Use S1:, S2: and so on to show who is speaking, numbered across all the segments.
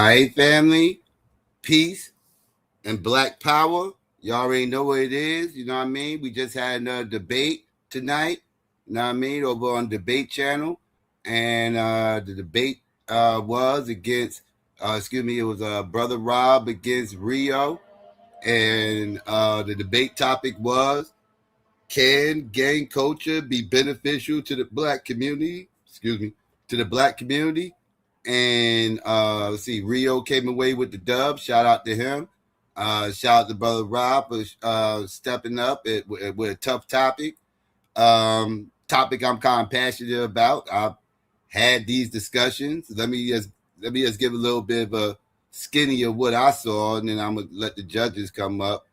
S1: right, family, peace and black power. Y'all already know what it is. You know what I mean? We just had another debate tonight. You know what I mean? Over on debate channel, and the debate was against. It was brother Rob against Rio, and the debate topic was: can gang culture be beneficial to the black community? To the black community. And let's see, Rio came away with the dub. Shout out to him. Shout out to brother Rob for stepping up with a tough topic. Topic I'm kind of passionate about. I've had these discussions. Let me just give a little bit of a skinny of what I saw, and then I'm gonna let the judges come up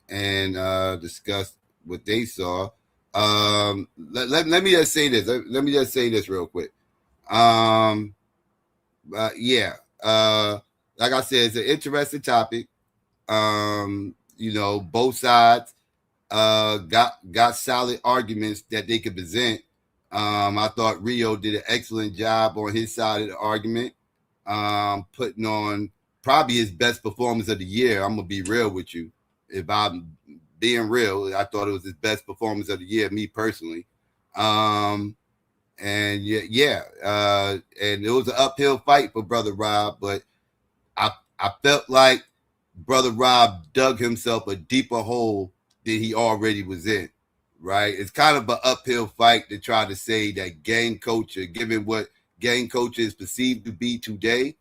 S1: and discuss what they saw. Let me just say this. Let me just say this real quick. Yeah. Like I said, it's an interesting topic. Both sides got solid arguments that they could present. I thought Rio did an excellent job on his side of the argument, putting on probably his best performance of the year. I'm gonna be real with you. If I'm being real, I thought it was his best performance of the year, me personally. And and it was an uphill fight for brother Rob, but I felt like brother Rob dug himself a deeper hole than he already was in. Right? It's kind of an uphill fight to try to say that gang culture, given what gang culture is perceived to be today,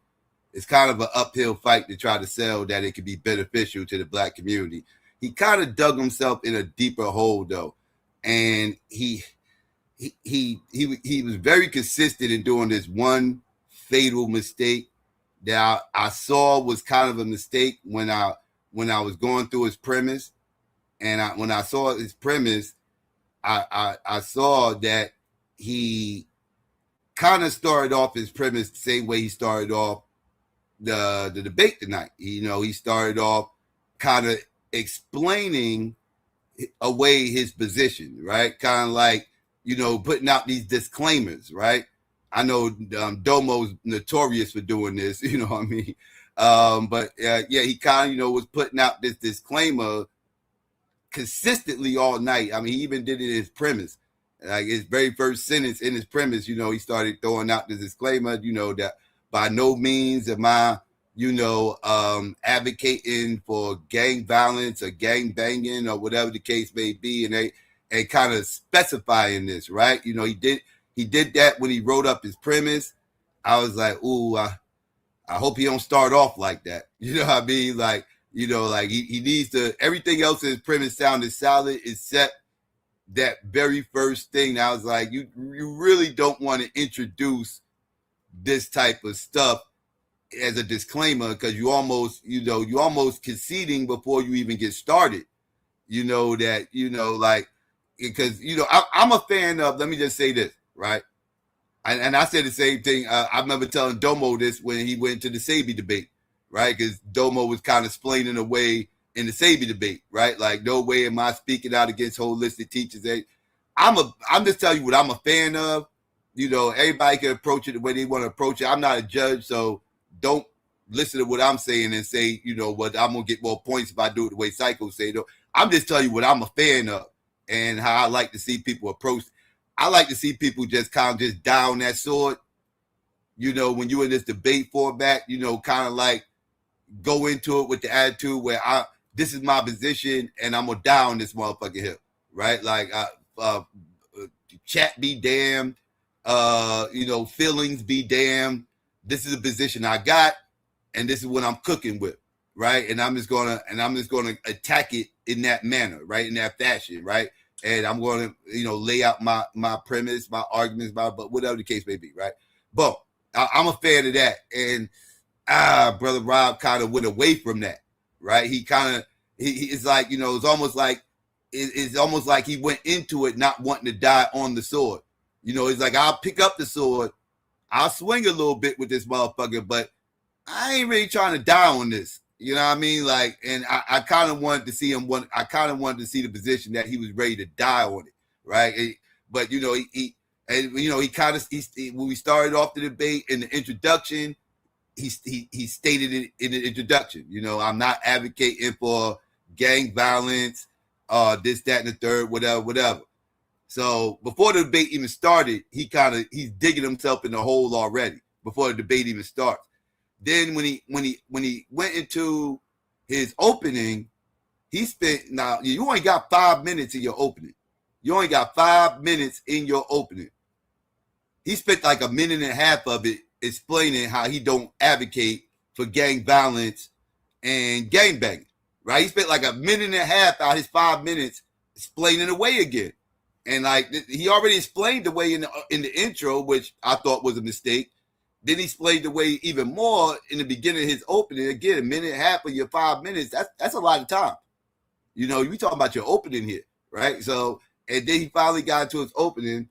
S1: it's kind of an uphill fight to try to sell that it could be beneficial to the black community. He kind of dug himself in a deeper hole though, and he was very consistent in doing this one fatal mistake that I saw was kind of a mistake when I was going through his premise, and when I saw his premise, I saw that he kind of started off his premise the same way he started off the debate tonight. He started off kind of explaining away his position, right? Kind of like, putting out these disclaimers, right? I know Domo's notorious for doing this, you know what I mean? But he kind of, was putting out this disclaimer consistently all night. I mean, he even did it in his premise. Like his very first sentence in his premise, he started throwing out the disclaimer, that by no means am I, advocating for gang violence or gang banging or whatever the case may be. And kind of specifying this, right? He did that when he wrote up his premise. I was like, ooh, I hope he don't start off like that. You know what I mean? Like, he needs to, everything else in his premise sounded solid except that very first thing. I was like, you really don't want to introduce this type of stuff as a disclaimer, because you almost conceding before you even get started. Because I'm a fan of, let me just say this, right? And I said the same thing. I remember telling Domo this when he went to the Sabi debate, right? Because Domo was kind of explaining away in the Sabi debate, right? Like, no way am I speaking out against holistic teachers. I'm just telling you what I'm a fan of. Everybody can approach it the way they want to approach it. I'm not a judge, so don't listen to what I'm saying and say, what I'm gonna get more points if I do it the way Psycho say. Though I'm just telling you what I'm a fan of and how I like to see people approach. I like to see people just kind of just down that sword. When you're in this debate format, kind of like go into it with the attitude where this is my position and I'm gonna down this motherfucking hill, right? Like, chat be damned, feelings be damned. This is a position I got, and this is what I'm cooking with, right? And I'm just gonna attack it in that manner, right? In that fashion, right? And I'm gonna, lay out my premise, my arguments, but whatever the case may be, right? But I'm a fan of that, and brother Rob kind of went away from that, right? He kind of it's like, it's almost like he went into it not wanting to die on the sword. He's like, I'll pick up the sword, I'll swing a little bit with this motherfucker, but I ain't really trying to die on this. You know what I mean? Like, and I kind of wanted to see I kind of wanted to see the position that he was ready to die on it, right? But he kind of when we started off the debate in the introduction, he stated it in the introduction. You know, I'm not advocating for gang violence, this, that, and the third, whatever. So before the debate even started, he's digging himself in the hole already before the debate even starts. Then when he went into his opening, he spent, now you only got 5 minutes in your opening. You only got 5 minutes in your opening. He spent like a minute and a half of it explaining how he don't advocate for gang violence and gang banging, right? He spent like a minute and a half out of his 5 minutes explaining away again. And like he already explained the way in the intro, which I thought was a mistake. Then he explained the way even more in the beginning of his opening. Again, a minute and a half of your 5 minutes, that's a lot of time. You know, we talking about your opening here, right? So, and then he finally got into his opening,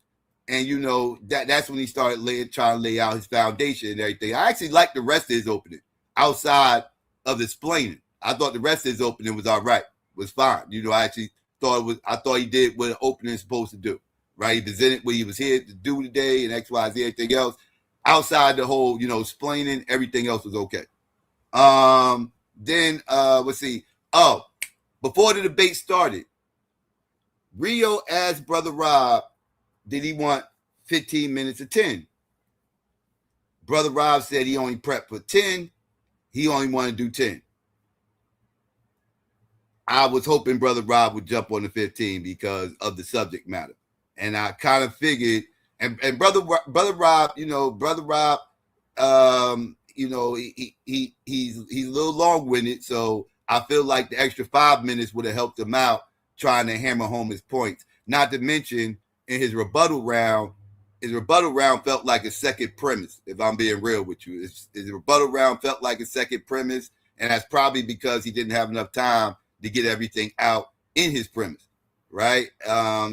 S1: and you know that's when he started trying to lay out his foundation and everything. I actually liked the rest of his opening outside of explaining. I thought the rest of his opening was all right, was fine. You know, I thought he did what an opening is supposed to do, right? He presented what he was here to do today and X, Y, Z, everything else. Outside the whole, you know, explaining, everything else was okay. Then let's see. Oh, before the debate started, Rio asked Brother Rob, did he want 15 minutes or 10? Brother Rob said he only prepped for 10. He only wanted to do 10. I was hoping Brother Rob would jump on the 15 because of the subject matter. And I kind of figured, and Brother Rob, you know, you know, he's a little long-winded, so I feel like the extra 5 minutes would have helped him out trying to hammer home his points. Not to mention, in his rebuttal round felt like a second premise, if I'm being real with you. His rebuttal round felt like a second premise, and that's probably because he didn't have enough time to get everything out in his premise, right?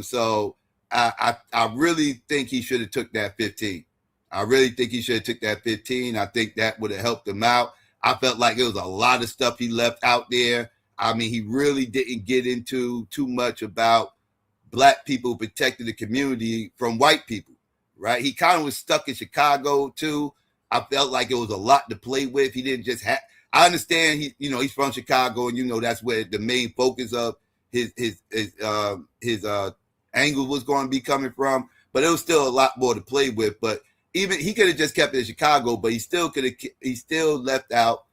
S1: So I really think he should have took that 15. I really think he should have took that 15. I think that would have helped him out. I felt like there was a lot of stuff he left out there. I mean, he really didn't get into too much about Black people protecting the community from white people, right? He kind of was stuck in Chicago too. I felt like it was a lot to play with. He didn't just have, I understand he's from Chicago, and you know that's where the main focus of his angle was going to be coming from, but it was still a lot more to play with. But even he could have just kept it in Chicago, but he still left out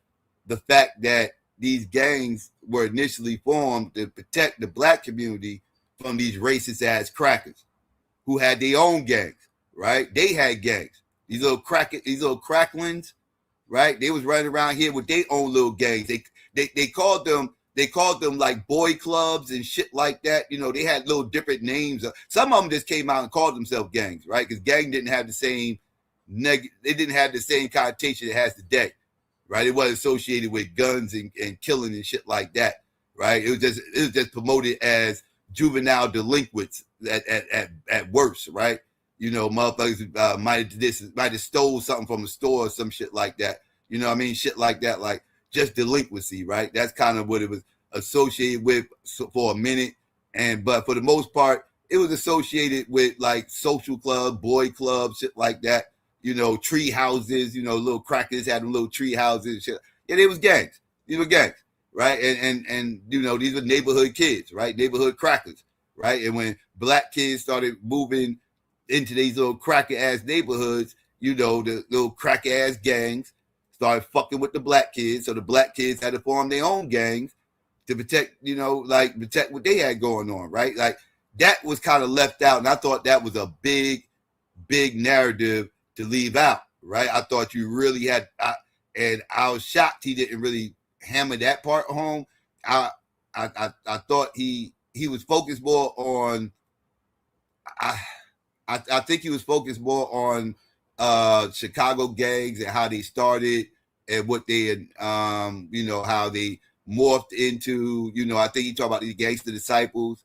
S1: the fact that these gangs were initially formed to protect the Black community from these racist ass crackers who had their own gangs, right? They had gangs. These little cracklins, right? They was running around here with their own little gangs. They called them like boy clubs and shit like that. You know, they had little different names. Some of them just came out and called themselves gangs, right? Because gang didn't have the same connotation it has today, right? It wasn't associated with guns and killing and shit like that, right? It was just promoted as juvenile delinquents at worst, right? You know, motherfuckers might have stole something from a store or some shit like that. You know what I mean? Shit like that, like just delinquency, right? That's kind of what it was associated with for a minute. But for the most part, it was associated with like social club, boy clubs, shit like that. You know, tree houses, you know, little crackers had them little tree houses and shit. Yeah, they was gangs. These were gangs, right? And you know, these were neighborhood kids, right? Neighborhood crackers, right? And when Black kids started moving into these little cracker ass neighborhoods, you know, the little cracker ass gangs started fucking with the Black kids. So the Black kids had to form their own gangs to protect what they had going on, right? Like that was kind of left out. And I thought that was a big narrative to leave out, right? I thought you really had, and I was shocked he didn't really hammer that part home. I thought he was focused more on, I think he was focused more on Chicago gangs and how they started and what they had, you know, how they morphed into, you know, I think he talked about these gangster disciples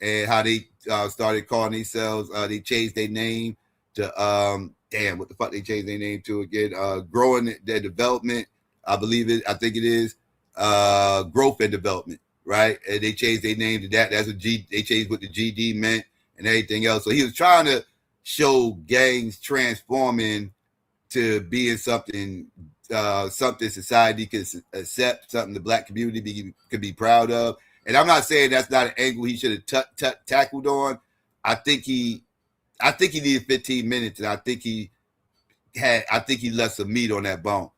S1: and how they started calling themselves, they changed their name to, what the fuck they changed their name to again? Growing their development, I think it is growth and development, right? And they changed their name to that. That's what they changed what the GD meant and everything else. So he was trying to show gangs transforming to being something something society can accept, something the black community could be proud of. And I'm not saying that's not an angle he should have tackled on. I think he needed 15 minutes, and I think he left some meat on that bone.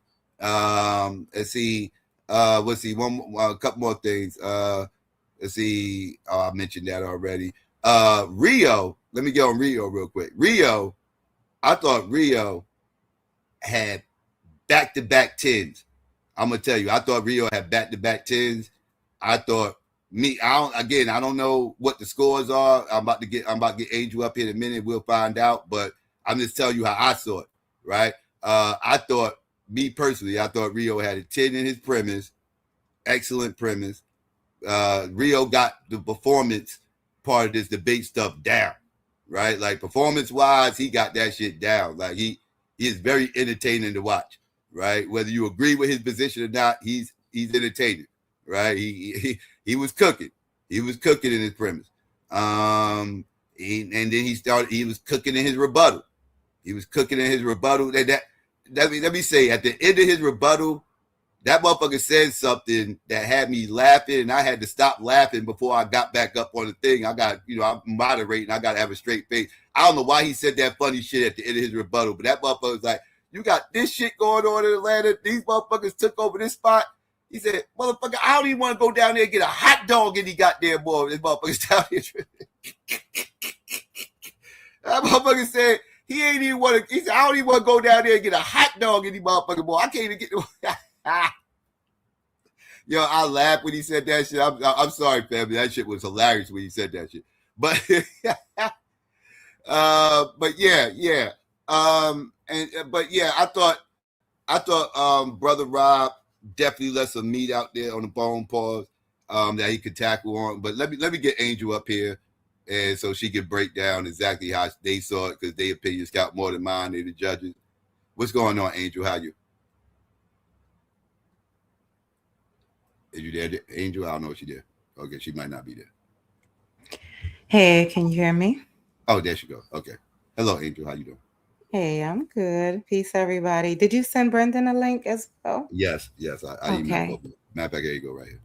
S1: Let's see. Let's see. A couple more things. Let's see. Oh, I mentioned that already. Rio. Let me get on Rio real quick. Rio. I thought Rio had back-to-back tens. I'm gonna tell you. I thought Rio had back-to-back tens. I thought I don't know what the scores are. I'm about to get Angel up here in a minute. We'll find out. But I'm just telling you how I saw it. Right. I thought Rio had a 10 in his premise. Excellent premise. Rio got the performance part of this debate stuff down. Right. Like performance wise, he got that shit down. Like he is very entertaining to watch. Right. Whether you agree with his position or not, he's entertaining. Right. He was cooking. He was cooking in his premise. And then he was cooking in his rebuttal. He was cooking in his rebuttal. Let me say, at the end of his rebuttal, that motherfucker said something that had me laughing, and I had to stop laughing before I got back up on the thing. I'm moderating. I got to have a straight face. I don't know why he said that funny shit at the end of his rebuttal, but that motherfucker was like, you got this shit going on in Atlanta. These motherfuckers took over this spot. He said, motherfucker, I don't even want to go down there and get a hot dog any goddamn more. This motherfucker's down here. That motherfucker said, he ain't even want to. He said, I don't even want to go down there and get a hot dog any motherfucking more. I can't even get. Yo, I laughed when he said that shit. I'm sorry, family. That shit was hilarious when he said that shit. But, but yeah. But yeah, I thought, Brother Rob definitely left some meat out there on the bone pause, that he could tackle on. But let me get Angel up here. And so she can break down exactly how they saw it, because their opinions count more than mine. They're the judges. What's going on, Angel? How you? Are you there, Angel? I don't know if she's there. Okay, she might not be there.
S2: Hey, can you hear me?
S1: Oh, there she goes. Okay. Hello, Angel. How you doing?
S2: Hey, I'm good. Peace, everybody. Did you send Brendan a link as well?
S1: Yes. I emailed both.
S2: Okay.
S1: Matter of fact, here you go right here.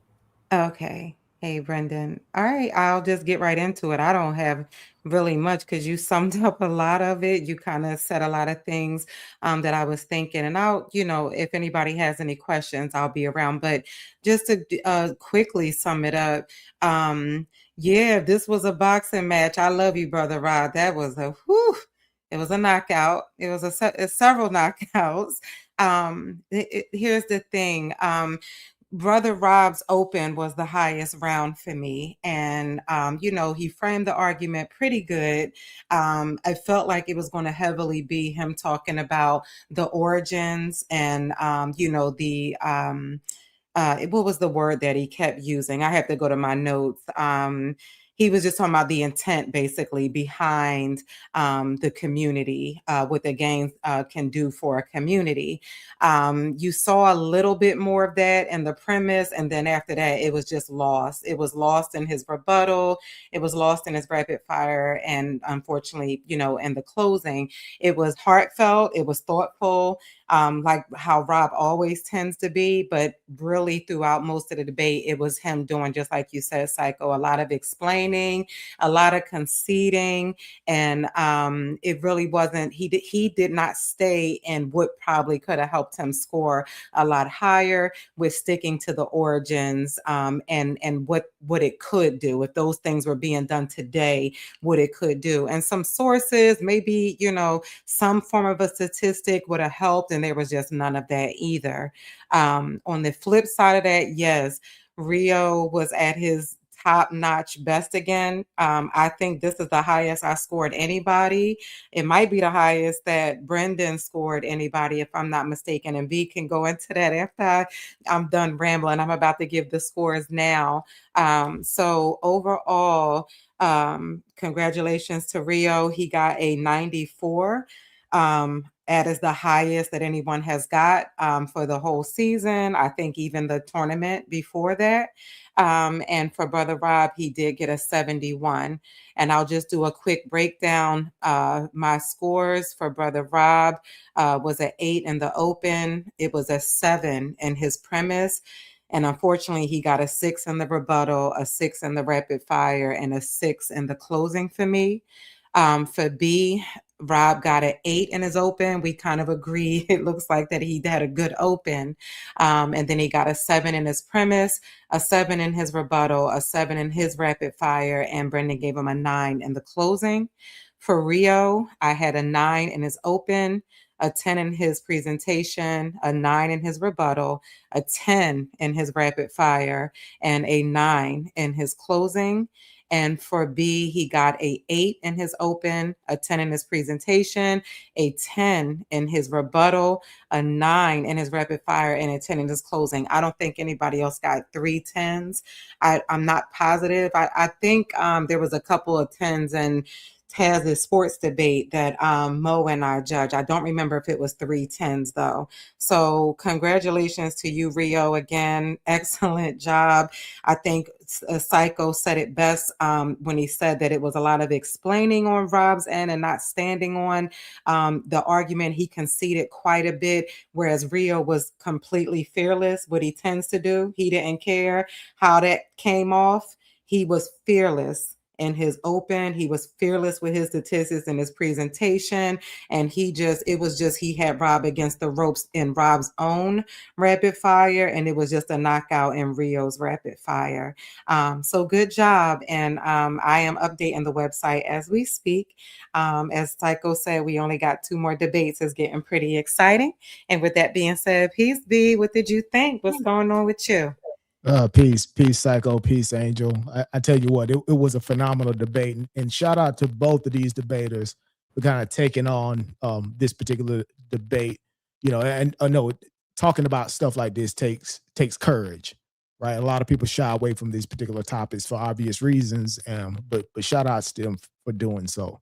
S2: Okay. Hey, Brendan. All right, I'll just get right into it. I don't have really much because you summed up a lot of it. You kind of said a lot of things that I was thinking. And if anybody has any questions, I'll be around. But just to quickly sum it up, yeah, this was a boxing match. I love you, Brother Rod. That was it was a knockout. It was several knockouts. Here's the thing. Brother Rob's open was the highest round for me. And, he framed the argument pretty good. I felt like it was going to heavily be him talking about the origins and, what was the word that he kept using? I have to go to my notes. He was just talking about the intent basically behind the community, what the game can do for a community. You saw a little bit more of that in the premise, and then after that, it was just lost. It was lost in his rebuttal. It was lost in his rapid fire, and unfortunately, in the closing, it was heartfelt. It was thoughtful. Like how Rob always tends to be, but really throughout most of the debate, it was him doing, just like you said, Psycho, a lot of explaining, a lot of conceding, and it really wasn't, he did not stay in what probably could have helped him score a lot higher with sticking to the origins, and what it could do if those things were being done today, what it could do. And some sources, maybe, some form of a statistic would have helped, and there was just none of that either. On the flip side of that, yes, Rio was at his top-notch best again. I think this is the highest I scored anybody. It might be the highest that Brendan scored anybody, if I'm not mistaken. And V can go into that after I'm done rambling. I'm about to give the scores now. So overall, congratulations to Rio. He got a 94. at is the highest that anyone has got for the whole season. I think even the tournament before that. And for Brother Rob, he did get a 71. And I'll just do a quick breakdown. My scores for Brother Rob was an 8 in the open. It was a 7 in his premise. And unfortunately, he got a 6 in the rebuttal, a 6 in the rapid fire, and a 6 in the closing for me. For B, Rob got an 8 in his open. We kind of agree. It looks like that he had a good open. And then he got a 7 in his premise, a 7 in his rebuttal, a 7 in his rapid fire, and Brendan gave him a 9 in the closing. For Rio, I had a 9 in his open, a 10 in his presentation, a 9 in his rebuttal, a 10 in his rapid fire, and a 9 in his closing. And for B, he got a 8 in his open, a 10 in his presentation, a 10 in his rebuttal, a 9 in his rapid fire, and a 10 in his closing. I don't think anybody else got 3 10s. I'm not positive. I think there was a couple of 10s and has a sports debate that Mo and I judge. I don't remember if it was 3 10s though. So congratulations to you, Rio. Again, excellent job. I think Psycho said it best when he said that it was a lot of explaining on Rob's end and not standing on the argument. He conceded quite a bit, whereas Rio was completely fearless. What he tends to do, he didn't care how that came off. He was fearless in his open. He was fearless with his statistics and his presentation. And it was just, he had Rob against the ropes in Rob's own rapid fire. And it was just a knockout in Rio's rapid fire. So good job. And I am updating the website as we speak. As Psycho said, we only got 2 more debates. It's getting pretty exciting. And with that being said, peace B, what did you think? What's going on with you?
S3: Peace, Psycho, peace, Angel. I tell you what, it was a phenomenal debate, and shout out to both of these debaters for kind of taking on this particular debate. You know, and I know talking about stuff like this takes courage, right? A lot of people shy away from these particular topics for obvious reasons, but shout outs to them for doing so.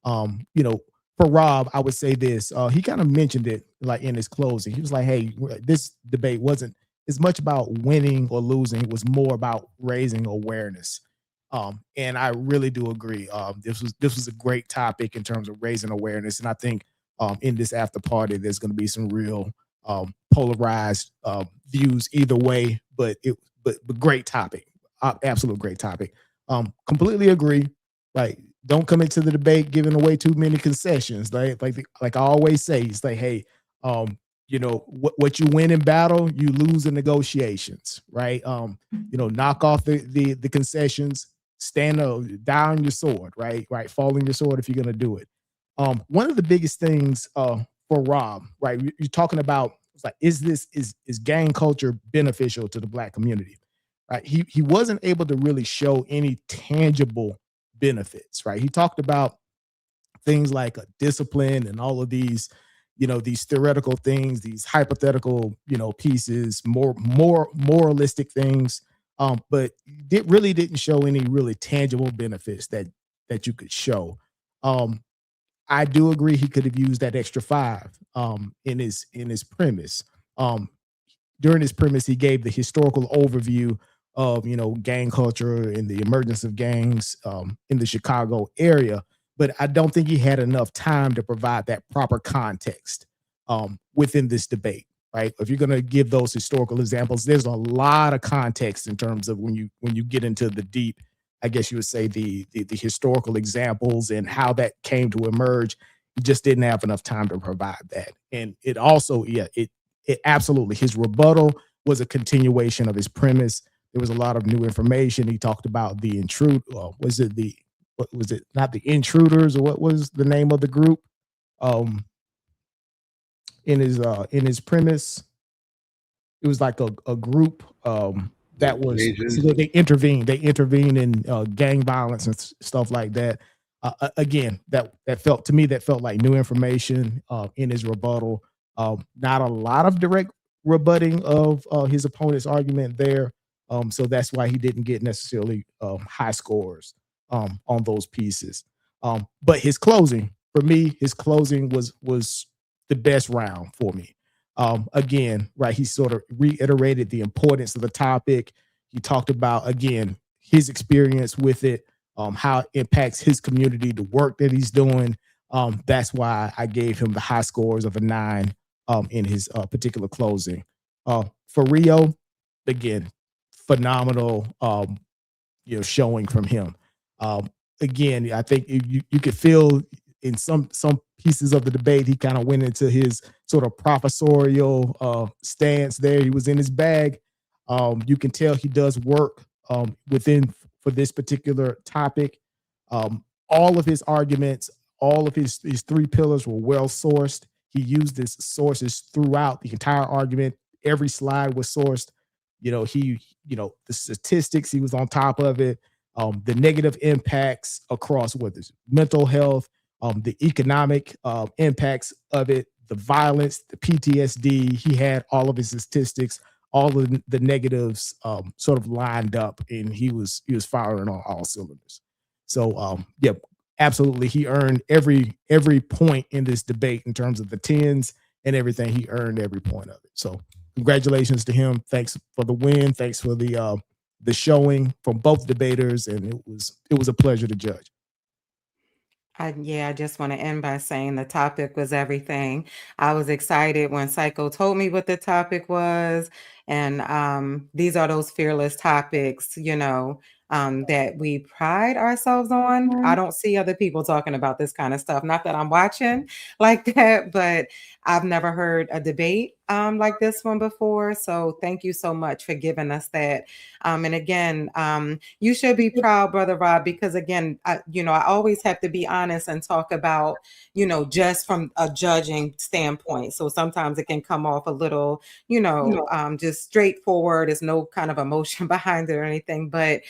S3: You know, for Rob, I would say this. He kind of mentioned it like in his closing. He was like, "Hey, this debate wasn't as much about winning or losing. It was more about raising awareness." And I really do agree. This was a great topic in terms of raising awareness. And I think in this after party, there's going to be some real polarized views either way. But great topic, absolute great topic. Completely agree. Like, don't come into the debate giving away too many concessions. Like I always say, it's like, hey, you know, what you win in battle, you lose in negotiations, right? You know, knock off the concessions, stand down your sword, right? Fall on your sword if you're gonna do it. One of the biggest things for Rob, right? You're talking about, it's like, is gang culture beneficial to the Black community? Right? He wasn't able to really show any tangible benefits, right? He talked about things like a discipline and all of these, you know, these theoretical things, these hypothetical, you know, pieces, more moralistic things, but it really didn't show any really tangible benefits that you could show. I do agree he could have used that extra 5 in his premise. During his premise, he gave the historical overview of, you know, gang culture and the emergence of gangs in the Chicago area. But I don't think he had enough time to provide that proper context within this debate. Right? If you're going to give those historical examples, there's a lot of context in terms of when you get into the deep, I guess you would say the historical examples and how that came to emerge. He just didn't have enough time to provide that. And it also, it absolutely, his rebuttal was a continuation of his premise. There was a lot of new information. He talked about the intrude. What was it? Not the intruders, or what was the name of the group? In his premise, it was like a group that was, so they intervened. They intervened in gang violence and stuff like that. Again, that felt to me, that felt like new information in his rebuttal. Not a lot of direct rebutting of his opponent's argument there. So that's why he didn't get necessarily high scores on those pieces. But his closing, for me, his closing was the best round for me. Again, right, he sort of reiterated the importance of the topic. He talked about, again, his experience with it, how it impacts his community, the work that he's doing. That's why I gave him the high scores of a 9 in his particular closing. For Rio, again, phenomenal showing from him. Um, Again, I think you could feel in some pieces of the debate, he kind of went into his sort of professorial stance there. He was in his bag. You can tell he does work within for this particular topic. All of his arguments, all of his three pillars were well sourced. He used his sources throughout the entire argument. Every slide was sourced. The statistics, he was on top of it. The negative impacts across whether it's mental health, the economic impacts of it, the violence, the PTSD. He had all of his statistics, all of the negatives sort of lined up, and he was firing on all cylinders. So yeah, absolutely, he earned every point in this debate in terms of the tens and everything. He earned every point of it. So congratulations to him. Thanks for the win. Thanks for the showing from both debaters, and it was a pleasure to judge.
S2: I just want to end by saying the topic was everything. I was excited when Psycho told me what the topic was. And these are those fearless topics, that we pride ourselves on. I don't see other people talking about this kind of stuff. Not that I'm watching like that, but I've never heard a debate like this one before. So thank you so much for giving us that. And again, you should be proud, Brother Rob, because again, I always have to be honest and talk about, just from a judging standpoint. So sometimes it can come off a little, just straightforward. There's no kind of emotion behind it or anything, but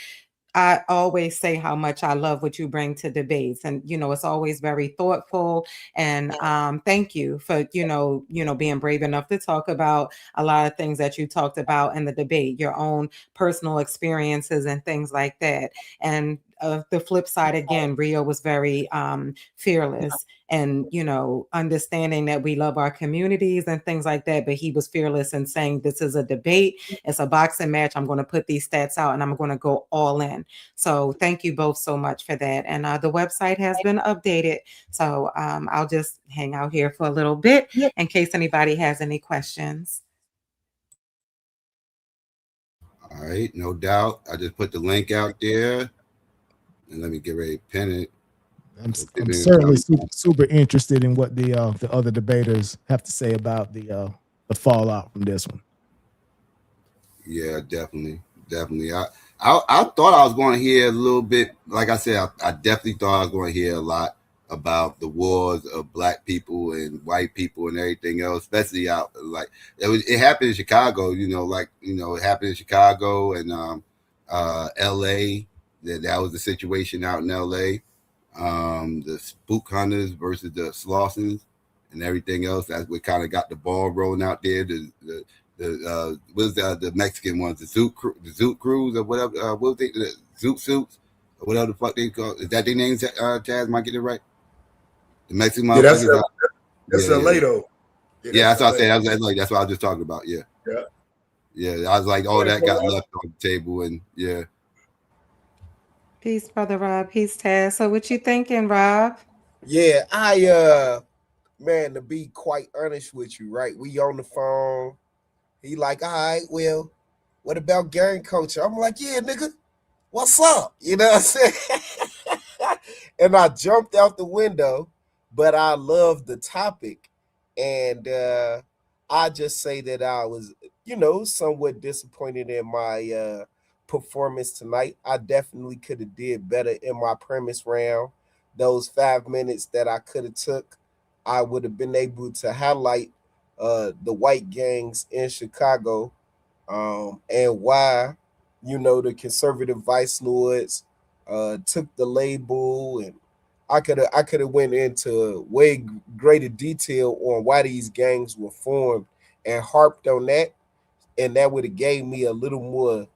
S2: I always say how much I love what you bring to debates, and it's always very thoughtful. And thank you for being brave enough to talk about a lot of things that you talked about in the debate, your own personal experiences and things like that. And the flip side again, Rio was very fearless, and understanding that we love our communities and things like that. But he was fearless in saying this is a debate, it's a boxing match. I'm going to put these stats out and I'm going to go all in. So thank you both so much for that. And the website has been updated. So I'll just hang out here for a little bit in case anybody has any questions.
S1: All right, no doubt. I just put the link out there, and let me get ready to pin it.
S3: I'm certainly super interested in what the other debaters have to say about the fallout from this one.
S1: Yeah, definitely. I thought I was going to hear a little bit. Like I said, I definitely thought I was going to hear a lot about the wars of black people and white people and everything else, especially out like it happened in Chicago. It happened in Chicago and L.A. That was the situation out in L.A. The spook hunters versus the Slossons and everything else. That's what kind of got the ball rolling out there. What's the Mexican ones? The Zoot Crews or whatever. What was they? The Zoot Suits or whatever the fuck they call. Is that their names? Taz, might get it right. The Mexican motherfuckers.
S4: That's LA though.
S1: Yeah, that's what I said. That's what I was just talking about. Yeah. Yeah, I was like, all that got left on the table, and yeah.
S2: Peace, Brother Rob. Peace, Taz. So what you thinking, Rob?
S4: Yeah, man, to be quite honest with you, right? We on the phone. He like, all right, well, what about gang culture? I'm like, yeah, nigga, what's up? You know what I'm saying? And I jumped out the window, but I love the topic. And I just say that I was, somewhat disappointed in my performance tonight. I definitely could have did better in my premise round. Those 5 minutes that I could have took, I would have been able to highlight the white gangs in Chicago, and why, the conservative vice lords took the label, and I could have went into way greater detail on why these gangs were formed and harped on that, and that would have gave me a little more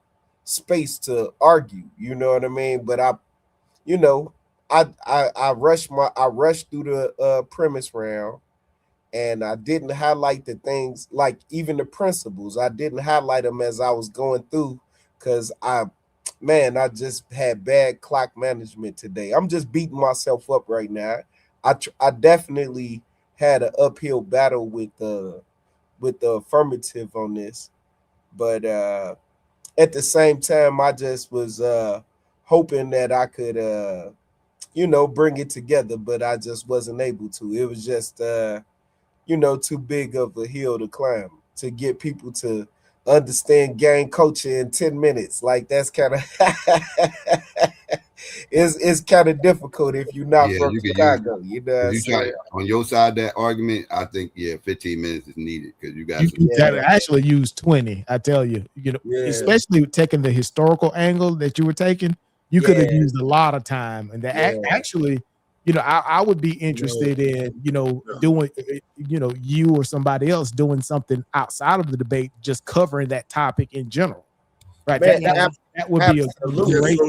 S4: space to argue. You know what I mean? But you know, I rushed through the premise round, and I didn't highlight the things, like even the principles. I didn't highlight them as I was going through, because I just had bad clock management today. I'm just beating myself up right now. I definitely had an uphill battle with the affirmative on this, but at the same time, I just was hoping that I could bring it together, but I just wasn't able to. It was just too big of a hill to climb to get people to understand gang culture in 10 minutes. Like, that's kind of it's kind of difficult if you're not
S1: Yeah,
S4: from
S1: you can use.
S4: Chicago. You know what I'm
S1: If you try
S4: saying?
S1: on your side of that argument, I think 15 minutes is needed because you got
S3: You,
S1: some.
S3: you
S4: Yeah.
S3: gotta actually use 20. I tell you,
S4: Yeah.
S3: especially taking the historical angle that you were taking, you could have
S4: Yeah.
S3: used a lot of time. And
S4: Yeah.
S3: actually, I would be interested in, doing, you or somebody else doing something outside of the debate, just covering that topic in general. Right.
S4: Man,
S2: Yeah.
S3: That would be a
S4: absolutely.
S3: great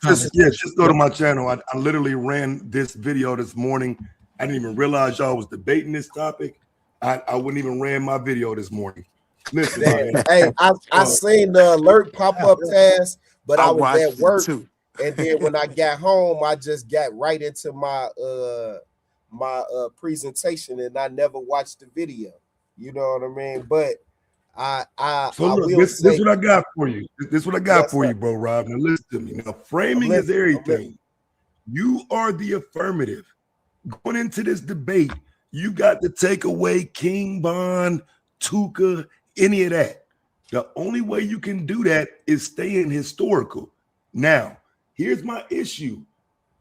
S3: conversation.
S5: Just go to my channel. I literally ran this video this morning. I didn't even realize y'all was debating this topic. I wouldn't even ran my video this morning. Listen, man.
S4: Hey, I seen the alert pop up fast, but I was at work,
S5: too.
S4: and then when I got home, I just got right into my presentation, and I never watched the video. You know what I mean? But
S5: So
S4: I
S5: look,
S4: will
S5: this
S4: say,
S5: what I got for you. This is what I got
S4: yes,
S5: for
S4: sir.
S5: you, bro, Rob. Now listen to me. Now
S4: I'm
S5: framing is
S4: listening.
S5: everything. You are the affirmative. Going into this debate, you got to take away King Von, Tuka, any of that. The only way you can do that is staying historical. Now, here's my issue.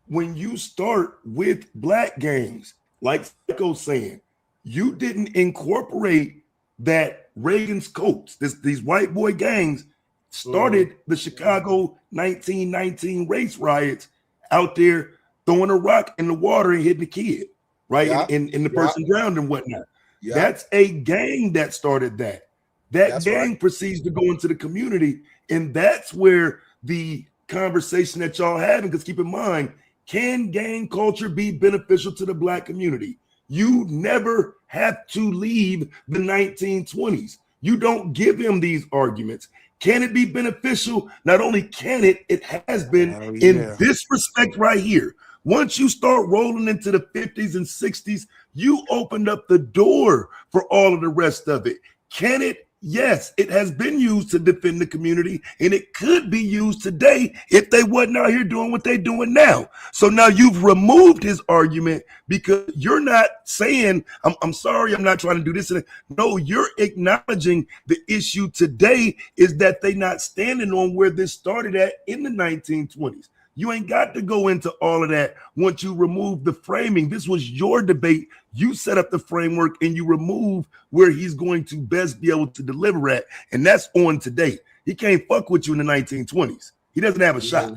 S5: When you start with black gangs, like Psycho's saying, you didn't incorporate that Reagan's Coats, these white boy gangs started the Chicago 1919 race riots out there throwing a rock in the water and hitting the kid, right?
S4: Yeah.
S5: And the person drowned and whatnot.
S4: Yeah.
S5: That's a gang that started that. That
S4: That's
S5: gang
S4: right.
S5: proceeds to go into the community, and that's where the conversation that y'all having, because keep in mind, can gang culture be beneficial to the black community? You never have to leave the 1920s. You don't give him these arguments. Can it be beneficial? Not only can it, it has been in this respect right here. Once you start rolling into the 50s and 60s, you opened up the door for all of the rest of it. Can it? Yes, it has been used to defend the community, and it could be used today if they wasn't out here doing what they're doing now. So now you've removed his argument because you're not saying, I'm sorry, I'm not trying to do this. No, you're acknowledging the issue today is that they not standing on where this started at in the 1920s. You ain't got to go into all of that once you remove the framing. This was your debate. You set up the framework and you remove where he's going to best be able to deliver at. And that's on today. He can't fuck with you in the 1920s. He doesn't have a shot.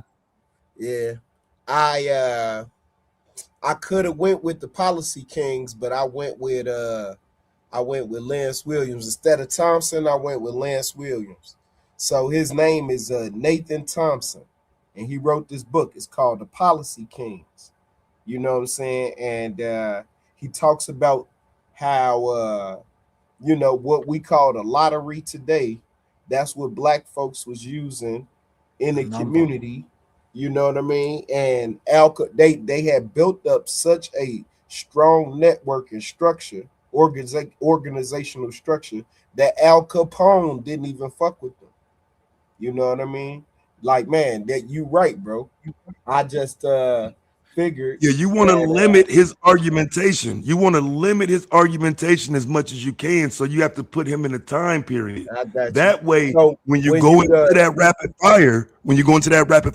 S4: Yeah. I could have went with the Policy Kings, but I went with Lance Williams. Instead of Thompson, I went with Lance Williams. So his name is Nathan Thompson. And he wrote this book. It's called The Policy Kings. You know what I'm saying? And he talks about how, what we call the lottery today, that's what black folks was using in the community. You know what I mean? And they had built up such a strong network and structure, organizational structure, that Al Capone didn't even fuck with them. You know what I mean? Like, man, that you right, bro. I just figured.
S5: Yeah, you want to limit his argumentation. You want to limit his argumentation as much as you can. So you have to put him in a time period. That way,
S4: so
S5: when you go into that rapid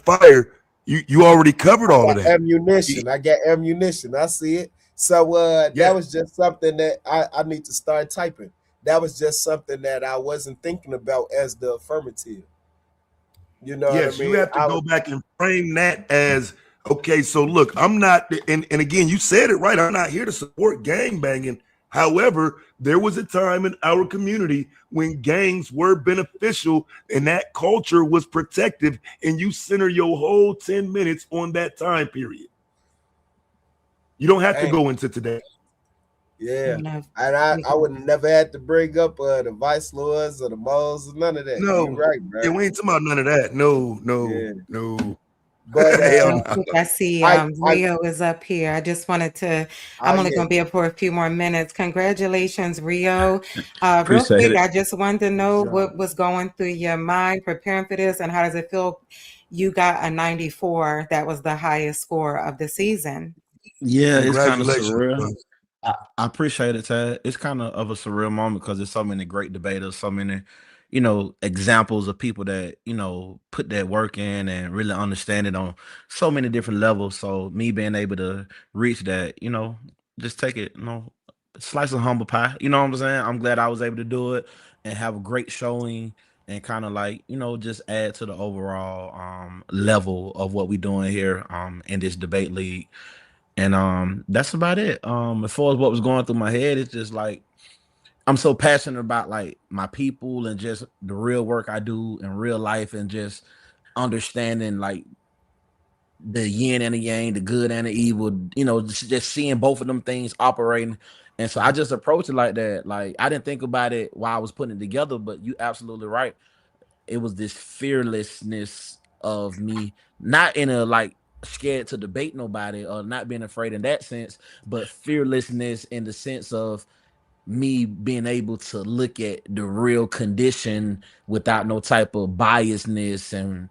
S5: fire, you already covered all of that.
S4: Ammunition. I got ammunition. I see it. So that was just something that I need to start typing. That was just something that I wasn't thinking about as the affirmative. You know what I mean?
S5: You have to go back and frame that as, okay, so look, I'm not, and again, you said it right, I'm not here to support gang banging. However, there was a time in our community when gangs were beneficial and that culture was protective, and you center your whole 10 minutes on that time period. You don't have to go into today.
S4: Yeah.
S2: You know,
S4: And I would never had to bring up the vice lords or the moles or none of that. You
S5: No,
S4: right,
S5: yeah,
S4: bro.
S5: we ain't talking about none of that. No, no,
S4: Yeah.
S5: no.
S4: But
S5: Hell
S2: real
S5: no.
S2: quick, I see
S4: I
S2: Rio is up here. I just wanted to, I'm only
S4: yeah,
S2: going to be up for a few more minutes. Congratulations, Rio. Real
S6: Appreciate
S2: quick,
S6: it.
S2: I just wanted to
S3: Nice
S2: know
S3: job.
S2: what was going through your mind preparing for this and how does it feel? You got a 94. That was the highest score of the season.
S6: Yeah, it's kind of
S5: Congratulations,
S6: surreal.
S5: bro.
S6: I appreciate it, Tad. It's kind of a surreal moment because there's so many great debaters, so many, examples of people that, put that work in and really understand it on so many different levels. So me being able to reach that, just take it, slice of humble pie. You know what I'm saying? I'm glad I was able to do it and have a great showing and kind of like, just add to the overall level of what we're doing here in this debate league. And that's about it. As far as what was going through my head, it's just like I'm so passionate about like my people and just the real work I do in real life and just understanding like the yin and the yang, the good and the evil, just seeing both of them things operating. And so I just approach it like that. Like I didn't think about it while I was putting it together, but you absolutely right. It was this fearlessness of me, not in a like scared to debate nobody or not being afraid in that sense, but fearlessness in the sense of me being able to look at the real condition without no type of biasness and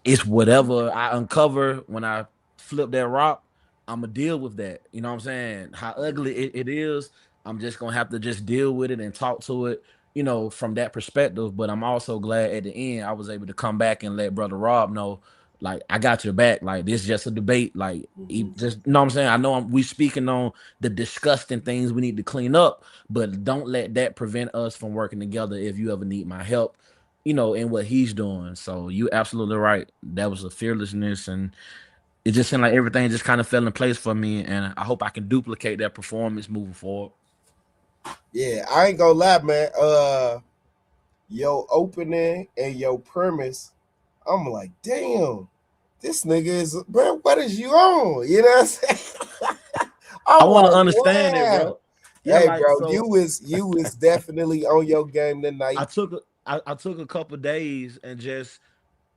S6: it's whatever I uncover when I flip that rock, I'ma deal with that. You know what I'm saying? How ugly it is, I'm just gonna have to just deal with it and talk to it, from that perspective. But I'm also glad at the end I was able to come back and let Brother Rob know, like, I got your back. Like, this is just a debate. Like, just, you know what I'm saying? I know we speaking on the disgusting things we need to clean up, but don't let that prevent us from working together if you ever need my help, in what he's doing. So you absolutely right. That was a fearlessness, and it just seemed like everything just kind of fell in place for me. And I hope I can duplicate that performance moving forward.
S4: yeah, I ain't gonna lie, man. Your opening and your premise, I'm like, damn, this nigga is, bro, what is you on? You know what I'm saying?
S6: I
S4: I'm
S6: want to
S4: like,
S6: understand it,
S4: wow.
S6: bro. Yeah,
S4: Hey,
S6: like
S4: bro, you
S6: so.
S4: was definitely on your game
S6: I
S4: tonight.
S6: took I took a couple days and just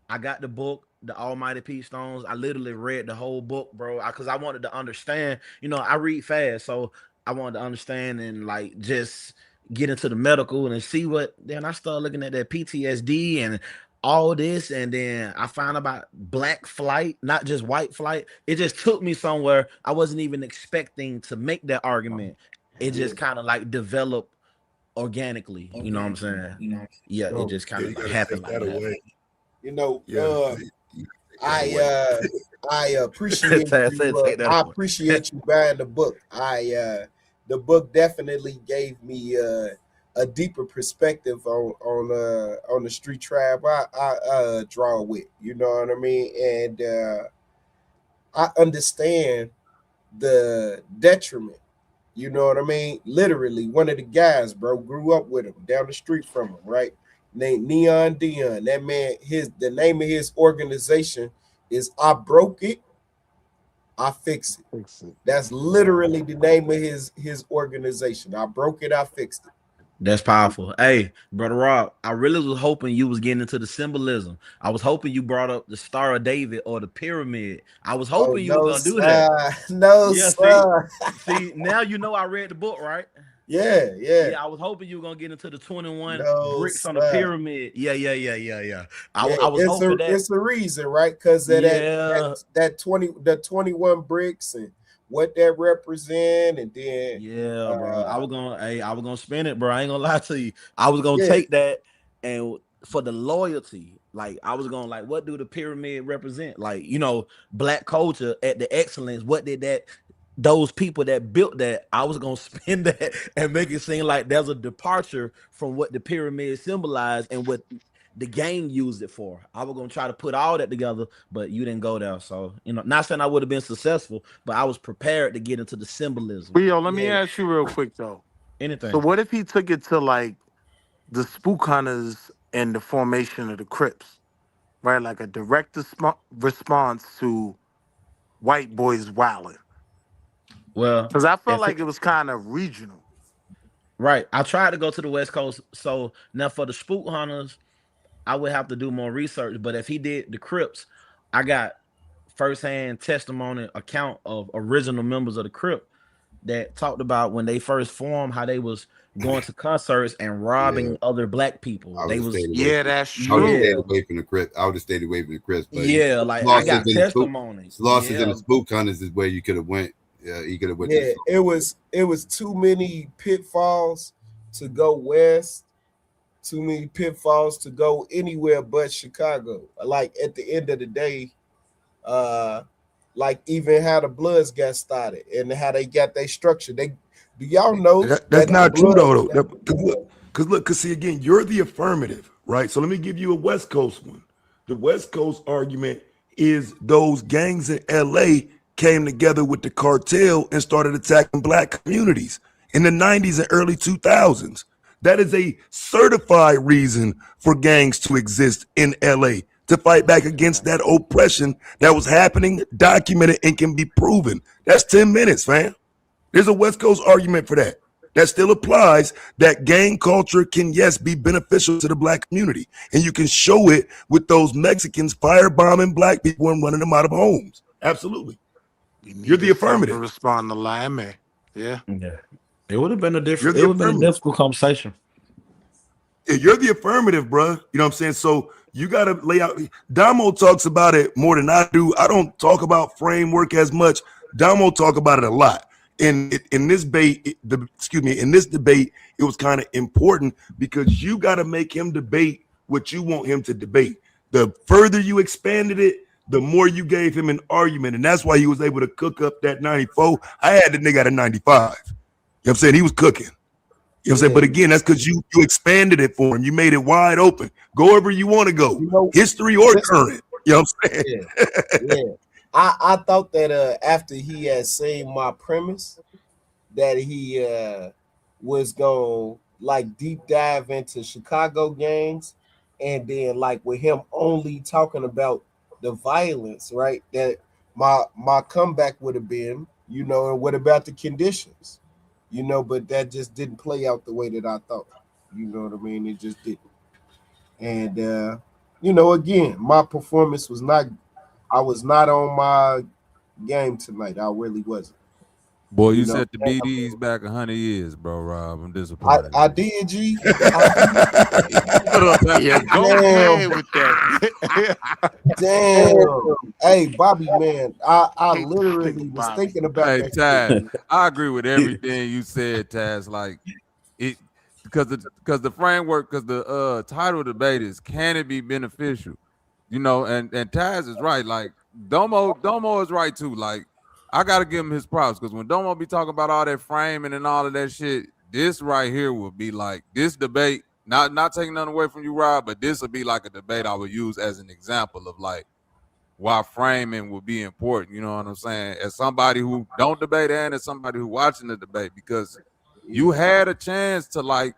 S6: I got the book, The Almighty Peace Stones. I literally read the whole book, bro, because I wanted to understand. I read fast, so I wanted to understand and like just get into the medical and see what. Then I started looking at that PTSD and all this, and then I found about black flight, not just white flight. It just took me somewhere I wasn't even expecting to make that argument. It
S4: Yeah,
S6: just kind of like developed organically. You know what I'm saying? Yeah, it
S4: bro.
S6: just
S5: Yeah,
S6: kind
S5: you
S6: of
S5: gotta
S6: happened
S5: take
S6: like
S5: that
S6: that.
S5: away.
S4: You know,
S5: Yeah, you take that
S4: I
S5: away.
S4: I appreciate
S6: Tad said,
S4: you.
S6: take that
S4: I
S6: away.
S4: appreciate you buying the book. The book definitely gave me a deeper perspective on the street tribe I draw with. You know what I mean? And I understand the detriment. You know what I mean? Literally, one of the guys, bro, grew up with him down the street from him, right? Named Neon Dion. That man, the name of his organization is I Broke It, I Fix It.
S3: Fix it.
S4: That's
S3: Wow.
S4: literally the name of his organization. I broke it, I fixed it.
S6: That's powerful. Hey, brother Rob, I really was hoping you was getting into the symbolism. I was hoping you brought up the Star of David or the pyramid. I was
S4: Oh
S6: hoping you were
S4: no,
S6: gonna do that.
S4: sir. No,
S6: Yeah, see,
S4: sir.
S6: now you know I read the book, right?
S4: Yeah, yeah.
S6: Yeah, I was hoping you were gonna get into the 21
S4: No,
S6: bricks on the
S4: sir.
S6: pyramid. Yeah.
S4: Yeah,
S6: I was hoping that.
S4: it's a reason, right? Because of
S6: Yeah,
S4: that 21 bricks and what that represent, and then
S6: yeah, bro.
S4: uh
S6: I was gonna spin it, bro. I ain't gonna lie to you. I was gonna
S4: yeah,
S6: take that and for the loyalty, like I was gonna like, what do the pyramid represent? Like, black culture at the excellence. What did that? Those people that built that, I was gonna spin that and make it seem like there's a departure from what the pyramid symbolized and what the game used it for. I was gonna try to put all that together, but you didn't go there. So, not saying I would have been successful, but I was prepared to get into the symbolism.
S7: Rio, let me
S4: yeah,
S7: ask you real quick though. So
S6: Anything.
S7: what if he took it to like the spook hunters and the formation of the Crips, right? Like a direct response to white boys wilding.
S6: Well,
S7: Because I felt
S6: if
S7: like it was kind of regional.
S6: right, I tried to go to the West Coast. So now for the spook hunters, I would have to do more research. But if he did the Crips, I got firsthand testimony account of original members of the Crip that talked about when they first formed, how they was going to concerts and robbing
S1: Yeah,
S6: other black
S1: I
S6: people.
S1: would
S6: They
S1: have
S6: was
S1: stayed away.
S7: Yeah, that's
S1: I would have
S7: true.
S1: stayed
S6: yeah,
S1: away from the Crips. I would have stayed away from the Crips. But
S6: yeah. Like I got testimony.
S1: Slaughter's and
S6: Yeah,
S1: the spook hunters is where you could have went. Yeah, you could have went
S4: Yeah,
S1: to.
S4: it was too many pitfalls to go west, too many pitfalls to go anywhere but Chicago. Like at the end of the day, like even how the Bloods got started and how they got their structure. They do y'all know
S5: That's
S4: that the
S5: not true
S4: Bloods?
S5: though. Because see again, you're the affirmative, right? So let me give you a West Coast one. The West Coast argument is those gangs in LA came together with the cartel and started attacking black communities in the 90s and early 2000s. That is a certified reason for gangs to exist in LA, to fight back against that oppression that was happening, documented, and can be proven. That's 10 minutes, fam. There's a West Coast argument for that. That still applies, that gang culture can, yes, be beneficial to the black community. And you can show it with those Mexicans firebombing black people and running them out of homes. Absolutely.
S7: You
S5: You're the
S7: needed something to
S5: affirmative.
S7: respond to Miami. Yeah.
S6: yeah. It would have been a
S5: You're
S6: different. It
S5: the
S6: would have been a
S5: affirmative.
S6: difficult conversation.
S5: You're the affirmative, bro. You know what I'm saying? So you got to lay out. Damo talks about it more than I do. I don't talk about framework as much. Damo talk about it a lot. In this debate, in this debate, it was kind of important because you got to make him debate what you want him to debate. The further you expanded it, the more you gave him an argument, and that's why he was able to cook up that 94. I had the nigga at a 95. You know what I'm saying? He was cooking. You know what I'm saying? But again, that's because you expanded it for him. You made it wide open. Go wherever you want to go,
S4: You know,
S5: history or current. You know what I'm saying?
S4: yeah. I thought that after he had seen my premise, that he was gonna like deep dive into Chicago gangs, and then like with him only talking about the violence, right? That my comeback would have been, you know, and what about the conditions, you know? But that just didn't play out the way that I thought. You know what I mean? It just didn't. And you know, again, my performance was not. I was not on my game tonight. I really wasn't.
S8: Boy,
S4: You
S8: you
S4: know,
S8: set the BDs back 100 years, bro, Rob. I'm
S4: I,
S8: disappointed.
S4: I did, G. I did.
S7: Yeah, go
S4: Damn,
S7: ahead with that.
S4: damn. Hey, Bobby, man, I
S7: Hate this
S4: literally
S7: nigga
S4: was
S7: Bobby.
S4: thinking about
S8: Hey,
S4: that shit,
S8: Taz,
S4: G.
S8: I agree with everything you said, Taz. Like it because the framework, because the title of the debate is can it be beneficial? You know, and Taz is right. Like Domo is right too. Like I gotta give him his props because when Domo be talking about all that framing and all of that shit, this right here will be like this debate. Not taking nothing away from you, Rob, but this will be like a debate I would use as an example of like why framing would be important. You know what I'm saying? As somebody who don't debate and as somebody who watching the debate, because you had a chance to like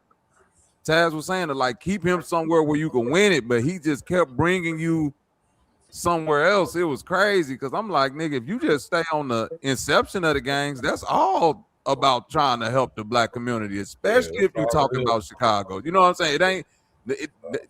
S8: Taz was saying to like keep him somewhere where you can win it, but he just kept bringing you somewhere else. It was crazy because I'm like, nigga, if you just stay on the inception of the gangs, that's all about trying to help the black community, especially if you're talking about Chicago. You know what I'm saying? It ain't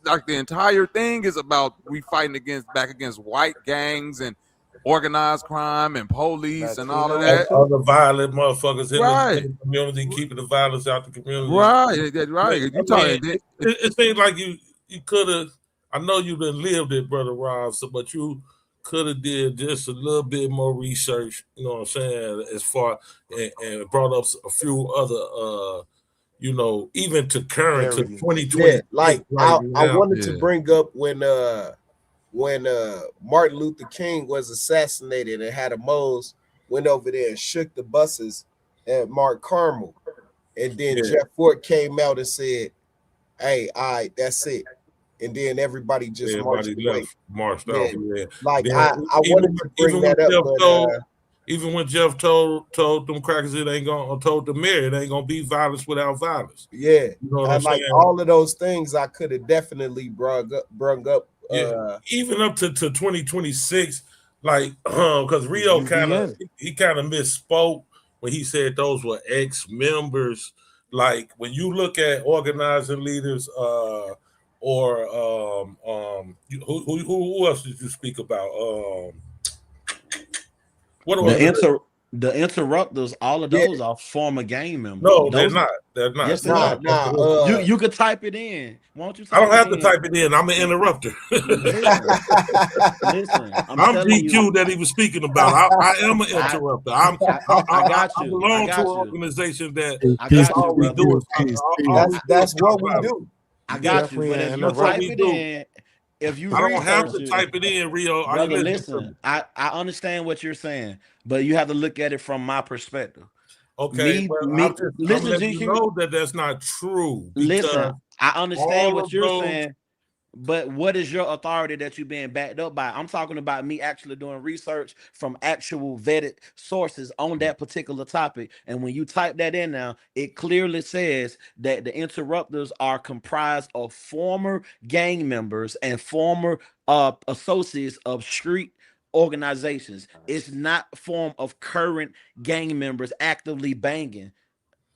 S8: like the entire thing is about we fighting back against white gangs and organized crime and police and all of
S7: Latino
S9: And
S8: that.
S7: too.
S9: other violent motherfuckers
S8: Right.
S9: in the community, keeping the violence out the community.
S8: Right. Right.
S9: I
S8: You
S9: mean,
S8: talking
S9: it seems like you could have. I know you done lived it, brother Rob, but you could have did just a little bit more research. You know what I'm saying? As far and brought up a few other, you know, even to current to
S7: Areas.
S9: 2020.
S4: Yeah, like
S9: right
S4: I
S9: now.
S4: wanted to
S8: Yeah.
S4: bring up when Martin Luther King was assassinated and had a Mose went over there and shook the buses at Mark Carmel, and then
S9: Yeah.
S4: Jeff Fort came out and said, "Hey, all right, that's it," and then everybody just
S9: Everybody
S4: marched away.
S9: marched
S4: Yeah,
S9: off. Yeah.
S4: like
S9: Then
S4: I wanted to bring that up, but
S9: even when Jeff told them crackers it ain't gonna told the mayor it ain't gonna be violence without violence.
S4: yeah,
S9: You know what
S4: I
S9: I'm
S4: like
S9: saying?
S4: all of those things. I could have definitely brung up.
S9: Yeah, even up to 2026, like because Rio
S7: UVA.
S9: he kind of misspoke. when he said those were ex-members. Like when you look at organizing leaders, who else did you speak about? What organization?
S6: The interrupters, all of
S4: Yeah.
S6: those are former gang members.
S9: No, they're
S6: Those
S9: not. They're not.
S6: yes, they
S9: They're
S4: Nah,
S6: are.
S9: not. That's
S4: nah.
S9: the issue.
S6: You could type it in. Why don't you
S9: I
S6: type
S9: don't
S6: it
S9: have to
S6: in?
S9: type it in. I'm an interrupter.
S6: Listen, I'm
S9: I'm
S6: telling
S9: GQ
S6: you.
S9: that he was speaking about. I am an interrupter.
S6: I got
S9: I
S6: you.
S9: belong
S6: I
S9: to
S6: got
S9: an
S6: you.
S9: organization that
S6: I
S3: Peace,
S6: got
S3: peace,
S6: you,
S9: all we
S6: brother.
S9: do is
S3: peace, peace.
S9: all we do
S4: That's
S9: is
S4: what
S9: talk
S4: we
S9: about it.
S4: do.
S6: I got you.
S7: Definitely
S6: But
S7: an
S6: if you
S9: That's what
S6: type
S9: we
S6: it
S7: interrupter.
S9: do.
S6: in, if you
S9: I don't have
S6: research
S9: to type it in, Rio. Are you
S6: brother,
S9: listening to me?
S6: listen. I understand what you're saying, but you have to look at it from my perspective.
S9: Okay, well, I'm
S6: Listen,
S9: letting you
S6: GQ.
S9: know that that's not true
S6: Listen,
S9: because
S6: I understand
S9: all
S6: what
S9: of
S6: you're
S9: those.
S6: saying, but what is your authority that you're being backed up by? I'm talking about me actually doing research from actual vetted sources on that particular topic. And when you type that in now, it clearly says that the interrupters are comprised of former gang members and former associates of street organizations. It's not a form of current gang members actively banging.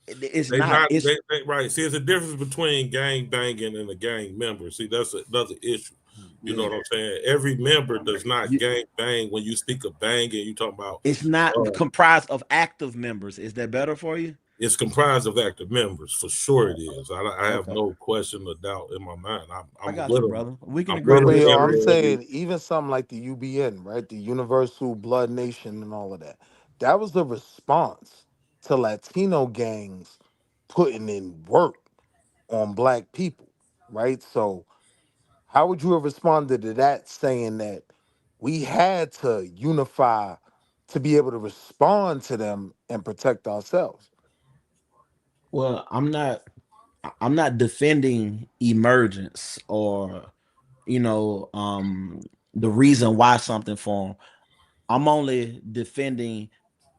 S6: It's
S9: They
S6: not.
S9: not
S6: It's
S9: they right. See, there's a difference between gang banging and a gang member. See, that's another issue. You know
S6: yeah.
S9: what I'm saying? Every member does not
S6: You,
S9: gang bang. When you speak of banging, you talk about
S6: it's not
S9: uh,
S6: comprised of active members. Is that better for you?
S9: it's comprised of active members for sure. It is. I have
S6: Okay.
S9: no question or doubt in my mind.
S6: I
S9: I'm
S6: got
S9: with
S6: you,
S9: them.
S6: brother. We can
S9: I'm
S6: agree
S9: with
S7: But
S9: them
S6: to
S7: Rio, I'm
S9: every
S6: disagree.
S7: saying even something like the UBN, right? The Universal Blood Nation and all of that. That was the response to Latino gangs putting in work on black people, right? So how would you have responded to that saying that we had to unify to be able to respond to them and protect ourselves?
S6: Well, I'm not defending emergence or the reason why something formed. I'm only defending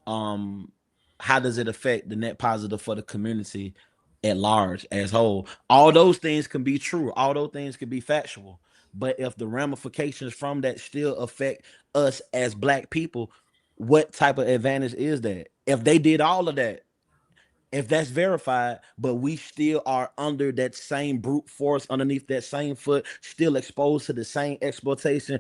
S6: um how does it affect the net positive for the community at large as whole. All those things can be true, all those things can be factual, but if the ramifications from that still affect us as black people, what type of advantage is that if they did all of that, if that's verified, but we still are under that same brute force, underneath that same foot, still exposed to the same exploitation,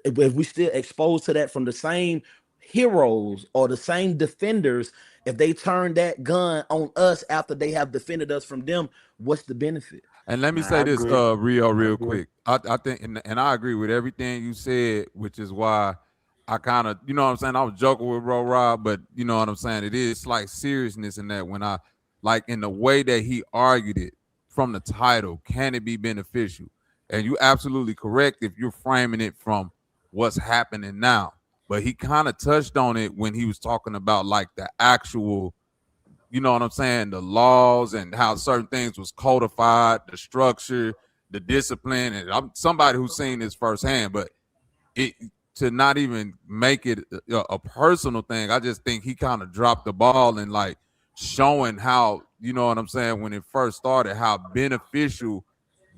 S6: if we still exposed to that from the same heroes or the same defenders, if they turn that gun on us after they have defended us from them, what's the benefit?
S8: And let me
S7: Nah, I
S8: say this,
S7: agree.
S8: Rio,
S7: I
S8: real
S7: agree.
S8: quick. I think, and I agree with everything you said, which is why I kind of, you know what I'm saying. I was joking with Bro Rob, but you know what I'm saying. It is like seriousness in that when I like in the way that he argued it from the title, can it be beneficial? And you absolutely correct if you're framing it from what's happening now. But he kind of touched on it when he was talking about like the actual, you know what I'm saying, the laws and how certain things was codified, the structure, the discipline. And I'm somebody who's seen this firsthand, but it to not even make it a personal thing, I just think he kind of dropped the ball and like showing how, you know what I'm saying, when it first started, how beneficial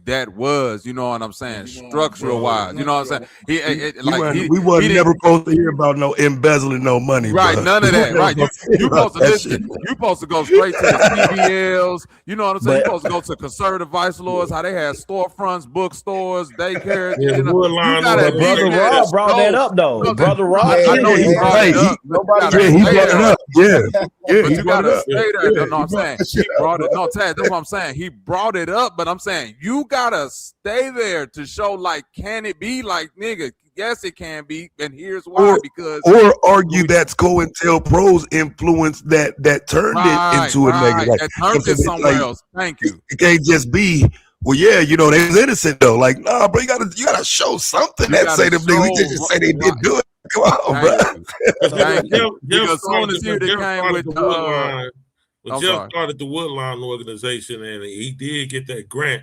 S8: that was, you know what I'm saying, structural wise, you know what I'm saying.
S5: We
S8: He
S5: wasn't
S8: didn't.
S5: never supposed to hear about no embezzling no money,
S8: Right,
S5: bro.
S8: none of that. Right, you supposed to listen. You supposed to go straight to the CBLs. You know what I'm saying. You
S6: But
S8: supposed to go to conservative vice lords. How they had storefronts, bookstores, daycares.
S9: Yeah, the
S8: You know, you
S9: Woodline
S8: gotta
S6: but
S8: dig
S6: brother
S8: in
S9: organization.
S8: there to
S6: Rob brought that
S8: show.
S6: up though.
S8: Because
S6: Brother Rob
S8: I know
S6: said
S8: he
S6: that.
S8: brought it
S5: Hey,
S8: up, but you
S4: Nobody
S8: gotta
S5: yeah, he
S8: stay
S5: brought
S8: there.
S5: it up. Yeah, yeah,
S8: But
S5: he
S8: you
S5: brought it
S8: gotta
S5: up.
S8: stay there.
S5: Yeah,
S8: No, I'm saying he brought it. No, Tad, that's what I'm saying. He brought it up, but I'm saying you gotta stay there to show like, can it be like nigga? Yes, it can be, and here's why. Because
S5: or argue that's COINTELPRO's influence that turned it into a negative. Like,
S8: that
S5: you know what I'm
S8: turned it
S5: saying?
S8: somewhere
S5: Like
S8: else. Thank you.
S5: it can't just be, well, yeah, you know, they was innocent though. Like, nah, bro, you gotta show something
S8: You
S5: that say
S8: gotta
S5: them niggas. We
S8: show
S5: can't just say they
S8: right.
S5: did do it. Come on, bro.
S8: Thank you. Thank you.
S9: Jeff
S8: Because soon
S9: started
S8: as he came with
S9: the
S8: the
S9: Woodline. When
S8: I'm
S9: Jeff
S8: sorry.
S9: started the Woodline organization and he did get that grant,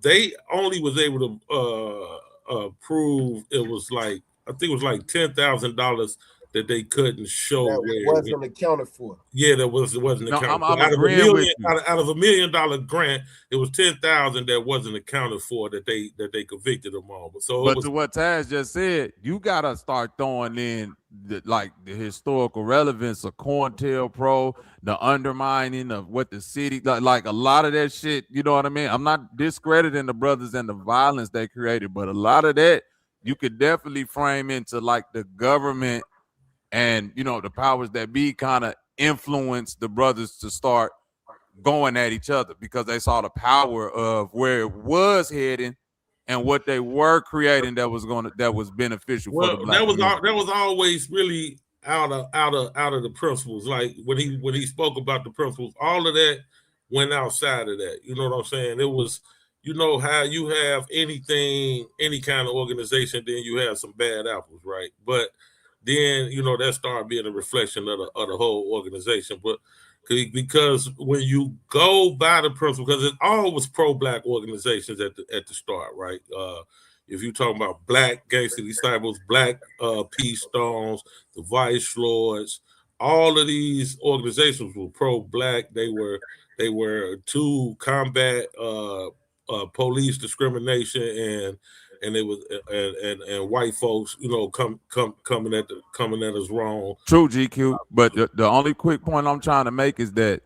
S9: they only was able to prove it was like I think it was like $10,000 that they couldn't show
S4: that
S9: where
S4: wasn't accounted for.
S9: Yeah, that wasn't
S8: No,
S9: accounted
S8: I'm
S9: for. Out of a
S8: agreeing with
S9: million,
S8: you.
S9: out of $1 million grant, it was 10,000 that wasn't accounted for that they convicted them on. So
S8: But
S9: it was,
S8: to what Taz just said, you gotta start throwing in the historical relevance of COINTELPRO, the undermining of what the city like a lot of that shit. You know what I mean? I'm not discrediting the brothers and the violence they created, but a lot of that you could definitely frame into like the government and the powers that be kind of influence the brothers to start going at each other because they saw the power of where it was heading and what they were creating that was beneficial for the black community.
S9: that was always really out of the principles. Like when he spoke about the principles, all of that went outside of that. You know what I'm saying? It was, how you have any kind of organization, then you have some bad apples, right? But then that started being a reflection of the whole organization. But because when you go by the principle, because it all was pro-black organizations at the start, right? If you talking about black gangster disciples, black peace stones, the vice lords, all of these organizations were pro-black. They were to combat police discrimination and it was and white folks, coming at us wrong.
S8: True, GQ. But the only quick point I'm trying to make is that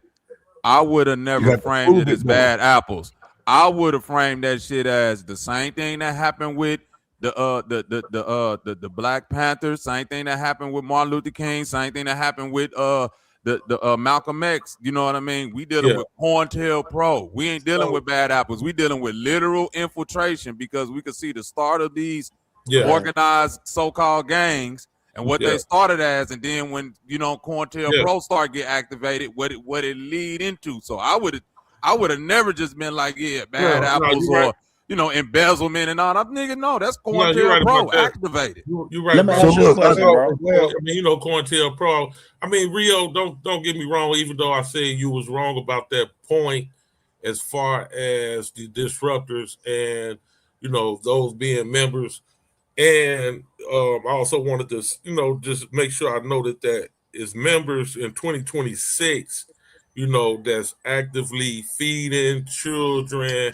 S8: I would have never framed it as bad apples. I would have framed that shit as the same thing that happened with the Black Panthers, same thing that happened with Martin Luther King, same thing that happened with the Malcolm X. You know what I mean? We dealing with COINTELPRO. We ain't dealing with bad apples. We dealing with literal infiltration because we could see the start of these organized so-called gangs and what they started as, and then when COINTELPRO start get activated, what it lead into. So I would have never just been like, bad apples or embezzlement and all that. Nigga, no, that's COINTELPRO activated.
S9: You're right.
S6: Let me ask you a question, bro.
S9: Well, I mean, COINTELPRO. I mean, Rio, don't get me wrong. Even though I say you was wrong about that point, as far as the disruptors and those being members. And I also wanted to, just make sure I noted that as members in 2026, that's actively feeding children,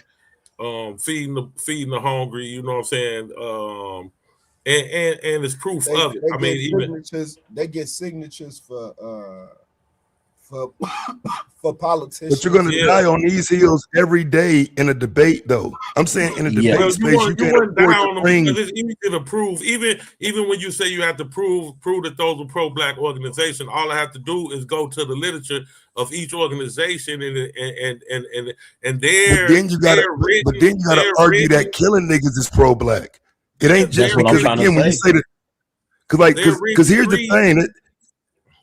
S9: feeding the hungry. You know what I'm saying? And it's proof of it. I mean,
S4: they get signatures for politicians.
S5: But you're going to die on these heels every day in a debate, though. I'm saying in a debate space, you can't afford to bring.
S9: It's easy to prove. Even when you say you have to prove that those are pro-black organizations, all I have to do is go to the literature of each organization and their.
S5: But then you gotta argue that killing niggas is pro-black. It ain't just because again when you say that, because here's the thing.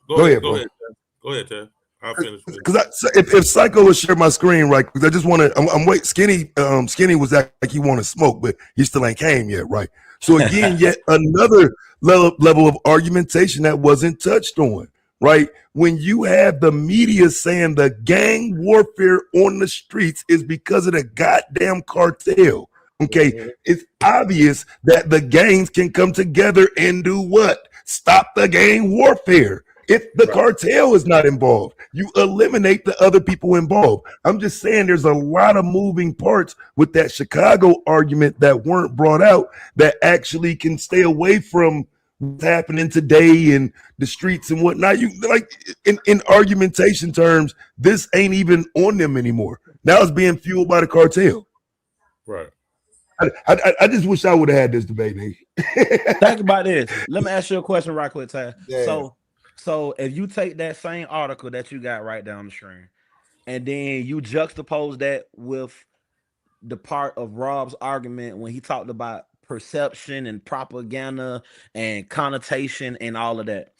S5: Go
S9: ahead, Ted. I'll finish.
S5: Because if Psycho would share my screen, right? Because I just want to. I'm wait. Skinny was acting like he want to smoke, but he still ain't came yet, right? So again, yet another level of argumentation that wasn't touched on, right? When you have the media saying the gang warfare on the streets is because of the goddamn cartel. Okay, it's obvious that the gangs can come together and do what? Stop the gang warfare. If the cartel is not involved, you eliminate the other people involved. I'm just saying there's a lot of moving parts with that Chicago argument that weren't brought out that actually can stay away from what's happening today in the streets and whatnot. You like in argumentation terms, this ain't even on them anymore. Now it's being fueled by the cartel.
S9: Right.
S5: I just wish I would have had this debate.
S6: Think about this. Let me ask you a question right quick, Ty.
S4: Yeah.
S6: So if you take that same article that you got right down the screen, and then you juxtapose that with the part of Rob's argument when he talked about perception and propaganda and connotation and all of that,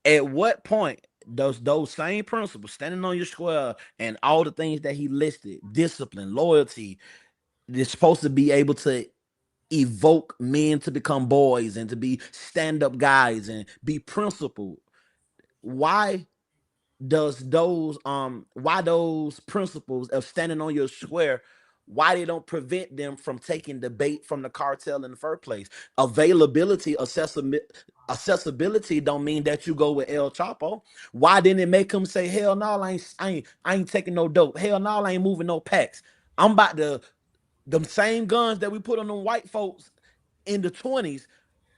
S6: at what point does those same principles, standing on your square and all the things that he listed, discipline, loyalty, they're supposed to be able to evoke men to become boys and to be stand-up guys and be principled? Why does those principles of standing on your square, why they don't prevent them from taking the bait from the cartel in the first place? Availability, Accessibility don't mean that you go with El Chapo. Why didn't it make him say, hell no, I ain't taking no dope. Hell no, I ain't moving no packs. I'm about to them same guns that we put on them white folks in the 20s.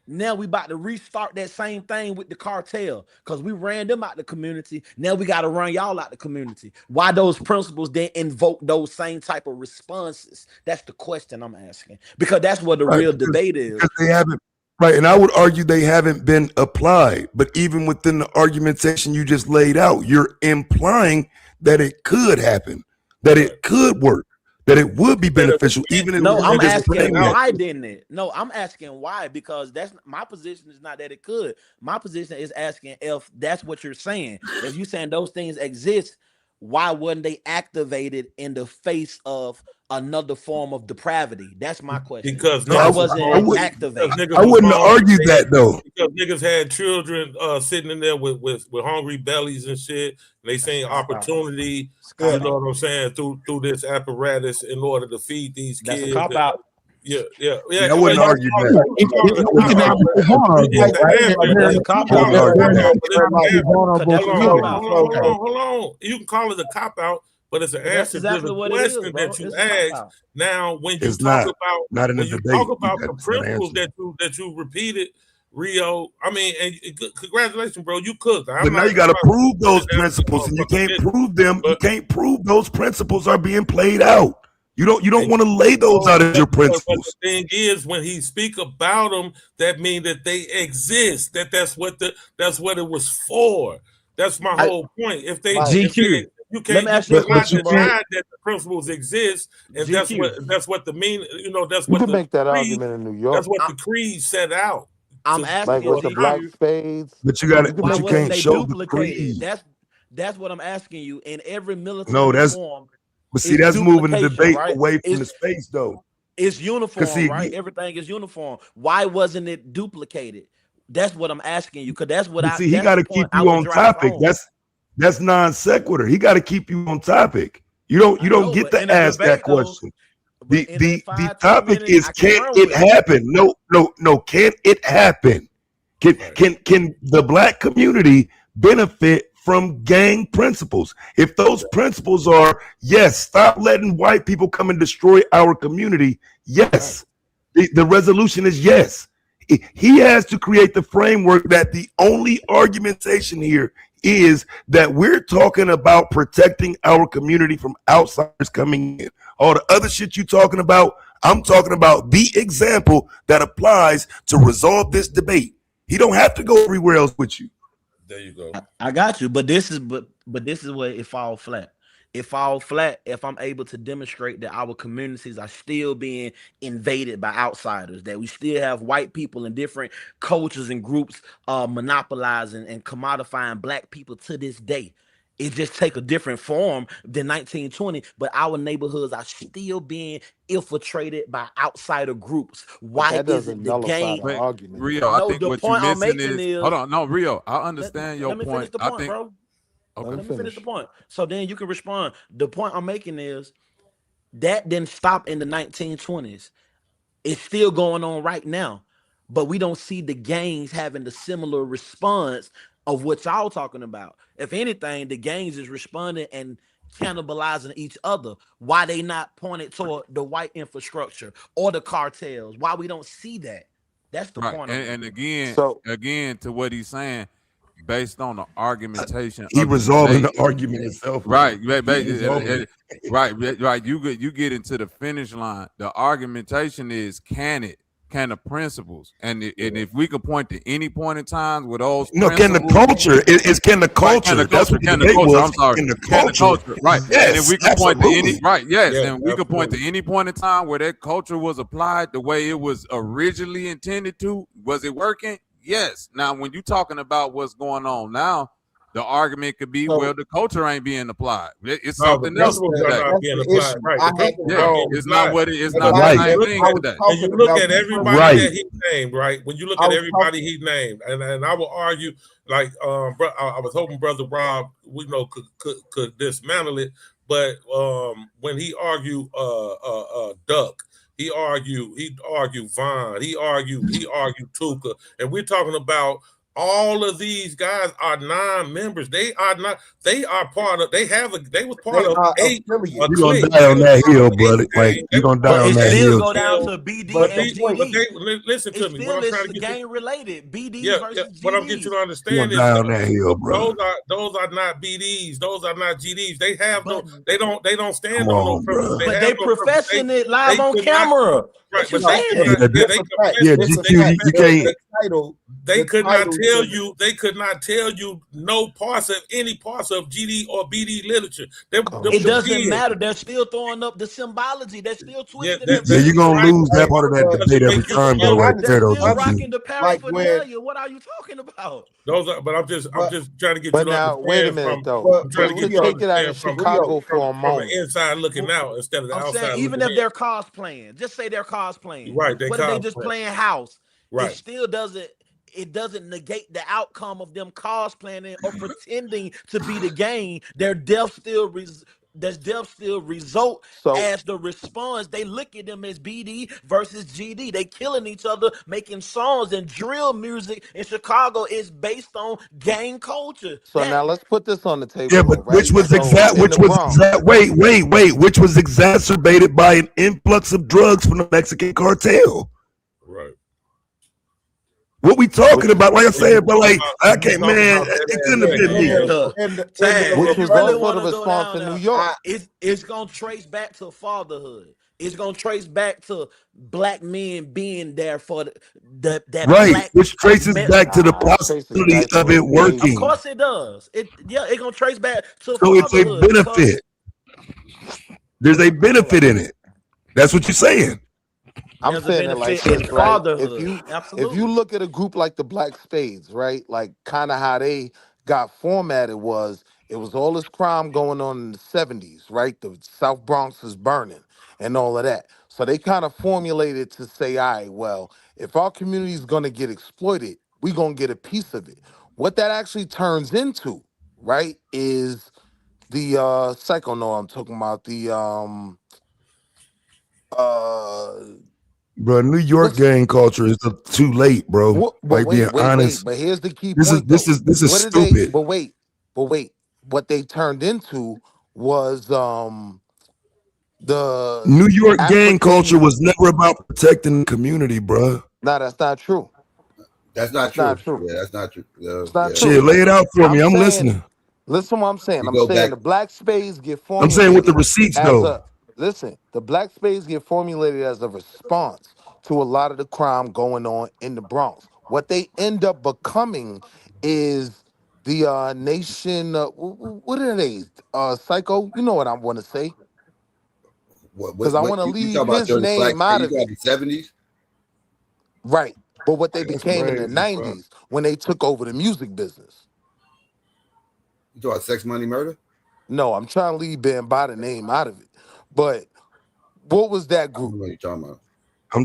S6: Now we about to restart that same thing with the cartel because we ran them out the community. Now we got to run y'all out the community. Why those principles then invoke those same type of responses? That's the question I'm asking, because that's what the real debate is.
S5: Because they haven't, right, and I would argue they haven't been applied. But even within the argumentation you just laid out, you're implying that it could happen, that it could work, that it would be beneficial, even if
S6: I'm asking why didn't it? No, I'm asking why, because that's my position is not that it could. My position is asking if that's what you're saying. If you're saying those things exist, why wasn't they activated in the face of another form of depravity? That's my question.
S9: Because
S6: I wasn't activated.
S5: I wouldn't argue that though.
S9: Because niggas had children sitting in there with hungry bellies and shit. And they seen opportunity, you know what I'm saying, through this apparatus in order to feed these kids.
S6: That's a cop out.
S9: Yeah.
S5: I wouldn't argue that.
S9: Hold on. You can call it a cop out, but it's an answer to the question that you asked. Now, when you talk about the principles that you repeated, Rio, I mean, and congratulations, bro, you cooked.
S5: But now you got to prove those principles, and you can't prove them. You can't prove those principles are being played out. You don't want to lay those out as your principles.
S9: But the thing is, when he speak about them, that means that they exist. That's what it was for. That's my whole point. If they
S6: GQ,
S9: you can't deny that the principles exist, and GQ. that's what the mean. You know, that's
S7: you
S9: what
S7: can
S9: the
S7: make that
S9: creed,
S7: argument in New York.
S9: That's what the creed set out.
S6: I'm asking,
S7: like with the black spades.
S5: But you got it. But you can't show the creed.
S6: That's what I'm asking you. In every military form.
S5: But see, that's moving the debate away from the space, though.
S6: It's uniform, right? Everything is uniform. Why wasn't it duplicated? That's what I'm asking you, because that's what I
S5: see. He got to keep you on topic. That's non sequitur. He got to keep you on topic. You don't get to ask that question. The topic is, can it happen? No. Can it happen? Can the black community benefit from gang principles? If those principles are, yes, stop letting white people come and destroy our community, yes, the resolution is yes. He has to create the framework that the only argumentation here is that we're talking about protecting our community from outsiders coming in. All the other shit you talking about, I'm talking about the example that applies to resolve this debate. He don't have to go everywhere else with you.
S9: There you go.
S6: I got you, but this is where it falls flat. It falls flat if I'm able to demonstrate that our communities are still being invaded by outsiders, that we still have white people in different cultures and groups monopolizing and commodifying black people to this day. It just take a different form than 1920, but our neighborhoods are still being infiltrated by outsider groups. Why isn't the gang?
S7: Argument?
S8: Rio, I think what you're missing is hold on. No, Rio, I understand your point.
S6: Finish the point, bro. Okay. Let me finish the point. So then you can respond. The point I'm making is that didn't stop in the 1920s. It's still going on right now, but we don't see the gangs having the similar response of what y'all talking about. If anything, the gangs is responding and cannibalizing each other. Why they not pointed toward the white infrastructure or the cartels? Why we don't see that? That's the point.
S8: And again, to what he's saying, based on the argumentation,
S5: he resolving the argument itself.
S8: Right. You get into the finish line. The argumentation is, can the principles, and if we could point to any point in time with those
S5: can the culture can the culture that's what the culture, I'm sorry, can the culture,
S8: right? Yes, and if we could point to any and we could point to any point in time where that culture was applied the way it was originally intended to, was it working? Yes. Now, when you're talking about what's going on now, the argument could be, well, the culture ain't being applied. It's something else. It's not what it is. Not the same thing today.
S9: And you look at everybody that he named, right? When you look at everybody he named, and I will argue, like, I was hoping Brother Rob, could dismantle it, but when he argued Duck, He argued Vaughn. He argued Tuka. And we're talking about all of these guys are non-members. They are not. They are part of. They was part of a
S5: You're gonna
S9: clique.
S5: die on that hill, brother. Like you're gonna die
S10: But
S5: on
S10: it
S5: that
S10: still
S5: hill.
S10: go down to BD
S9: But
S10: and GD.
S9: listen to
S10: It
S9: me. What
S10: still
S9: I'm trying
S10: is
S9: to get
S10: gang related. BDs
S9: yeah,
S10: versus
S9: what I'm getting you
S10: GDs.
S9: to
S5: You're
S9: understand
S5: gonna
S9: is
S5: die on that hill, bro.
S9: those are not BDs. Those are not GDs. They have
S10: But-
S9: they don't stand
S5: Come
S9: on no
S5: on,
S9: purpose.
S5: bro.
S9: They
S10: But
S9: have
S10: they
S9: no purpose.
S10: professing it live
S9: they
S10: on
S9: could not-
S10: camera.
S9: Right,
S10: What you
S9: but they
S10: saying?
S9: could not.
S5: Yeah,
S9: They confess.
S5: Yeah,
S9: they
S5: GQ, you
S9: confess-
S5: can't.
S9: They could not tell you. They could not tell you no parts of any parts of GD or BD literature.
S10: It doesn't matter. They're still throwing up the symbology. They're still twisting
S5: Yeah,
S10: everything.
S5: you're gonna lose that part of that
S9: Because
S5: debate
S9: it
S5: every
S9: makes you
S5: time, though. Right
S10: They're
S5: there, though,
S10: still
S5: GQ.
S10: rocking the paraphernalia. What are you talking about?
S9: Those are, but I'm just trying to get you
S7: But
S9: to
S7: now,
S9: understand
S7: wait a minute,
S9: from.
S7: though.
S9: I'm trying to
S7: Just
S9: get
S7: to
S9: you to
S7: take it out of
S9: understand
S7: Chicago for a
S9: from the
S7: moment.
S9: inside looking out instead of the
S10: I'm
S9: outside
S10: saying even
S9: looking
S10: if they're cosplaying, just say they're cosplaying.
S9: Right, they
S10: What if they just
S9: cosplay.
S10: playing house?
S9: Right.
S10: It still doesn't. It doesn't negate the outcome of them cosplaying or pretending to be the game. Their death still result as the response. They look at them as BD versus GD. They killing each other, making songs, and drill music in Chicago is based on gang culture.
S7: So now let's put this on the table.
S5: Yeah, but
S7: though, right?
S5: which was which was exacerbated by an influx of drugs from the Mexican cartel.
S9: Right.
S5: What we talking about? Like I said, but like I can't, man. It couldn't have been me.
S7: Which was also the response in New York.
S10: It's gonna trace back to fatherhood. It's gonna trace back to black men being there for that
S5: Right,
S10: black
S5: which traces back to the possibility of it working.
S10: Of course it does. It's gonna trace back to
S5: So it's a
S10: fatherhood.
S5: benefit. There's a benefit in it. That's what you're saying.
S7: I'm
S10: There's a
S7: saying it like
S10: benefit in
S7: this, right?
S10: fatherhood.
S7: If you look at a group like the Black Spades, right? Like kind of how they got formatted was it was all this crime going on in the 70s, right? The South Bronx is burning and all of that. So they kind of formulated to say, all right, well, if our community is gonna get exploited, we're gonna get a piece of it. What that actually turns into, right, is the psycho no I'm talking about, the
S5: Bro, New York gang culture is too late, bro.
S7: But
S5: being honest.
S7: But here's the key
S5: This
S7: point.
S5: is
S7: What did
S5: stupid.
S7: But wait. What they turned into was the
S5: New York gang
S7: African
S5: culture was never about protecting the community, bro.
S7: No, that's not true.
S1: That's not true. Yeah, that's not true.
S7: It's not
S5: Shit,
S7: true.
S5: lay it out for me. I'm
S7: saying,
S5: listening.
S7: Listen to what I'm saying.
S1: You
S7: I'm
S1: go
S7: saying
S1: back-
S7: the black spades get
S5: I'm
S7: formulated.
S5: saying with the receipts,
S7: as
S5: though.
S7: the black spades get formulated as a response to a lot of the crime going on in the Bronx. What they end up becoming is the nation. What are they? Psycho. You know what I want to say? Because I want to
S1: you
S7: leave
S1: talking about
S7: his
S1: during the
S7: name
S1: Black
S7: out of
S1: you
S7: it.
S1: got the 70s?
S7: Right. But what they
S1: That's
S7: became in the
S1: crazy, bro.
S7: 90s when they took over the music business.
S1: You talking about Sex, Money, Murder?
S7: No, I'm trying to leave B.A.T.E name out of it. But what was that group?
S1: I don't know what you're talking about.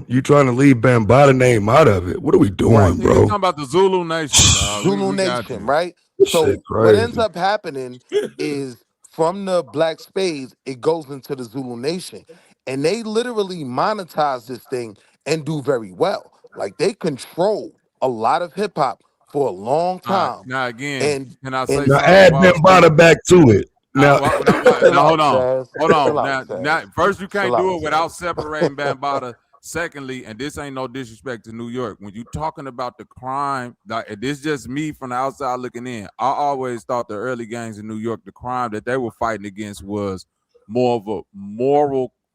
S5: You trying to leave B.A.T.E name out of it? What are we doing, bro?
S8: Talking about the Zulu Nation, dog.
S7: Zulu
S8: we got
S7: Nation,
S8: you.
S7: right?
S5: This
S7: So
S5: shit
S7: what ends
S5: crazy.
S7: up happening is from the Black Spades, it goes into the Zulu Nation. And they literally monetize this thing and do very well. Like they control a lot of hip hop for a long time.
S8: Now again, can I say
S5: Now
S8: something?
S5: add B.A.T.E back to it. Now,
S8: Now hold on.
S7: Chill out,
S8: Now, first you can't
S7: Chill
S8: do
S7: out,
S8: it without separating B.A.T.E. Secondly, and this ain't no disrespect to New York, when you talking about the crime, like this just me from the outside looking in. I always thought the early gangs in New York, the crime that they were fighting against was more of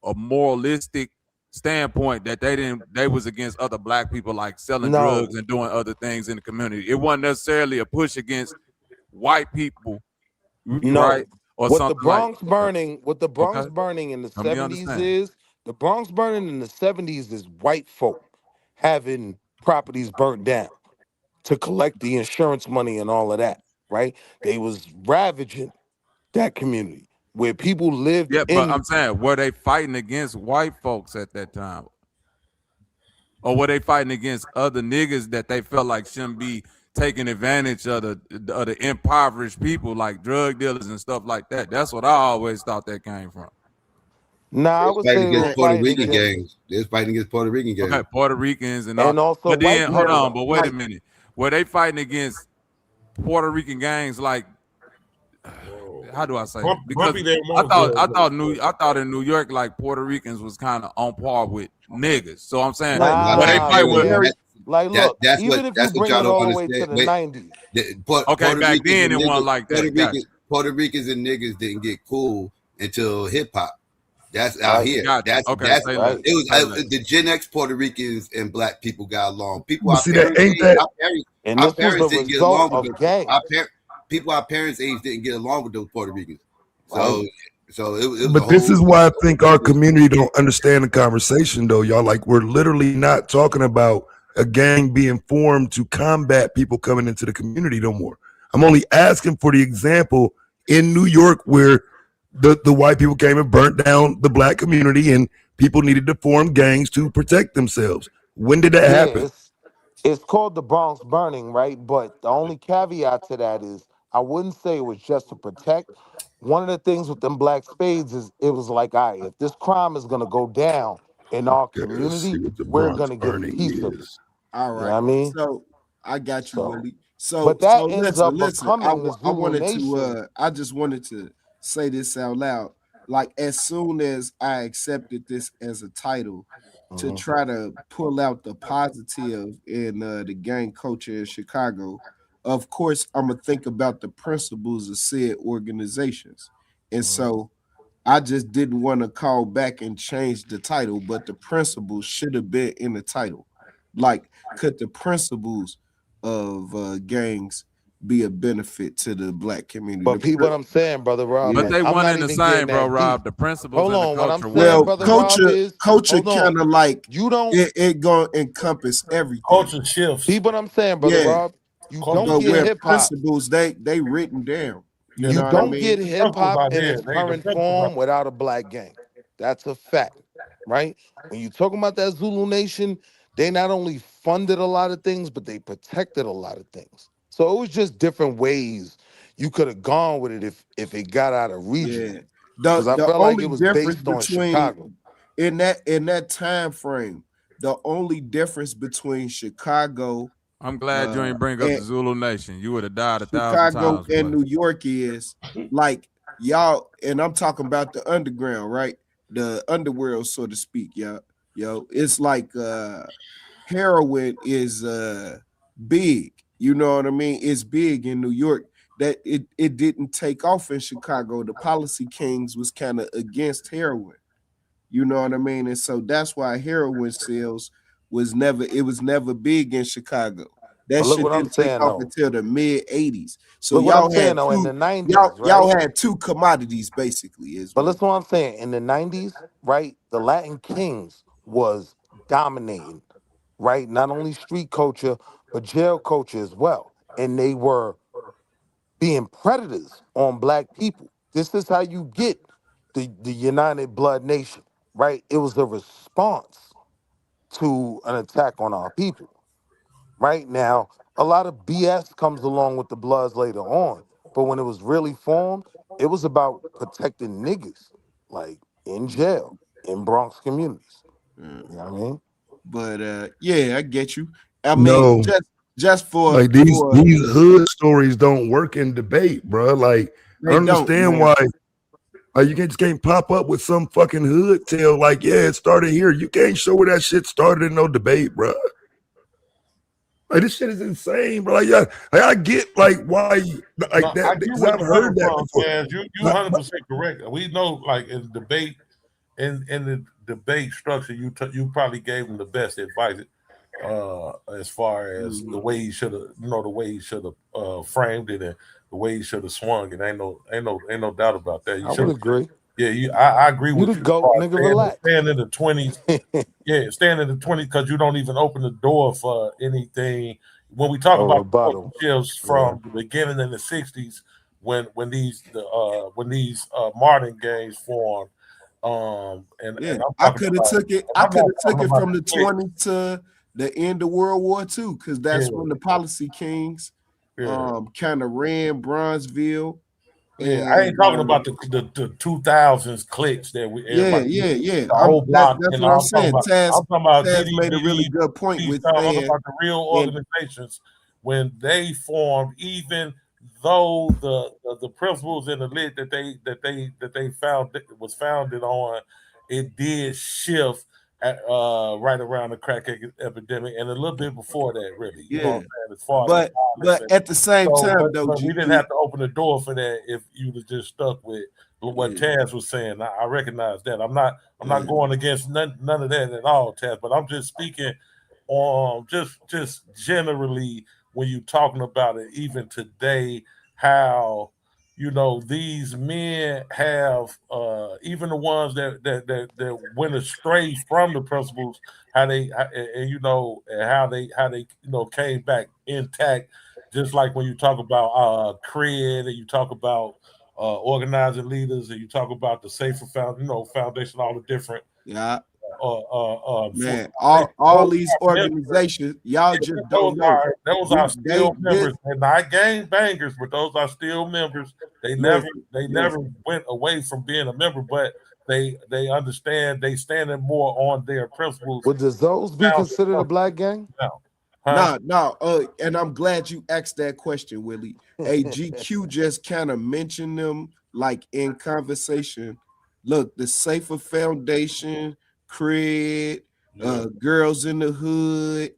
S8: a moralistic standpoint, that they was against other black people, like selling drugs and doing other things in the community. It wasn't necessarily a push against white people, right? Or
S7: what
S8: something
S7: the Bronx
S8: like
S7: burning, what the Bronx
S8: Okay.
S7: burning in the
S8: Help me
S7: 70s
S8: understand.
S7: is, the Bronx burning in the 70s is white folk having properties burnt down to collect the insurance money and all of that, right? They was ravaging that community where people lived
S8: Yeah, but
S7: in.
S8: I'm saying, were they fighting against white folks at that time? Or were they fighting against other niggas that they felt like shouldn't be taking advantage of the impoverished people, like drug dealers and stuff like that? That's what I always thought that came from.
S7: Nah, I would say
S1: Fighting
S7: they were
S1: against Puerto
S7: fighting
S1: Rican
S7: against,
S1: gangs. They're fighting against Puerto Rican gangs.
S8: Okay, Puerto Ricans and all.
S7: and also
S8: But
S7: white
S8: then hold
S7: people
S8: on,
S7: though.
S8: but wait a
S4: Like,
S8: minute. Were they fighting against Puerto Rican gangs like how do I say it? Because
S9: Bumpy didn't want to.
S8: I thought in New York like Puerto Ricans was kind of on par with niggas. So I'm saying
S4: but
S1: Not
S8: were they
S7: Nah,
S8: fight with
S1: necessarily.
S7: nigga. Like, look,
S1: That's
S7: even if you
S1: what
S7: bring
S1: y'all
S7: it
S1: don't
S7: all the way
S1: understand.
S7: to the
S1: Wait,
S7: 90s,
S8: okay
S1: Puerto
S8: back
S1: Ricans
S8: then
S1: and
S8: it wasn't
S1: niggas,
S8: like that. Gotcha.
S1: Puerto Ricans and niggas didn't get cool until hip hop. That's out
S7: right?
S1: here.
S8: Gotcha. Okay,
S1: That's
S8: say less.
S7: Right.
S1: it was
S8: Say less.
S1: the Gen X Puerto Ricans and black people got along. People
S5: But
S1: our
S5: see that
S1: parents
S5: ain't
S1: age,
S5: that
S7: And
S1: our
S7: this was the
S1: parents didn't get
S7: result
S1: along with
S7: of
S1: those.
S7: gangs,
S1: People our parents age didn't get along with those Puerto Ricans.
S7: right?
S1: So it was a
S5: But this
S1: whole
S5: is why I think our
S1: situation.
S5: community don't understand the conversation, though, y'all. Like, we're literally not talking about a gang being formed to combat people coming into the community no more. I'm only asking for the example in New York where the white people came and burnt down the black community and people needed to form gangs to protect themselves. When did that
S7: Yeah,
S5: happen?
S7: it's called the Bronx burning, right? But the only caveat to that is I wouldn't say it was just to protect. One of the things with them black spades is it was like, all right, if this crime is gonna go down in our
S5: Okay, let's see
S7: community,
S5: what the
S7: we're
S5: Bronx
S7: gonna get a
S5: burning
S7: piece of it.
S5: is.
S4: all
S7: You know
S4: right.
S7: what I mean?
S4: So I got you,
S7: So,
S4: Willie. So
S7: but that ends
S4: listen,
S7: up
S4: listen.
S7: becoming the
S4: I
S7: Zulu
S4: wanted to
S7: Nation.
S4: I just wanted to say this out loud. Like, as soon as I accepted this as a title to
S7: Mhm.
S4: try to pull out the positive in the gang culture in Chicago, of course I'm gonna think about the principles of said organizations. And
S7: Mhm.
S4: so I just didn't want to call back and change the title, but the principles should have been in the title. Like, could the principles of gangs be a benefit to the black community?
S7: But people, what I'm saying, brother Rob,
S8: But
S4: Yeah.
S7: like
S8: they
S7: I'm
S8: one
S7: not
S8: in the
S7: even getting
S8: same, bro,
S7: that deep.
S8: Rob. The principles
S7: Hold
S8: and the
S7: on. What I'm
S8: culture
S7: saying,
S8: one.
S4: Well,
S7: brother Rob, is
S4: culture
S7: hold on.
S4: kind of like
S7: You don't
S4: it gonna encompass everything.
S9: Culture shifts.
S7: peep what I'm saying, brother
S4: Yeah.
S7: Rob. You
S9: Culture
S7: don't
S4: But
S7: get
S4: where
S9: shifts.
S7: hip hop.
S4: principles they written down. You
S9: The
S7: You
S4: know what I
S7: don't
S9: principles,
S7: get
S4: mean?
S9: the
S7: hip
S9: principles
S7: hop
S9: are
S7: in
S9: there.
S7: its
S9: The
S7: current
S9: principles are
S7: form without a black gang. That's a fact, right? When you talking about that Zulu Nation, they not only funded a lot of things, but they protected a lot of things. So it was just different ways you could have gone with it if it got out of region.
S4: Yeah.
S7: Because I
S4: The
S7: felt like
S4: only
S7: it was
S4: difference
S7: based on
S4: between
S7: Chicago.
S4: in that time frame, the only difference between
S8: I'm glad you
S4: uh
S8: ain't bring up
S4: and
S8: the Zulu Nation. You would have died 1,000
S4: Chicago
S8: times,
S4: and
S8: boy.
S4: New York is like y'all, and I'm talking about the underground, right? The underworld, so to speak, y'all. Yo, it's like heroin is big. You know what I mean? It's big in New York. That it didn't take off in Chicago. The policy kings was kind of against heroin. You know what I mean? And so that's why heroin sales was never big in Chicago. That
S7: But look
S4: shit
S7: what I'm
S4: didn't take
S7: saying
S4: off
S7: though.
S4: until the mid 80s. So
S7: Look what I'm saying though. In the 90s,
S4: y'all
S7: right?
S4: had two commodities basically, is
S7: But
S4: what
S7: listen what I'm saying. In the 90s, right, the Latin Kings was dominating, right? Not only street culture, but jail culture as well. And they were being predators on black people. This is how you get the United Blood Nation, right? It was a response to an attack on our people. Right now, a lot of BS comes along with the Bloods later on. But when it was really formed, it was about protecting niggas, like in jail, in Bronx communities. You know what I mean?
S4: but yeah, I get you. I mean,
S5: No,
S4: just
S5: like these hood stories don't work in debate, bro. Like, I
S4: they don't,
S5: understand
S4: man.
S5: why. Like, you just can't pop up with some fucking hood tale. Like, yeah, it started here. You can't show where that shit started in no debate, bro. Like, this shit is insane, bro. Like, yeah, like, I get like why like
S9: No, I
S5: that
S9: get
S5: because
S9: where
S5: I've
S9: you're coming
S5: heard that
S9: from,
S5: before.
S9: Taz. You
S5: Like,
S9: 100% correct. We know, like in debate, in the debate structure, you probably gave him the best advice, as far as the
S4: Mhm.
S9: way he should have, the way he should have framed it and the way he should have swung it. Ain't no doubt about that. You
S7: I
S9: should
S7: would
S9: have.
S7: agree.
S9: Yeah, I agree
S7: You
S9: with
S7: the
S9: you as
S7: goat,
S9: far as
S7: nigga, relax.
S9: staying in the 20s. Yeah, staying in the 20s because you don't even open the door for anything. When we talk
S7: Oh,
S9: about culture
S7: rebuttal.
S9: shifts
S7: Yeah.
S9: from the beginning in the 60s, when these modern gangs formed,
S4: Yeah,
S9: and I'm talking about,
S4: I
S9: I'm
S4: could
S9: not
S4: have took
S9: talking
S4: it
S9: about
S4: from the
S9: the kids.
S4: 20s to the end of World War II, because
S9: Yeah,
S4: that's when the policy kings
S9: yeah.
S4: kind of ran Bronzeville.
S9: Yeah, I ain't talking about the 2000s clicks that we everybody.
S4: Yeah.
S9: The whole block.
S4: That's
S9: And
S4: what I'm saying.
S9: I'm talking about
S4: Taz
S9: DD,
S4: made a really good point with
S9: I'm talking
S4: saying,
S9: about the real organizations when they formed, even though the principles and the lit that they found was founded on, it did shift right around the crack epidemic and a little bit before that, really. You know what I'm saying? As far as
S4: but at the same time, though,
S9: but we didn't have to open the door for that if you was just stuck with what Taz was saying. I recognize that. I'm not going against none of that at all, Taz. But I'm just speaking on just generally when you're talking about it, even today, how these men have even the ones that went astray from the principles, how they and how they came back intact, just like when you talk about cred and you talk about organizing leaders and you talk about the safer foundation, all the different
S4: man, all these organizations, y'all just don't know.
S9: Those are still members. They're not gang bangers, but those are still members. They never went away from being a member, but they understand they standing more on their principles.
S7: Would the Zoes be considered a black gang?
S4: No. And I'm glad you asked that question, Willie. GQ just kind of mentioned them like in conversation. Look, the Safer Foundation, Cred, Girls in the Hood,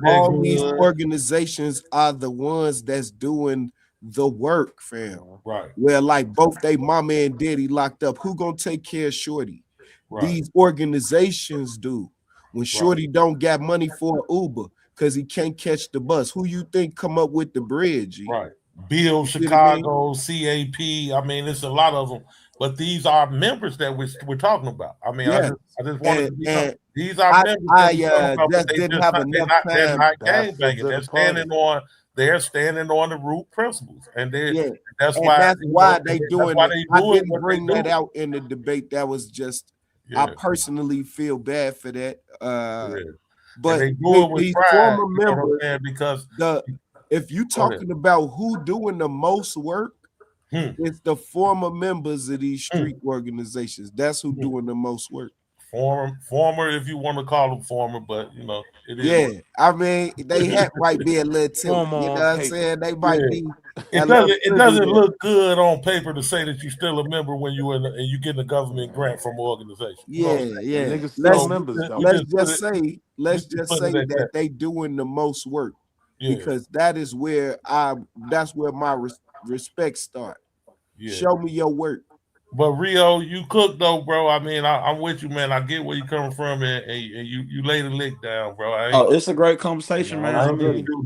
S4: all these organizations are the ones that's doing the work, fam.
S9: Right.
S4: Where like both they mama and daddy locked up. Who gonna take care of Shorty? Right. These organizations do. When Shorty don't got money for Uber because he can't catch the bus, who you think come up with the bridge?
S9: Right. Bill Chicago, CAP. I mean, it's a lot of them. But these are members that we're talking about. I mean, I just wanted to be clear. These are members.
S4: I just didn't have enough time.
S9: They're not gangbanging. They're standing on the root principles, and that's why
S4: they doing it. I didn't bring that out in the debate. That was just I personally feel bad for that. But these former members, because if you talking about who doing the most work, it's the former members of these street organizations. That's who doing the most work.
S9: Former, if you want to call them former, but it is.
S4: Yeah, I mean, they hat might be a little too. You know what I'm saying? They might be.
S9: It doesn't look good on paper to say that you're still a member when you and you getting a government grant from an organization.
S4: Let's just say that they doing the most work because that's where my respect start. Show me your work.
S9: But Rio, you cook though, bro. I mean, I'm with you, man. I get where you coming from, and you lay the lick down, bro.
S6: It's a great conversation, man.
S9: I mean, you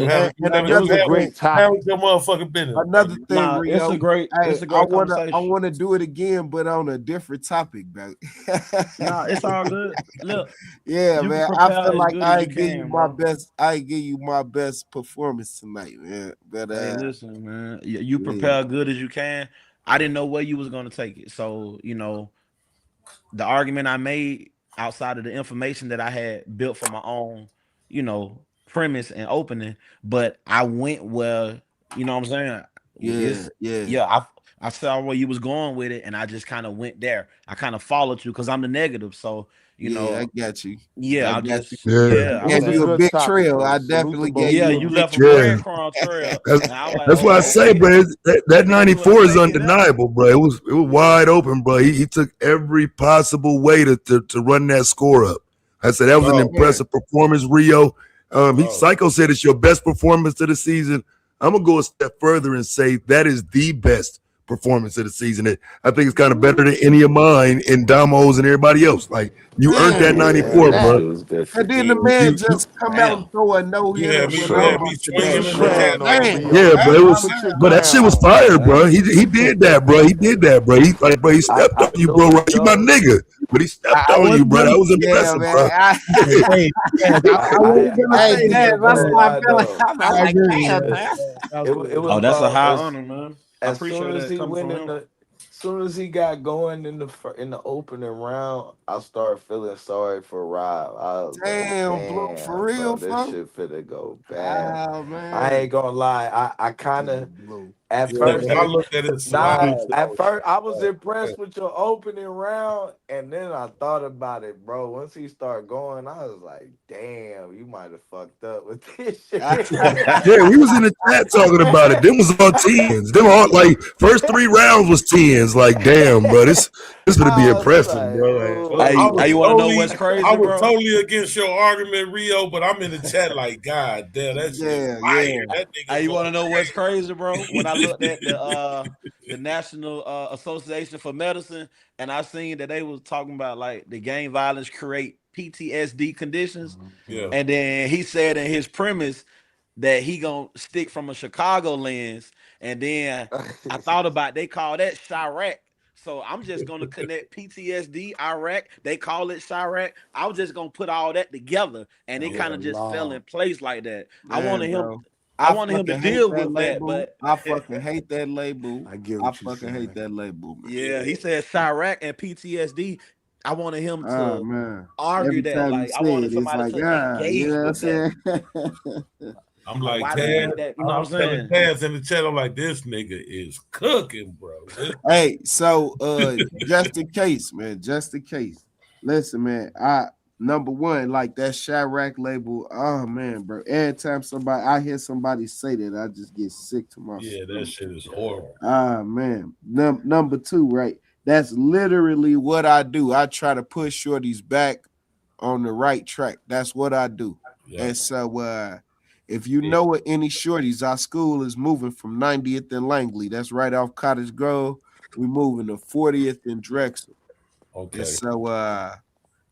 S9: have
S7: a great topic.
S9: Your motherfucking business.
S4: Another thing, Rio,
S6: it's a great conversation.
S4: I want to do it again, but on a different topic, bro.
S6: It's all good. Look,
S4: man. I feel like I give you my best. I give you my best performance tonight, man. But
S6: hey, listen, man. You prepare good as you can. I didn't know where you was going to take it. So, the argument I made outside of the information that I had built for my own, premise and opening, but I went where, you know what I'm saying? I saw where you was going with it, and I just kind of went there. I kind of followed you because I'm the negative. So,
S4: I got you.
S6: Yeah,
S4: I got you.
S6: gave
S4: you a big trail. I definitely gave you.
S6: You left a breadcrumb trail.
S5: That's why I say, bro. That 94 is undeniable, bro. It was wide open, bro. He took every possible way to run that score up. I said that was an impressive performance, Rio. Psycho said it's your best performance of the season. I'm gonna go a step further and say that is the best performance of the season. I think it's kind of better than any of mine and Damo's and everybody else. Like you earned that 94, bro.
S4: And then the man just come out and throw a no hitter.
S5: But that shit was fire, bro. He did that, bro. He stepped on you, bro. You my nigga. But he stepped on you, bro. That was impressive, bro.
S6: That's a high honor, man.
S7: As soon as he went in the soon as he got going in the opening round, I started feeling sorry for Rob. I was
S4: Damn,
S7: like,
S4: Blue,
S7: damn,
S4: for real,
S7: bro, this
S4: bro.
S7: shit finna go bad.
S4: Ah,
S7: I
S4: man.
S7: ain't gonna lie. I kind of
S3: Blue.
S7: at
S9: Yeah,
S7: first,
S9: when I looked at his
S7: nah.
S9: slides,
S7: At first, I was impressed with your opening round, and then I thought about it, bro. Once he started going, I was like, damn, you might have fucked up with this shit.
S5: Yeah, we was in the chat talking about it. Them was all tens. Them all like first 3 rounds was tens. Like, damn, bro, this gonna be
S7: I was
S5: impressive,
S7: like,
S5: bro. Like,
S7: oh,
S6: Hey,
S9: I
S6: hey,
S9: was
S6: you want to know what's
S9: I
S6: crazy,
S9: was
S6: bro?
S9: totally against your argument, Rio, but I'm in the chat like, God damn, that shit
S4: Yeah,
S9: fire.
S4: yeah.
S9: That nigga
S6: Hey, you
S9: going
S6: want to know what's crazy, bro? When I looked at
S9: crazy.
S6: the National Association for Medicine, and I seen that they was talking about like the gang violence create PTSD conditions,
S9: Yeah.
S6: and then he said in his premise that he gonna stick from a Chicago lens, and then I thought about they call that Chirac. So I'm just gonna connect PTSD, Iraq. They call it Chirac. I was just gonna put all that together, and it kind
S7: oh
S6: of just fell in
S7: Lord.
S6: place like that. I
S4: Man,
S6: wanted him.
S4: bro.
S6: I
S4: I
S6: wanted him to
S4: fucking hate
S6: deal
S4: that
S6: with that,
S4: label.
S6: but
S4: I fucking hate that label.
S7: I get
S4: I
S7: what you
S4: fucking hate
S7: saying.
S4: that label, man.
S6: yeah, he said Chirac and PTSD. I wanted him
S4: Ah,
S6: to
S4: man.
S6: argue
S4: Every
S6: that.
S4: time you
S6: Like I
S4: say
S6: wanted
S4: it, it's
S6: somebody
S4: like,
S6: to
S4: you
S6: engage
S4: know what I'm
S6: with that.
S4: saying?
S9: I'm
S6: Like,
S9: like,
S6: why they
S9: Taz,
S6: make that? You know what
S9: I'm
S6: I'm
S9: telling
S6: saying?
S9: Taz in the chat, I'm like, this nigga is cooking, bro.
S4: Hey, so just in case, man, just in case. Listen, man, number one, like that Chirac label. Oh man, bro. Every time I hear somebody say that, I just get sick to my
S9: Yeah, that
S4: stomach.
S9: shit is horrible.
S4: Ah man. Number two, right? That's literally what I do. I try to push shorties back on the right track. That's what I do.
S9: Yeah.
S4: And so if you know what any shorties, our school is moving from 90th and Langley. That's right off Cottage Grove. We moving to 40th and Drexel.
S9: Okay.
S4: And so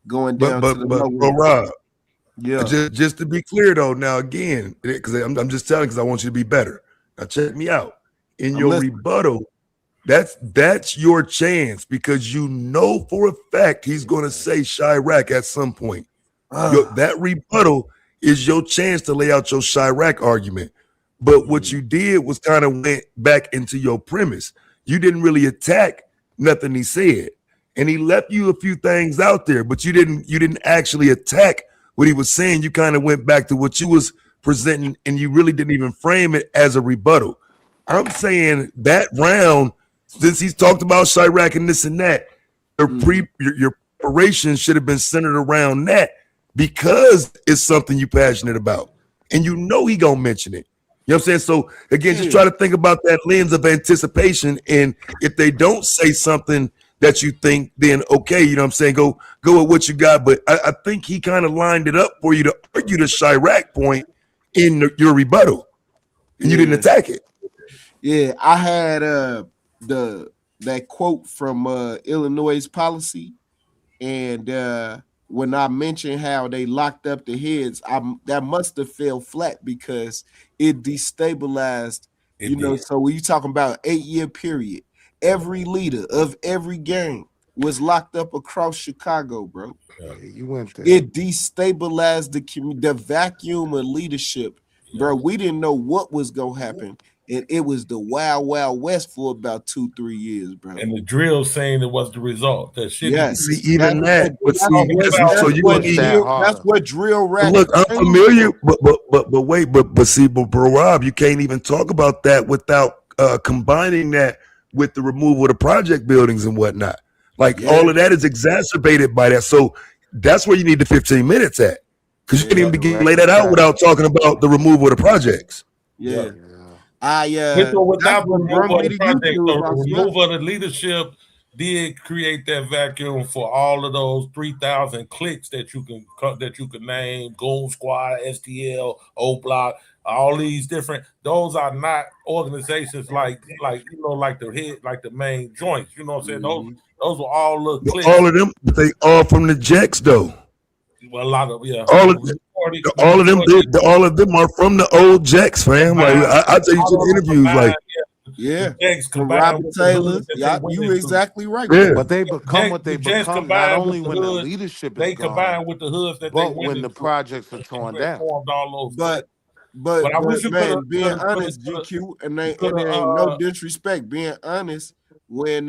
S4: going
S5: but
S4: down to the lower
S5: bro,
S4: end.
S5: Rob,
S4: Yeah.
S5: just to be clear though, now again, because I'm just telling because I want you to be better. Now check me out. In
S4: I'm
S5: your
S4: listening.
S5: rebuttal, that's your chance because you know for a fact he's going to say Chirac at some point. That rebuttal is your chance to lay out your Chirac argument. But what you did was kind of went back into your premise. You didn't really attack nothing he said. And he left you a few things out there, but you didn't actually attack what he was saying. You kind of went back to what you was presenting and you really didn't even frame it as a rebuttal. I'm saying that round, since he's talked about Chirac and this and that, your preparation should have been centered around that because it's something you're passionate about. And you know he gonna mention it. You know what I'm saying? So again, just try to think about that lens of anticipation. And if they don't say something that you think, then okay, you know what I'm saying? Go with what you got. But I think he kind of lined it up for you to argue the Chirac point in your rebuttal. And you didn't attack it.
S4: Yeah, I had that quote from Illinois policy, and when I mentioned how they locked up the heads, that must have fell flat because it destabilized. So when you talking about 8-year period, every leader of every gang was locked up across Chicago, bro.
S7: Yeah, you went there.
S4: It destabilized the community, the vacuum of leadership, bro. We didn't know what was gonna happen, and it was the wild, wild west for about 2-3 years, bro.
S9: And the drill saying it was the result. That shit.
S4: Yes,
S5: See, even that, but see, so you
S7: push that harder.
S4: that's what drill rap.
S5: Look, I'm familiar, but wait, but see, but bro, Rob, you can't even talk about that without combining that with the removal of the project buildings and whatnot. Like all of that is exacerbated by that. So that's where you need the 15 minutes at, because you can't even begin to lay that out without talking about the removal of the projects.
S4: Yeah.
S9: With or without
S4: That's
S9: the
S4: what
S9: removal
S4: brought
S9: of
S4: me
S9: the
S4: to
S9: project,
S4: YouTube.
S9: the removal of the leadership did create that vacuum for all of those 3,000 cliques that you can name: Goon Squad, STL, O Block, all these different. Those are not organizations like the main joints. You know what I'm saying? Those were all little
S5: But
S9: cliques.
S5: all of them, but they all from the Jacks though.
S9: Well, a lot of
S5: all of them are from the old Jacks, fam. Like I tell you to the interviews, like
S4: from Robert Taylor. Yeah, you exactly right.
S5: Yeah.
S7: But they become what they become not only when the leadership is gone,
S9: combine with the hoods that
S7: but
S9: they
S7: when the projects are torn down.
S4: But
S9: I wish you
S4: man,
S9: could
S4: being
S9: have
S4: honest, GQ, and there ain't no disrespect. Being honest, when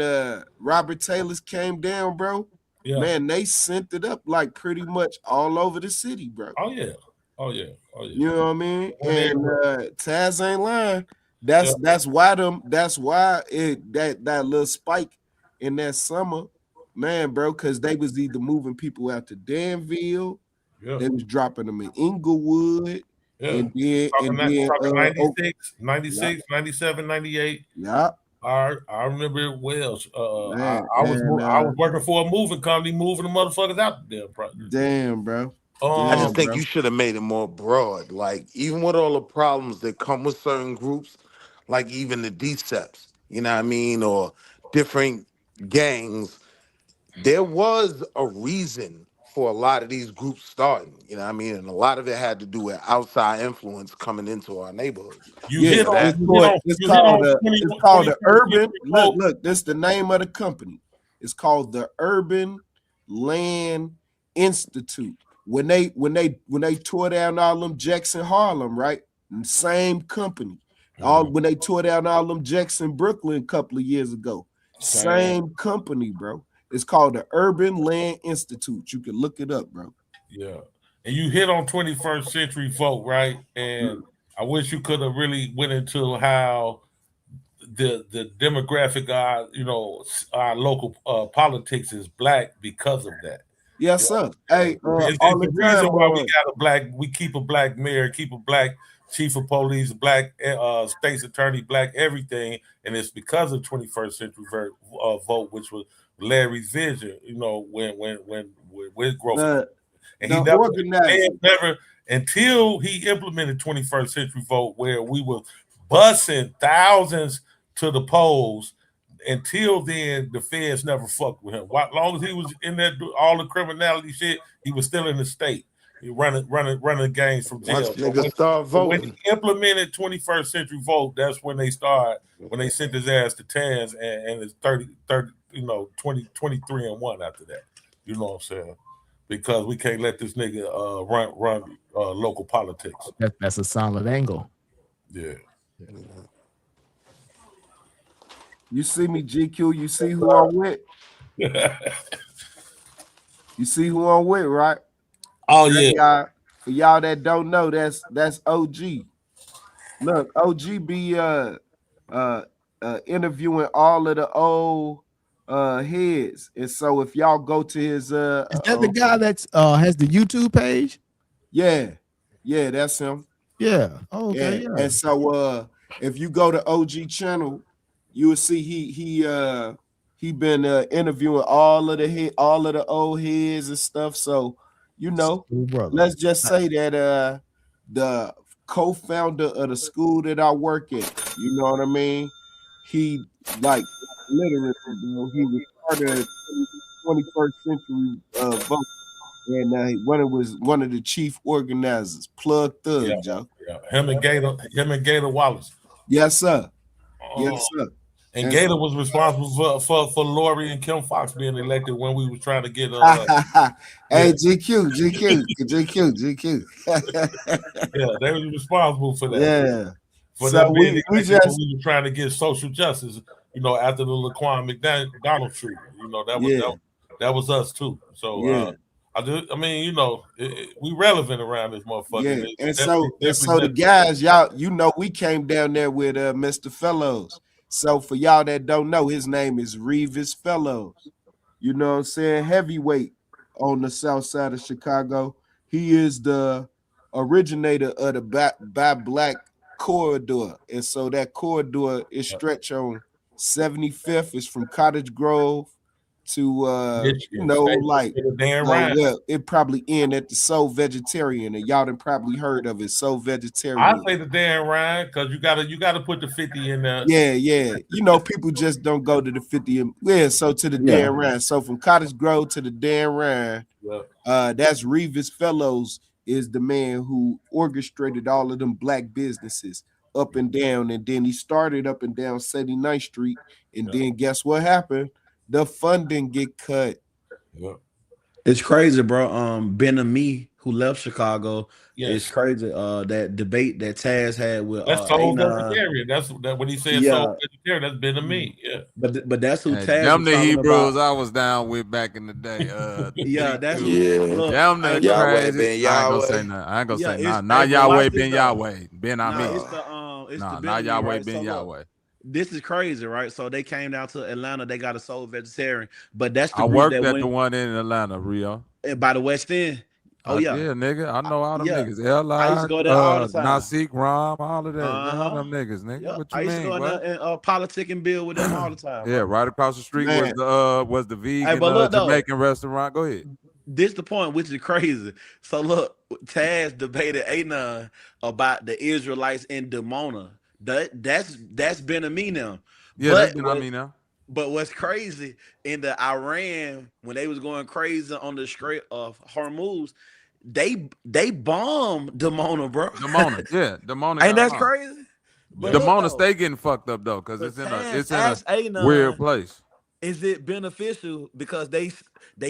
S4: Robert Taylor's came down, bro,
S9: Yeah.
S4: man, they sent it up like pretty much all over the city, bro.
S9: Oh yeah. Oh yeah. Oh yeah.
S4: You know what I mean?
S9: Went
S4: And
S9: everywhere.
S4: Taz ain't lying.
S9: Yeah.
S4: That's why that little spike in that summer, man, bro, because they was either moving people out to Danville,
S9: Yeah.
S4: they was dropping them in Inglewood,
S9: Yeah.
S4: and then
S9: Talking
S4: oh
S9: 96,
S4: yeah,
S9: 96, 97, 98.
S4: yeah,
S9: I remember it well.
S4: man,
S9: I was working for a moving company, moving the motherfuckers out there.
S4: damn, bro.
S7: I
S4: Damn,
S7: just
S9: Um,
S7: think
S4: bro.
S7: you should have made it more broad. Like, even with all the problems that come with certain groups, like even the DCEPs, you know what I mean, or different gangs, there was a reason for a lot of these groups starting, you know what I mean? And a lot of it had to do with outside influence coming into our neighborhoods.
S9: you
S4: Yeah,
S9: hit
S7: So
S9: on
S7: that
S4: it's
S9: you hit
S4: called
S9: on
S4: the
S9: 20,
S4: it's called the
S9: 21st
S4: urban.
S9: century folk.
S4: Look, this the name of the company. It's called the Urban Land Institute. When they tore down all them Jackson Harlem, right? Same company. All
S9: Mhm.
S4: when they tore down all them Jackson Brooklyn a couple of years ago.
S9: Same.
S4: Same company, bro. It's called the Urban Land Institute. You can look it up, bro.
S9: Yeah. And you hit on 21st century folk, right? And I wish you could have really went into how the demographic our local politics is black because of that.
S4: Yes,
S9: You
S4: sir.
S9: know,
S4: Hey,
S9: it's
S4: all
S9: the
S4: the
S9: reason
S4: time.
S9: why we keep a black mayor, keep a black chief of police, black state's attorney, black everything, and it's because of 21st century vote, which was Larry's vision. You know, when with growth,
S4: the
S9: and
S4: the organizer.
S9: never until he implemented 21st century vote, where we were busing thousands to the polls. Until then, the feds never fucked with him. As long as he was in there, all the criminality shit, he was still in the state. He running gangs from
S7: once
S9: jail.
S7: niggas start
S9: But when
S7: voting,
S9: he implemented 21st century vote, that's when they started. When they sent his ass to tens, and it's 30, 23 and one after that. You know what I'm saying? Because we can't let this nigga run local politics.
S3: That's a solid angle.
S9: Yeah.
S4: You see me, GQ. You see who I'm with. You see who I'm with, right?
S9: Oh
S4: Hey,
S9: yeah.
S4: y'all. For y'all that don't know, that's OG. Look, OG be uh interviewing all of the old heads, and so if y'all go to his
S3: Is that the guy that's has the YouTube page?
S4: yeah, yeah, that's him.
S3: Yeah. Oh, okay.
S4: Yeah,
S3: Yeah.
S4: and so if you go to OG channel, you will see he been interviewing all of the old heads and stuff. So
S3: Cool brother.
S4: let's just say that the co-founder of the school that I work at, you know what I mean? He like literally, bro, he was part of 21st century vote, and was one of the chief organizers. Plug
S9: Yeah.
S4: Thug, Joe.
S9: Yeah. Him and Gator Wallace.
S4: Yes, sir. Yes,
S9: Uh,
S4: sir.
S9: and
S4: And so,
S9: Gator was responsible for Lori and Kim Fox being elected when we was trying to get yeah,
S4: hey, GQ.
S9: yeah, they was responsible for that.
S4: Yeah.
S9: For
S4: So
S9: them being
S4: we
S9: elected when
S4: just
S9: we were trying to get social justice, after the Laquan McDonald shooting.
S4: yeah,
S9: That was us too. So
S4: yeah,
S9: I mean, we relevant around this motherfucker.
S4: yeah.
S9: And it's
S4: And
S9: definitely
S4: so the
S9: necessary.
S4: guys, y'all, we came down there with Mr. Fellows. So for y'all that don't know, his name is Revis Fellows. You know what I'm saying? Heavyweight on the south side of Chicago. He is the originator of the by Black corridor. And so that corridor is stretched on 75th. It's from Cottage Grove to
S9: Michigan State
S4: like
S9: Dan Ryan.
S4: well, it probably end at the Soul Vegetarian, and y'all done probably heard of it, Soul
S9: I
S4: Vegetarian.
S9: say the Dan Ryan because you gotta put the 50 in there.
S4: Yeah, yeah. People just don't go to the 50. Yeah, so to the Dan Ryan. So from Cottage Grove to the Dan Ryan,
S9: Yeah.
S4: that's Revis Fellows is the man who orchestrated all of them black businesses up and down. And then he started up and down 79th Street. And then guess what happened? The funding get cut.
S9: Yeah.
S6: It's crazy, bro. Ben-Ami, who left Chicago, it's
S9: Yes.
S6: crazy. That debate that Taz had with
S9: That's soul
S6: Aina.
S9: vegetarian. That's that when he said soul
S6: Yeah,
S9: vegetarian, that's been to me. Yeah.
S6: but that's who
S8: And
S6: Taz
S8: them
S6: was
S8: the
S6: talking
S8: Hebrews
S6: about.
S8: I was down with back in the day.
S6: Yeah,
S8: G
S6: that's who.
S8: two.
S7: Yeah.
S6: Look,
S8: Them the
S6: look.
S7: Yahweh
S8: crazy.
S7: ben
S8: I ain't gonna say
S7: Yahweh.
S8: nothing. I ain't gonna
S6: Yeah,
S8: say
S6: it's
S8: nothing.
S6: hey,
S8: Not
S6: but watch
S8: Yahweh
S6: this
S8: ben
S6: though.
S8: Yahweh. Ben
S6: Nah,
S8: Ami.
S6: it's the
S8: Nah, not
S6: Ben-Ami,
S8: Yahweh
S6: right?
S8: ben
S6: So look,
S8: Yahweh.
S6: this is crazy, right? So they came down to Atlanta. They got a soul vegetarian, but that's the
S8: I
S6: group
S8: worked
S6: that
S8: at the
S6: went
S8: one in Atlanta, Rio.
S6: by the West End. Oh
S8: I
S6: yeah,
S8: did, nigga. I know all them
S6: yeah.
S8: niggas.
S6: I used to
S8: L.I.,
S6: go there all the time.
S8: Nasik, Rom, all of that.
S6: Uh
S8: All
S6: huh.
S8: them niggas, nigga.
S6: Yep.
S8: What you
S6: I used to
S8: mean,
S6: go in
S8: boy?
S6: there and politic and build with them all the time,
S8: Yeah,
S6: bro.
S8: right across the street
S4: Man,
S8: was the
S6: Hey,
S8: vegan
S6: but look though,
S8: Jamaican restaurant. Go ahead.
S6: this the point, which is crazy. So look, Taz debated Anon about the Israelites in Demona. That's been a me now.
S8: Yeah, that's
S6: But
S8: been on
S6: what
S8: me now.
S6: but what's crazy in the Iran when they was going crazy on the Strait of Hormuz, they bombed Demona, bro.
S8: Demona. Yeah, Demona
S6: Ain't
S8: got
S6: that
S8: bombed.
S6: crazy? But
S9: Yeah.
S6: look
S8: Demona
S6: though,
S8: stay getting fucked up though, because
S6: but Taz
S8: it's in a
S6: asked
S8: weird
S6: Anon,
S8: place.
S6: is it beneficial because they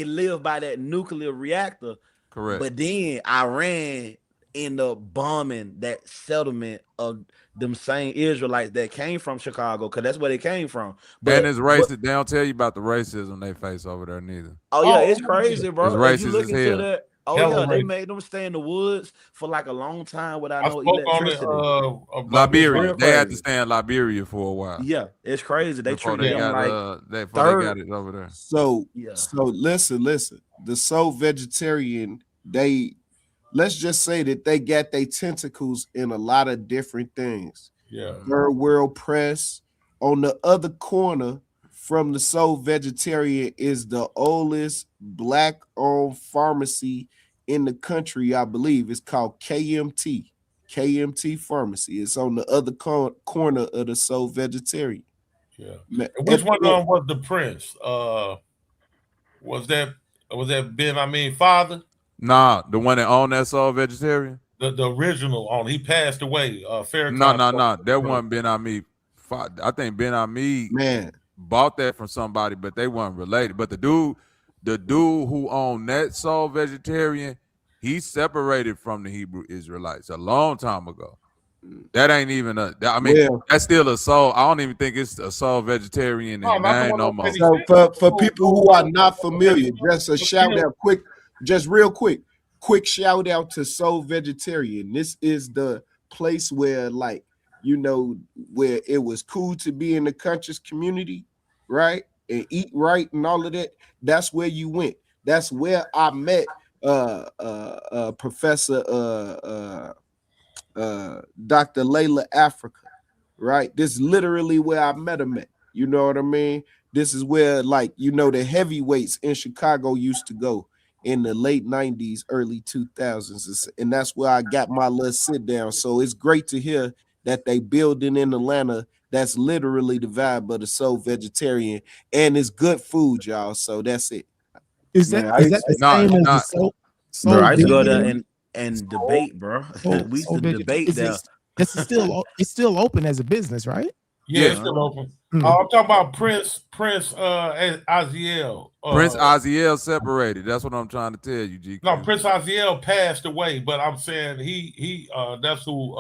S6: live by that nuclear reactor,
S8: Correct.
S6: but then Iran end up bombing that settlement of them same Israelites that came from Chicago, because that's where they came from.
S8: And
S6: But
S8: it's racist. They don't tell you about the racism they face over there neither.
S6: oh yeah,
S9: Oh
S6: it's
S9: yeah.
S6: crazy,
S8: It's
S6: bro. If you
S8: racist
S6: look
S8: as
S6: into
S8: hell.
S6: that, oh
S9: Hella
S6: yeah, they
S9: racist.
S6: made them stay in the woods for like a long time without
S9: I
S6: no
S9: spoke on it
S6: electricity.
S9: about this
S8: Liberia.
S6: Real
S9: right.
S8: They had to
S6: crazy.
S8: stay in Liberia for a while
S6: Yeah, it's crazy. They
S8: before
S6: treated
S8: they
S9: Yeah.
S6: them
S8: got
S6: like
S8: before they got
S6: third.
S8: it over there.
S4: so
S6: Yeah.
S4: listen. The soul vegetarian, let's just say that they got their tentacles in a lot of different things.
S9: Yeah.
S4: Third World Press. On the other corner from the soul vegetarian is the oldest black-owned pharmacy in the country, I believe. It's called KMT. KMT Pharmacy. It's on the other corner of the soul vegetarian.
S9: Yeah.
S4: Man,
S9: And which one of them was the prince? Was that Ben? I mean, father.
S8: Nah, the one that owned that soul vegetarian.
S9: The original on. He passed away.
S8: No,
S9: Farrakhan.
S8: no. That wasn't Ben Ami. I think Ben Ami
S4: man,
S8: bought that from somebody, but they weren't related. But the dude who owned that soul vegetarian, he separated from the Hebrew Israelites a long time ago. That ain't even
S4: well,
S8: that's still a soul. I don't even think it's a soul vegetarian
S9: No,
S8: in
S9: not the
S8: name
S9: one
S8: no
S9: on
S8: more.
S9: Penny
S4: so
S9: State.
S4: for people who are not familiar, just a shout out quick, just real quick shout out to Soul Vegetarian. This is the place where, like, where it was cool to be in the conscious community, right? And eat right and all of that. That's where you went. That's where I met Professor Dr. Layla Africa, right? This is literally where I met him at. You know what I mean? This is where, like, the heavyweights in Chicago used to go in the late 90s, early 2000s. And that's where I got my little sit down. So it's great to hear that they building in Atlanta. That's literally the vibe of the soul vegetarian. And it's good food, y'all. So that's it.
S3: Is
S4: Man,
S3: that the
S8: Not
S3: same as the
S8: not
S6: Bro,
S3: soul
S6: I used to go there
S3: vegan?
S6: and debate, bro. We used
S3: Soul
S6: to
S3: vegan.
S6: debate
S3: Is
S6: there.
S3: it? It's still open as a business, right?
S9: Yeah,
S8: yeah.
S9: it's still open.
S3: Mm.
S9: I'm talking about Prince Aziel.
S8: Prince Aziel separated. That's what I'm trying to tell you, G.
S9: No, Prince Aziel passed away, but I'm saying he that's who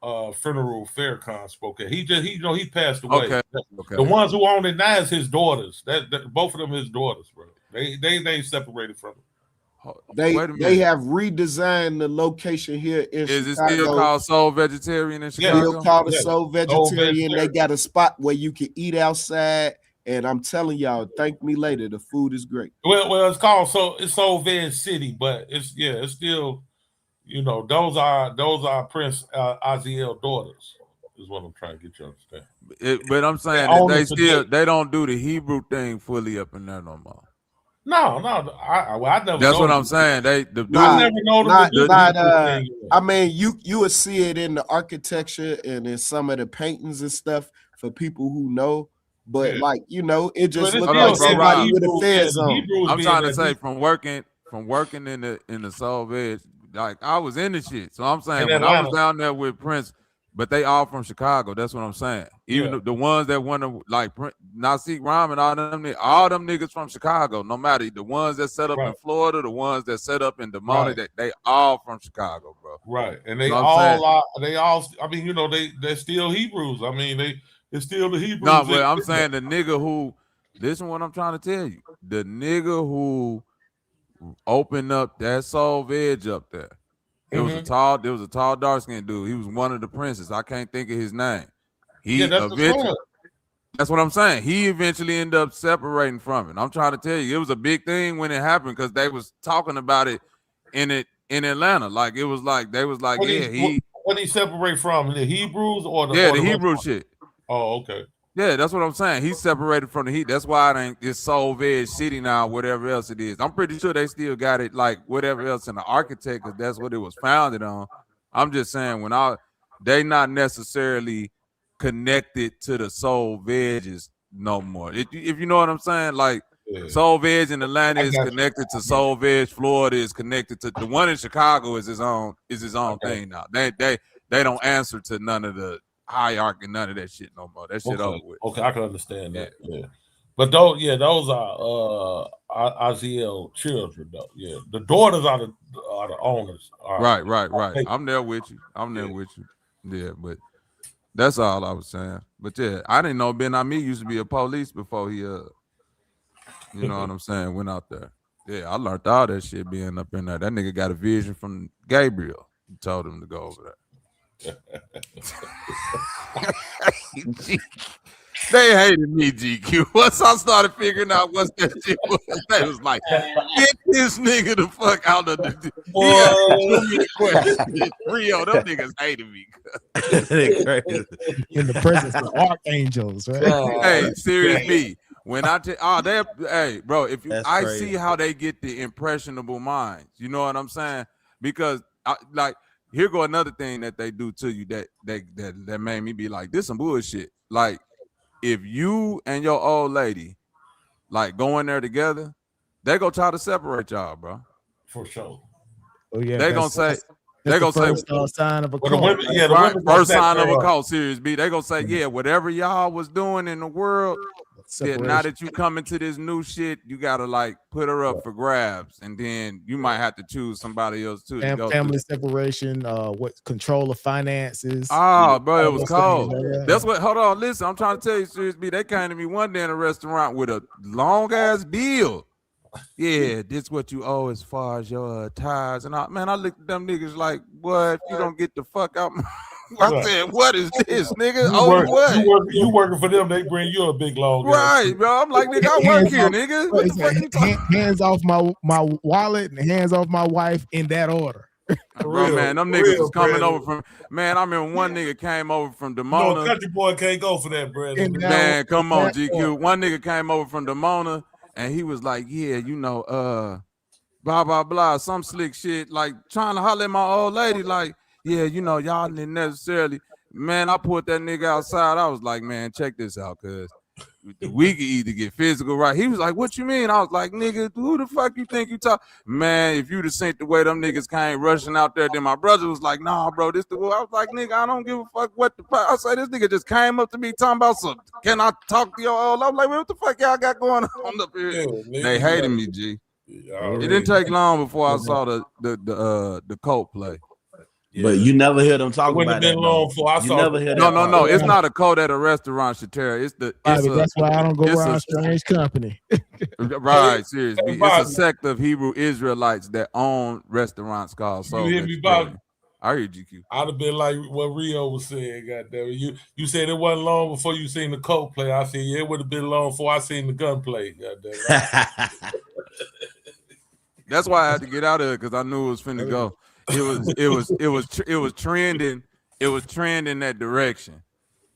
S9: Funeral Farrakhan spoke at. He passed away.
S8: Okay.
S9: The ones who own it now is his daughters. That both of them his daughters, bro. They separated from him.
S4: They
S8: Wait a minute.
S4: have redesigned the location here in
S8: Is it
S4: Chicago.
S8: still called Soul Vegetarian in Chicago?
S4: Still called a
S9: Yeah.
S4: Soul Vegetarian. They got a spot where you can eat outside, and I'm telling y'all, thank me later. The food is great.
S9: Well, it's called it's Soul Veg City, but it's still, those are Prince Aziel daughters. Is what I'm trying to get you to understand.
S8: But I'm saying
S9: They
S8: that
S9: own it today.
S8: they don't do the Hebrew thing fully up in there no more.
S9: No, I never.
S8: That's what
S9: know
S8: I'm saying.
S9: I never know them to do the Hebrew thing.
S4: I mean, you would see it in the architecture and in some of the paintings and stuff for people who know. But
S9: Yeah.
S4: it just
S9: But it's
S4: looked
S8: Hold on,
S4: like
S8: bro,
S4: somebody
S8: Rob.
S4: with a fed
S9: the
S4: zone.
S9: Hebrews
S8: I'm
S9: being
S8: trying to
S9: that
S8: say
S9: deep
S8: from working in the Soul Veg, like I was in the shit. So I'm saying
S9: in
S8: when I was
S9: Atlanta.
S8: down there with Prince, But they all from Chicago. That's what I'm saying. Even
S9: Yeah.
S8: the ones that want to like Nasik Rahman, all them niggas from Chicago. No matter the ones that set up in
S9: Right.
S8: Florida, the ones that set up in Des Moines,
S9: Right.
S8: that they all from Chicago, bro.
S9: Right. And they
S8: Know what I'm saying?
S9: all are. They all. I mean, you know, they're still Hebrews. I mean, it's still the Hebrews.
S8: No, but I'm saying the nigga who. Listen, what I'm trying to tell you. The nigga who opened up that Soul Veg up there. There was a tall dark skinned dude. He was one of the princes. I can't think of his name. He
S9: that's
S8: eventually. That's what I'm saying. He eventually ended up separating from it. I'm trying to tell you, it was a big thing when it happened because they was talking about it in Atlanta. Like it was like they was like,
S9: what he separate from the Hebrews or the
S8: the Hebrew shit.
S9: Oh, okay.
S8: Yeah, that's what I'm saying. He's separated from the Heat. That's why it ain't this Soul Veg City now, whatever else it is. I'm pretty sure they still got it like whatever else in the architect, because that's what it was founded on. I'm just saying they not necessarily connected to the Soul Veggies no more. If you know what I'm saying, like Soul Veg in Atlanta is connected to Soul Veg. Florida is connected to the one in Chicago is his own thing now. They don't answer to none of the hierarchy, none of that shit no more. That shit over with.
S9: Okay, I can understand that. Yeah. But those are Aziel children though. Yeah. The daughters are the owners.
S8: Right. I'm there with you. Yeah, but that's all I was saying. But yeah, I didn't know Ben Ami used to be a police before he you know what I'm saying, went out there. Yeah, I learned all that shit being up in there. That nigga got a vision from Gabriel. He told him to go over there. They hated me, GQ. Once I started figuring out what that shit was, they was like, get this nigga the fuck out of the question. Rio, them niggas hated me.
S3: In the presence of archangels, right?
S8: Hey, Serious B. When I hey, bro, if you I see how they get the impressionable minds. You know what I'm saying? Because here go another thing that they do to you that made me be like, this some bullshit. Like, if you and your old lady like go in there together, they gonna try to separate y'all, bro.
S9: For sure.
S3: Oh yeah,
S8: they gonna say
S3: first sign of a cult.
S8: First sign of a cult. Serious B. They gonna say, whatever y'all was doing in the world. Now that you come into this new shit, you gotta like put her up for grabs, and then you might have to choose somebody else too.
S3: Family separation, what control of finances.
S8: Oh, bro, it was cold. That's what. Hold on, listen. I'm trying to tell you, Serious B. They came to me one day in a restaurant with a long ass bill. Yeah, this what you owe as far as your tithes. And I looked at them niggas like, what? If you don't get the fuck out. I said, what is this, nigga?
S9: You working for them, they bring you a big long
S8: right, bro. I'm like, nigga, I work here, nigga. What the fuck you talking?
S3: Hands off my wallet and hands off my wife in that order.
S8: Bro, man, them niggas was coming over from. Man, I remember one nigga came over from Demona.
S9: No, country boy can't go for that, brother.
S8: Man, come on, GQ. One nigga came over from Demona, and he was like, yeah, blah blah blah, some slick shit, like trying to holler at my old lady, like. Yeah, y'all didn't necessarily. Man, I put that nigga outside. I was like, man, check this out, cuz we could either get physical, right? He was like, what you mean? I was like, nigga, who the fuck you think you talk? Man, if you'd have seen the way them niggas came rushing out there, then my brother was like, nah, bro, this the way. I was like, nigga, I don't give a fuck what the fuck. I said, this nigga just came up to me talking about something. Can I talk to your old? I'm like, what the fuck y'all got going on up here? They hated me, G. It didn't take long before I saw the cult play.
S6: Yeah. But you never hear them talk about that.
S8: No. It's not a code at a restaurant, Shatera.
S3: That's why I don't go around strange company.
S8: Right, seriously. It's a sect of Hebrew Israelites that own restaurants called Soul.
S9: You hear me, Bob?
S8: I hear GQ.
S9: I'd have been like what Rio was saying. Goddamn, you said it wasn't long before you seen the coke play. I said, yeah, it would have been long before I seen the gun play. Goddamn.
S8: That's why I had to get out of it because I knew it was finna go. It was trending. It was trending that direction,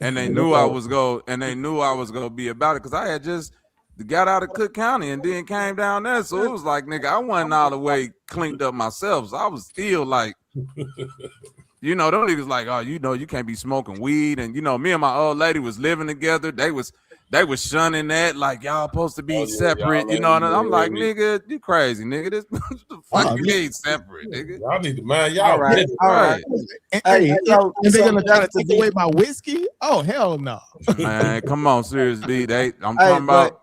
S8: and they knew I was gonna be about it because I had just got out of Cook County and then came down there. So it was like, nigga, I wasn't all the way cleaned up myself. So I was still like, them niggas like, oh, you can't be smoking weed, and me and my old lady was living together. They was they was shunning that like y'all supposed to be
S9: Oh, yeah,
S8: separate,
S9: y'all
S8: you know.
S9: ain't-
S8: And I'm like,
S9: yeah,
S8: nigga, you crazy, nigga. This what the fuck you mean separate, nigga?
S9: Y'all need to mind
S4: All
S9: y'all
S4: right,
S9: business.
S4: all right.
S3: And,
S4: Hey,
S3: hey,
S4: so
S3: and they're
S4: so
S3: gonna try to
S4: just to
S3: take
S4: be,
S3: away my whiskey? Oh hell no!
S8: Man, come on, serious D. I'm
S4: hey,
S8: talking
S4: but
S8: about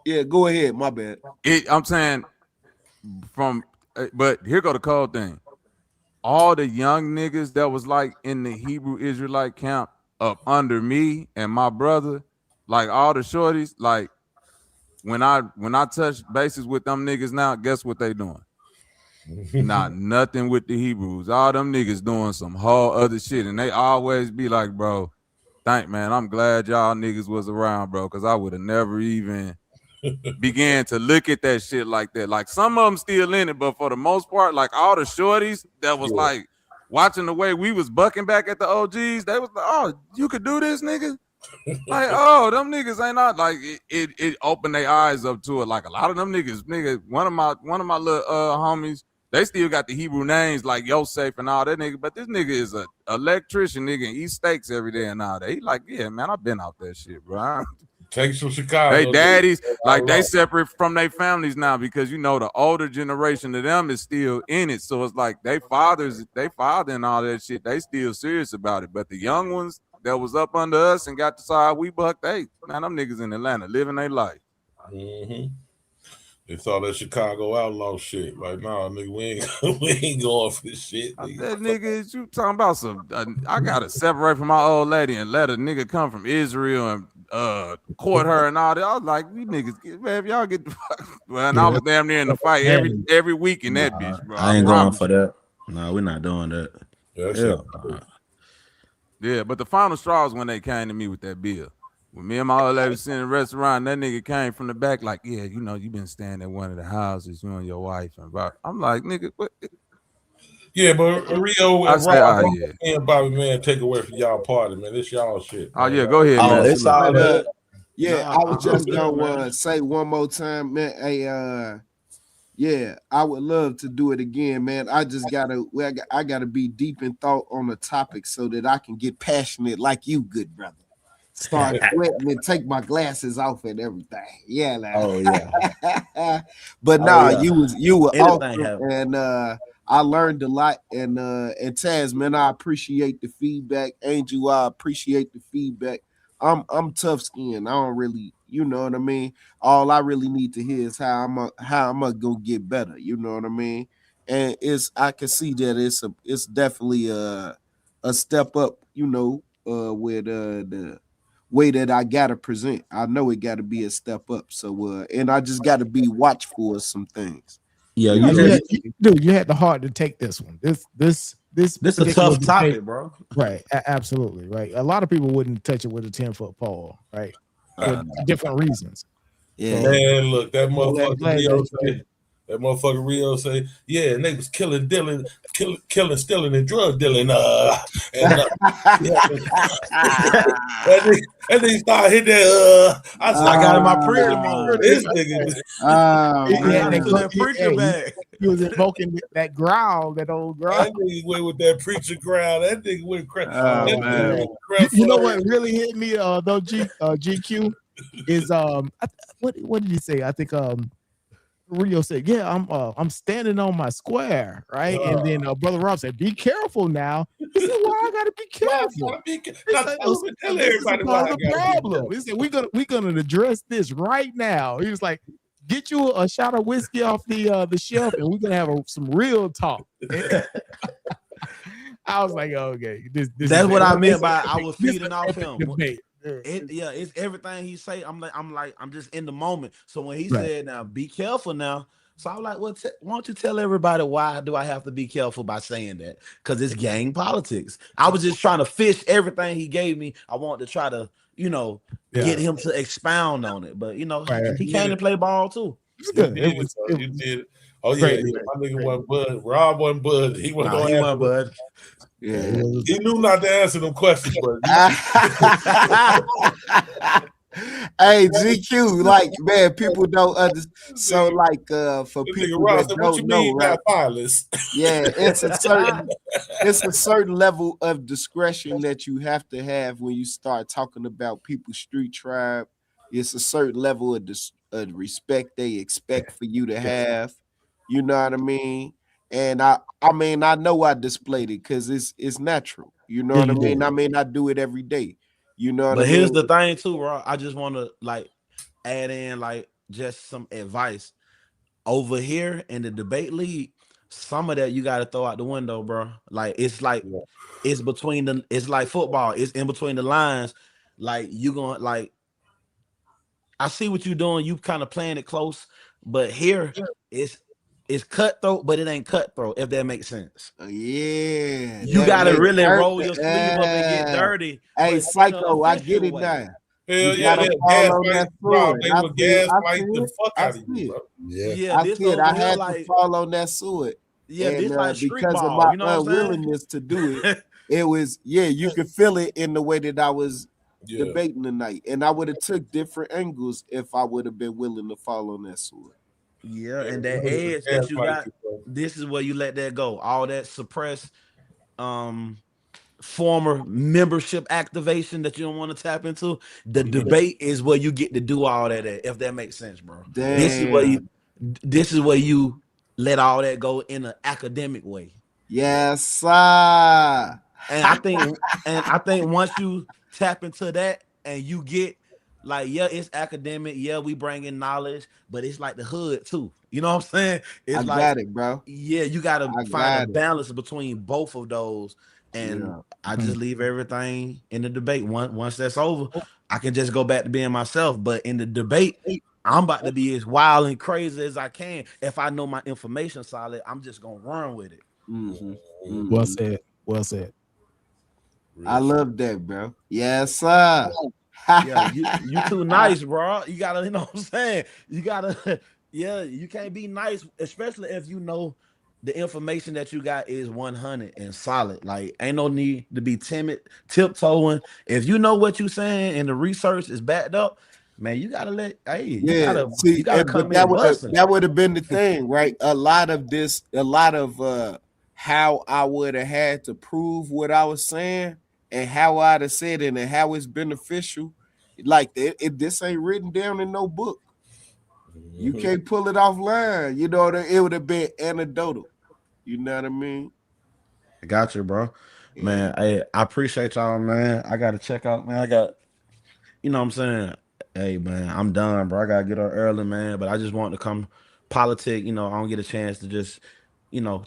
S4: yeah, go ahead. My bad.
S8: it. I'm saying but here go the cold thing. All the young niggas that was like in the Hebrew Israelite camp up under me and my brother, like all the shorties, like when I touch bases with them niggas now, guess what they doing? Not nothing with the Hebrews. All them niggas doing some whole other shit, and they always be like, bro, man, I'm glad y'all niggas was around, bro, because I would have never even began to look at that shit like that. Like some of them still in it, but for the most part, like all the shorties that was like watching the way we was bucking back at the OGs, they was like, oh, you could do this, nigga. Like, oh, them niggas ain't not like it opened their eyes up to it. Like a lot of them niggas, one of my little homies, they still got the Hebrew names like Yosef and all that nigga, but this nigga is a electrician nigga and eat steaks every day and all that. He like, yeah, man, I've been out that shit, bro.
S9: Takes from Chicago.
S8: They daddies, like they separate from their families now because you know the older generation of them is still in it. So it's like they father and all that shit, they still serious about it. But the young ones that was up under us and got the side we bucked, man, them niggas in Atlanta living their life.
S9: Mm-hmm. They saw that Chicago outlaw shit. Like, nah, nigga, we ain't going for this shit.
S8: That nigga is you talking about some? I gotta separate from my old lady and let a nigga come from Israel and court her and all that. I was like, you niggas, man, if y'all get the fuck. Well, and I was damn near in the fight every week in that bitch, bro.
S6: I ain't going for that. No, we're not doing that.
S8: Yeah, but the final straw is when they came to me with that bill. When me and my old lady was sitting in the restaurant, that nigga came from the back like, yeah, you know, you been staying at one of the houses, you and your wife. And I'm like, nigga, what?
S9: Yeah, but Rio
S8: I
S9: and
S8: say,
S9: Rob,
S8: yeah.
S9: and Bobby, man, take away from y'all party, man. This y'all shit.
S8: Oh,
S9: man.
S8: yeah, go ahead, man.
S10: It's all good.
S4: Yeah,
S10: Nah,
S4: I was just
S10: good,
S4: gonna say one more time, man. Hey, yeah, I would love to do it again, man. I just I gotta be deep in thought on the topic so that I can get passionate like you, good brother. Start sweating and take my glasses off and everything. Yeah, man.
S10: Oh yeah.
S4: But nah, you were
S10: Anything
S4: awesome, and I learned a lot. And Taz, man, I appreciate the feedback. Angel, I appreciate the feedback. I'm tough skinned. I don't really, you know what I mean. All I really need to hear is how I'm gonna go get better. You know what I mean. And I can see that it's definitely a step up. You know, with the way that I gotta present. I know it gotta be a step up. So and I just gotta be watchful of some things.
S6: Yeah,
S3: you had the heart to take this one. This
S10: a tough topic, bro.
S3: Right, absolutely, right. A lot of people wouldn't touch it with a 10-foot pole, right? For different reasons.
S4: Yeah,
S9: man, look, that motherfucker Rio say, yeah, and they was killing, stealing, and drug dealing. And and they started hitting that. I
S10: got in my preacher mode.
S9: This nigga.
S3: He was invoking that growl, that old growl.
S9: That nigga went with that preacher growl. That nigga went crazy.
S3: You know what really hit me though, GQ is what did he say? I think Rio said, yeah, I'm standing on my square, right? And then Brother Rob said, be careful now. He said, well, I gotta be careful.
S9: Tell everybody why I
S3: the problem. He said, we're gonna address this right now. He was like, get you a shot of whiskey off the shelf, and we're gonna have some real talk. I was like, okay,
S10: that's what I meant by I was feeding off him.
S3: Debate.
S10: It's everything he say. I'm just in the moment. So when he said, "Now be careful," now, so I'm like, "Well, why don't you tell everybody why do I have to be careful by saying that? Because it's gang politics." I was just trying to fish everything he gave me. I wanted to try to, get him to expound on it. But he came to play ball too.
S9: You did it. Oh yeah, my nigga wasn't Bud. Rob wasn't Bud. He wasn't Bud. Yeah, he knew not to answer them questions, but
S4: Hey, GQ, like, man, people don't understand. So, like, for people
S9: Ross,
S4: that
S9: what you
S4: don't know,
S9: mean
S4: right?
S9: by violence?
S4: Yeah, it's a certain level of discretion that you have to have when you start talking about people's street tribe. It's a certain level of respect they expect for you to have. You know what I mean? And I mean, I know I displayed it because it's natural. You know
S3: Yeah,
S4: what I
S3: you
S4: mean?
S3: did.
S4: I mean, I do it every day. You know what I
S10: But here's
S4: mean?
S10: the thing too, bro. I just want to like add in like just some advice over here in the debate league. Some of that you got to throw out the window, bro. Like it's it's like football. It's in between the lines. Like you gonna like I see what you're doing. You kind of playing it close, but here it's cutthroat, but it ain't cutthroat. If that makes sense.
S4: Yeah,
S10: You
S4: that
S10: gotta
S4: makes
S10: really roll your
S4: perfect.
S10: sleeve up and get dirty,
S4: Hey,
S10: but in an
S4: Psycho, I get
S10: official
S4: it
S10: way.
S4: now. You
S9: Hell yeah,
S4: gotta
S9: they'll
S4: fall on
S9: gaslight,
S4: that
S9: Rob.
S4: sword.
S9: They
S4: I
S9: will
S4: see it. I
S9: gaslight
S4: see
S9: the
S4: it.
S9: fuck
S4: I
S9: out of you,
S4: see it.
S9: bro.
S1: Yeah.
S10: Yeah,
S4: I
S10: this
S4: see it.
S10: over
S4: I
S10: here
S4: had to
S10: like
S4: fall on that sword,
S10: this
S4: and
S10: like street
S4: because of
S10: ball.
S4: my
S10: You know what I'm
S4: unwillingness to do it,
S10: saying?
S4: it was you could feel it in the way that I was
S9: Yeah.
S4: debating tonight, and I would have took different angles if I would have been willing to fall on that sword.
S10: Yeah,
S9: Yeah,
S10: and
S9: they
S10: that
S9: will
S10: edge that you
S9: gaslight
S10: got,
S9: you, bro.
S10: this is where you let that go. All that suppressed former membership activation that you don't want to tap into. The debate is where you get to do all that at, if that makes sense, bro.
S4: Damn.
S10: This is where you let all that go in an academic way.
S4: Yes, sir.
S10: And I think once you tap into that and you get like, yeah, it's academic, yeah, we bring in knowledge, but it's like the hood too. You know what I'm saying?
S4: I
S10: It's like,
S4: got it, bro.
S10: yeah, you gotta
S4: I
S10: find a
S4: got it.
S10: balance between both of those. And
S4: Yeah.
S10: I just leave everything in the debate. Once that's over, I can just go back to being myself. But in the debate, I'm about to be as wild and crazy as I can. If I know my information solid, I'm just gonna run with it.
S4: Mm-hmm.
S3: Well
S4: Mm-hmm.
S3: said. Well said.
S4: I love that, bro. Yes, sir.
S10: Yeah, you too nice, bro. You gotta, you know what I'm saying? You gotta, yeah, you can't be nice, especially if you know the information that you got is 100 and solid. Like, ain't no need to be timid, tiptoeing. If you know what you're saying and the research is backed up, man, you gotta you
S4: Yeah,
S10: gotta
S4: see, but
S10: come in busting.
S4: that would have been the thing, right? A lot of how I would have had to prove what I was saying and how I'd have said it and how it's beneficial. Like this ain't written down in no book. You can't pull it offline. You know, it would have been anecdotal. You know what I mean?
S10: I got you, bro.
S4: Yeah.
S10: Man, I appreciate y'all, man. I gotta check out, man. I got, you know what I'm saying? Hey, man, I'm done, bro. I gotta get up early, man. But I just want to come politic. You know, I don't get a chance to just,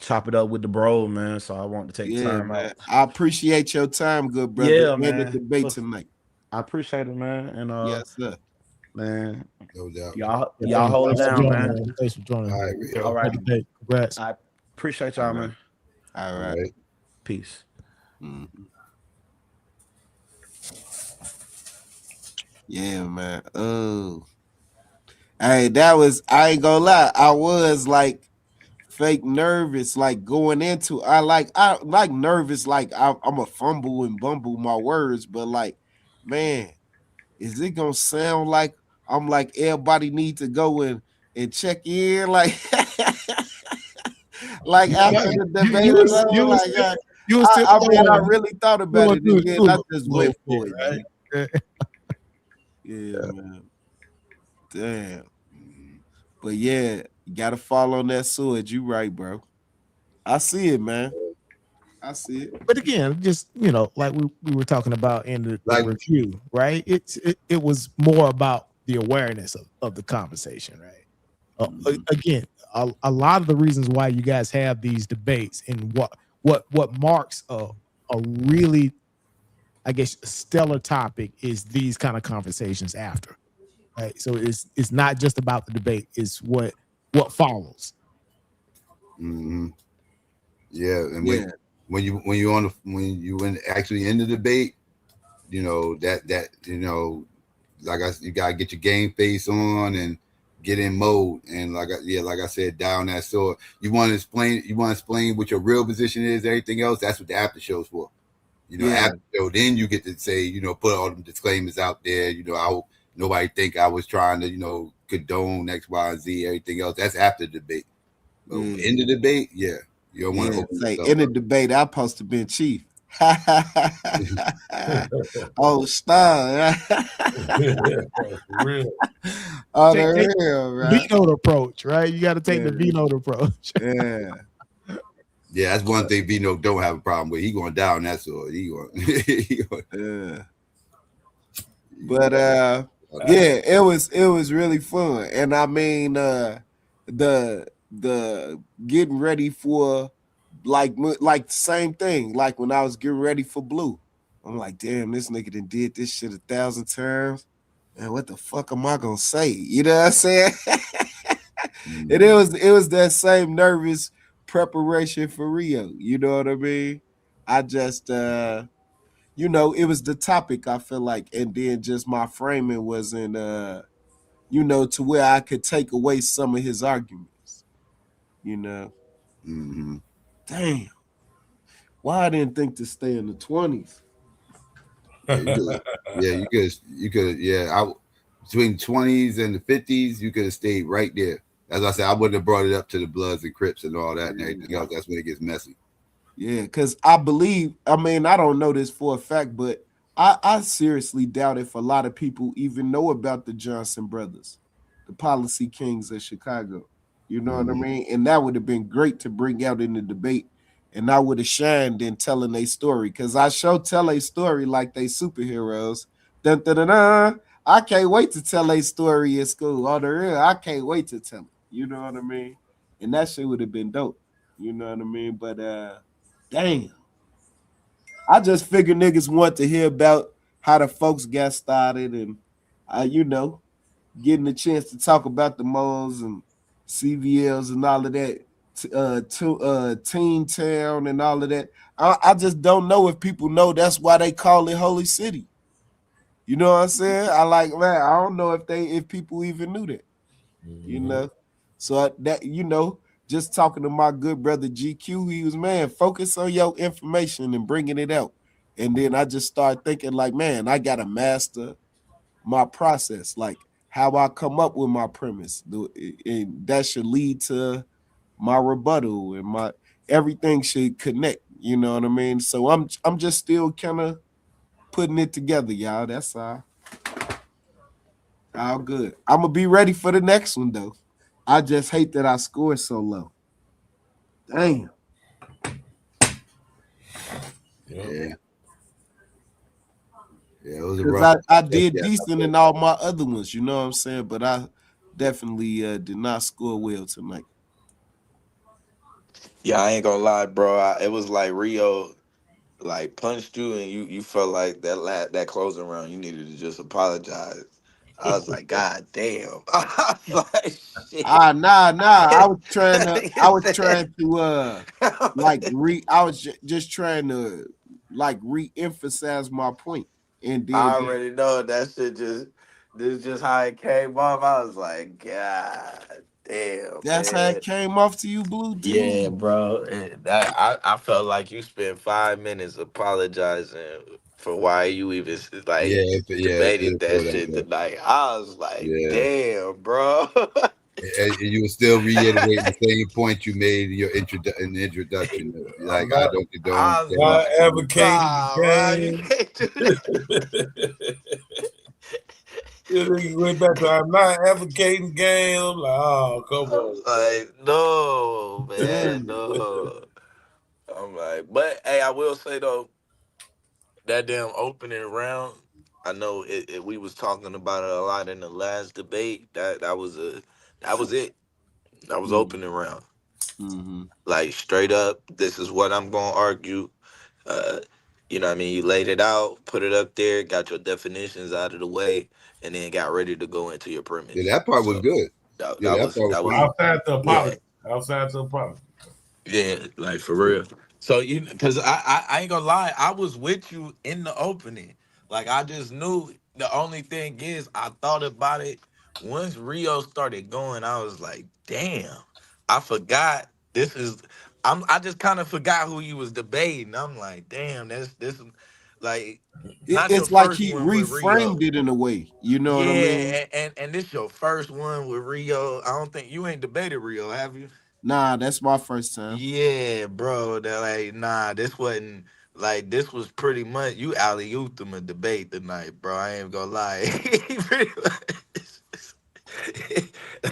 S10: chop it up with the bro, man. So I want to take
S4: Yeah,
S10: time
S4: man.
S10: out.
S4: I appreciate your time, good brother,
S10: Yeah,
S4: and the
S10: man.
S4: debate tonight.
S10: I appreciate it, man. And
S4: Yes, sir.
S10: man,
S1: No doubt.
S10: y'all hold it
S3: Thanks for
S10: down,
S3: joining,
S10: man.
S3: man. Thanks for joining.
S1: All right,
S10: All right.
S3: Great debate. Congrats.
S10: I appreciate
S4: All
S10: y'all,
S4: right.
S10: man.
S4: All
S1: All
S4: right.
S1: right.
S10: Peace.
S4: Mhm. Yeah, man. Hey, I ain't gonna lie, I was like fake nervous, like going into I like nervous, like I'm a fumble and bumble my words, but like, man, is it gonna sound like I'm like everybody need to go and check in like like after the debate is over? Like
S3: You was still
S4: I mean, I
S3: going.
S4: really thought
S3: You
S4: about
S3: were
S4: it,
S3: doing
S4: and then
S3: a
S4: I just went for it,
S3: right?
S4: man. Yeah, man. Damn. But yeah, you gotta fall on that sword. You right, bro. I see it, man. I see it.
S3: But again, just like we were talking about in the
S1: Like,
S3: review, right? It was more about the awareness of the conversation, right? Again, a lot of the reasons why you guys have these debates and what marks a really, I guess, stellar topic is these kind of conversations after, right? So it's not just about the debate; it's what follows.
S1: yeah, and
S4: Yeah.
S1: when you actually in the debate, that you gotta get your game face on and get in mode, and like I said, down that sword. You want to explain what your real position is. Everything else, that's what the after show's for.
S4: Yeah.
S1: After show, then you get to say, put all the disclaimers out there. I hope Nobody think I was trying to, condone X, Y, and Z, everything else. That's after the debate. But
S4: Yeah,
S1: in the debate, yeah, you don't want to
S4: yeah.
S1: open
S4: Say
S1: yourself
S4: in the
S1: up.
S4: debate, I supposed to be chief. Oh, star.
S9: For real.
S4: Oh,
S3: Take
S4: the real, right?
S3: vetoed approach, right? You got to take
S4: Yeah,
S3: the vetoed approach.
S4: yeah.
S1: Yeah, that's one thing Vino don't have a problem with. He going down that sword. He going,
S4: Yeah.
S1: he
S4: But yeah, it was really fun. And I mean the getting ready for like the same thing. Like when I was getting ready for Blue. I'm like, damn, this nigga done did this shit 1,000 times. Man, what the fuck am I gonna say? You know what I'm saying? And it
S1: Mhm.
S4: was that same nervous preparation for Rio. You know what I mean? I just it was the topic I feel like, and then just my framing wasn't to where I could take away some of his arguments. You know,
S1: Mhm.
S4: damn, why I didn't think to stay in the 20s.
S1: Yeah, you could. Yeah, you could. You could. Yeah, between 20s and the 50s, you could have stayed right there. As I said, I wouldn't have brought it up to the Bloods and Crips and all that and everything else. That's when it gets messy.
S4: Yeah, because I believe, I mean, I don't know this for a fact, but I seriously doubt if a lot of people even know about the Johnson brothers, the policy kings of Chicago. You know what I
S1: Mhm.
S4: mean? And that would have been great to bring out in the debate. And I would have shined in telling a story because I sure tell a story like they superheroes. Dun, dun, dun, dun. I can't wait to tell a story in school. On the real, I can't wait to tell it. You know what I mean? And that shit would have been dope. You know what I mean? But damn. I just figured niggas want to hear about how the folks got started and getting the chance to talk about the malls and CVLs and all of that, Teen Town and all of that. I just don't know if people know that's why they call it Holy City. You know what I'm saying? I like, man, I don't know if people even knew that. You
S9: Mhm.
S4: know. So just talking to my good brother GQ, he was, man, focus on your information and bringing it out. And then I just started thinking like, man, I gotta master my process, like how I come up with my premise, and that should lead to my rebuttal and my everything should connect. You know what I mean? So I'm just still kind of putting it together, y'all. That's all good. I'm gonna be ready for the next one though. I just hate that I scored so low. Damn.
S9: Yep.
S1: Yeah, yeah, it was a
S4: Because
S1: rough one.
S4: I
S1: Especially
S4: did
S1: after I
S4: decent
S1: played
S4: in all my other ones, you know what I'm saying? But I definitely did not score well tonight.
S11: Yeah, I ain't gonna lie, bro. It was like Rio like punched you, and you felt like that closing round, you needed to just apologize. I was like, God damn. I was like, shit.
S4: Nah. I
S11: Nigga
S4: was
S11: said,
S4: trying to I was just trying to like re-emphasize my point. And then
S11: I already know that shit just this is just how it came off. I was like, God damn,
S4: that's how it
S11: man.
S4: came off to you, Blue.
S11: Yeah,
S4: Damn.
S11: bro. I felt like you spent 5 minutes apologizing for why you even
S1: Yeah,
S11: like
S1: yeah, it
S11: debated
S1: did
S11: that
S1: feel that
S11: shit
S1: way.
S11: tonight. I was like,
S1: Yeah,
S11: damn, bro.
S1: and you were still reiterating the same point you made in the introduction.
S9: I'm
S1: Like I
S9: not
S1: don't condone
S11: I was
S1: gang
S9: not
S11: like,
S1: activity.
S9: advocating
S11: nah, bro, you
S9: the
S11: can't do
S9: game.
S11: that.
S9: You know, you went back to I'm not advocating game. I'm like, oh, come
S11: I
S9: on,
S11: was like, no, man,
S4: Damn.
S11: no. I'm like, but hey, I will say though, that damn opening round, I know we was talking about it a lot in the last debate. That was it. That was opening round.
S4: Mm-hmm.
S11: Like straight up, this is what I'm gonna argue. Uh, you know what I mean? You laid it out, put it up there, got your definitions out of the way, and then got ready to go into your
S1: Yeah,
S11: premise.
S1: that part was
S11: So
S1: good.
S11: that,
S1: Yeah,
S11: that
S1: that
S11: was
S1: part was
S11: that was
S1: fine.
S9: outside the
S11: yeah.
S9: apology. Outside the apology.
S11: Yeah, like for real. So because I ain't gonna lie, I was with you in the opening. Like I just knew the only thing is I thought about it once Rio started going. I was like, damn, I forgot this is. I just kind of forgot who you was debating. I'm like, damn, this. Like, not your
S4: It's like
S11: first
S4: he
S11: one with Rio.
S4: reframed it in a way. You know what I mean?
S11: Yeah, and this your first one with Rio. I don't think you ain't debated Rio, have you?
S4: Nah, that's my first time.
S11: Yeah, bro. That like, nah, this wasn't like this was pretty much you alley ooped him a debate tonight, bro. I ain't gonna lie. He pretty much-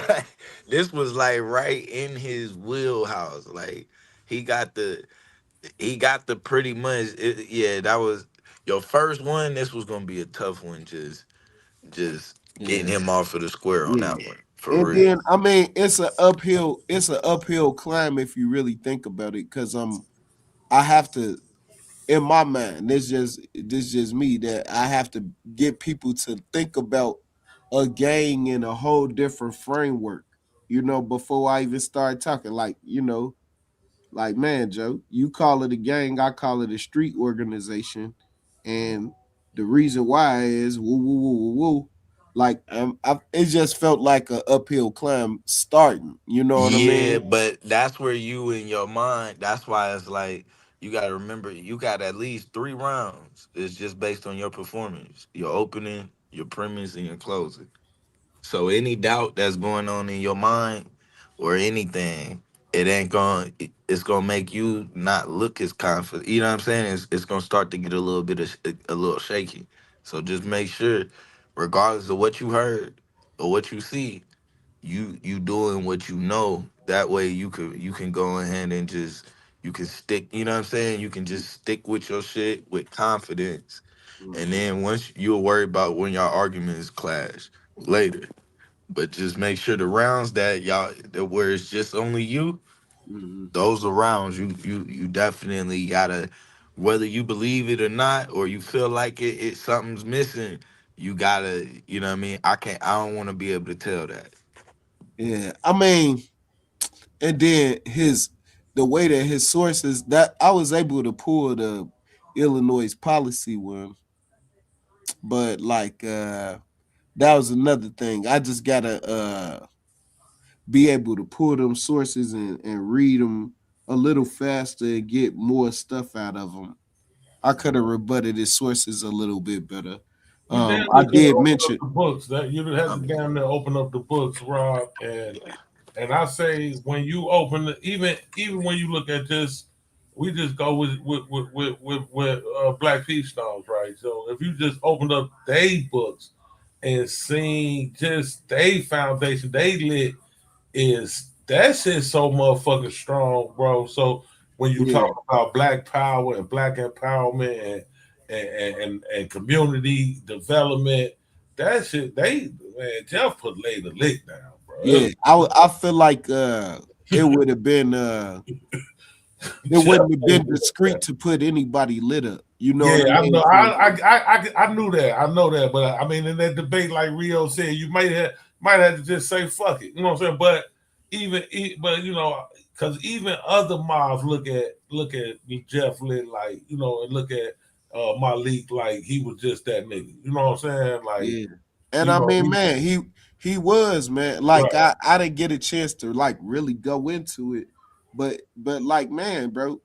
S11: like, this was like right in his wheelhouse. Like he got the pretty much yeah, that was your first one. This was gonna be a tough one, just getting
S4: Yeah.
S11: him off of the square on
S4: Yeah.
S11: that one. For
S4: And
S11: real.
S4: then I mean it's an uphill climb if you really think about it, because I have to, in my mind, this just me, that I have to get people to think about a gang in a whole different framework, before I even start talking. Like, like, man, Joe, you call it a gang, I call it a street organization, and the reason why is woo woo woo woo woo. Like, it just felt like an uphill climb starting. You know what I
S11: Yeah,
S4: mean?
S11: but that's where you in your mind. That's why it's like you got to remember you got at least 3 rounds. It's just based on your performance, your opening, your premise, and your closing. So any doubt that's going on in your mind or anything, it ain't going. It's gonna make you not look as confident. You know what I'm saying? It's gonna start to get a little bit of a little shaky. So just make sure, regardless of what you heard or what you see, you doing what you know. That way you can go ahead and just you can stick. You know what I'm saying? You can just stick with your shit with confidence, and
S4: Mhm,
S11: then once you'll worry about when y'all arguments clash later. But just make sure the rounds that where it's just only you,
S4: mhm.
S11: those are rounds you definitely gotta, whether you believe it or not, or you feel like it something's missing, you gotta, you know what I mean? I don't want to be able to tell that.
S4: Yeah, I mean, and then the way that his sources, that I was able to pull the Illinois policy one, but like that was another thing. I just gotta be able to pull them sources and read them a little faster and get more stuff out of them. I could have rebutted his sources a little bit better.
S9: You damn
S4: I
S9: near could
S4: did
S9: open up
S4: mention,
S9: the books. That you have to
S11: Um,
S9: damn near open up the books, Rob. And I say when you open even when you look at this, we just go with Black Peace Stones, right? So if you just opened up they books and seen just they foundation they lit, is that shit so motherfucking strong, bro. So when you
S4: yeah,
S9: talk about black power and black empowerment and community development, that shit they man Jeff put laid the lick down, bro.
S4: yeah. I feel like it would have been it
S9: Jeff
S4: wouldn't have
S9: laid
S4: been
S9: the lick down.
S4: discreet to put anybody lit up. You know what I
S9: Yeah, I
S4: mean?
S9: know. I knew that. I know that. But I mean, in that debate, like Rio said, you might have to just say fuck it. You know what I'm saying? But but because even other mobs look at Jeff Lit like and look at Malik like he was just that nigga. You know what I'm saying? Like
S4: Yeah. And I mean,
S9: he
S4: man, he was, man. Like,
S9: right.
S4: I didn't get a chance to like really go into it, but like, man, bro,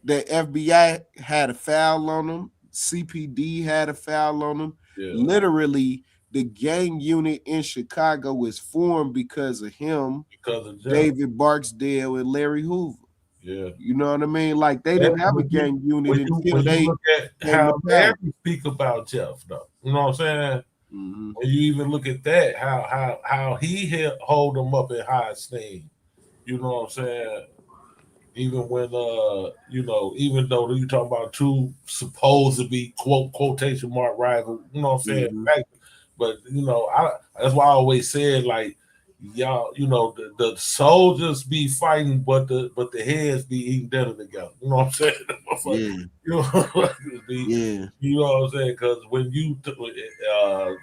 S4: the FBI had a foul on him. CPD had a foul on him.
S9: Yeah,
S4: Literally, the gang unit in Chicago was formed because of him,
S9: because of Jeff.
S4: David Barksdale, and Larry Hoover.
S9: Yeah.
S4: You know what I mean? Like, they
S9: And
S4: didn't have a gang unit
S9: when
S4: until
S9: you
S4: they
S9: look at
S4: came to
S9: how
S4: power.
S9: Larry speak about Jeff, though, you know what I'm saying?
S4: Hmm.
S9: When you even look at that, how he hold them up in high esteem. You know what I'm saying? Even when even though you talk about two supposed to be quotation mark rival, you know what I'm saying?
S4: Hmm.
S9: But that's why I always said like y'all, the soldiers be fighting, but the heads be eating dinner together. You know what I'm saying?
S4: Yeah.
S9: you know, be,
S4: Yeah.
S9: you know what I'm saying? Because when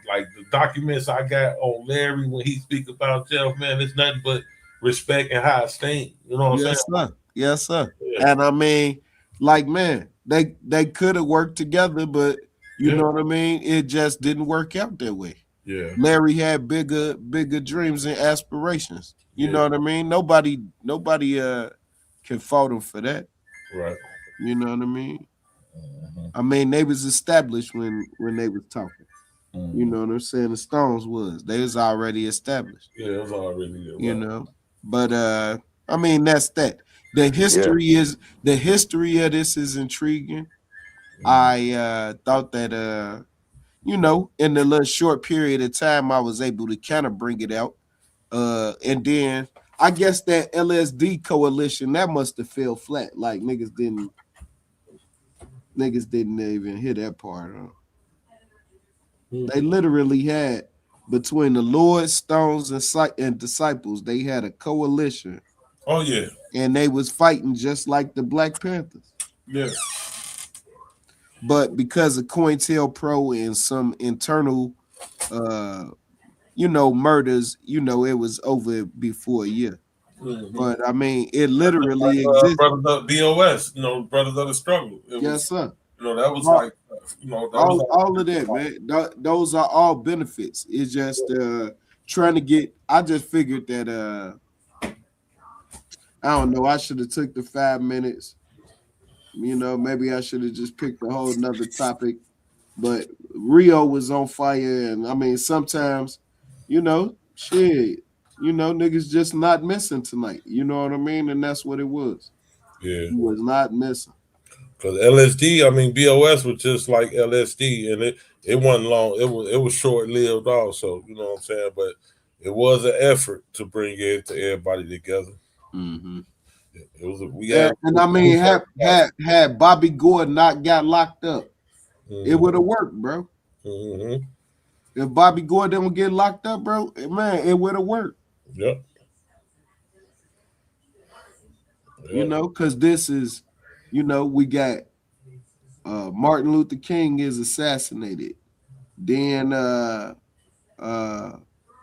S9: like the documents I got on Larry when he speak about Jeff, man, it's nothing but respect and high esteem. You know what I'm saying?
S4: Yes, sir. Yes, sir.
S9: Yeah,
S4: And I mean, like, man, they could have worked together, but you
S9: yeah,
S4: know what I mean? It just didn't work out that way.
S9: yeah,
S4: Larry had bigger dreams and aspirations. You
S9: yeah.
S4: know what I mean? Nobody can fault him for that.
S9: Right.
S4: You know what I mean? I mean, they was established when they was talking. You know what I'm saying? The Stones was. They was already established.
S9: Yeah, it was already there.
S4: You know. But I mean, that's that. The history of this is intriguing. I thought that you know, in the little short period of time I was able to kind of bring it out. And then I guess that LSD coalition that must have fell flat. Like niggas didn't even hear that part. They literally had between the Lord, Stones, and Disciples, they had a coalition.
S9: Oh yeah.
S4: And they was fighting just like the Black Panthers.
S9: Yeah.
S4: But because of COINTELPRO and some internal you know, murders, you know, it was over before a year. But I mean, it literally exists.
S9: Brothers of BOS, you know, Brothers of the Struggle.
S4: Yes, sir.
S9: You know, that was like, you know, that
S4: all of that, man. Those are all benefits. It's just trying to get. I just figured that I don't know. I should have took the 5 minutes. You know, maybe I should have just picked a whole nother topic. But Rio was on fire, and I mean, sometimes, you know, shit, you know, niggas just not missing tonight. You know what I mean? And that's what it was.
S9: Yeah,
S4: he was not missing.
S9: Because LSD, I mean, BOS was just like LSD, and it wasn't long. It was short lived also. You know what I'm saying? But it was an effort to bring everybody together.
S4: Mm-hmm.
S9: It was.
S4: And I mean, had Bobby Gore not got locked up, it would have worked, bro.
S9: Mm-hmm.
S4: If Bobby Gore didn't get locked up, bro, man, it would have worked.
S9: Yep.
S4: You know, because this is, you know, we got Martin Luther King is assassinated. Then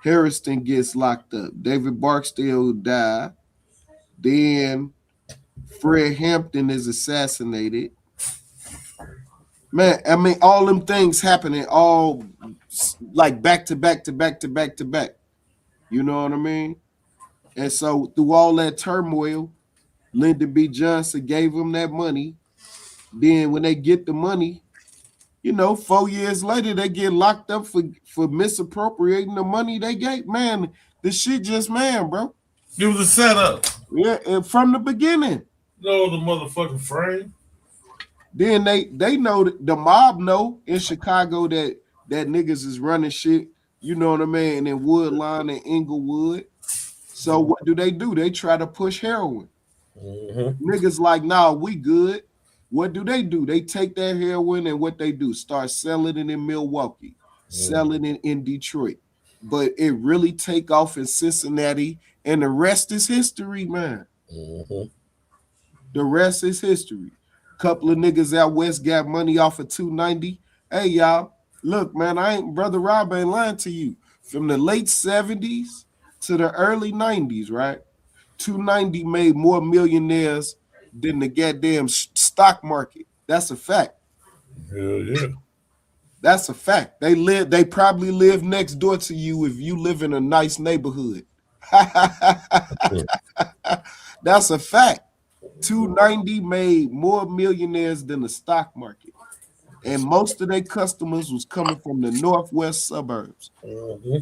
S4: Harrison gets locked up. David Barksdale died. Then Fred Hampton is assassinated. Man, I mean, all them things happening all like back to back to back to back to back. You know what I mean? And so through all that turmoil, Lyndon B. Johnson gave them that money. Then when they get the money, you know, 4 years later, they get locked up for misappropriating the money they gave. Man, this shit just, man, bro.
S9: It was a setup.
S4: Yeah, and from the beginning.
S9: No, the motherfucking frame.
S4: Then they know, the mob know in Chicago that niggas is running shit, you know what I mean, in Woodlawn and Inglewood. So what do? They try to push heroin. Mm-hmm. Niggas like, nah, we good. What do? They take that heroin and what they do? Start selling it in Milwaukee, selling it in Detroit. But it really take off in Cincinnati, and the rest is history, man. Mm-hmm. The rest is history. Couple of niggas out west got money off of 290. Hey, y'all, look, man, Brother Rob ain't lying to you. From the late 70s to the early 90s, right? 290 made more millionaires than the goddamn stock market. That's a fact.
S9: Hell yeah.
S4: That's a fact. They probably live next door to you if you live in a nice neighborhood. That's a fact. 290 made more millionaires than the stock market. And most of their customers was coming from the northwest suburbs.
S9: Mm-hmm.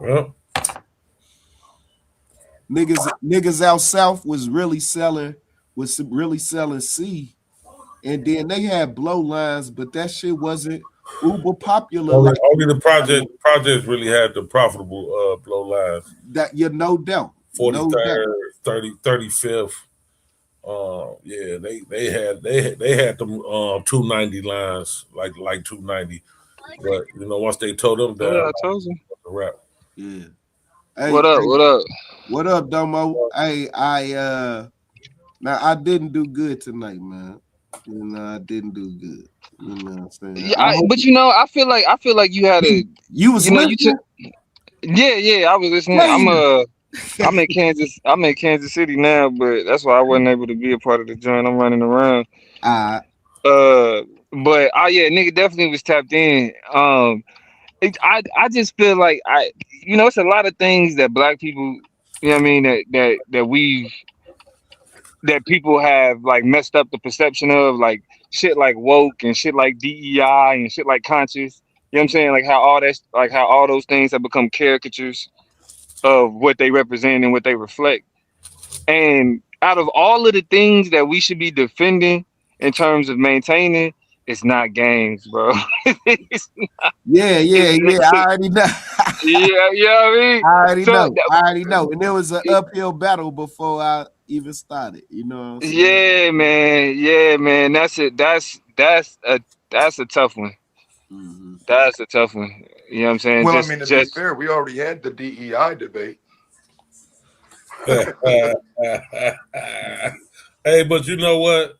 S9: Well,
S4: niggas out south was really selling C, and then they had blow lines, but that shit wasn't uber popular.
S9: Only the projects really had the profitable blow lines.
S4: That, you no doubt.
S9: 43rd, 35th. Yeah, they had them 290 lines, like 290. But you know, once they told them that,
S12: I told you.
S9: The rap.
S4: Yeah. Hey,
S12: what up?
S4: What up, Domo? Hey, now I didn't do good tonight, man. You know, I didn't do good. You know what I'm saying?
S12: Yeah, but you know, I feel like you had a.
S4: You was listening?
S12: Yeah, I was listening. I'm in Kansas. I'm in Kansas City now, but that's why I wasn't able to be a part of the joint. I'm running around. But yeah, nigga definitely was tapped in. I just feel like it's a lot of things that black people, you know what I mean, that that people have like messed up the perception of, like shit like woke and shit like DEI and shit like conscious. You know what I'm saying? Like how all those things have become caricatures of what they represent and what they reflect. And out of all of the things that we should be defending in terms of maintaining, it's not games, bro. it's,
S4: Yeah,
S12: it's
S4: I already know.
S12: yeah, yeah. I mean,
S4: I already
S12: so
S4: know. And there was an uphill battle before I even started. You know what I'm saying?
S12: yeah, man. Yeah, man. That's it. That's a tough one.
S4: Mhm.
S12: That's a tough one. You know what I'm saying?
S5: Well, I mean, to be
S12: Just
S5: fair, we already had the DEI debate.
S9: Hey, but you know what?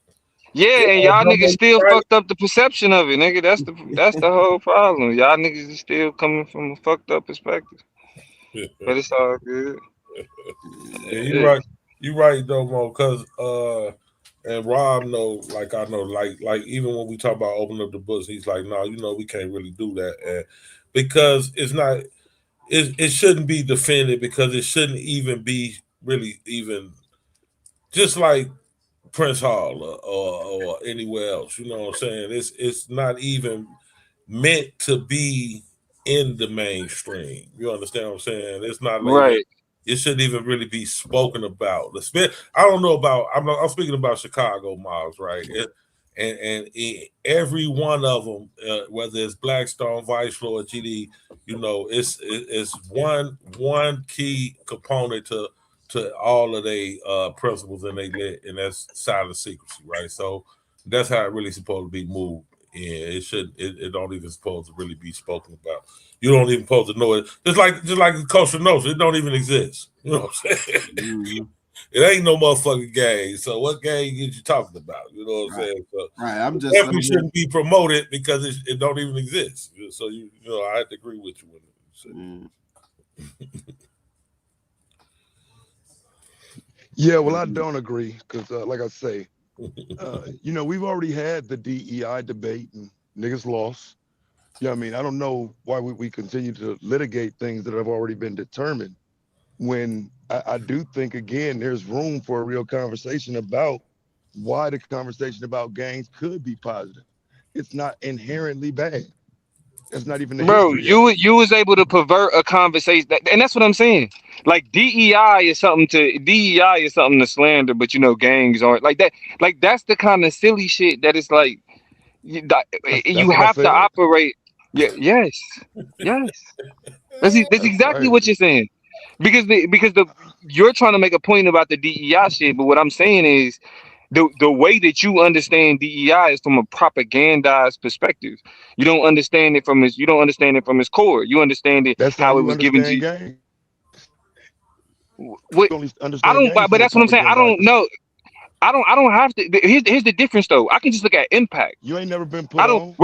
S12: yeah, and y'all niggas still fucked up the perception of it, nigga. That's the whole problem. Y'all niggas is still coming from a fucked up perspective. But it's all good.
S9: Yeah, you right. You right though, Mo. Because and Rob know, like I know, like even when we talk about opening up the books, he's like, no, you know, we can't really do that, and because it's not, it shouldn't be defended because it shouldn't even be really even just like Prince Hall or anywhere else. You know what I'm saying? It's not even meant to be in the mainstream. You understand what I'm saying? It's not like
S12: Right.
S9: it shouldn't even really be spoken about. I don't know about. I'm speaking about Chicago mobs, right? Every one of them, whether it's Blackstone, Vice Lord, GD, you know, it's one key component to all of their principles and they lit, and that's silent secrecy, right? So that's how it really supposed to be moved. Yeah, it don't even supposed to really be spoken about. You don't even supposed to know it. Just like the cultural notion, it don't even exist. You know what I'm saying?
S4: Mm-hmm.
S9: It ain't no motherfucking gang. So what gang is you talking about? You know what I'm saying? So
S4: Right. I'm just
S9: definitely shouldn't be promoted because it don't even exist. So you know, I have to agree with you when you say.
S5: Yeah, well, I don't agree because, like I say, you know, we've already had the DEI debate and niggas lost. Yeah, I mean, I don't know why we continue to litigate things that have already been determined when I do think, again, there's room for a real conversation about why the conversation about gangs could be positive. It's not inherently bad. That's not even the
S12: Bro,
S5: history of it.
S12: you was able to pervert a conversation, and that's what I'm saying. Like DEI is something to slander, but you know gangs aren't like that. Like that's the kind of silly shit that it's like you
S5: That's what I
S12: have to
S5: said.
S12: operate. Yeah, yes. That's
S5: That's
S12: exactly what
S5: crazy.
S12: you're saying. Because you're trying to make a point about the DEI shit, but what I'm saying is the way that you understand DEI is from a propagandized perspective. You don't understand it from its core. You understand it
S5: That's how
S12: how it
S5: you
S12: was given to
S5: understand
S12: you.
S5: gangs.
S12: What
S5: You only
S12: I
S5: understand
S12: don't,
S5: gangs
S12: but
S5: from a
S12: that's what I'm saying. I
S5: propagandized
S12: don't
S5: perspective.
S12: know. I don't have to. Here's the difference though. I can just look at impact.
S5: You ain't never been put
S12: I don't.
S5: on.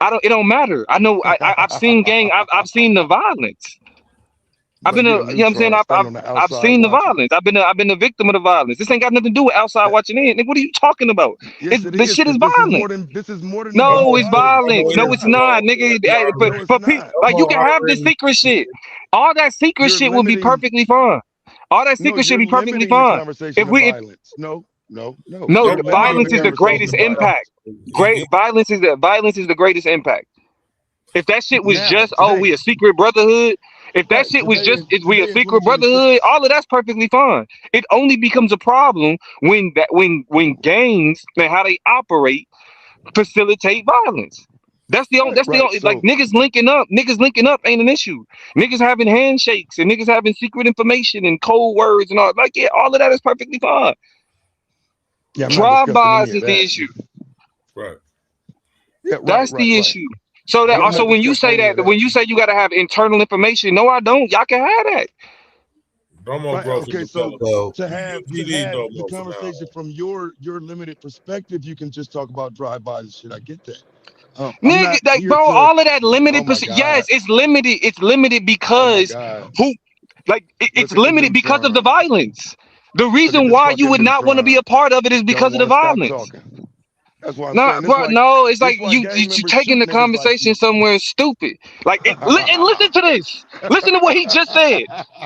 S12: I don't. It don't matter. I know. I've seen gang. I've seen the violence. I've
S5: But
S12: been
S5: you're
S12: a,
S5: a
S12: you know what I'm saying?
S5: neutron standing on the
S12: I've
S5: outside
S12: seen the
S5: watching.
S12: violence. I've been a victim of the violence. This ain't got nothing to do with outside
S5: That,
S12: watching in. Nigga, what are you talking about?
S5: yes, it
S12: The
S5: is,
S12: shit is
S5: because
S12: violent.
S5: this is more than
S9: I'm
S12: No,
S5: just
S9: on,
S12: it's
S5: violence.
S9: I'm
S12: violent.
S9: on
S5: It's
S12: No,
S9: here
S12: it's
S9: too,
S5: not.
S12: not,
S9: man.
S12: nigga.
S9: You already,
S5: No, it's not.
S12: Like
S9: I'm
S12: you can have the
S9: already.
S12: secret shit. All that secret
S5: You're
S12: shit would be
S5: limiting.
S12: perfectly fine. All that
S5: No,
S12: secret should
S5: you're
S12: be perfectly
S5: limiting the
S12: fine.
S5: conversation
S12: If
S5: of
S12: we, if
S5: violence. No, no, no.
S12: no,
S5: You're
S9: I'm
S5: limiting the
S12: violence
S9: already
S12: is the
S5: conversation
S12: greatest
S5: of
S9: responding.
S5: violence.
S12: impact. Violence is the greatest impact. If that shit was
S5: Now,
S12: just, oh, we a secret brotherhood. If that
S5: right?
S12: shit was just, is we
S5: Today
S12: a
S5: in
S12: secret brotherhood,
S5: 2026.
S12: all of that's perfectly fine. It only becomes a problem when gangs and how they operate facilitate violence.
S5: Right,
S12: That's the
S5: right.
S12: only, like
S5: So
S12: niggas linking up ain't an issue. Niggas having handshakes and niggas having secret information and code words and all, like, yeah, all of that is perfectly fine.
S5: yeah, I'm not discussing
S12: Drive-bys
S5: any of
S12: is the
S5: that.
S12: issue.
S9: Right.
S5: Yeah, right,
S12: That's
S5: right,
S12: the
S5: right.
S12: issue. So
S5: But I'm
S12: that, so
S5: not
S12: when you
S5: discussing
S12: say
S5: any of
S12: that,
S5: that.
S12: when you say you gotta have internal information, no, I don't. Y'all can have that.
S9: No more
S5: Right.
S9: broken
S5: Okay. So
S9: development.
S5: to
S9: You need
S5: have
S9: no
S5: the
S9: more from now
S5: conversation from your limited perspective, you can just talk about drive-bys and shit. I get that. I'm
S12: Nigga,
S5: not
S12: like,
S5: here
S12: bro,
S5: to.
S12: all of that
S5: Oh
S12: limited
S5: my
S12: yes,
S5: God.
S12: it's limited. It's limited
S5: Oh my
S12: because
S5: God.
S12: who, like, it's
S5: Look at the
S12: limited because of the
S5: neutron.
S12: violence. The
S5: Look at
S12: reason
S5: this
S12: why you
S5: fucking
S12: would not want to be
S5: neutron.
S12: a part of it is
S5: Don't
S12: because of
S5: want
S12: the
S5: to stop
S12: violence.
S5: talking. That's why I'm
S12: No,
S5: saying
S12: bro, no, it's
S5: this
S12: like
S5: why
S12: you
S5: gang members
S12: taking
S5: shoot
S12: the
S5: niggas like
S12: conversation
S5: you.
S12: somewhere stupid. Like, and listen to this. Listen to what he just said.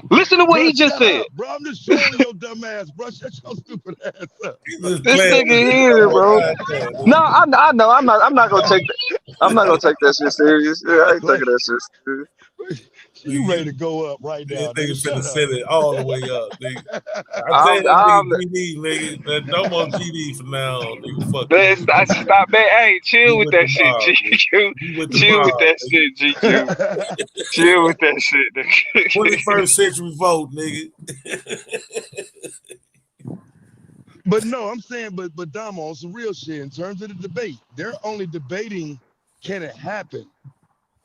S12: Listen to what
S5: Bro,
S12: he just
S5: shut
S12: said.
S5: up, bro. I'm just trolling your dumb ass, bro. Shut your stupid ass up.
S9: He just
S12: This
S9: playing with
S12: nigga
S9: you.
S12: here,
S9: Come
S12: bro.
S9: on, man.
S12: No, I know. I'm not gonna take that. I'm not gonna take that shit serious. Yeah, I ain't
S5: Like,
S12: taking that shit serious.
S5: you ready to go up right
S9: This
S5: now,
S9: nigga
S5: nigga.
S9: finna
S5: Shut
S9: send it all the way up, nigga.
S5: up.
S9: I tell that nigga GD, nigga. That no more GD from now on, nigga. Fuck you.
S12: I stop that. Hey,
S9: You
S12: chill with
S9: with the
S12: that shit,
S9: mob, nigga.
S12: GQ.
S9: You with the
S12: Chill with
S9: mob,
S12: that
S9: nigga.
S12: shit, GQ. Chill with that shit, nigga.
S9: 21st century vote, nigga.
S5: But no, I'm saying, but Damo, on some real shit, in terms of the debate, they're only debating can it happen.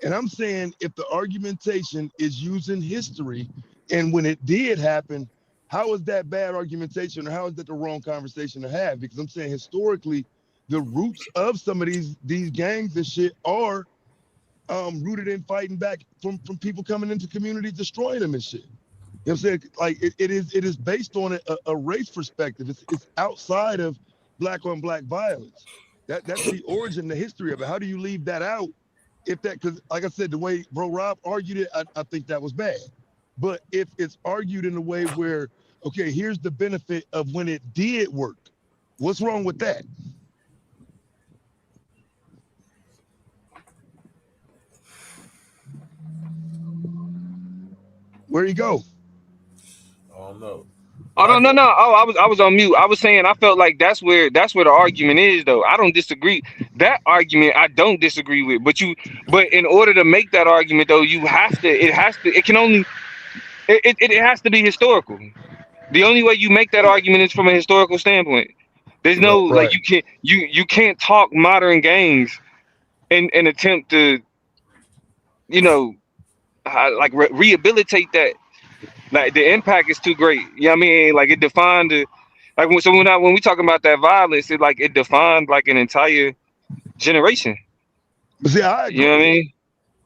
S5: And I'm saying if the argumentation is using history and when it did happen, how is that bad argumentation or how is that the wrong conversation to have? Because I'm saying historically, the roots of some of these gangs and shit are rooted in fighting back from people coming into communities, destroying them and shit. You know what I'm saying? Like it is based on a race perspective. It's outside of black on black violence. That's the origin, the history of it. How do you leave that out? If that, because like I said, the way Bro Rob argued it, I think that was bad. But if it's argued in a way where, okay, here's the benefit of when it did work, what's wrong with that? Where you go?
S9: I don't know.
S12: Oh no, no, no. Oh, I was on mute. I was saying I felt like that's where the argument is though. I don't disagree. That argument I don't disagree with. But in order to make that argument though, it can only it has to be historical. The only way you make that argument is from a historical standpoint. There's no like
S5: Right.
S12: you can't talk modern games and attempt to, you know, like rehabilitate that. Like the impact is too great. You know what I mean? Like it defined the like when we talking about that violence, it defined like an entire generation.
S5: But see, I
S12: You know what I
S5: agree.
S12: mean?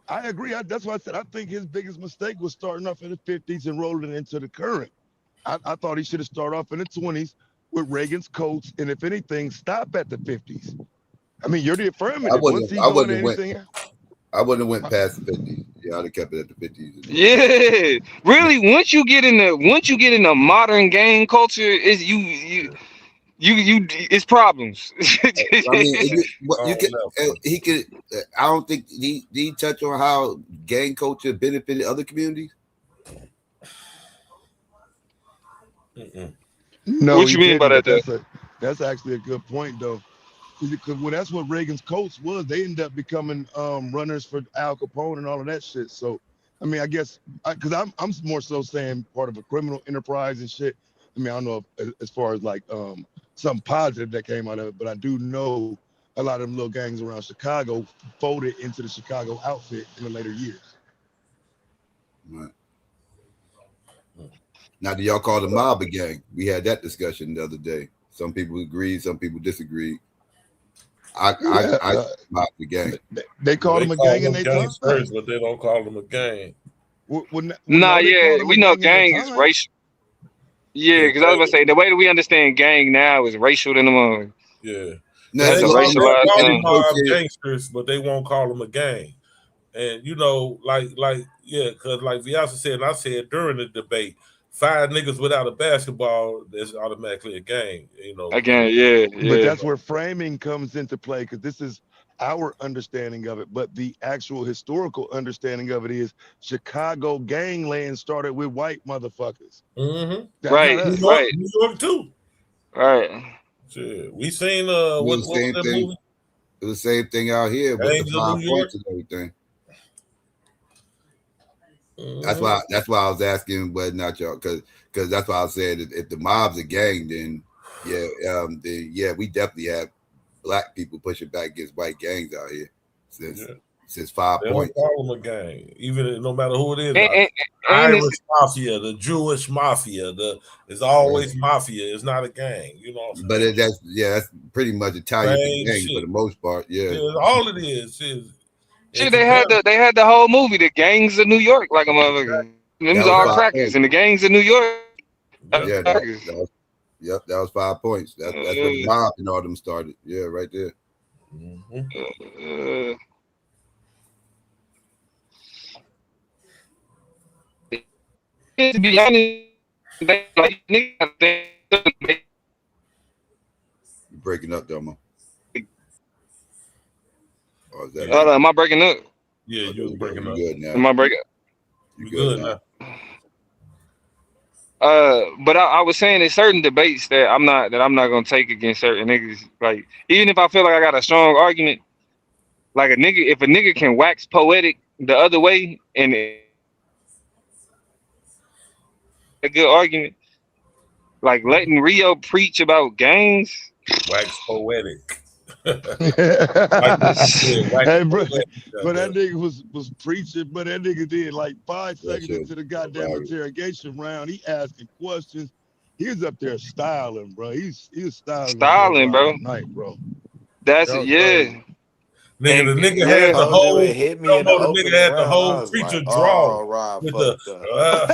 S5: I agree. That's why I said I think his biggest mistake was starting off in the 50s and rolling into the current. I thought he should have started off in the 20s with Reagan's coats, and if anything, stop at the 50s. I mean, you're the affirmative. Once he go into anything,
S1: I wouldn't have went past the 50s. Yeah, I'd have kept it at the 50s.
S12: Yeah, really. Once you get in the modern gang culture, is you it's problems.
S1: I mean, you could he could. I don't think he touch on how gang culture benefited other communities.
S5: no,
S12: What
S5: he
S12: you mean by
S5: didn't.
S12: that? Though?
S5: But that's actually a good point, though, because well, that's what Reagan's coats was. They ended up becoming runners for Al Capone and all of that shit. So, I mean, I guess because I'm more so saying part of a criminal enterprise and shit. I mean, I don't know if, as far as like something positive that came out of it, but I do know a lot of them little gangs around Chicago folded into the Chicago outfit in the later years.
S1: Right. Now, do y'all call the mob a gang? We had that discussion the other day. Some people agreed, some people disagreed. I mob the gang.
S5: They called them a gang in their time
S9: first, but they don't call them a gang.
S12: Nah,
S5: they
S12: yeah,
S5: called them
S12: we
S5: a
S12: know
S5: gang in their
S12: gang is
S5: time.
S12: racial. Yeah, because I was gonna say the way that we understand gang now is racial than the moment.
S9: Yeah.
S1: No,
S12: That's a
S9: They'll
S12: racialized
S9: call them
S12: thing.
S9: mob gangsters, but they won't call them a gang. And you know, yeah, because like Viasa said, and I said during the debate, 5 niggas without a basketball is automatically a gang. You know,
S12: Again, yeah.
S5: But that's where framing comes into play, because this is our understanding of it. But the actual historical understanding of it is Chicago gangland started with white motherfuckers.
S9: Mm-hmm.
S5: That's
S12: right,
S5: not us.
S12: right,
S9: New York too.
S12: Right.
S9: Shit. We seen what was that movie?
S1: It was the same thing out here with
S9: Gangs
S1: the
S9: of
S1: 5
S9: New York?
S1: points and everything. That's why I was asking whether or not y'all, because that's why I said if the mob's a gang, then we definitely have black people pushing back against white gangs out here since 5 points.
S9: They don't call them a gang, even no matter who it is.
S12: And
S9: Irish mafia, the Jewish mafia, it's always mafia. It's not a gang, you know.
S1: But that's pretty much Italian gang for the most part. Yeah,
S9: all it is.
S12: Shit, they had the whole movie, The Gangs of New York, like a motherfucker. Them was all crackers, and the gangs of New York.
S1: Yeah, Yep, that was 5 points. That's when Bob and all them started. Yeah, right there.
S12: To be honest, like
S1: You're breaking up, Domo. Oh, is that
S12: hold on, am I breaking up?
S9: Yeah, you was breaking up.
S1: Good now.
S12: Am I breaking?
S1: You
S9: good now.
S12: But I was saying there's certain debates that I'm not gonna take against certain niggas. Like even if I feel like I got a strong argument, like if a nigga can wax poetic the other way and a good argument, like letting Rio preach about gangs.
S9: Wax poetic.
S13: Hey, bro, but that nigga was preaching, but that nigga did like 5 seconds into the goddamn interrogation round. He asking questions. He was up there styling, bro. He was styling
S12: bro.
S13: Night, bro.
S12: That's
S13: that
S12: yeah.
S9: Nigga, the nigga
S11: I
S9: had the
S11: told you
S9: whole.
S11: it hit me in the opening
S9: Nigga had the
S11: round. I
S9: whole
S11: was
S9: preacher
S11: like,
S9: draw
S11: oh, Rob
S9: with
S11: fucked
S9: the.
S11: up.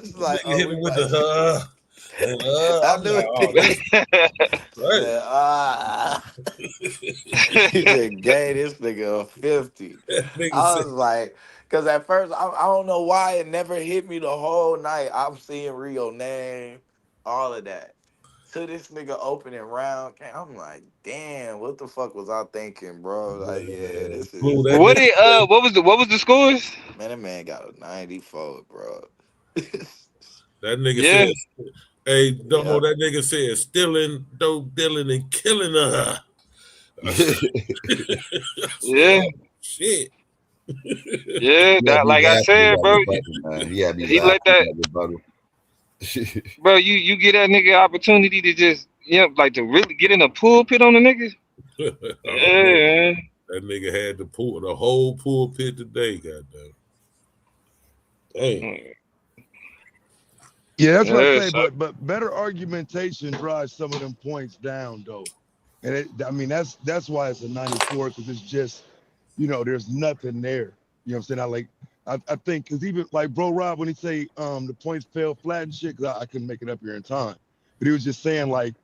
S11: It's like,
S9: Nigga hit him with the.
S11: I
S9: I'm
S11: knew
S9: like, oh,
S11: it.
S9: this.
S11: He said, "Gay, this nigga a 50."
S9: Nigga
S11: I
S9: said,
S11: was like, because at first I don't know why it never hit me the whole night. I'm seeing Rio name, all of that. To this nigga opening round, I'm like, damn, what the fuck was I thinking, bro? Like, yeah, this is
S12: What was the scores?
S11: man. That man got a 94, bro.
S9: that nigga
S12: Yeah.
S9: said, "Hey, Domo." That nigga said, "Stealing, dope dealing, and killing her."
S12: Yeah.
S9: Shit.
S12: Yeah, that like I said, bro. He let that. Bro, you get that nigga opportunity to just like to really get in a pulpit on the nigga.
S9: Yeah. That nigga had to pull the whole pulpit today, goddamn. Dang.
S13: Yeah, that's what I say. But better argumentation drives some of them points down, though. And that's why it's a 94, because it's just, there's nothing there. You know what I'm saying? I think, because even like Bro Rob, when he say the points fell flat and shit, because I couldn't make it up here in time, but he was just saying like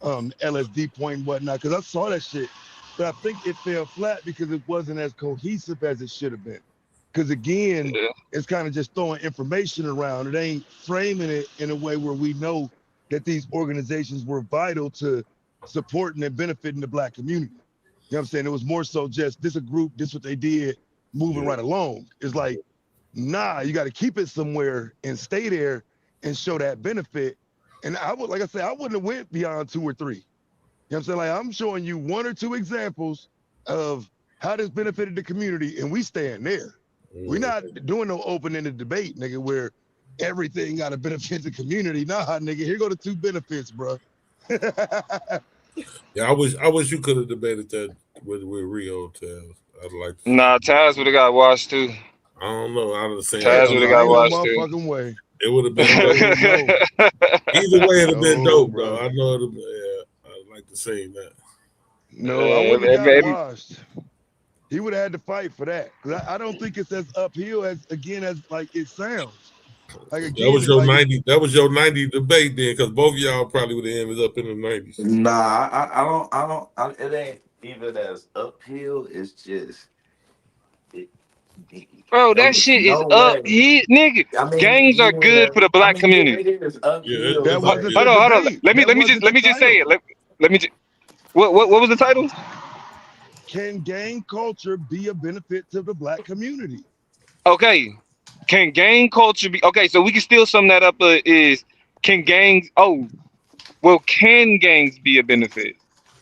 S13: LSD point and whatnot, because I saw that shit, but I think it fell flat because it wasn't as cohesive as it should have been. Because again, it's kind of just throwing information around. It ain't framing it in a way where we know that these organizations were vital to supporting and benefiting the Black community. You know what I'm saying? It was more so just this a group, this what they did, moving right along. It's like, nah, you got to keep it somewhere and stay there and show that benefit. And I would, like I said, I wouldn't have went beyond 2 or 3. You know what I'm saying? Like I'm showing you 1 or 2 examples of how this benefited the community, and we stand there. We're not doing no open-ended debate, nigga, where everything got to benefit the community. Nah, nigga, here go the 2 benefits, bro.
S9: Yeah, I wish you could have debated that with Rio Taz. I'd like to.
S12: Nah, Taz would have got washed too.
S9: I don't know. I was saying
S12: Taz would have got washed too.
S13: Motherfucking way.
S9: It would have been dope. Either way, it'd have been dope, bro. I know it'd. Yeah, I'd like to say that.
S13: No, I wouldn't have got washed. He would have had to fight for that. Cause I don't think it's as uphill as like it sounds. Like again,
S9: that was your 90. That was your 90 debate then, because both of y'all probably would have ended up in the 90s.
S11: Nah, I don't. It ain't even as uphill. It's just.
S12: Bro, that shit is up here, nigga. Gangs are good for the Black community.
S13: That wasn't
S12: hold on. Let me just say it. Let me just. What was the title?
S13: Can gang culture be a benefit to the Black community?
S12: Okay. Can gang culture be okay? So we can still sum that up. Is can gangs? Oh, well, can gangs be a benefit?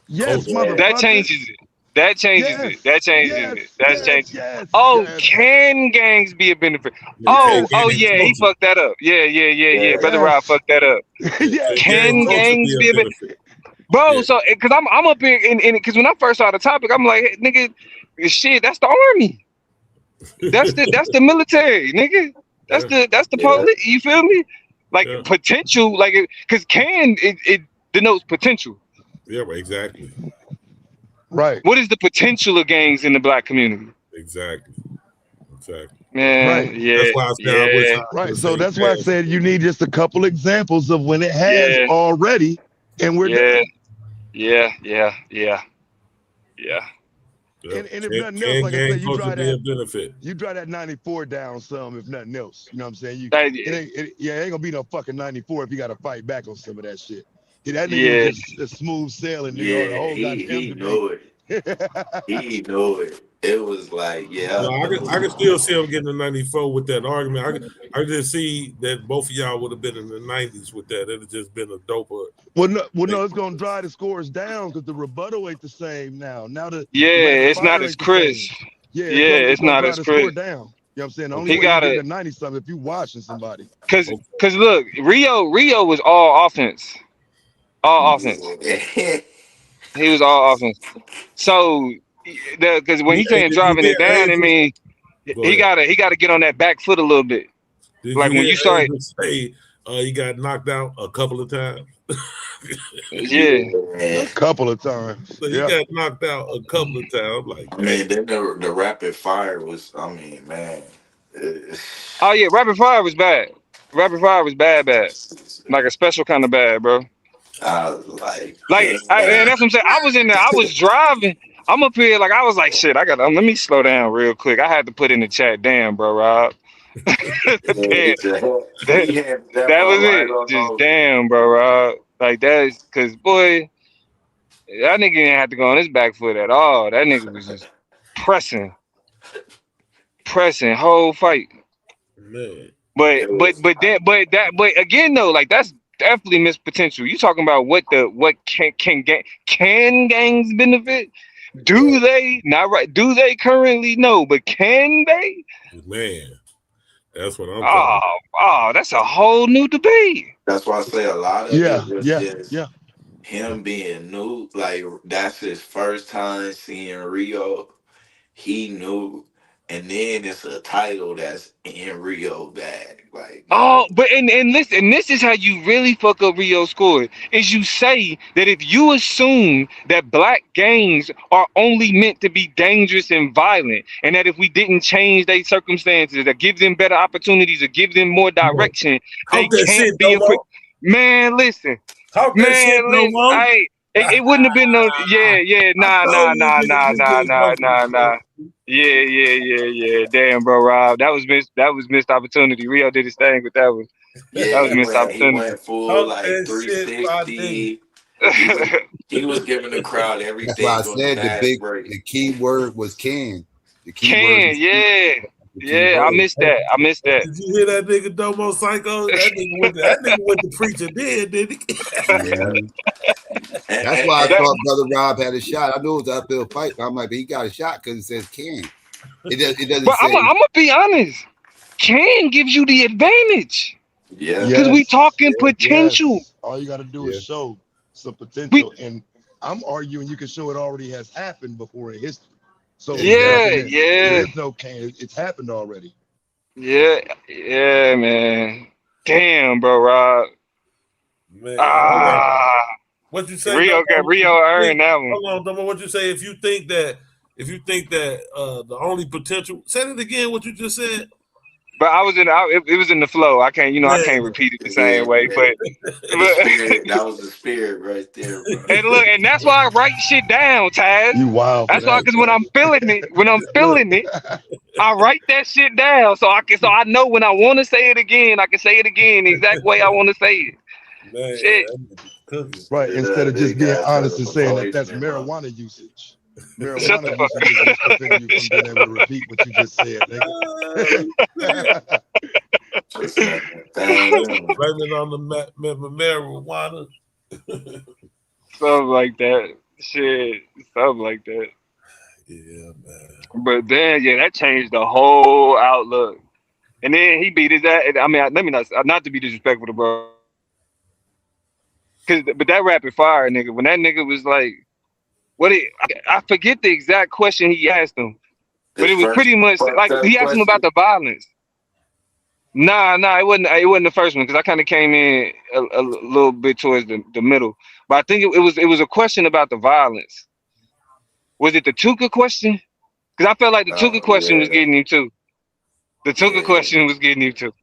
S13: Yes, motherfucker.
S12: That changes it. That changes it. That changes it. That changes it. Oh, can gangs be a benefit? Oh, yeah, he fucked that up. Yeah. Brother Rob fucked that up. Can gangs be a benefit? Bro, so because I'm up here in because when I first saw the topic, I'm like, hey, nigga, shit, that's the army. That's the military, nigga. That's the police. You feel me? Like potential, like because it denotes potential.
S9: Yeah, exactly.
S13: Right.
S12: What is the potential of gangs in the Black community?
S9: Exactly.
S12: Man,
S13: right.
S12: Yeah.
S9: That's why I
S13: right. So that's why I said you need just a couple examples of when it has already And we're
S12: Yeah,
S13: done.
S12: yeah.
S13: And if
S9: Can,
S13: nothing else,
S9: can
S13: like I say,
S9: gang culture be a benefit?
S13: you drive that 94 down some, if nothing else. You know what I'm saying?
S12: That-
S13: It ain't gonna be no fucking 94 if you gotta fight back on some of that shit. Yeah, that nigga was
S12: yeah.
S13: just a smooth sailing nigga all the
S11: Yeah,
S13: whole goddamn
S11: he
S13: debate.
S11: knew it. He knew it. It was like,
S9: No,
S11: yeah,
S9: I can still see him getting a 94 with that argument. I just see that both of y'all would have been in the 90s with that. It'd have just been a doper.
S13: Well, no, it's gonna drive the scores down because the rebuttal ain't the same now. Now the
S12: Yeah,
S13: rapid
S12: it's not
S13: fire
S12: as
S13: ain't the same.
S12: crisp.
S13: Yeah,
S12: Yeah,
S13: it's
S12: it's
S13: gonna
S12: not
S13: drive
S12: as
S13: the score
S12: crisp.
S13: down. You know what I'm saying? The only
S9: Okay.
S12: He
S13: way you
S12: gotta,
S13: getting a 90 something if you watching somebody.
S12: cause look, Rio was all offense. All offense.
S11: yeah.
S12: He was all offense. So, because when he's
S9: Hey,
S12: saying
S9: did you
S12: driving
S9: hear
S12: it down, I
S9: Angel?
S12: mean,
S9: Go
S12: he
S9: ahead.
S12: gotta get on that back foot a little bit.
S9: Did
S12: Like
S9: you
S12: when
S9: hear
S12: you start,
S9: Angel say he got knocked out a couple of times?
S12: yeah.
S13: A couple of times.
S9: So he
S13: Yeah.
S9: got knocked out a couple of times. Like,
S11: I
S9: dang.
S11: mean, then the rapid fire was, I mean, man. it-
S12: Oh yeah, rapid fire was bad. Rapid fire was bad. Like a special kind of bad, bro.
S11: I was like,
S12: Like, and that's what I'm saying. I was in there. I was driving. I'm up here. Like, I was like, shit. I got. Let me slow down real quick. I had to put in the chat. Damn, bro, Rob. Damn. That,
S11: he had that
S12: that was
S11: right
S12: it.
S11: on
S12: Just
S11: over.
S12: damn, bro, Rob. Like that's because boy, that nigga didn't have to go on his back foot at all. That nigga was just pressing, whole fight.
S9: Man.
S12: But
S11: It
S12: but
S11: was,
S12: but then but again though, like that's definitely missed potential. You talking about what can gangs benefit? Do they? Not right. Do they currently? No, but can they?
S9: Man. That's what I'm talking
S12: Oh, that's a whole new debate.
S11: that's why I say a lot of
S13: Yeah.
S11: it was
S13: Yeah.
S11: just
S13: Yeah.
S11: him being new. Like, that's his first time seeing Rio. He knew, and then it's a title that's in Rio bag. Like, nah,
S12: Oh, but and listen, and this is how you really fuck up Rio score. Is you say that if you assume that black gangs are only meant to be dangerous and violent, and that if we didn't change their circumstances, or give them better opportunities, or give them more
S9: about.
S12: direction, they
S9: Talk that shit,
S12: can't be
S9: no
S12: equipped.
S9: more.
S12: Man, listen,
S9: Talk that shit,
S12: man,
S9: no
S12: listen.
S9: more.
S12: It wouldn't have been no. Yeah.
S9: I
S12: Nah.
S9: told you niggas just get comfortable,
S12: Nah.
S9: man.
S12: Yeah. Damn, bro, Rob, that was missed. That was missed opportunity. Rio did his thing with that one.
S11: yeah,
S12: That was missed
S11: he
S12: opportunity.
S11: went full
S9: Talk
S11: like
S9: that shit, my nigga.
S11: 360. He was giving the crowd
S1: That's why I
S11: everything on the
S1: said
S11: fast break.
S1: the key word was can. The key word
S12: Can,
S1: was
S12: yeah.
S1: the key
S12: Yeah, I
S1: word.
S12: missed that. I missed that.
S9: Did you hear that nigga Domo Psycho? That nigga went to preacher did he?
S11: Yeah.
S1: Mhm. That's
S11: And,
S1: why I
S11: and,
S12: That,
S1: thought Brother Rob had a shot. I knew it was an uphill fight, but I'm like, but he got a shot because it says can. It doesn't
S12: but I'm
S1: say
S12: gonna be honest. Can gives you the advantage
S11: yeah.
S12: because we
S13: Yes.
S12: talking potential.
S13: Yes. All you got to do is
S1: yeah.
S13: show some
S12: We,
S13: potential. And I'm arguing you can show it already has happened before in history. So there's
S12: yeah,
S13: nothing that there
S12: yeah,
S13: is no can. It's happened already.
S12: yeah, man. Damn, bro, Rob.
S9: Man, hold on.
S12: Ah,
S9: What you say,
S12: Rio got
S9: Domo?
S12: Rio earned that one.
S9: Hold on, Domo. What you say? If you think that the only potential, say it again. What you just said,
S12: But I was in, it was in the flow. I can't, I
S9: man.
S12: can't repeat it the
S11: Yeah,
S12: same way. But,
S11: the
S12: but
S11: spirit, that was the spirit right there, bro.
S12: and look, and that's why I write shit down, Taz.
S13: You wild for
S12: That's why,
S13: that,
S12: because when
S13: bro.
S12: I'm feeling it,
S9: Look,
S12: I write that shit down so I know when I want to say it again, I can say it again the exact way I want to say it.
S9: man,
S12: Shit,
S9: that nigga cooking.
S13: Right. Instead of
S11: They
S13: just being
S11: got
S13: honest and saying that that's
S11: poison, bro.
S13: marijuana usage.
S12: shut the
S13: Marijuana
S12: fuck.
S13: usage is what's preventing you from being able to repeat what you just said, nigga.
S11: Just like that thing.
S9: Blaming on the marijuana.
S12: Something like that. Shit, something like that.
S9: Yeah, man.
S12: But then, yeah, that changed the whole outlook. And then he beat his ass. I mean, let me not to be disrespectful to bro, but that rapid fire nigga, when that nigga was like, I forget the exact question he asked him, but
S11: His
S12: it was
S11: first
S12: pretty much
S11: fucked
S12: like
S11: up
S12: he asked him about
S11: question.
S12: the violence. Nah, it wasn't. It wasn't the first one because I kind of came in a little bit towards the middle. But I think it was a question about the violence. Was it the Tuka question? Because I felt like the Tuka
S11: Oh
S12: question was
S11: yeah,
S12: getting him too. The Tuka
S11: yeah,
S12: question was getting him too.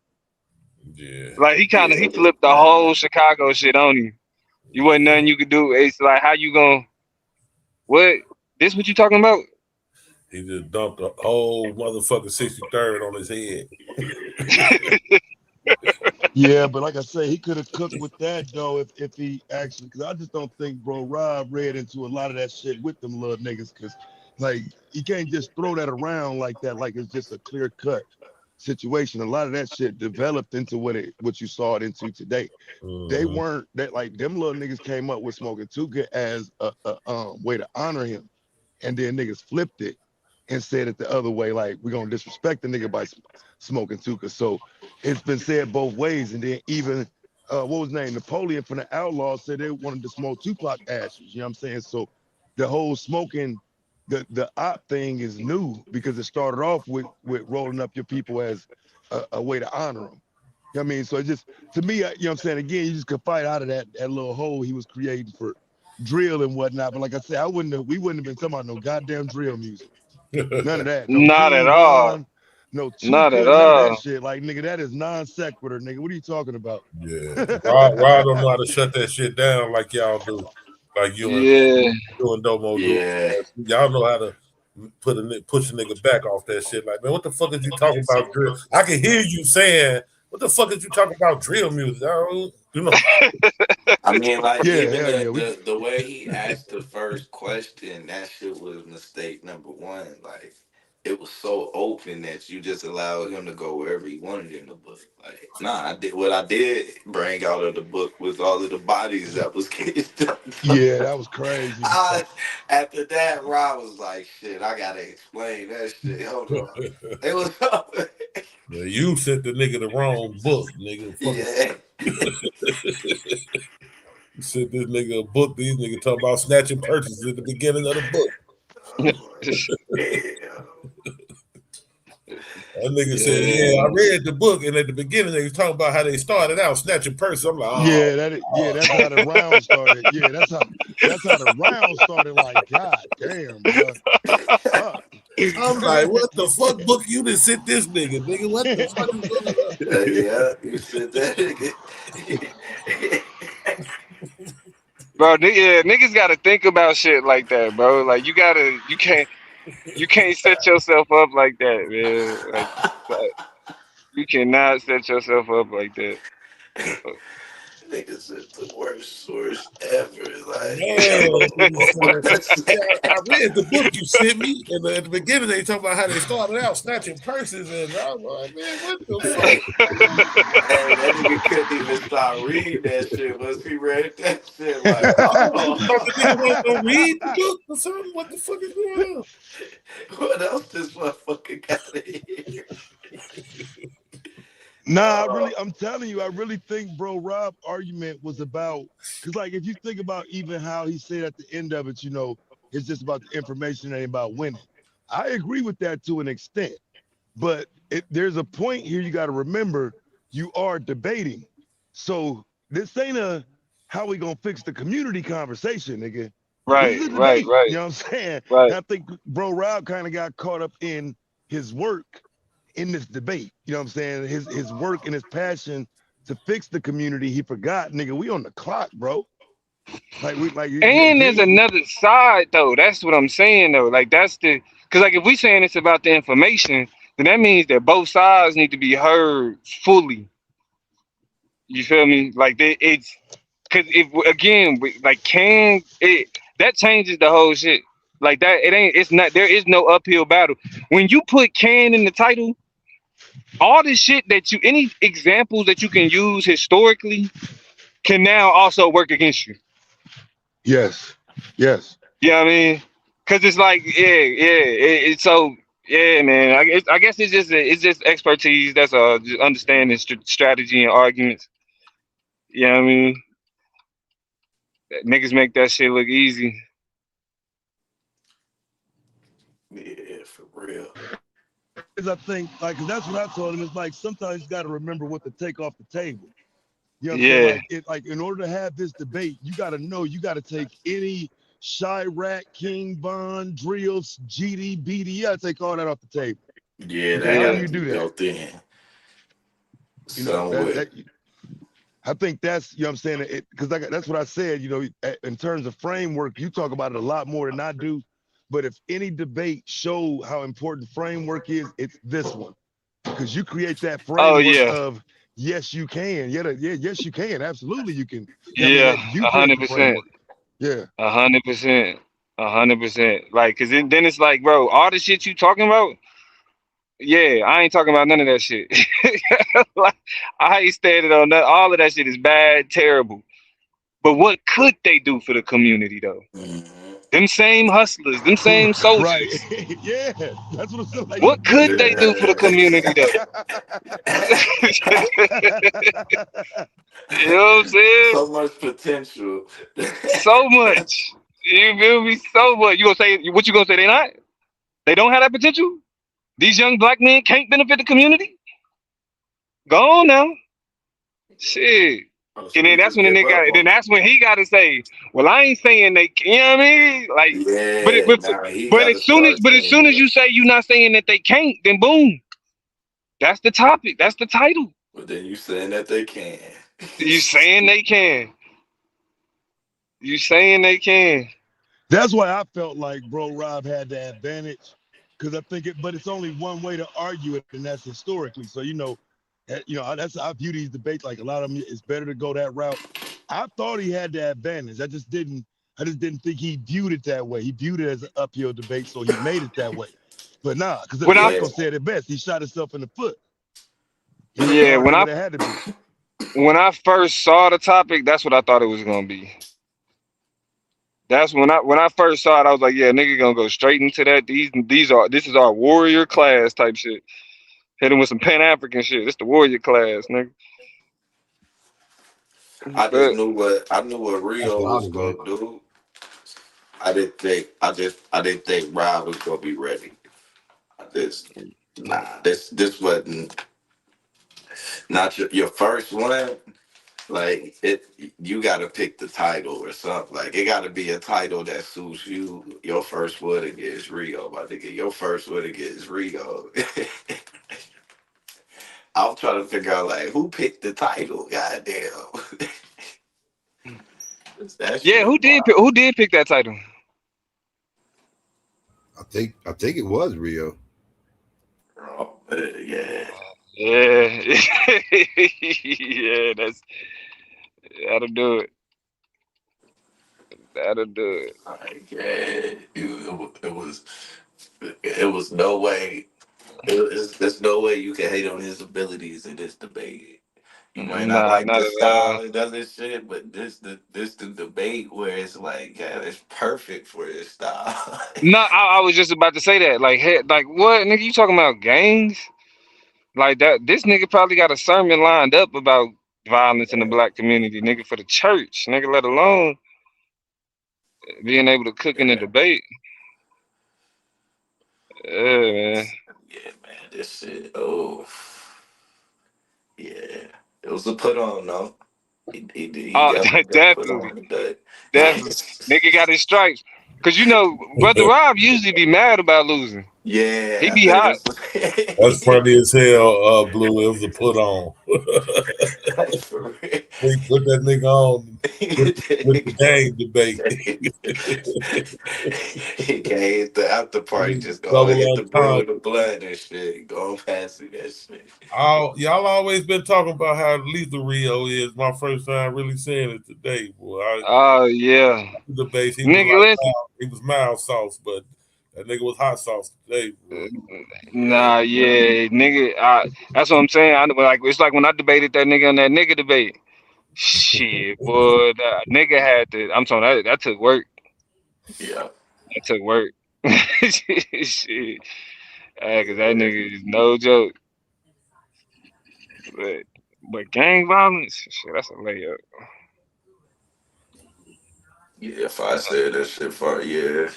S9: Yeah,
S12: Like he
S11: yeah.
S12: flipped the whole Chicago shit on him. You wasn't nothing you could do. It's like how you gonna what? This what you talking about?
S9: He just dumped a whole motherfucking 63rd on his head.
S13: Yeah, but like I say, he could have cooked with that though if he actually, because I just don't think bro Rob read into a lot of that shit with them little niggas, because like you can't just throw that around like that, like it's just a clear cut situation. A lot of that shit developed into what you saw it into today. They weren't that like them little niggas came up with smoking Tuka as a way to honor him, and then niggas flipped it and said it the other way, like we're gonna disrespect the nigga by smoking Tuka. So it's been said both ways, and then even what was his name, Napoleon from the Outlaws said they wanted to smoke Tupac ashes. You know what I'm saying? So the whole smoking the op thing is new because it started off with rolling up your people as a way to honor them. You know what I mean? So it just to me, you know what I'm saying? Again, you just could fight out of that little hole he was creating for drill and whatnot. But like I said, we wouldn't have been talking about no goddamn drill music. None of that. No
S12: Not at
S13: King
S12: all.
S13: Von, no
S12: Not at
S13: Tuka, none of that
S12: all.
S13: shit. Like, nigga, that is non sequitur, nigga. What are you talking about?
S9: Yeah. Rod don't know how to shut that shit down like y'all do. Like
S12: Yeah.
S9: you and Domo do.
S11: Yeah.
S9: Y'all know how to push a nigga back off that shit. Like, man, what the fuck is you talking about drill? I can hear you saying, what the fuck is you talking about drill music? I don't, you know.
S11: I mean, like
S13: Yeah,
S11: even
S13: hell yeah.
S11: the way he asked the first question, that shit was mistake number one. Like it was so open that you just allowed him to go wherever he wanted in the book. Like, nah, I did what I did bring out of the book was all of the bodies that was getting done.
S13: Yeah, that was crazy.
S11: After that, Rob was like, shit, I gotta explain that shit. Hold on. It was
S9: Yeah, you sent the nigga the wrong book, nigga.
S11: yeah.
S9: You sent this nigga a book. These niggas talking about snatching purchases at the beginning of the book. That nigga said, "Yeah, I read the book, and at the beginning they was talking about how they started out snatching purses." I'm like, "Oh,
S13: That's how the round started. Yeah, that's how the round started. Like, god damn, bro. Fuck.
S9: I'm like, what the fuck book you done sent this nigga? Nigga, what the fuck is going on?"
S11: Yeah, you said that.
S12: Bro, yeah, niggas gotta think about shit like that, bro. Like you can't set yourself up like that, man. Like you cannot set yourself up like that.
S11: Niggas is the worst source ever. Like,
S9: Man, I read the book you sent me, and at the beginning they talk about how they started out snatching purses, and I'm like, man, what the fuck?
S11: hey, that nigga couldn't even stop reading that shit once he read that shit. Like, oh,
S9: You thought the nigga wasn't gonna read the book or something? What the fuck is going on?
S11: what else this motherfucker got in here?
S13: Nah, I'm telling you, I really think bro Rob argument was about, because like if you think about even how he said at the end of it, it's just about the information, ain't about winning. I agree with that to an extent, but there's a point here you got to remember, you are debating. So this ain't a how we gonna fix the community conversation, nigga. This is a debate. You know what I'm saying?
S12: right.
S13: And I think bro Rob kind of got caught up in his work in this debate. You know what I'm saying? His work and his passion to fix the community. He forgot, nigga, we on the clock, bro.
S12: And there's another side though. That's what I'm saying though. Like that's because like if we saying it's about the information, then that means that both sides need to be heard fully. You feel me? Like it's because if again like can it that changes the whole shit. Like that it ain't it's not there is no uphill battle. When you put can in the title, all this shit that you any examples that you can use historically can now also work against you.
S13: Yes.
S12: You know what I mean? Because it's like, it's so, yeah, man. I guess it's just expertise. That's all. Just understanding strategy and arguments. You know what I mean? Niggas make that shit look easy.
S11: Yeah, for real.
S13: Because I think, like, 'cause that's what I told him. It's like sometimes you got to remember what to take off the table. You know what I'm saying?
S12: Yeah.
S13: Like in order to have this debate, you got to know you got to take any CyayX, King Von, Drills, GD, BD. You got to take all that off the table.
S11: Yeah,
S13: Okay,
S11: that
S13: how
S11: got
S13: do
S11: to
S13: you
S11: be
S13: do that?
S11: built in.
S13: You know
S11: Somewhere.
S13: I think that's, you know what I'm saying, because that's what I said, you know, in terms of framework, you talk about it a lot more than I do. But if any debate show how important framework is, it's this one. Because you create that framework of, yes, you can. Yes, you can. Absolutely, you can. I mean,
S12: Yeah,
S13: you create the
S12: 100%.
S13: framework. Yeah.
S12: 100%. 100%. Like, cause then it's like, bro, all the shit you talking about, yeah, I ain't talking about none of that shit. Like, I ain't standing on that. All of that shit is bad, terrible. But what could they do for the community though? Them same hustlers, them same
S13: Right.
S12: soldiers.
S13: Yeah. That's what I'm saying. Like, you
S12: What
S13: get
S12: could
S13: it.
S12: they do for the community though? You know what I'm saying?
S11: So much potential.
S12: So much. You feel me? So much. You gonna say what you gonna say? They not? They don't have that potential? These young black men can't benefit the community? Go on now. Shit.
S11: Oh, so
S12: And then
S11: we
S12: that's
S11: just
S12: when the
S11: give
S12: nigga
S11: up
S12: then
S11: on them.
S12: that's when he gotta say, well, I ain't saying they, you know what I mean? Like, but it,
S11: Yeah,
S12: but,
S11: now he
S12: but
S11: got to
S12: as soon as
S11: start saying
S12: you
S11: it.
S12: say you're not saying that they can't, then boom. That's the topic. That's the title.
S11: But then you saying that they can.
S12: You saying they can. You saying they can.
S13: That's why I felt like Bro Rob had the advantage, because I think but it's only one way to argue it, and that's historically. So that's I view these debates like a lot of them. It's better to go that route. I thought he had the advantage. I just didn't think he viewed it that way. He viewed it as an uphill debate, so he made it that way. But nah, because
S12: When I
S13: Psycho said it best. He shot himself in the foot. He made it
S12: yeah,
S13: harder than what it had to be.
S12: when I first saw the topic, that's what I thought it was gonna be. That's when I first saw it, I was like, yeah, nigga gonna go straight into that. This is our warrior class type shit. Hit him with some Pan African shit. It's the warrior class, nigga.
S11: I just
S12: But
S11: knew what
S1: That's
S11: Rio
S1: what I
S11: was
S1: was going.
S11: gonna do. I didn't think Rob was gonna be ready. This wasn't not your first one. Like it, you got to pick the title or something. Like it got to be a title that suits you. Your first one against Rio, my nigga. Your first one against Rio. I'm trying to figure out like who picked the title. Goddamn, that
S12: yeah,
S11: shit wild.
S12: who did pick that title?
S1: I think it was Rio.
S11: Oh, yeah.
S12: Yeah, yeah, that'll do it. That'll do it.
S11: Like, yeah, it was no way. There's no way you can hate on his abilities in this debate. You might not
S12: Nah,
S11: like
S12: not
S11: the
S12: at all.
S11: style and other shit, but this the debate where it's like, yeah, it's perfect for his style.
S12: No, I was just about to say that. Like, hey, like what, nigga? You talking about gangs? Like that? This nigga probably got a sermon lined up about violence in the black community, nigga, for the church, nigga. Let alone being able to cook in the
S11: Yeah,
S12: debate. Yeah, man.
S11: yeah, man, this shit. Oh, yeah, it was a put on though. He
S12: Oh,
S11: definitely got put
S12: definitely,
S11: on that.
S12: definitely. Nigga got his stripes. Cause you know, brother Rob usually be mad about losing. He
S11: Yeah, I
S12: be
S11: think
S12: hot.
S14: That's funny as hell, Blue. It was a put on.
S11: that's for real.
S14: We put that nigga on with the game debate.
S11: He can't hit the after party, just go and
S14: Double
S11: hit the bro
S14: entendre.
S11: in the blood and shit. Go past it, that shit.
S14: Y'all always been talking about how lethal Rio is. My first time really seeing it today, boy.
S12: Oh yeah,
S14: The base, he was
S12: nigga,
S14: like
S12: listen.
S14: mild, he was mild sauce, but that nigga was hot sauce today, boy.
S12: Nah, yeah, nigga. That's what I'm saying. Like it's like when I debated that nigga on that nigga debate. Shit, boy, that nigga had to. I'm talking that took work.
S11: Yeah.
S12: That took work. Shit, cause that nigga is no joke. But gang violence, shit, that's a layup.
S11: Yeah, if I said that shit for a year,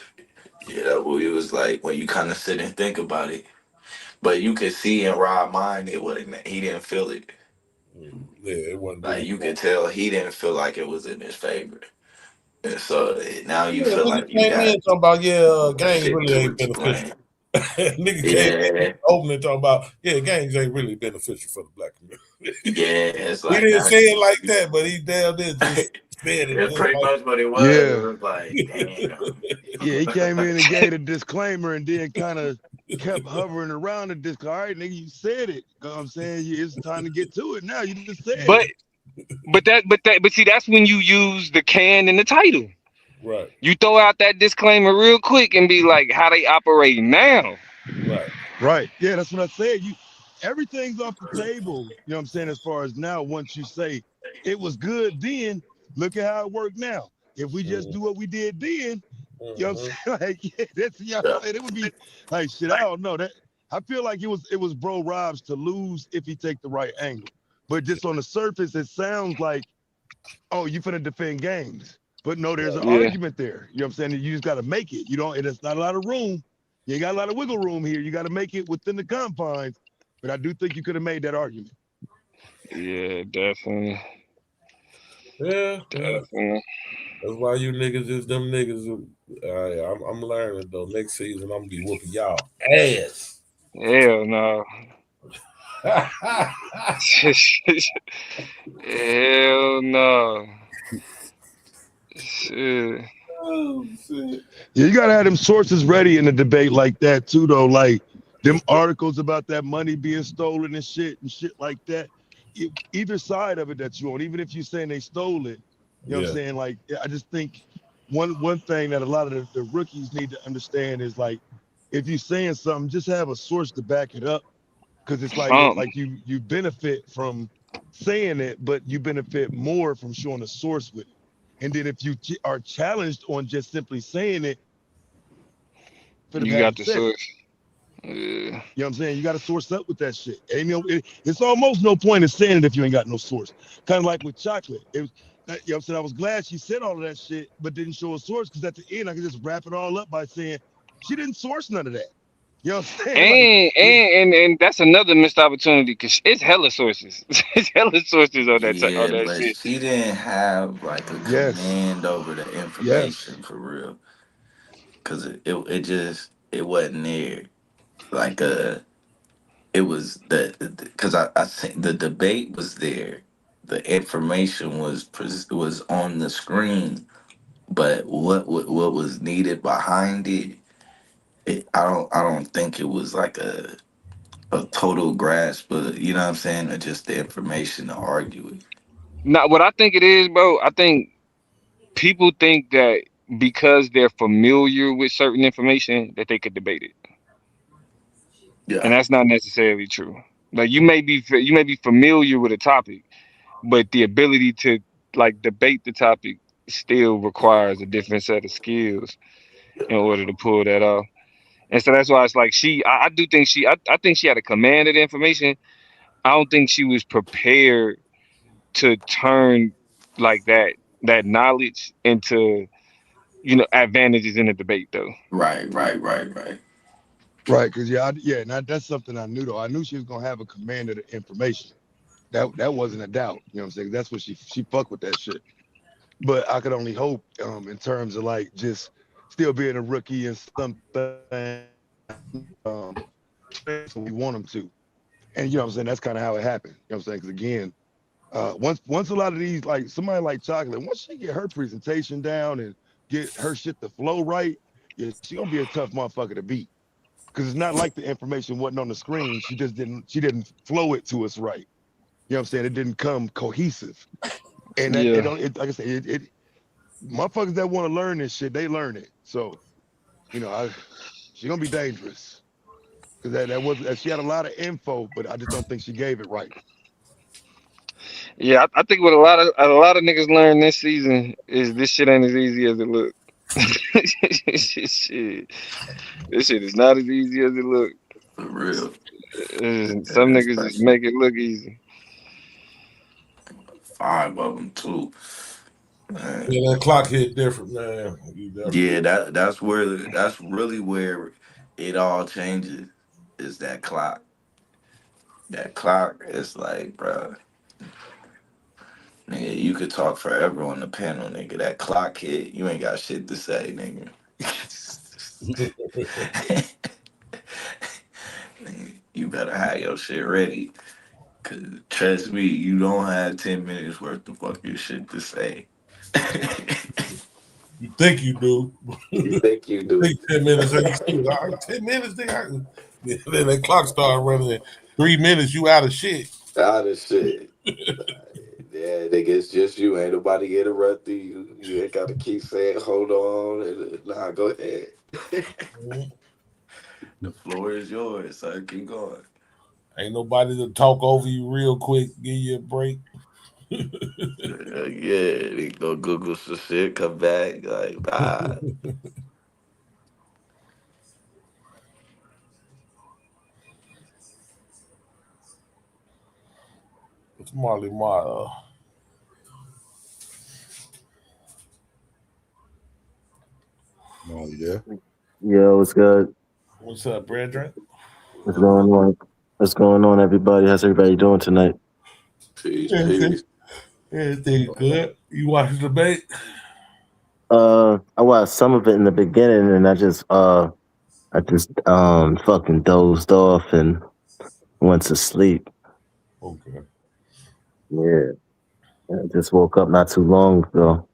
S11: yeah, that it was like when you kind of sit and think about it. But you could see in Rob's mind it wasn't. He didn't feel it.
S14: Yeah, it wasn't
S11: Like
S14: really.
S11: you could tell he didn't feel like it was in his favor. And so now you
S14: Yeah,
S11: feel
S14: nigga
S11: like you
S14: came
S11: got
S14: in talking about gangs
S11: shit
S14: really
S11: to
S14: ain't beneficial.
S11: explain.
S14: Nigga came in
S11: Yeah,
S14: opening talking about gangs ain't really beneficial for the black community.
S11: Yeah, it's
S9: He
S11: like
S9: didn't
S11: that.
S9: say it like that, but he damn near just said it
S11: That's
S9: just
S11: pretty
S9: like.
S11: much what it was. It
S13: Yeah.
S11: was like, damn.
S13: Yeah, he came in and gave a disclaimer and then kind of kept hovering around the disc. All right, nigga, you said it. You know what I'm saying? It's time to get to it now. You just said it.
S12: But but see, that's when you use the can in the title.
S9: Right,
S12: You throw out that disclaimer real quick and be like, how they operate now.
S9: right.
S13: Right. Yeah, that's what I said. Everything's off the table, you know what I'm saying, as far as now, once you say it was good then, look at how it worked now. If we just do what we did then, you know what I'm saying? Like, yeah, that's you know what I'm saying. It would be like shit. I don't know. That I feel like it was Bro Rob's to lose if he take the right angle. But just on the surface, it sounds like, oh, you finna defend games. But no, there's an
S12: Yeah,
S13: argument there. You know what I'm saying? You just gotta make it. You don't, and it's not a lot of room. You ain't got a lot of wiggle room here. You gotta make it within the confines. But I do think you could have made that argument.
S12: yeah, definitely,
S9: Yeah, yeah.
S12: definitely.
S9: That's why you niggas is them niggas. I'm learning though. Next season, I'm gonna be whooping y'all ass.
S12: Hell no. Hell no. Shit.
S9: Oh shit.
S13: Yeah, you gotta have them sources ready in a debate like that too, though. Like them articles about that money being stolen and shit like that. Either side of it that you on, even if you're saying they stole it, you know what I'm
S9: Yeah.
S13: saying? Like, I just think one thing that a lot of the rookies need to understand is like, if you're saying something, just have a source to back it up, because it's
S12: Um,
S13: like you benefit from saying it, but you benefit more from showing a source with it. And then if you are challenged on just simply saying it, could have
S12: you
S13: had
S12: got
S13: you
S12: the
S13: said it.
S12: source. Yeah.
S13: You know what I'm saying? You got to source up with that shit. And, you know, it's almost no point in saying it if you ain't got no source. Kind of like with chocolate. It was, you know what I'm saying? I was glad she said all of that shit, but didn't show a source, because at the end I could just wrap it all up by saying she didn't source none of that. You know what I'm saying? Like,
S12: And that's another missed opportunity because it's hella sources. It's hella sources on
S11: Yeah,
S12: that
S11: but
S12: shit.
S11: she didn't have like a
S13: yes,
S11: command over the
S13: yes.
S11: information for real. Cause it just it wasn't there. Like it was because I think the debate was there. The information was on the screen, but what was needed behind it, I don't think it was like a total grasp of, you know what I'm saying, or just the information to argue it.
S12: Now, what I think it is, bro, I think people think that because they're familiar with certain information that they could debate it, and
S11: Yeah.
S12: that's not necessarily true. Like you may be familiar with a topic, but the ability to like debate the topic still requires a different set of skills in order to pull that off. And so that's why it's like I do think I think she had a command of the information. I don't think she was prepared to turn like that knowledge into advantages in the debate though.
S11: Right, right, right, right.
S13: Right, because yeah, and that's something I knew though. I knew she was gonna have a command of the information. That wasn't a doubt. You know what I'm saying? That's what she fucked with that shit. But I could only hope, in terms of like just still being a rookie and something, um, we want him to. And you know what I'm saying? That's kind of how it happened. You know what I'm saying? Because again, once a lot of these, like somebody like Chocolate, once she get her presentation down and get her shit to flow right, yeah, she gonna be a tough motherfucker to beat. Because it's not like the information wasn't on the screen. She didn't flow it to us right. You know what I'm saying? It didn't come cohesive. And that it
S12: Yeah.
S13: don't it, like I said, it motherfuckers that want to learn this shit, they learn it. So, she gonna be dangerous. Because that was she had a lot of info, but I just don't think she gave it right.
S12: Yeah, I think what a lot of niggas learned this season is this shit ain't as easy as it look. shit, this shit is not as easy as it look.
S11: For real.
S12: Some
S11: And
S12: niggas just
S11: especially
S12: make it look easy.
S11: five of them too. Man.
S9: Yeah, that clock hit different, man. You
S11: Yeah,
S9: definitely.
S11: that's really where it all changes. Is that clock? That clock is like, bro, nigga, you could talk forever on the panel, nigga. That clock hit, you ain't got shit to say, nigga. Nigga, you better have your shit ready. Cause trust me, you don't have 10 minutes worth of fucking shit to say.
S9: You think you do.
S11: You think you do.
S9: Think 10 minutes ain't shit. All right, 10 minutes, then the clock start running at 3 minutes, you out of shit.
S11: Out of shit. Yeah, nigga, it's just you. Ain't nobody interrupt you. You ain't gotta keep saying, hold on. Nah, go ahead.
S9: Mhm.
S11: The floor is yours, so keep going.
S9: Ain't nobody to talk over you real quick, give you a break.
S11: Yeah, they go Google some shit, come back, like, nah.
S9: It's Marley Marl.
S1: Oh yeah.
S15: Yo, what's good?
S9: What's up, Brethren?
S15: What's going on? What's going on, everybody? How's everybody doing tonight?
S11: Peace,
S9: Everything,
S11: peace.
S9: everything good. You watch the debate?
S15: I watched some of it in the beginning, and I just fucking dozed off and went to sleep.
S9: Okay.
S15: Yeah, I just woke up not too long ago.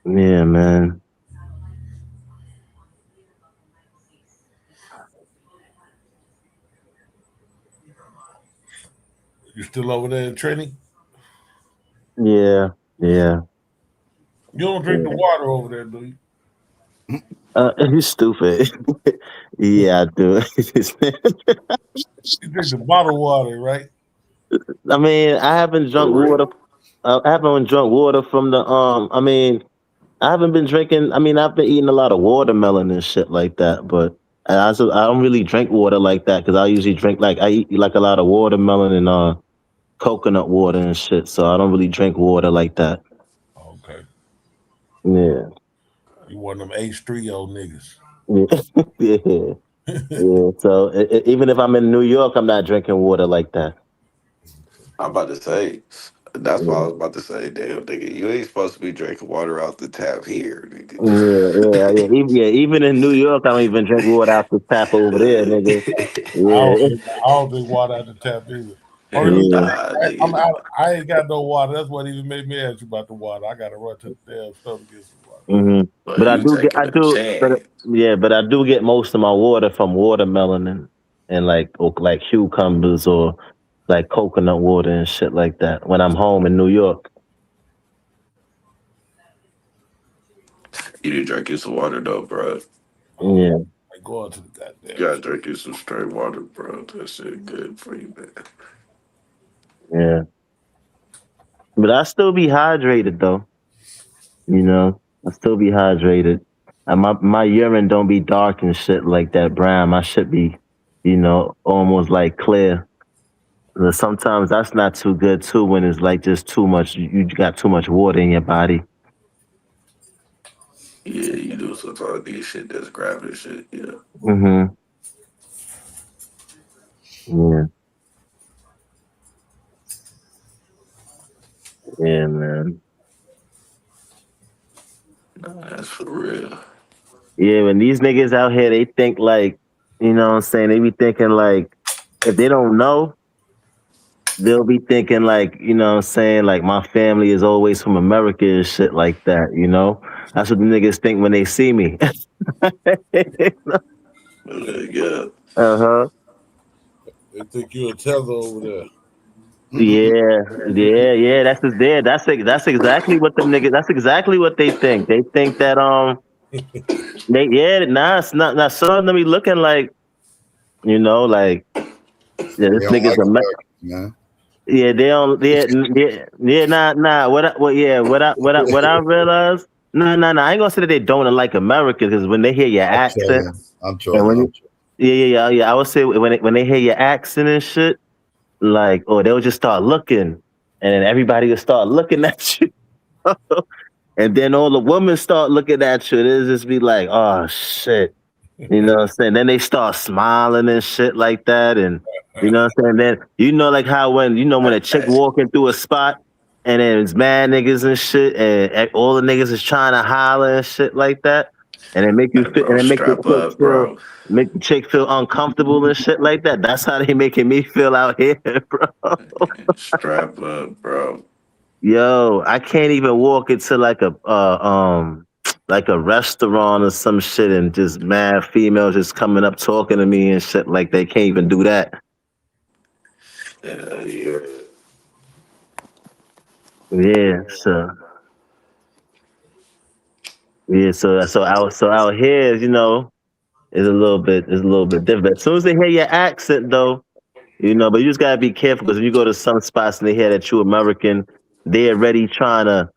S15: Yeah, man.
S9: You still over there in training?
S15: Yeah, yeah,
S9: You don't drink the
S15: yeah.
S9: water over there, do you?
S15: He's stupid. Yeah, I do.
S9: You drink the bottled water, right?
S15: I mean, I haven't
S11: For
S15: drunk
S11: real.
S15: water. I haven't drunk water from the. I mean, I haven't been drinking. I mean, I've been eating a lot of watermelon and shit like that, but I don't really drink water like that because I usually drink like I eat like a lot of watermelon and coconut water and shit. So I don't really drink water like that.
S9: Okay.
S15: Yeah,
S9: You one of them H3O niggas.
S15: yeah, yeah, yeah. So even if I'm in New York, I'm not drinking water like that.
S11: I'm about to say, that's what I
S15: Yeah.
S11: was about to say. Damn, nigga, you ain't supposed to be drinking water out the tap here, nigga.
S15: Even in New York, I don't even drink water out the tap over there, nigga. Yeah,
S9: I don't drink water out the tap either. Only
S11: Hell
S9: reason
S15: yeah.
S11: nah,
S9: I'm
S11: nigga.
S9: out, I ain't got no water. That's what even made me ask you about the water. I gotta run to the damn store to get some water.
S15: hmm
S11: But
S15: But
S11: you taking a chance.
S15: but I do get most of my water from watermelon and like cucumbers or like coconut water and shit like that when I'm home in New York.
S11: You need to drink you some water though, bro.
S9: Oh,
S15: Yeah,
S9: I go out to the
S11: You
S9: goddamn.
S11: gotta drink you some straight water, bro. That shit good for you, man.
S15: yeah. But I still be hydrated though. You know, I still be hydrated. And my urine don't be dark and shit like that brown. My shit be, almost like clear. But sometimes that's not too good too when it's like just too much. You got too much water in your body.
S11: Yeah, you do sometimes these shit that's grabbing shit, yeah.
S15: Hmm. Yeah, yeah, man.
S11: Nah, that's for real.
S15: Yeah, when these niggas out here, they think like, you know what I'm saying? They be thinking like, if they don't know, they'll be thinking like, you know what I'm saying? Like, my family is always from America and shit like that, you know? That's what the niggas think when they see me.
S11: Yeah.
S15: Uh-huh.
S9: They think you a tether over there.
S15: Yeah, yeah, yeah. That's exactly what them niggas. That's exactly what they think. They think that it's not some of them be looking like like yeah,
S1: They
S15: this
S1: don't
S15: nigga's
S1: like
S15: a
S1: Americans, man.
S15: yeah. They don't yeah nah what I realize I ain't gonna say that they don't like America because when they hear your
S1: I'm
S15: accent
S1: trolling. I'm
S15: and
S1: trolling.
S15: when
S1: I'm
S15: you, yeah I would say when they hear your accent and shit like they'll just start looking and then everybody will start looking at you. And then all the women start looking at you. It'll just be like, oh shit. You know what I'm saying? Then they start smiling and shit like that. And you know what I'm saying? Then like how when a chick walking through a spot and then it's mad niggas and shit, and all the niggas is trying to holler and shit like that. and it make you
S11: Hey,
S15: feel, and
S11: bro,
S15: it
S11: strap up, bro.
S15: make the chick feel uncomfortable and shit like that. That's how they making me feel out here, bro.
S11: Strap up, bro.
S15: Yo, I can't even walk into like a restaurant or some shit and just mad females just coming up talking to me and shit like they can't even do that.
S11: Yeah.
S15: Yeah, so out here, is a little bit different. As soon as they hear your accent though, but you just gotta be careful because if you go to some spots and they hear that you American, they're already trying to,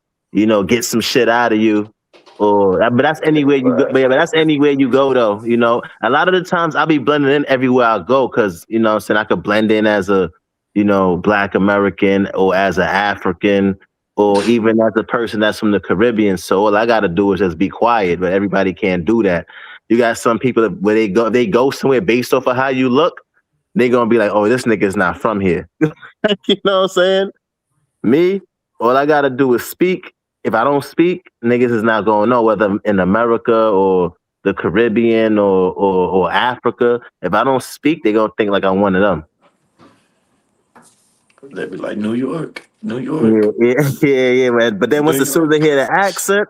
S15: get some shit out of you. But that's anywhere you go. But that's anywhere you go though. A lot of the times I'll be blending in everywhere I go because what I'm saying I could blend in as a, Black American or as an African or even as a person that's from the Caribbean. So all I gotta do is just be quiet. But everybody can't do that. You got some people that where they go somewhere based off of how you look they gonna be like, oh, this nigga's not from here. You know what I'm saying? Me, all I gotta do is speak. If I don't speak, niggas is not gonna know whether I'm in America or the Caribbean or Africa. If I don't speak, they gonna think like I'm one of them.
S11: They be like, New York, New
S15: Yeah,
S11: York,
S15: yeah, man. But then
S11: New
S15: once as soon as
S11: York,
S15: they hear the accent,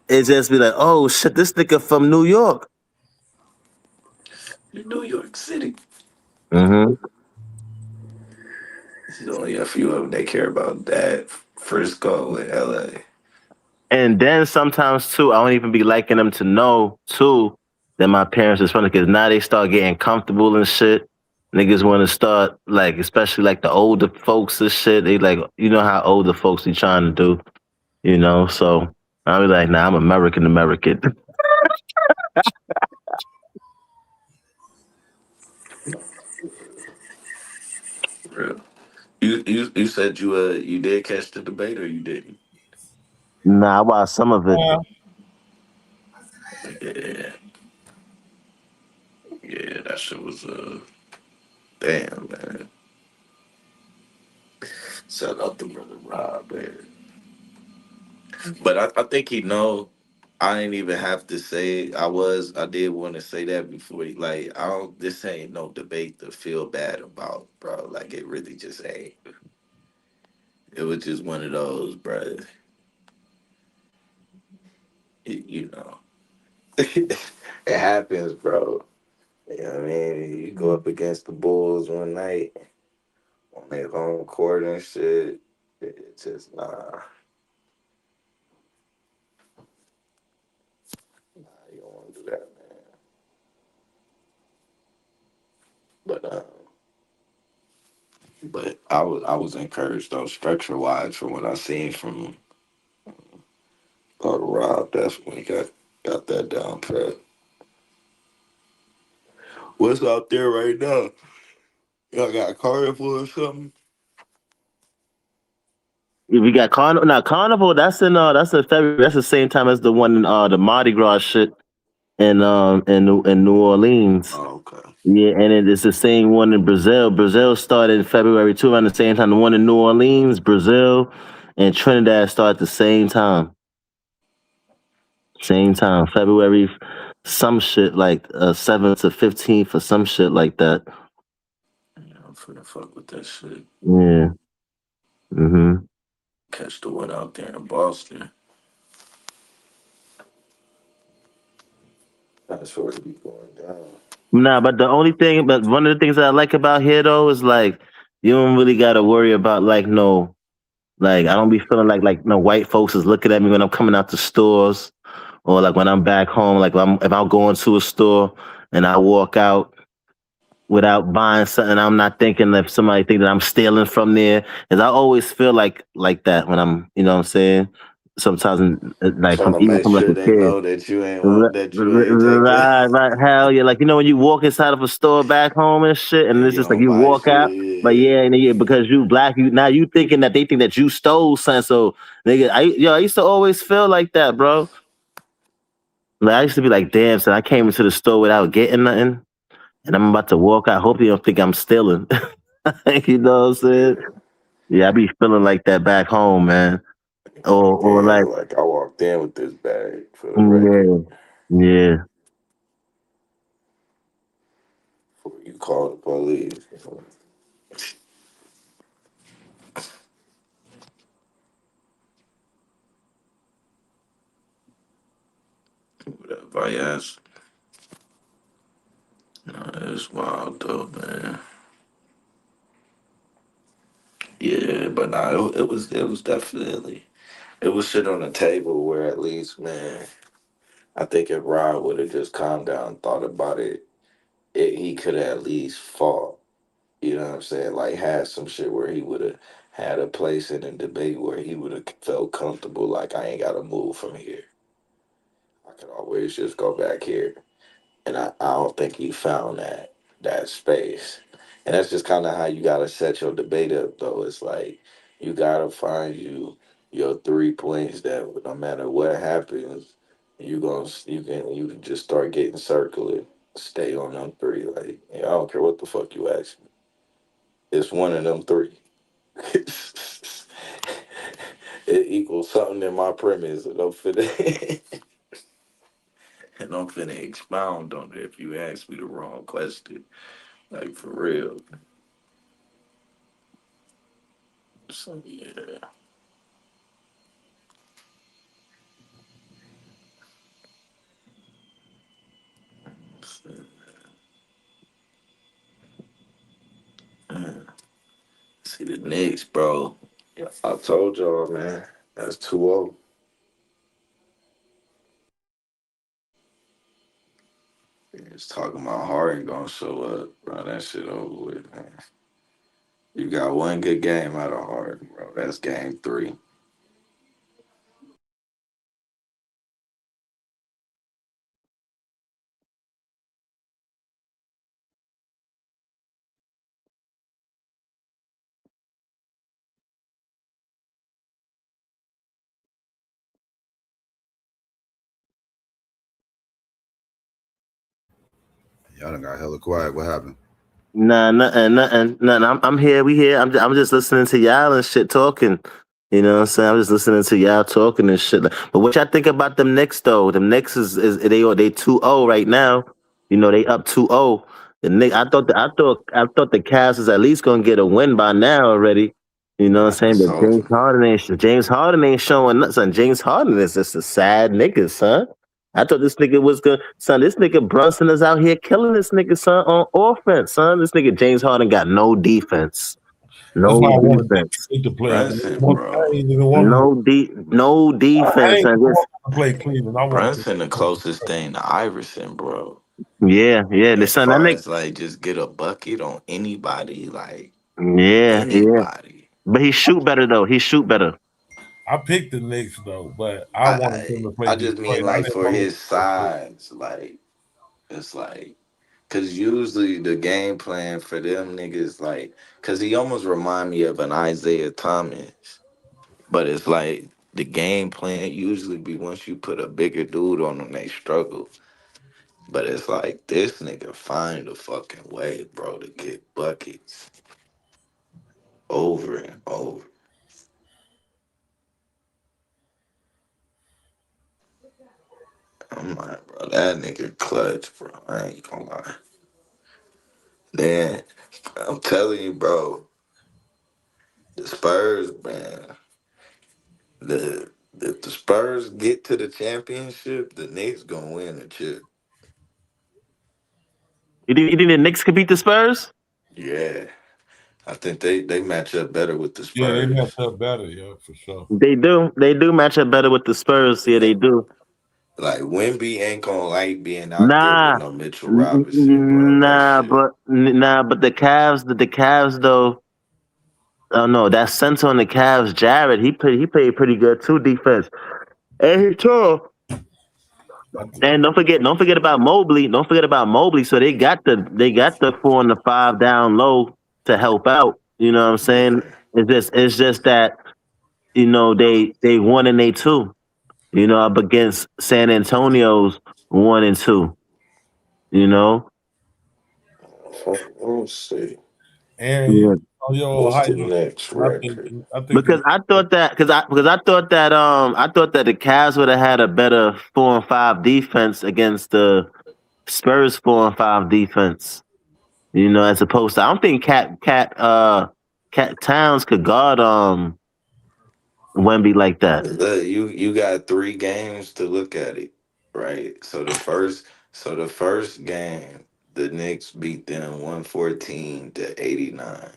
S15: it just be like, oh shit, this nigga from New York.
S11: New York City.
S15: Mm-hmm.
S11: There's only a few of them they care about that. Frisco and LA.
S15: And then sometimes too, I don't even be liking them to know too that my parents is funny because now they start getting comfortable and shit. Niggas want to start like, especially like the older folks and shit. They like, you know how older folks be trying to do, So I'll be like, nah, I'm American American.
S11: Real. You said you did catch the debate or you didn't?
S15: Nah, I watched some of it.
S11: Yeah, yeah, that shit was damn man. Shout out to brother Rob, man. But I think he know. I ain't even have to say it. I did want to say that before. Like I don't. This ain't no debate to feel bad about, bro. Like it really just ain't. It was just one of those, bro. You know, it happens, bro. You know what I mean? You go up against the Bulls one night on their home court and shit. It just you don't want to do that, man. But I was encouraged though, structure wise, from what I seen from Rob. That's when he got that down pat. What's out there right now? Y'all got a carnival or something?
S15: We got Carnival. Now Carnival, that's in February. That's the same time as the one in the Mardi Gras shit in New Orleans.
S11: Oh, okay.
S15: Yeah, and it's the same one in Brazil. Brazil started in February too, around the same time. The one in New Orleans, Brazil, and Trinidad start at the same time. Same time, February, some shit like 7th to 15th or some shit like that.
S11: Yeah, I'm finna fuck with that shit.
S15: Yeah. Mm-hmm.
S11: Catch the one out there in Boston. That's where it be going down.
S15: Nah, but one of the things that I like about here though is like you don't really gotta worry about like no, like I don't be feeling like no white folks is looking at me when I'm coming out the stores or like when I'm back home. Like if I'm going to a store and I walk out without buying something, I'm not thinking if somebody think that I'm stealing from there. Cause I always feel like that when I'm, what I'm saying. Sometimes like
S11: Trying
S15: from
S11: to
S15: even
S11: make
S15: from like
S11: sure
S15: a
S11: they
S15: kid.
S11: know that you ain't taking.
S15: Right, hell yeah. Like when you walk inside of a store back home and shit, and
S11: Yeah,
S15: it's
S11: you
S15: just like
S11: don't
S15: you
S11: buy
S15: walk out, but
S11: shit.
S15: yeah, and yeah, because you black, you thinking that they think that you stole something. So nigga, I used to always feel like that, bro. Like I used to be like, damn, so I came into the store without getting nothing, and I'm about to walk out. I hope you don't think I'm stealing. You know what I'm saying?
S11: Yeah.
S15: Yeah, I be feeling like that back home, man.
S11: Like
S15: Or like,
S11: damn, like I walked in with this bag for the record.
S15: yeah. Yeah.
S11: Before you call the police. Whatever I ask. No, it's wild though, man. Yeah, but nah, it was definitely it was shit on the table where at least, man, I think if Rod would have just calmed down and thought about it, he could have at least fought. You know what I'm saying? Like had some shit where he would have had a place in a debate where he would have felt comfortable. Like I ain't got to move from here. I could always just go back here. And I don't think he found that space. And that's just kind of how you gotta set your debate up, though. It's like you gotta find your 3 points that no matter what happens, you can just start getting circling, stay on them three. Like I don't care what the fuck you ask me, it's one of them three. It equals something in my premise, and I'm finna and I'm finna expound on it if you ask me the wrong question. Like for real. So yeah. See the Knicks, bro. Yeah, I told y'all, man. That's 2-0. It's talking about Harden gonna show up, bro. That shit over with, man. You got one good game out of Harden, bro. That's game 3.
S1: Y'all done got hella quiet. What happened?
S15: Nah, nothing. I'm here. We here. I'm just listening to y'all and shit talking. You know what I'm saying? I'm just listening to y'all talking and shit. But what y'all think about them Knicks though? Them Knicks is they 2-0 right now. You know they up 2-0. The Knicks. I thought the Cavs is at least gonna get a win by now already. You know what
S11: I
S15: I'm saying? But
S11: told you.
S15: James Harden ain't showing nothing. Son. James Harden is just a sad nigga, son. I thought this nigga was good. Son, this nigga Brunson is out here killing this nigga, son, on offense, son. This nigga James Harden got no defense.
S9: That's
S15: No
S9: why I wanted
S15: defense.
S9: to play.
S11: Brunson, bro.
S9: I ain't even want him.
S15: No
S9: I
S15: defense.
S9: ain't
S15: And
S9: even
S15: just
S9: want him to play Cleveland. I wanted to.
S11: Brunson the closest thing to Iverson, bro.
S15: yeah. The
S11: As
S15: son, that
S11: far
S15: nigga.
S11: as like just get a bucket on anybody, like
S15: Yeah.
S11: anybody.
S15: But he shoot better though. He shoot better.
S9: I picked the Knicks though, but I
S11: I
S9: wanted
S11: I,
S9: them to play
S11: I just mean
S9: Detroit. I
S11: like
S9: didn't
S11: for
S9: want them
S11: his
S9: to play Cleveland.
S11: size, like it's like because usually the game plan for them niggas like because he almost remind me of an Isaiah Thomas, but it's like the game plan usually be once you put a bigger dude on them, they struggle. But it's like this nigga find a fucking way, bro, to get buckets over and over. I'm like, bro, that nigga clutch, bro. I ain't gonna lie. Then I'm telling you, bro, the Spurs, man. The if the Spurs get to the championship, the Knicks gonna win the chip.
S15: You think the Knicks could beat the Spurs?
S11: Yeah, I think they match up better with the
S9: Yeah, they match
S11: Spurs.
S9: up better. Yeah, for sure.
S15: They do. They do match up better with the Spurs. Yeah, they do.
S11: Like Wimby ain't gonna like being out there with
S15: Nah,
S11: no Mitchell Robinson, bro. That shit.
S15: but the Cavs though. Oh no, that center on the Cavs, Jared. He played pretty good too defense. And he tall.
S9: I,
S15: And don't forget about Mobley. Don't forget about Mobley. So they got the 4 and the 5 down low to help out. You know what I'm saying?
S11: Yeah.
S15: It's just that they 1 and 2. Up against San Antonio's 1 and 2. You know.
S11: We'll see.
S9: Aaron,
S15: Yeah.
S9: on your
S11: What's
S9: height.
S11: the next record?
S9: I think
S15: Because I thought that I thought that the Cavs would have had a better 4 and 5 defense against the Spurs 4 and 5 defense. You know, as opposed to I don't think Cat Towns could guard Wemby like that.
S11: Look, you got 3 games to look at it, right? So the first game, the Knicks beat them 114-89.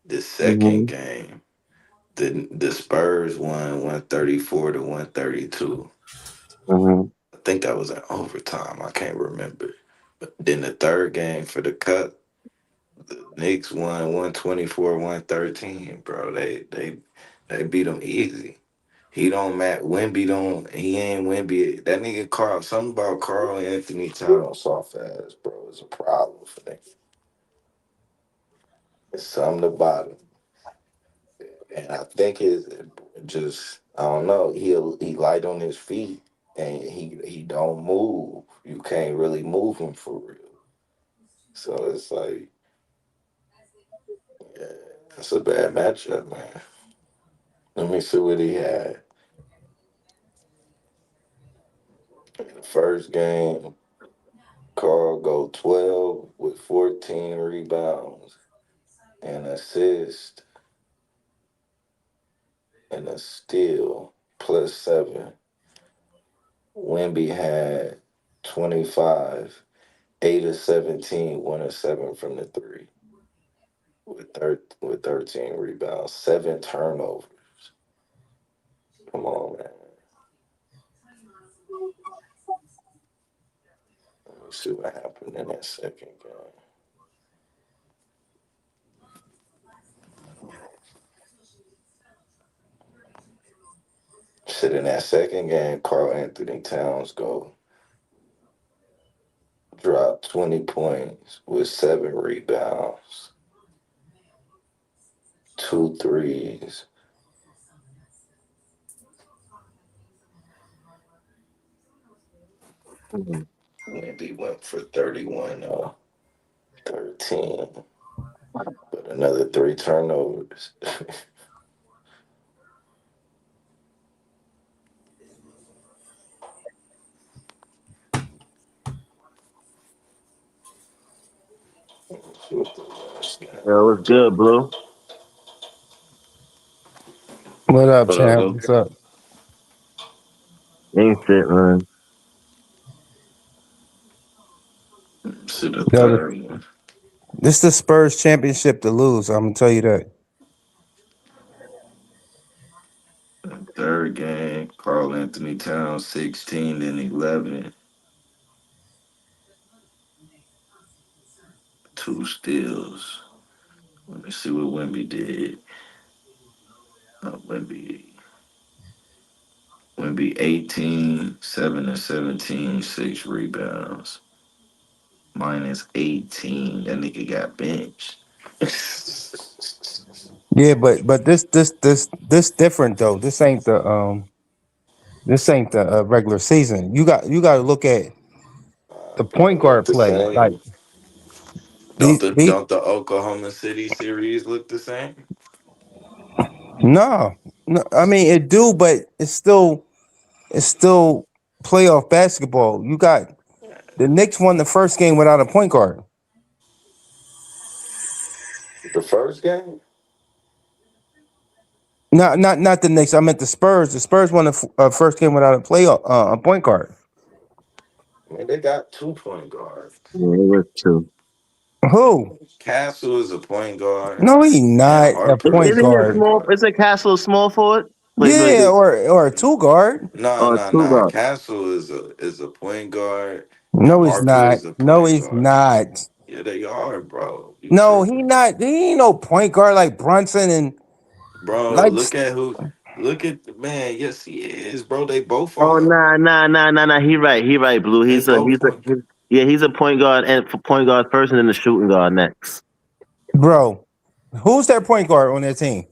S11: The second
S15: Mm-hmm.
S11: game, the Spurs won 134-132.
S15: Mm-hmm.
S11: I think that was in overtime. I can't remember. But then the third game for the cup, the Knicks won 124-113. Bro, they beat them easy. He don't Matt Wimby don't he ain't Wimby. That nigga Carl something about Carl Anthony Towns soft ass, bro, is a problem for them. It's something about him. And I think it's just I don't know, he light on his feet and he don't move. You can't really move him for real. So it's like, yeah, it's a bad matchup, man. Let me see what he had. In the first game, Carl go 12 with 14 rebounds and assist and a steal plus 7. Wemby had 25, 8 of 17, 1 of 7 from the three with 13 rebounds, 7 turnovers. Come on, man. Let me see what happened in that second game. Shit, in that second game, Carl Anthony Towns dropped 20 points with 7 rebounds, 2 threes. Wemby went for 31 13, but another 3 turnovers.
S15: Yo, it was good, Blue.
S4: What up,
S11: What up,
S4: champ?
S11: though?
S4: What's up?
S15: Ain't shit, man.
S11: See the
S4: Yo,
S11: third one.
S4: this the Spurs championship to lose. I'm gonna tell you that.
S11: Third game, Carl Anthony Towns 16 and 11, 2 steals. Let me see what Wemby did. Wemby 18, 7 and 17, 6 rebounds. Minus 18. That nigga got benched.
S4: Yeah, but this different though. This ain't the regular season. You got to look at the
S11: Don't
S4: point
S11: look
S4: guard
S11: the
S4: play. Like
S11: same. Don't
S4: these,
S11: the
S4: these
S11: don't the Oklahoma City series look the same?
S4: no, no. I mean it do, but it's still playoff basketball. You got the Knicks won the first game without a point guard.
S11: The first game?
S4: Not the Knicks. I meant the Spurs. The Spurs won the first game without a playoff a point guard.
S11: I mean, they got 2 point guards.
S15: Yeah, it was too.
S4: Who?
S11: Castle is a point guard,
S4: No, he
S11: and
S4: not a
S11: Harper is
S4: point
S11: a
S15: Isn't he a
S4: guard.
S11: point
S15: small?
S11: guard.
S15: Isn't Castle a small forward? Wait,
S4: Yeah, or a two guard.
S11: No,
S15: oh,
S11: no,
S15: two
S11: no.
S15: guard.
S11: Castle is a point guard, and
S4: No, he's
S11: Harper
S4: not.
S11: is a
S4: No,
S11: point
S4: he's
S11: guard.
S4: not.
S11: Yeah, they are, bro. You
S4: No, he
S11: tripping,
S4: not. He ain't no point guard like Brunson and
S11: bro?
S4: like.
S11: Look at the man. Yes, he is, bro. They both
S15: Oh,
S11: are.
S15: nah. He right. He right, Blue.
S11: They both point.
S15: He's a point guard and for point guard first, and then the shooting guard next.
S4: Bro, who's their point guard on their team?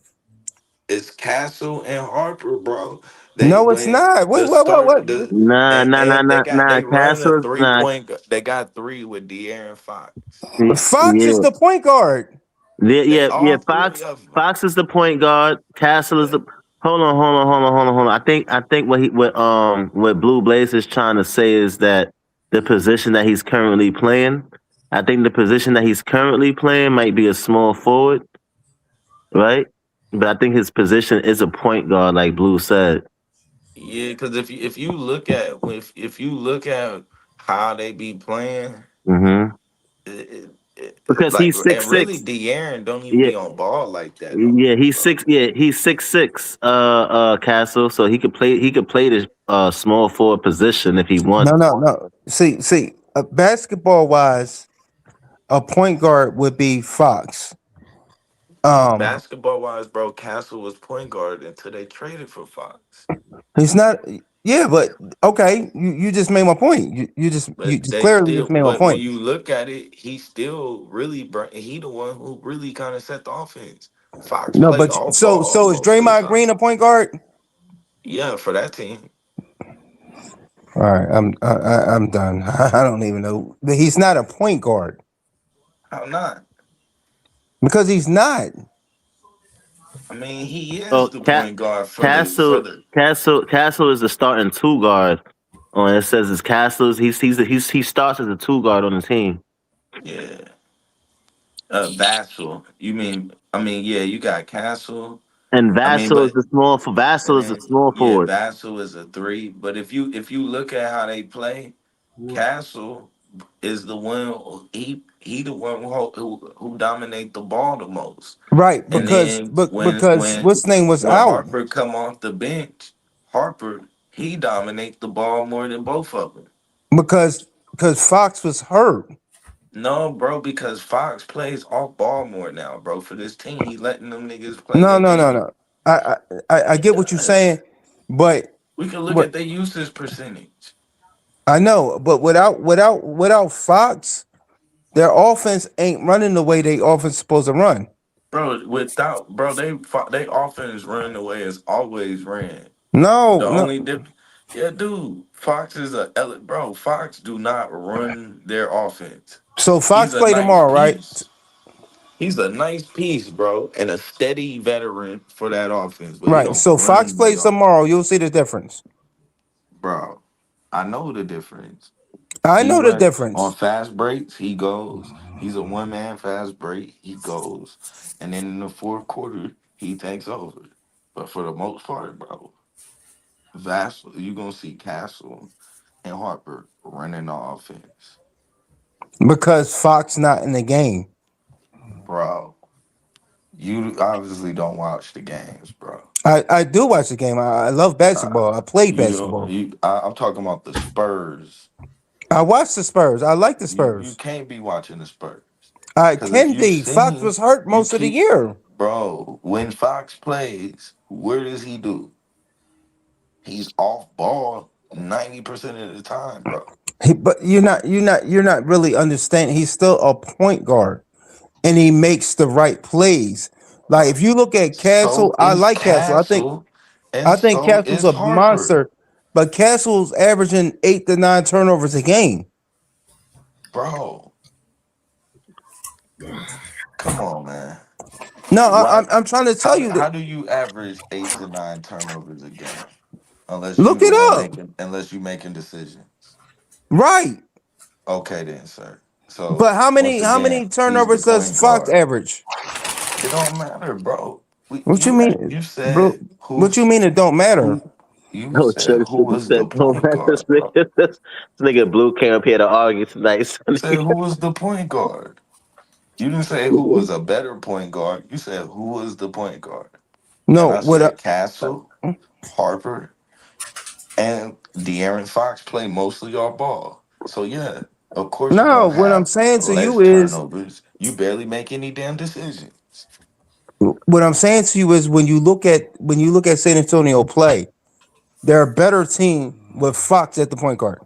S11: It's Castle and Harper, bro. They
S4: No, it's
S11: win
S4: not.
S11: the
S4: What?
S11: start the and
S15: Nah.
S11: they run a
S15: Castle's nah.
S11: 3 point. They got 3 with De'Aaron Fox.
S4: Fox is
S15: Yeah,
S4: the point guard.
S15: Yeah,
S11: All three
S15: Fox,
S11: of them.
S15: Fox is the point guard. Castle is the. Hold on. I think what Blue Blaze is trying to say is that the position that he's currently playing. I think the position that he's currently playing might be a small forward, right? But I think his position is a point guard, like Blue said.
S11: Yeah, because if you look at if you look at how they be playing,
S15: Hmm. Because
S11: like,
S15: he's
S11: and
S15: six
S11: really,
S15: six.
S11: De'Aaron don't even
S15: Yeah,
S11: be on ball like that no
S15: yeah,
S11: more,
S15: he's
S11: bro.
S15: six. Yeah, he's 6'6". Castle, so he could play. He could play this small forward position if he wants.
S16: No. See, basketball wise, a point guard would be Fox. Um,
S11: Basketball wise, bro, Castle was point guard until they traded for Fox.
S16: he's not. Yeah, but okay, you just made my point. You
S11: But
S16: just
S11: they
S16: clearly just
S11: still,
S16: made my
S11: but when
S16: point.
S11: you look at it, he still really, he the one who really kind of set the offense. Fox
S16: No,
S11: played
S16: but
S11: off ball
S16: so is
S11: most of the
S16: Draymond
S11: time.
S16: Green a point guard?
S11: Yeah, for that team.
S16: All right, I'm done. I don't even know. He's not a point guard
S11: How not?
S16: because he's not.
S11: I mean, he is
S15: Oh,
S11: the point guard for
S15: Castle,
S11: the
S15: Castle is the starting two guard. On it says it's Castle's. He starts as a two guard on the team.
S11: yeah. Vassal. You mean? I mean, yeah. You got Castle.
S15: And
S11: I mean,
S15: Vassal is
S11: but
S15: the small for
S11: and
S15: Vassal is a
S11: then
S15: small
S11: yeah,
S15: forward.
S11: Vassal is a three. But if you look at how they play, Castle is the one. He the one who dominate the ball the most.
S16: Right,
S11: And
S16: because
S11: then
S16: but because what's name was
S11: when
S16: out.
S11: Harper come off the bench, Harper he dominates the ball more than both of them.
S16: Because Fox was hurt.
S11: No, bro, because Fox plays off ball more now, bro. For this team, he letting them niggas play
S16: No,
S11: their
S16: no, no,
S11: game.
S16: no. I
S11: He
S16: get what you're
S11: does.
S16: saying, but
S11: We can look
S16: what
S11: at their usage percentage,
S16: I know, but without Fox, their offense ain't running the way they offense supposed to run.
S11: bro. Without bro, they offense run the way it's always ran. The
S16: No, no.
S11: only dip, yeah, dude. Fox is bro. Fox do not run their offense.
S16: So
S11: He's
S16: Fox
S11: a
S16: play
S11: nice
S16: tomorrow, right?
S11: piece. He's a nice piece, bro, and a steady veteran for that offense. But he
S16: Right.
S11: don't
S16: So Fox
S11: run the
S16: plays
S11: offense,
S16: tomorrow. You'll see the difference.
S11: bro. I know the difference.
S16: I
S11: He
S16: know the
S11: run on
S16: difference
S11: fast breaks. He goes. He's a one man fast break. He goes, and then in the fourth quarter, he takes over. But for the most part, bro, Vassal, you gonna see Castle and Harper running the offense,
S16: because Fox not in the game.
S11: bro. You obviously don't watch the games, bro.
S16: I do watch the game. I love
S11: Uh,
S16: basketball. I play
S11: you don't.
S16: basketball.
S11: I'm talking about the Spurs.
S16: I watch the Spurs. I like the
S11: You
S16: Spurs.
S11: can't be watching the Spurs
S16: I
S11: because if
S16: can
S11: you
S16: be. Fox
S11: seen,
S16: was hurt
S11: you
S16: most of the
S11: keep,
S16: year.
S11: bro. When Fox plays, what does he do? He's off ball 90% of the time, bro.
S16: But you're not really understanding. He's still a point guard, and he makes the right plays. Like if you look at
S11: So
S16: Castle, I
S11: is
S16: like Castle.
S11: Castle, and
S16: I think
S11: so
S16: Castle's
S11: is
S16: a
S11: Harper,
S16: monster, but Castle's averaging 8 to 9 turnovers a game.
S11: bro. Come on, man.
S16: No,
S11: Why?
S16: I'm trying to tell you that.
S11: How do you average 8 to 9 turnovers a game? Unless you
S16: Look
S11: the
S16: it
S11: one
S16: up.
S11: making, unless you making decisions.
S16: Right.
S11: Okay, then, sir. So
S16: But
S11: once
S16: how
S11: again,
S16: many
S11: he's the
S16: turnovers does
S11: point
S16: Fox
S11: guard.
S16: average?
S11: It don't matter, bro.
S16: What you mean,
S11: You
S16: bro?
S11: said
S16: What you mean it don't matter?
S11: who you
S15: Oh,
S11: said
S15: Chuck
S11: who was the
S15: said, "Don't
S11: point
S15: let this
S11: guard, bro.
S15: nigga, this nigga Blue came up here to argue tonight."
S11: You
S15: Son.
S11: said who was the point guard. You didn't say who was a better point guard. You said who was the point guard. And
S16: No,
S11: I
S16: what?
S11: said Castle, Harper, and De'Aaron Fox play mostly off ball. So yeah, of course you're
S16: No,
S11: gonna
S16: what I'm
S11: have
S16: saying to
S11: less
S16: you is,
S11: turnovers. You barely make any damn decisions.
S16: what I'm saying to you is, when you look at San Antonio play, they're a better team with Fox at the point guard.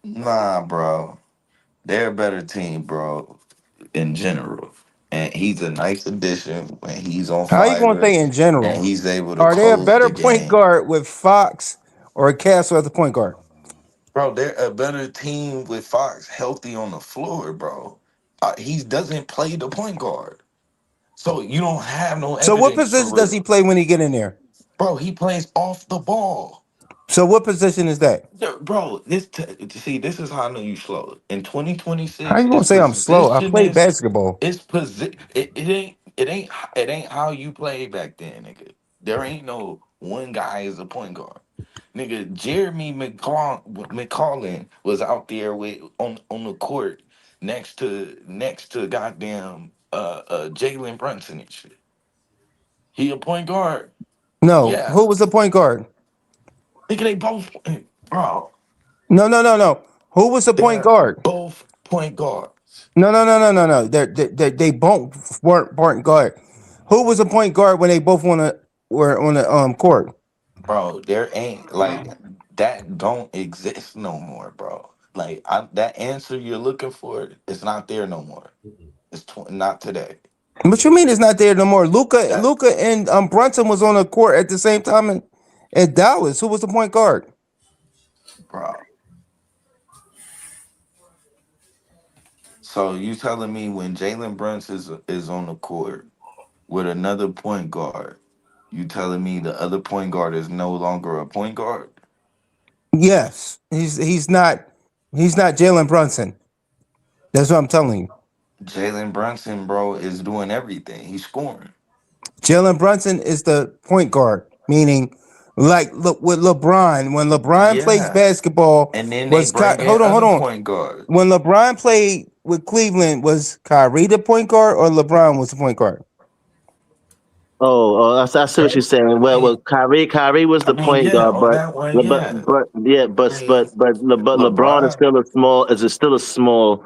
S11: Nah, bro. They're a better team, bro, in general. And he's a nice addition when he's on
S16: How you going to
S11: fire
S16: say in
S11: and
S16: general?
S11: he's able to
S16: Are they a
S11: close
S16: better
S11: the
S16: point
S11: game.
S16: guard with Fox or Castle at the point guard?
S11: Bro, they're a better team with Fox healthy on the floor, bro. He doesn't play the point guard. So you don't have no
S16: So what
S11: evidence for
S16: position does he
S11: real.
S16: play when he get in there?
S11: Bro, he plays off the ball.
S16: So what position is that?
S11: Bro, see, this is how I know you slow. In
S16: How
S11: 2026,
S16: you gonna
S11: it's
S16: say I'm slow? I play
S11: positionless.
S16: basketball.
S11: It's it ain't how you play back then, nigga. There ain't no one guy as a point guard. Nigga, Jeremy McCollin was out there with on the court next to goddamn Jalen Brunson and shit. He a point guard.
S16: No,
S11: Yeah.
S16: who was the point guard?
S11: Nigga, they both bro.
S16: No. Who was the point
S11: They're
S16: guard?
S11: both point guards.
S16: No. They both weren't point guard. Who was the point guard when they both were on the court?
S11: Bro, there ain't like that don't exist no more, bro. Like that answer you're looking for is not there no more. It's not today.
S16: What you mean it's not there no more?
S11: That
S16: Luca and Brunson was on the court at the same time in Dallas. Who was the point guard?
S11: bro. So you telling me when Jalen Brunson is on the court with another point guard, you telling me the other point guard is no longer a point guard?
S16: Yes, he's not Jalen Brunson. That's what I'm telling you.
S11: Jalen Brunson, bro, is doing everything. He's scoring.
S16: Jalen Brunson is the point guard, meaning like look with LeBron. When LeBron plays
S11: Yeah.
S16: basketball,
S11: And then they bring in
S16: Hold
S11: other
S16: on.
S11: point guards.
S16: When LeBron played with Cleveland, was Kyrie the point guard or LeBron was the point guard?
S15: I see what you're saying. Kyrie was
S11: I
S15: the
S11: mean,
S15: point
S11: yeah,
S15: guard,
S11: on that one, yeah. I
S15: but LeBron is
S11: LeBron,
S15: still a small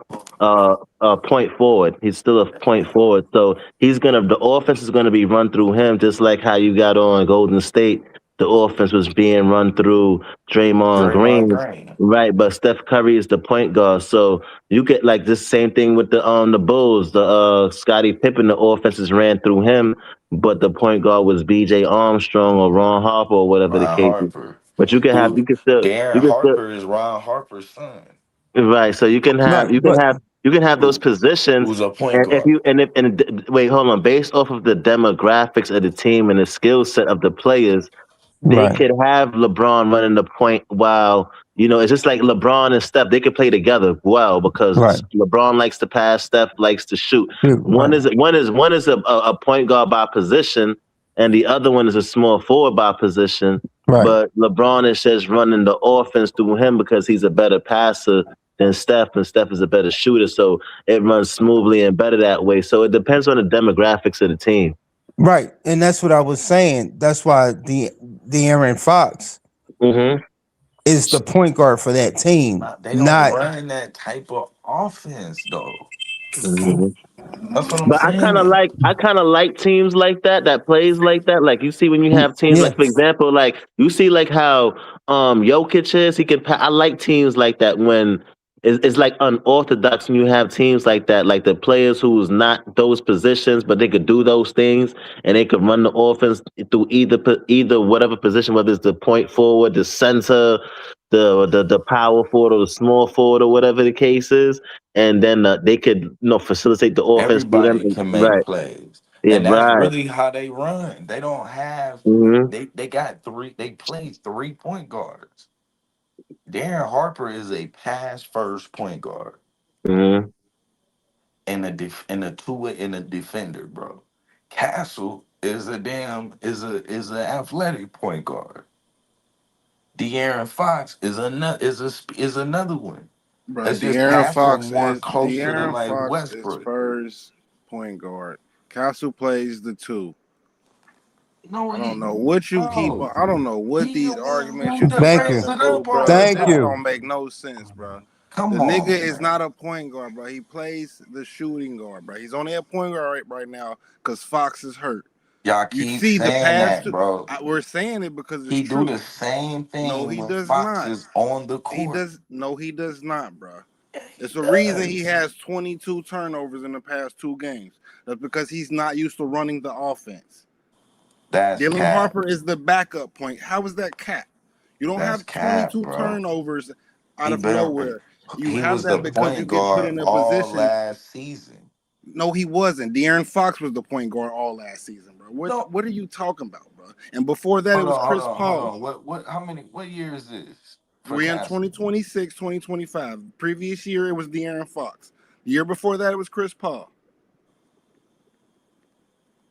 S15: point forward. He's still a point forward, so the offense is gonna be run through him, just like how you got on Golden State. The offense was being run through Draymond
S11: Draymond
S15: Green,
S11: Green.
S15: right? But Steph Curry is the point guard, so you get like this same thing with the Bulls. The Scottie Pippen, the offenses ran through him, but the point guard was B.J. Armstrong or Ron Harper or whatever the
S11: Ron
S15: case is.
S11: Harper.
S15: But
S11: Who
S15: you
S11: Darren
S15: can still
S11: Harper is Ron Harper's son.
S15: right. So
S16: Right, but
S15: you can have those
S11: Who
S15: positions,
S11: who's a point
S15: and if
S11: guard.
S15: you wait, hold on, based off of the demographics of the team and the skill set of the players, they
S16: right,
S15: could have LeBron running the point while it's just like LeBron and Steph. They could play together well because
S16: right,
S15: LeBron likes to pass, Steph likes to shoot.
S16: right,
S15: One is a point guard by position, and the other one is a small forward by position.
S16: right.
S15: But LeBron is just running the offense through him because he's a better passer than Steph, and Steph is a better shooter. So it runs smoothly and better that way. So it depends on the demographics of the team.
S16: Right, and that's what I was saying. That's why the Aaron Fox
S15: Mm-hmm.
S16: is the point guard for that team.
S11: They don't
S16: Not
S11: run that type of offense though.
S15: Mm-hmm.
S11: That's what I'm
S15: But
S11: saying.
S15: I kind of like teams like that plays like that. Like you see when you have teams like, for
S16: yes,
S15: example, like you see like how Jokic is. I like teams like that when it's like unorthodox when you have teams like that, like the players who's not those positions, but they could do those things and they could run the offense through either whatever position, whether it's the point forward, the center, the power forward or the small forward or whatever the case is, and then they could facilitate the offense through them.
S11: Everybody can make
S15: Right.
S11: plays.
S15: Yeah.
S11: And that's
S15: Right.
S11: really how they run. They don't have
S15: Mm-hmm.
S11: they got they play 3 point guards. Darren Harper is a pass first point guard
S15: Mm-hmm.
S11: and a two and a defender, bro. Castle is a damn is an athletic point guard. De'Aaron Fox is another one.
S17: Bro,
S11: That's just Castle more closer to
S17: De'Aaron
S11: like
S17: Fox is
S11: Westbrook.
S17: first point guard. Castle plays the two.
S11: No,
S17: I don't
S11: he
S17: know what you keep
S11: no.
S17: on. I don't know what
S11: He
S17: these
S11: was
S17: arguments
S11: one
S17: you
S11: to
S17: keep
S16: thank
S17: trying
S16: you,
S11: raise
S17: to
S11: it
S17: prove,
S11: up
S17: bro. This
S16: thank
S11: already.
S16: you.
S17: don't make no sense, bro. The
S11: Come
S17: nigga
S11: on,
S17: is
S11: man.
S17: not a point guard, bro. He plays the shooting guard, bro. He's only a point guard right now because Fox is hurt.
S11: Y'all
S17: You
S11: keep
S17: see the
S11: saying
S17: past
S11: that,
S17: two.
S11: bro.
S17: We're saying it because it's
S11: He do
S17: true.
S11: the same
S17: No,
S11: thing
S17: he
S11: when
S17: does
S11: Fox
S17: not.
S11: is on the
S17: He
S11: court.
S17: does. No, he does not, bro.
S11: Yeah,
S17: It's
S11: he
S17: the reason he
S11: does.
S17: has 22 turnovers in the past 2 games. That's because he's not used to running the offense.
S11: That's
S17: Dylan
S11: cap.
S17: Harper is the backup point. How is that cap? You don't
S11: That's
S17: have
S11: cap,
S17: 22
S11: bro.
S17: turnovers out
S11: He
S17: of
S11: better.
S17: nowhere. You
S11: He
S17: have
S11: was the
S17: that because you
S11: point
S17: get put
S11: guard
S17: in a
S11: all
S17: position.
S11: last season.
S17: No, he wasn't. De'Aaron Fox was the point guard all last season, bro.
S11: No,
S17: What are you talking about, bro? And before that, it
S11: hold
S17: was
S11: on, hold
S17: Chris
S11: on, hold
S17: Paul.
S11: on. What year is this for
S17: We're in
S11: Castle?
S17: 2026, 2025. Previous year, it was De'Aaron Fox. The year before that, it was Chris Paul.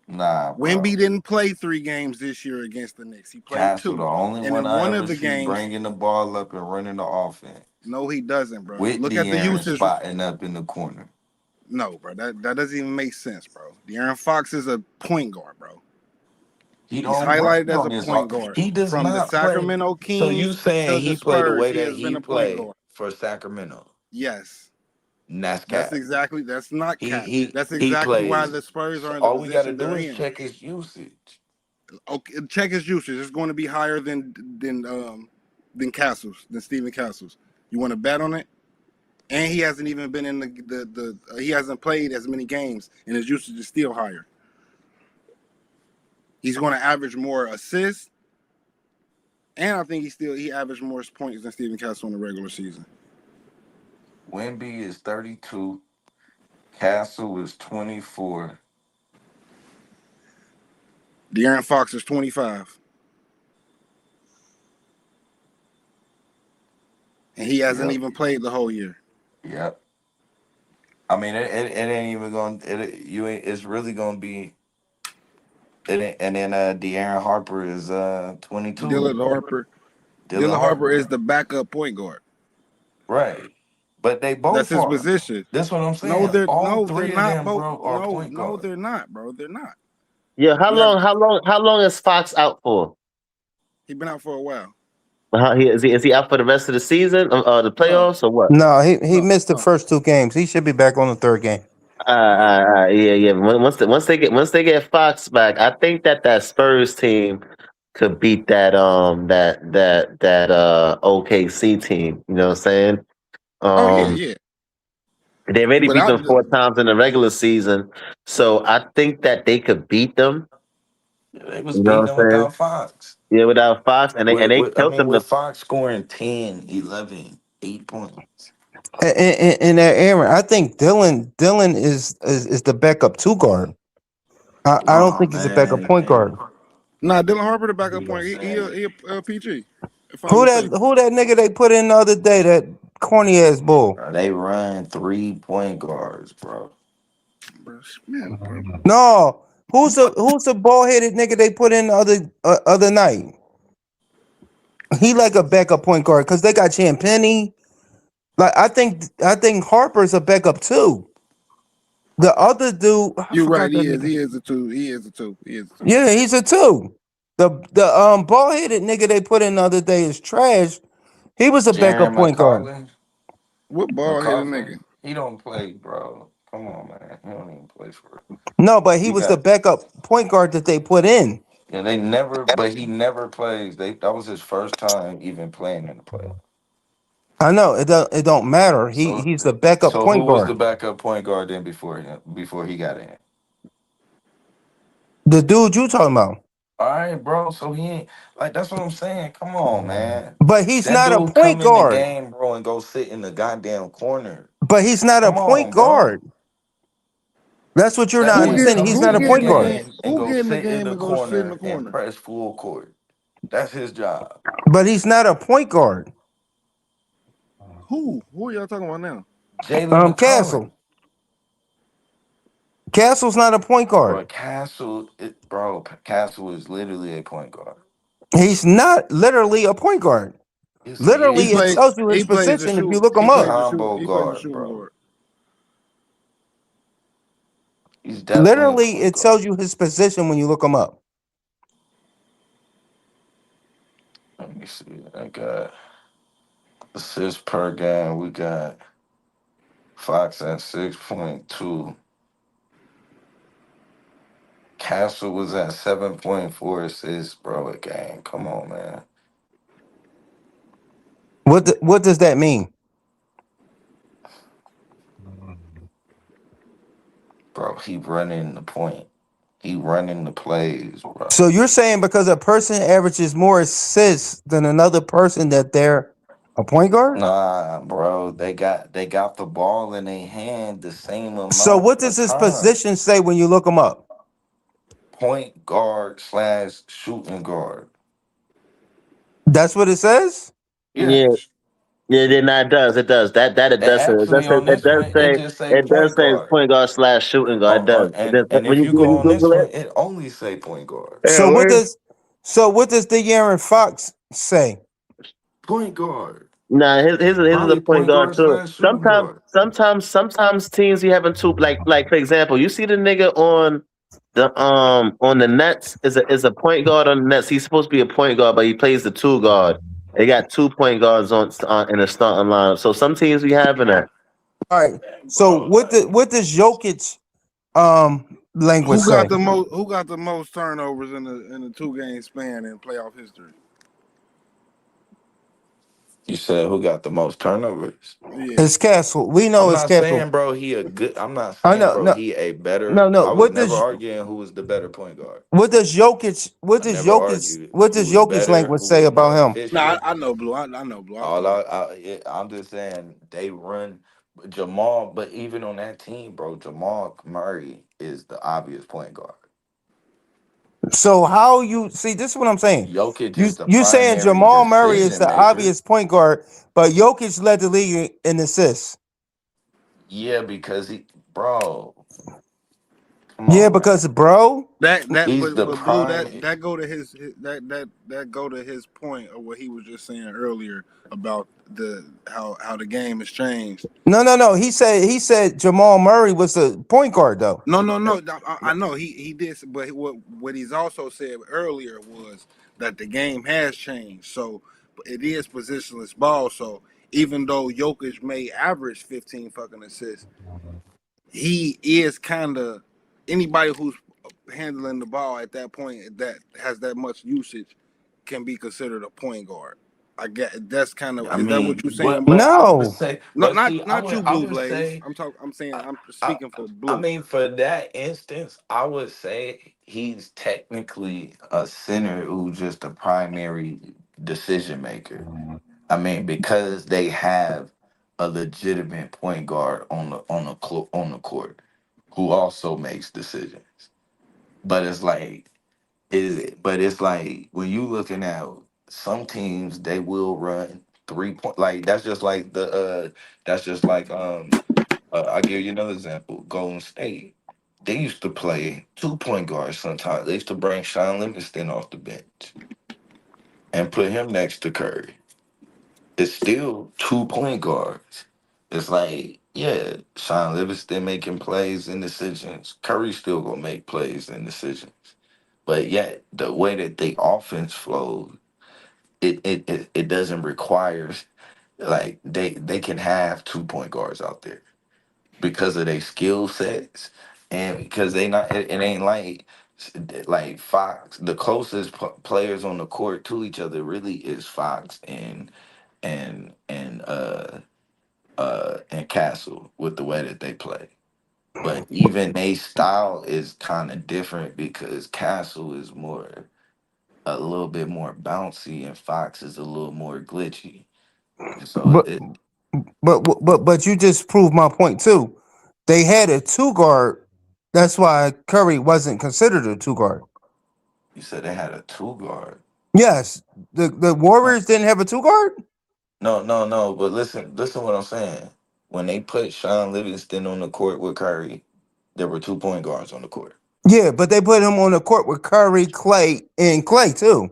S11: Nah,
S17: Wemby
S11: bro.
S17: didn't play 3 games this year against the Knicks. He played
S11: Castle,
S17: 2.
S11: the only
S17: And
S11: one
S17: in
S11: I
S17: one
S11: ever
S17: of the
S11: see
S17: games,
S11: bringing the ball up and running the offense
S17: no, he doesn't, bro.
S11: with
S17: Look at the
S11: De'Aaron
S17: usage.
S11: spotting up in the corner.
S17: No, bro. That doesn't even make sense, bro. De'Aaron Fox is a point guard, bro.
S11: He
S17: He's
S11: don't run
S17: highlighted as
S11: on
S17: a
S11: his
S17: point
S11: off.
S17: guard.
S11: He does
S17: From the
S11: not play.
S17: Sacramento
S11: So you
S17: Kings to
S11: saying
S17: the
S11: he played the
S17: Spurs,
S11: way
S17: he
S11: that
S17: has been
S11: he
S17: a point
S11: played
S17: guard.
S11: for Sacramento?
S17: Yes.
S11: And that's
S17: That's
S11: cap.
S17: exactly, that's not
S11: He
S17: cap.
S11: he
S17: That's
S11: he
S17: exactly why
S11: plays.
S17: the Spurs
S11: So
S17: are in the
S11: all we got to
S17: position
S11: do
S17: they're
S11: is
S17: in.
S11: check his usage.
S17: Okay, check his usage. It's going to be higher than Castles, than Steven Castles. You want to bet on it? And he hasn't even been in the he hasn't played as many games, and his usage is still higher. He's going to average more assists, and I think he averaged more points than Steven Castles in the regular season.
S11: Wemby is 32. Castle is 24.
S17: De'Aaron Fox is 25. And he hasn't
S11: Yep.
S17: even played the whole year.
S11: Yep. I mean, it ain't even going. It's really going to be. And then De'Aaron Harper is 22.
S17: Dylan Harper.
S11: Dylan
S17: Dylan Harper is
S11: Harper,
S17: the backup point guard.
S11: right? But they
S17: That's
S11: both
S17: his
S11: are.
S17: position.
S11: That's what I'm
S17: No,
S11: saying. All
S17: they're
S11: three of
S17: not
S11: them,
S17: both.
S11: bro, are
S17: No,
S11: point
S17: no,
S11: guard.
S17: they're not, bro. They're not.
S15: Yeah,
S17: You have
S15: how long is Fox out for?
S17: he been out for a while.
S15: Is he out for the rest of the season, the
S17: No,
S15: playoffs, or what?
S16: No, he
S17: no,
S16: missed the
S17: no.
S16: first 2 games. He should be back on the 3rd game.
S15: Yeah. Once they get Fox back, I think that Spurs team could beat that OKC team. You know what I'm saying?
S17: Oh yeah,
S15: Um,
S17: yeah.
S15: they already beat
S17: Without
S15: them 4 times in the regular season, so I think that they could beat them.
S11: They was
S15: You know
S11: beating
S15: what
S11: them
S15: I'm saying?
S11: without Fox.
S15: Yeah, without Fox, and they
S11: I
S15: killed
S11: mean,
S15: them.
S11: with Fox scoring 10, 11, 8 points.
S16: And Aaron, I think Dylan is the backup 2 guard. I don't
S11: Oh
S16: think he's a backup
S11: man,
S16: point guard.
S17: nah, Dylan Harper the backup point. He a PG, if I'm
S16: Who
S17: mistaken.
S16: that nigga they put in the other day? That corny ass bull.
S11: they run 3 point guards, bro.
S17: Bro.
S16: No, who's the bald headed nigga they put in the other night? He like a backup point guard because they got Champagny. Like I think Harper's a backup too. The other dude, I
S17: You're right.
S16: forgot that nigga.
S17: He is a 2. He is a 2. He is a 2.
S16: Yeah, he's a 2. The bald headed nigga they put in the other day is trash. He was a backup
S11: Jaron
S16: point guard.
S17: What ball headed
S11: McCauley,
S17: nigga?
S11: he don't play, bro. Come on, man. He don't even play for it.
S16: No, but he
S11: He
S16: was the
S11: got
S16: backup point guard that they put in.
S11: yeah. They never, but he never plays. That was his first time even playing in the playoffs.
S16: I know it don't matter.
S11: So,
S16: He's the backup
S11: so who
S16: point
S11: was the
S16: guard.
S11: backup point guard then before he got in?
S16: The dude you talking about.
S11: All right, bro. So he ain't like that's what I'm saying. Come on, man.
S16: But he's
S11: That
S16: not a
S11: dude
S16: point
S11: come in the
S16: guard.
S11: game, bro, and go sit in the goddamn corner.
S16: But he's not a
S11: Come
S16: point
S11: on, bro.
S16: guard. That's what you're
S11: That
S16: not
S17: Who
S11: man
S16: understanding.
S11: come
S16: He's
S17: who
S16: not a
S11: in the
S17: get in
S16: point
S17: the
S16: guard.
S17: game?
S11: game and
S17: Who
S11: go
S17: get in the
S11: sit in
S17: game
S11: the
S17: and go sit in the
S11: corner and
S17: corner?
S11: press full court. That's his job.
S16: But he's not a point guard.
S17: Who are y'all talking about now?
S11: Jalen McCollum.
S16: Castle. Castle's not a point guard.
S11: Bro, Castle is literally a point guard.
S16: He's not literally a point guard.
S11: Yes, he
S16: Literally, it
S11: is.
S16: tells you his
S17: He plays the
S16: position if you
S17: shoot.
S16: look him
S17: He
S16: up.
S17: plays the shoot.
S11: Combo
S17: He plays the
S11: guard,
S17: shooting
S11: bro.
S17: guard.
S11: He's definitely a
S16: Literally,
S11: point
S16: it
S11: guard.
S16: tells you his position when you look him up.
S11: Let me see. I got assists per game. We got Fox at 6.2. Castle was at 7.4 assists, bro, a game. Come on, man.
S16: What does that mean?
S11: Bro, he running the point. He running the plays, bro.
S16: So you're saying because a person averages more assists than another person that they're A point guard?
S11: Nah, bro. They got the ball in their hand the same
S16: So
S11: amount
S16: what does
S11: of
S16: his
S11: time.
S16: position say when you look him up?
S11: Point guard slash shooting guard.
S16: That's what it says?
S15: Yeah,
S11: Yes.
S15: yeah. Then it does. It does. That it
S11: And
S15: does say. It does
S11: actually
S15: say.
S11: on
S15: It
S11: this
S15: does
S11: one, it
S15: say.
S11: just say
S15: It does
S11: point
S15: say
S11: guard.
S15: point guard slash shooting guard. It does. It does.
S11: And if you
S15: When
S11: go
S15: you
S11: on this
S15: Google
S11: one,
S15: it,
S11: it only say point guard.
S15: yeah,
S16: So what
S15: where?
S16: does De'Aaron Fox say?
S11: Point guard.
S15: Nah, his is a
S11: Probably
S15: point
S11: point
S15: guard
S11: guard
S15: too.
S11: slash shooting guard.
S15: Sometimes teams you having two like for example, you see the nigga on the Nets is a point guard on the Nets. He's supposed to be a point guard, but he plays the two guard. They got 2 point guards on in the starting lineup. So some teams we having that.
S16: All right. So
S11: Bro, like,
S16: what does Jokic language
S17: Who got
S16: say?
S17: the most? Who got the most turnovers in the 2 game span in playoff history?
S11: you said who got the most turnovers?
S17: Yeah.
S16: It's Castle. We know
S11: I'm
S16: it's
S11: not
S16: Castle.
S11: saying, bro, he a good. I'm not
S16: I
S11: saying,
S16: know,
S11: bro,
S16: no,
S11: he a better.
S16: no.
S11: I was never arguing who was the better point guard.
S16: What does Jokic
S11: I never argued
S16: what
S11: who
S16: does
S11: was
S16: Jokic
S11: better,
S16: language
S11: who
S16: say
S11: was
S16: about
S11: more
S16: him?
S17: No,
S11: efficient.
S17: I know Blue. I know Blue. I
S11: All
S17: feel
S11: I'm just saying they run Jamal, but even on that team, bro, Jamal Murray is the obvious point guard.
S16: So how you see this is what I'm saying.
S11: Jokic
S16: You
S11: is the
S16: you saying
S11: primary
S16: Jamal Murray is
S11: decision
S16: the
S11: maker.
S16: obvious point guard, but Jokic led the league in assists.
S11: Yeah, because bro, come
S16: Yeah,
S11: on, man.
S16: because bro.
S17: that.
S11: He's the
S17: But Blue.
S11: prime.
S17: That go to that go to his point of what he was just saying earlier about the how the game has changed.
S16: No. He said Jamal Murray was the point guard though.
S17: No. I know he did, but what he's also said earlier was that the game has changed. So it is positionless ball. So even though Jokic may average 15 fucking assists, he is kind of anybody who's handling the ball at that point that has that much usage can be considered a point guard. I get that's kind of
S11: I
S17: is that
S11: mean,
S17: what you're saying, Blue?
S11: but I would
S16: No.
S11: say,
S17: No,
S11: but see,
S17: not you,
S11: I
S17: Blue
S11: would
S17: Blaze.
S11: say,
S17: I'm saying
S11: I,
S17: I'm
S11: I,
S17: speaking for
S11: I
S17: Blue.
S11: mean, for that instance, I would say he's technically a center who's just a primary decision maker. I mean, because they have a legitimate point guard on the court who also makes decisions. But it's like it's like when you looking at some teams, they will run 3 point. Like that's just like I'll give you another example. Golden State. They used to play 2 point guards sometimes. They used to bring Sean Livingston off the bench and put him next to Curry. It's still 2 point guards. It's like, yeah, Sean Livingston making plays and decisions. Curry still gonna make plays and decisions. But yet the way that the offense flows, it doesn't require like they can have 2 point guards out there because of their skill sets and because they not it ain't like Fox. The closest players on the court to each other really is Fox and and uh and Castle with the way that they play. But even they style is kind of different because Castle is more a little bit more bouncy and Fox is a little more glitchy. And so
S16: But but you just proved my point too. They had a two guard. That's why Curry wasn't considered a two guard.
S11: you said they had a two guard.
S16: Yes, the Warriors didn't have a two guard.
S11: No. But listen what I'm saying. When they put Sean Livingston on the court with Curry, there were 2 point guards on the court.
S16: Yeah, but they put him on the court with Curry, Clay, and Clay too.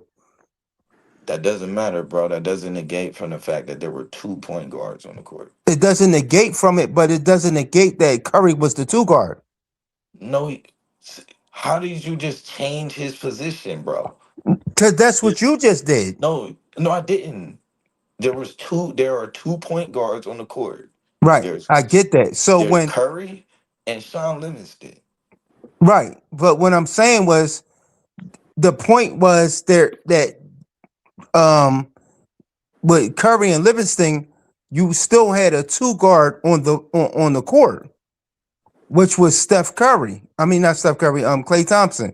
S11: That doesn't matter, bro. That doesn't negate from the fact that there were 2 point guards on the court.
S16: It doesn't negate from it, but it doesn't negate that Curry was the two guard.
S11: No, how did you just change his position, bro?
S16: Cause that's what
S11: It-
S16: you just did.
S11: no, I didn't. There are 2 point guards on the court.
S16: Right.
S11: There's
S16: I get that. So
S11: there's
S16: when
S11: Curry and Sean Livingston.
S16: right, but what I'm saying was the point was there that um with Curry and Livingston, you still had a two guard on the court, which was Steph Curry. I mean not Steph Curry, Clay Thompson.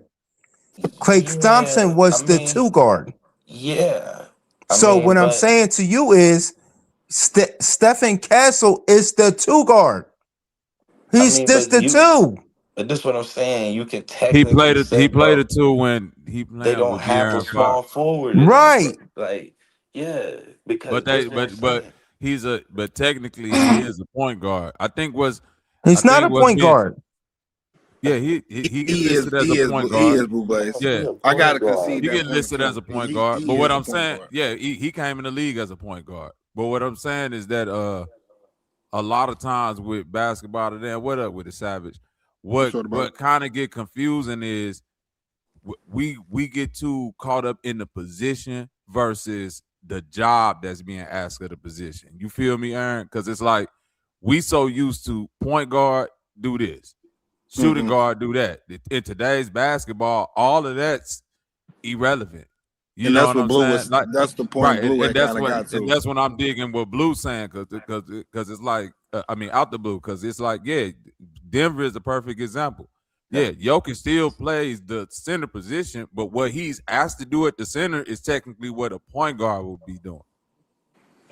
S16: Clay
S11: Yeah,
S16: Thompson
S11: I
S16: was the
S11: mean,
S16: two guard.
S11: yeah. I
S16: So
S11: mean,
S16: what I'm
S11: but
S16: saying to you is Stephen Castle is the 2 guard. He's just the 2.
S11: But this is what I'm saying. You can
S8: He
S11: technically
S8: played it. He
S11: say,
S8: played
S11: bro,
S8: it too when he
S11: they
S8: playing
S11: don't
S8: with
S11: have a
S8: De'Aaron Fox.
S11: small forward in them, bro.
S16: Right.
S11: Like, yeah, because
S8: But
S11: this
S8: they,
S11: is what I'm
S8: but
S11: saying.
S8: but technically he is a point guard. I
S16: He's not
S8: think
S16: a
S8: what's
S16: point
S8: being
S16: guard.
S8: yeah he get
S17: He is
S8: listed as
S17: he
S8: a
S17: is
S8: point
S17: he
S8: guard.
S17: is Blue Blaze.
S11: He
S8: Yeah,
S11: a
S17: I
S11: point
S17: gotta
S11: guard,
S17: concede
S8: he
S17: that
S8: get
S17: point
S8: listed
S17: for
S8: as
S17: him.
S8: a point guard.
S17: He
S8: But what
S17: is a
S8: I'm
S17: point
S8: saying,
S17: guard.
S8: yeah, he came in the league as a point guard. But what I'm saying is that a lot of times with basketball today, what up with the Savage?
S17: What's up about it?
S8: What kind of get confusing is we get too caught up in the position versus the job that's being asked of the position. You feel me, Aaron? Because it's like we so used to point guard do this, shooting guard do that. In today's basketball, all of that's irrelevant. You
S17: And
S8: know
S17: that's
S8: what
S17: what
S8: I'm
S17: Blue
S8: saying?
S17: was.
S8: Like
S17: That's the point
S8: right,
S17: Blue
S8: and
S17: had
S8: that's
S17: kind of got to.
S8: that's when I'm digging what Blue's saying because it's like I mean out the blue because it's like yeah, Denver is the perfect example. Yeah, Jokic still plays the center position, but what he's asked to do at the center is technically what a point guard would be doing.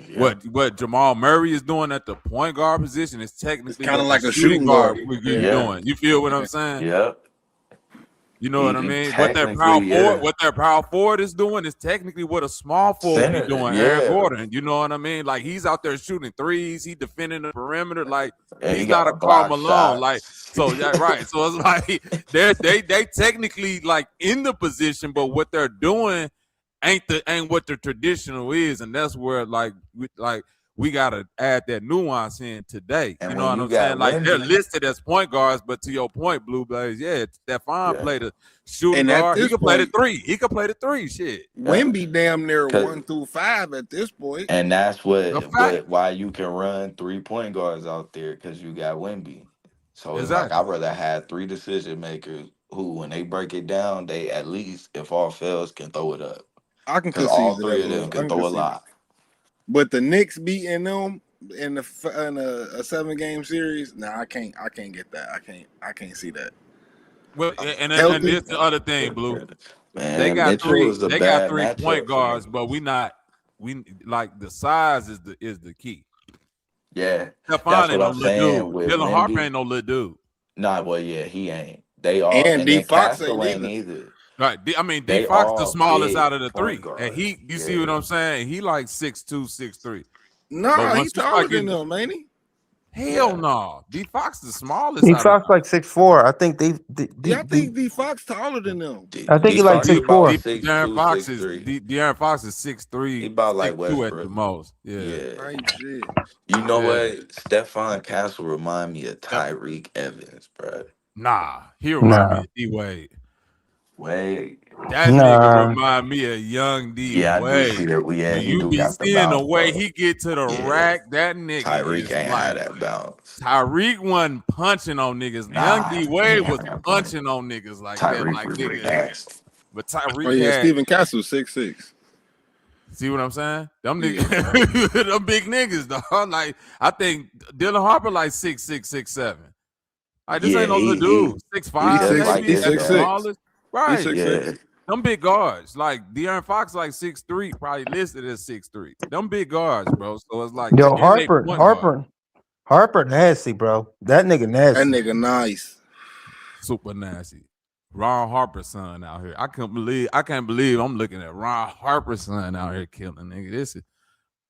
S11: Yeah.
S8: What Jamal Murray is doing at the point guard position is
S17: It's
S8: technically
S17: kind of
S8: what the
S17: like a
S8: shooting
S17: shooting guard.
S8: guard would be
S17: Yeah.
S11: Yeah.
S8: doing. You feel what I'm
S17: Yeah.
S8: saying?
S11: Yep.
S8: You know what I mean? What their
S11: Technically, yeah.
S8: power forward is doing is technically what a small forward be
S11: Center,
S8: doing. Aaron
S11: yeah.
S8: Gordon, you know what I mean? Like he's out there shooting threes, he defending the perimeter. Like
S11: And he
S8: he's not
S11: got
S8: a
S11: a
S8: Karl
S11: block
S8: Malone. Like
S11: shots.
S8: so, yeah, right. So it's like they technically like in the position, but what they're doing ain't what the traditional is, and that's where we gotta add that nuance in today.
S11: And
S8: You know
S11: when
S8: what
S11: you
S8: I'm saying?
S11: got
S8: Like they're
S11: Wemby,
S8: listed as point guards, but to your point, Blue Blaze, yeah, Stephon
S11: yeah,
S8: played a shooting
S17: And at
S8: guard. He
S17: this
S8: could play the
S17: point,
S8: three. He could play the three. Shit,
S11: yeah.
S17: Wemby damn near
S11: 'Cause-
S17: 1 through 5 at this point.
S11: and that's
S8: a fact.
S11: why you can run 3 point guards out there because you got Wemby. So it's like
S8: Exactly.
S11: I'd rather have 3 decision makers who, when they break it down, they at least, if all fails, can throw it up.
S17: I can
S11: Because all
S17: concede to that,
S11: 3 of
S17: Blue.
S11: them
S17: I
S11: can
S17: can
S11: throw a
S17: concede.
S11: lot.
S17: But the Knicks beating them in a 7-game series, nah, I can't get that. I can't see that.
S8: Well, and
S17: Healthy,
S8: this the other thing, Blue. They
S11: Man,
S8: got
S11: Mitchell
S8: three.
S11: is a
S8: They got
S11: bad
S8: 3 point
S11: matchup for
S8: guards,
S11: them.
S8: but we like the size is the key.
S11: Yeah,
S8: Stephon
S11: that's
S8: ain't
S11: what
S8: no
S11: I'm
S8: little
S11: saying
S8: dude.
S11: with
S8: Dylan Harper
S11: Wemby.
S8: ain't no little dude.
S11: Nah, well, yeah, he ain't. They all,
S17: and
S11: and
S17: D
S11: then
S17: Fox ain't
S11: Castle ain't
S17: either.
S11: either.
S8: Right. I mean, D
S11: They
S8: Fox the
S11: all
S8: smallest
S11: big
S8: out of the
S11: point
S8: three. And
S11: guards.
S8: you see what
S11: Yeah.
S8: I'm saying? He like 6'2", 6'3". But
S17: Nah, he
S8: once you start
S17: taller than
S8: getting
S17: them, ain't he?
S8: hell
S11: Yeah.
S8: no. D Fox the smallest
S16: He
S8: out of
S16: Fox like 6'4". I think
S17: Yeah, I think D Fox taller than them.
S16: I think
S11: D
S16: he like
S11: Fox
S8: D,
S11: about
S16: 6'4".
S8: De'Aaron
S11: 6'2",
S8: Fox is
S11: 6'3".
S8: De'Aaron Fox is
S11: He
S8: 6'3",
S11: about like
S8: 6'2" at the
S11: Westbrook.
S8: most. Yeah.
S11: Yeah.
S17: Type shit.
S11: You know
S8: Yeah.
S11: what? Stephon Castle remind me of
S8: Yep.
S11: Tyreek Evans, bro.
S8: Nah. He remind me
S16: Nah,
S8: of D Wade.
S11: Wait.
S8: That nigga
S16: nah.
S8: remind me of young D
S11: Yeah, I do see
S8: Wade.
S11: that. Yeah,
S8: When
S11: he
S8: you
S11: do
S8: be
S11: got the
S8: seeing the
S11: bounce,
S8: way
S11: though.
S8: he get to the
S11: Yeah.
S8: rack, that nigga
S11: Tyreek
S8: is
S11: ain't had
S8: like
S11: that bounce.
S8: Tyreek wasn't punching on niggas. Young
S11: Nah,
S8: D
S11: he
S8: Wade
S11: ain't
S8: was
S11: had that bounce.
S8: punching on niggas like that.
S11: Tyreek
S8: Like
S11: was
S8: nigga,
S11: nasty.
S8: but
S17: Oh
S8: Tyreek
S17: yeah,
S8: had
S17: Stephen Castle 6'6".
S8: see what I'm saying? Them
S17: Yeah.
S8: niggas, them big niggas, dog. Like I think Dylan Harper like 6'6", 6'7". Like this
S11: Yeah,
S8: ain't no little dude.
S17: He
S8: 6'5"
S17: six
S11: like
S8: maybe
S17: he
S11: his
S8: at the
S17: 6'6".
S11: size.
S8: smallest.
S17: He
S8: Right.
S17: 6'6".
S11: Yeah.
S8: Them big guards. Like De'Aaron Fox like 6'3", probably listed as 6'3". Them big guards, bro. So it's like
S16: Yo,
S8: and they point guard.
S16: Harper nasty, bro. That nigga
S17: That
S16: nasty.
S17: nigga nice.
S8: Super nasty. Ron Harper's son out here. I can't believe I'm looking at Ron Harper's son out here killing nigga. This is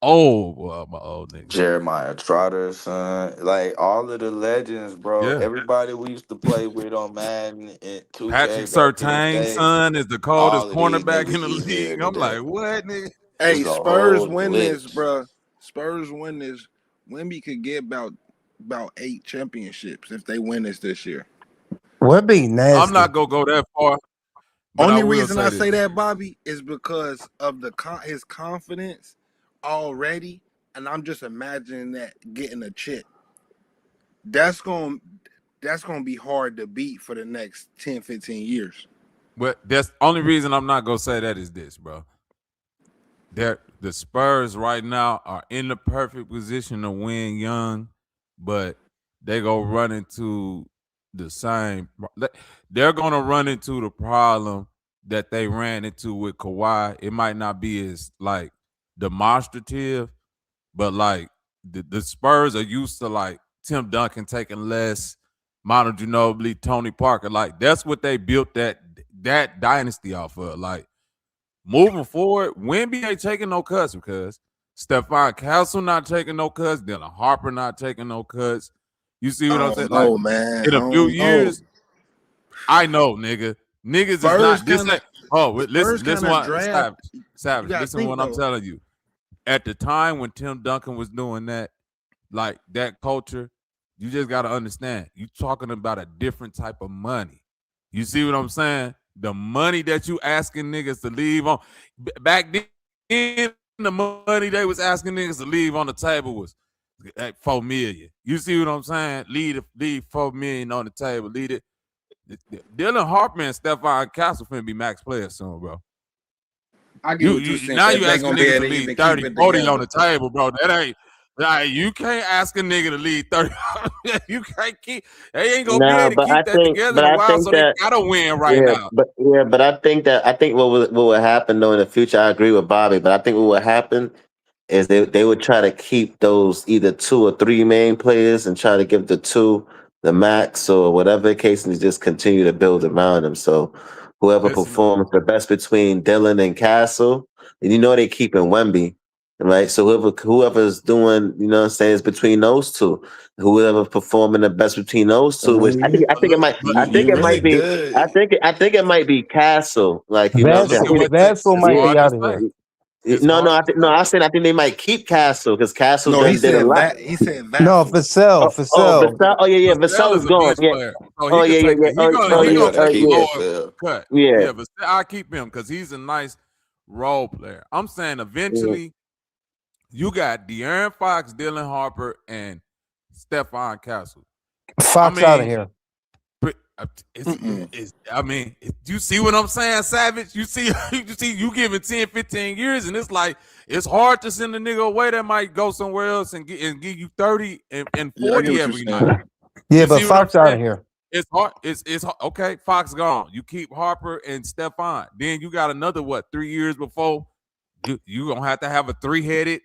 S8: old boy, my old nigga.
S11: Jeremiah Trotter, son. Like all of the legends, bro.
S8: Yeah.
S11: Everybody we used to play with on Madden and
S8: Patrick
S11: 2K back in the
S8: Surtain's
S11: day.
S8: son is the coldest
S11: All of these
S8: cornerback in
S11: niggas
S8: the
S11: is here
S8: league. I'm
S11: today.
S8: like, what, nigga?
S17: Hey,
S11: It's a
S17: Spurs
S11: whole
S17: win this,
S11: glitch.
S17: bruh. Spurs win this. Wemby could get about 8 championships if they win this year.
S16: Wemby nasty.
S8: I'm not gonna go that far. But
S17: Only
S8: I will
S17: reason I
S8: this.
S17: say that, Bobby, is because of his confidence already, and I'm just imagining that getting a chip. That's gonna be hard to beat for the next 10, 15 years.
S8: But that's the only reason I'm not gonna say that is this, bro. The Spurs right now are in the perfect position to win young, but they go run into the same. They're gonna run into the problem that they ran into with Kawhi. It might not be as like demonstrative, but like the Spurs are used to like Tim Duncan taking less, Manu Ginobili, Tony Parker. Like that's what they built that dynasty off of. Like moving forward, Wemby ain't taking no cuts because Stephon Castle not taking no cuts, Dylan Harper not taking no cuts. You see what I'm saying? Like
S17: man.
S8: in a few years, I know, nigga. Niggas is not this. Listen, listen what Savage. Listen to what I'm telling you. At the time when Tim Duncan was doing that, like that culture, you just gotta understand. You talking about a different type of money. You see what I'm saying? The money that you asking niggas to leave on back then, the money they was asking niggas to leave on the table was like $4 million. You see what I'm saying? Leave $4 million on the table. Leave it. Dylan Harper and Stephon Castle finna be max players soon, bro.
S17: I get what you're saying.
S8: Now you asking niggas to leave 30, 40 on the table, bro. That ain't like you can't ask a nigga to leave 30. You can't keep. They ain't gonna be able to keep that together in a while, so they gotta win now.
S15: But I think what would happen though in the future. I agree with Bobby, but I think what would happen is they would try to keep those either 2 or 3 main players and try to give the 2 the max or whatever the case, and just continue to build around them. So whoever performs the best between Dylan and Castle, and they keeping Wemby, right? So whoever's doing, what I'm saying, is between those 2. Whoever performing the best between those 2, which I think it might be Castle. Like
S16: Vassell might be out of here.
S15: I think they might keep Castle because Castle
S17: he
S15: did a lot.
S17: He said Vassell.
S16: No, Vassell.
S15: Vassell. Oh yeah, Vassell is gone.
S8: Yeah, but I keep him because he's a nice role player. I'm saying eventually you got De'Aaron Fox, Dylan Harper, and Stephon Castle.
S16: Fox out of here.
S8: You see what I'm saying, Savage? You see, you giving 10, 15 years, and it's like it's hard to send a nigga away that might go somewhere else and give you 30 and 40 every night.
S16: Yeah, but Fox out of here.
S8: It's hard. It's okay. Fox gone. You keep Harper and Stephon. Then you got another 3 years before you gonna have to have a 3-headed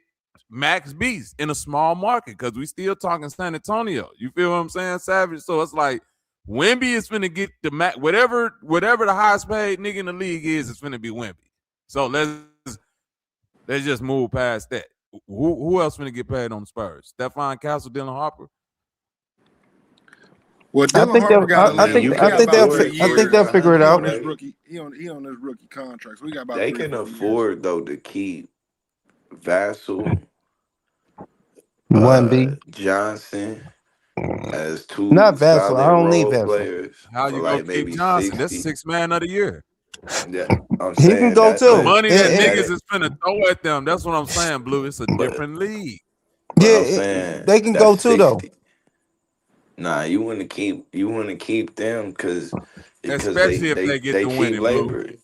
S8: max beast in a small market because we still talking San Antonio. You feel what I'm saying, Savage? So it's like Wemby is finna get the max. Whatever the highest paid nigga in the league is finna be Wemby. So let's just move past that. Who else finna get paid on the Spurs? Stephon Castle, Dylan Harper.
S17: Well,
S16: I think they'll figure it out.
S17: He on this rookie contract. So we got about
S11: they can afford though to keep Vassell,
S16: Wemby,
S11: Johnson as 2
S16: not Vassell.
S11: solid
S16: I don't need
S11: role
S16: Vassell.
S11: players.
S8: How you
S11: like
S8: gonna keep Johnson? 60. That's 6th man of the year.
S11: Yeah,
S16: he can go too.
S8: The money that niggas is finna throw at them. That's what I'm saying, Blue. It's a different league.
S16: Yeah, they can go too
S11: 60.
S16: though.
S11: Nah, you want to keep them because
S8: especially if they get to winning, Blue.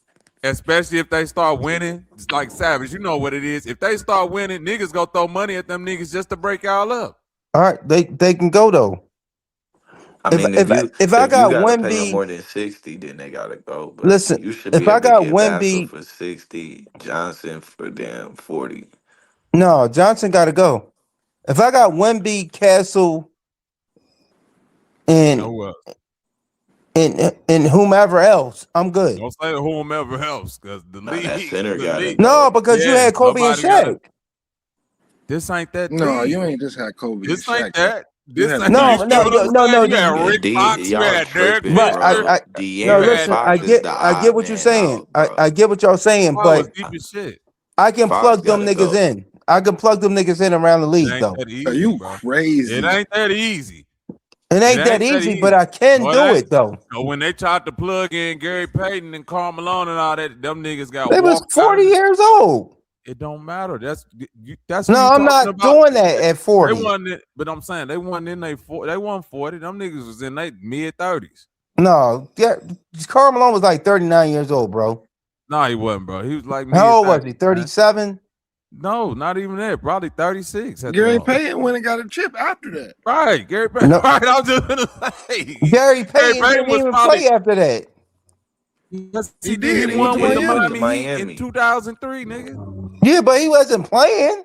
S8: Especially if they start winning, it's like Savage. You know what it is. If they start winning, niggas go throw money at them niggas just to break y'all up.
S16: All right, they can go though.
S11: I mean, if I got Wemby, pay them more than 60, then they gotta go. But
S16: listen,
S11: you should be
S16: if I got Wemby
S11: for 60, Johnson for damn 40.
S16: No, Johnson got to go. If I got Wemby, Castle, and whomever else, I'm good.
S8: Don't say whomever else because the league.
S11: That center got
S16: no, because you had Kobe and Shaq.
S8: This ain't that.
S17: No, you ain't just had Kobe.
S8: This
S17: and Shaq.
S8: ain't that. This ain't
S16: no.
S8: You had Rick Fox. You had Derek.
S16: Right. No, listen. I get what you're saying. I get what y'all saying, but I can plug them niggas in. I can plug them niggas in around the league, though.
S17: Are you crazy?
S8: It ain't that easy.
S16: It ain't that easy, but I can do it, though.
S8: So when they tried to plug in Gary Payton and Karl Malone and all that, them niggas got.
S16: They was 40 years old.
S8: It don't matter. That's
S16: no, I'm not doing that at 40.
S8: They wasn't, but I'm saying they wasn't in they 40. They wasn't 40. Them niggas was in their mid-30s.
S16: No, yeah, Karl Malone was like 39 years old, bro.
S8: No, he wasn't, bro. He was like
S16: how old was he? 37.
S8: No, not even that. Probably 36.
S17: Gary Payton went and got a chip after that.
S8: Right, Gary Payton. No. Right, I was just gonna say
S16: Gary Payton didn't even play after that.
S8: Yes, he did. He won with the Miami Heat in 2003, nigga.
S16: Yeah, but he wasn't playing.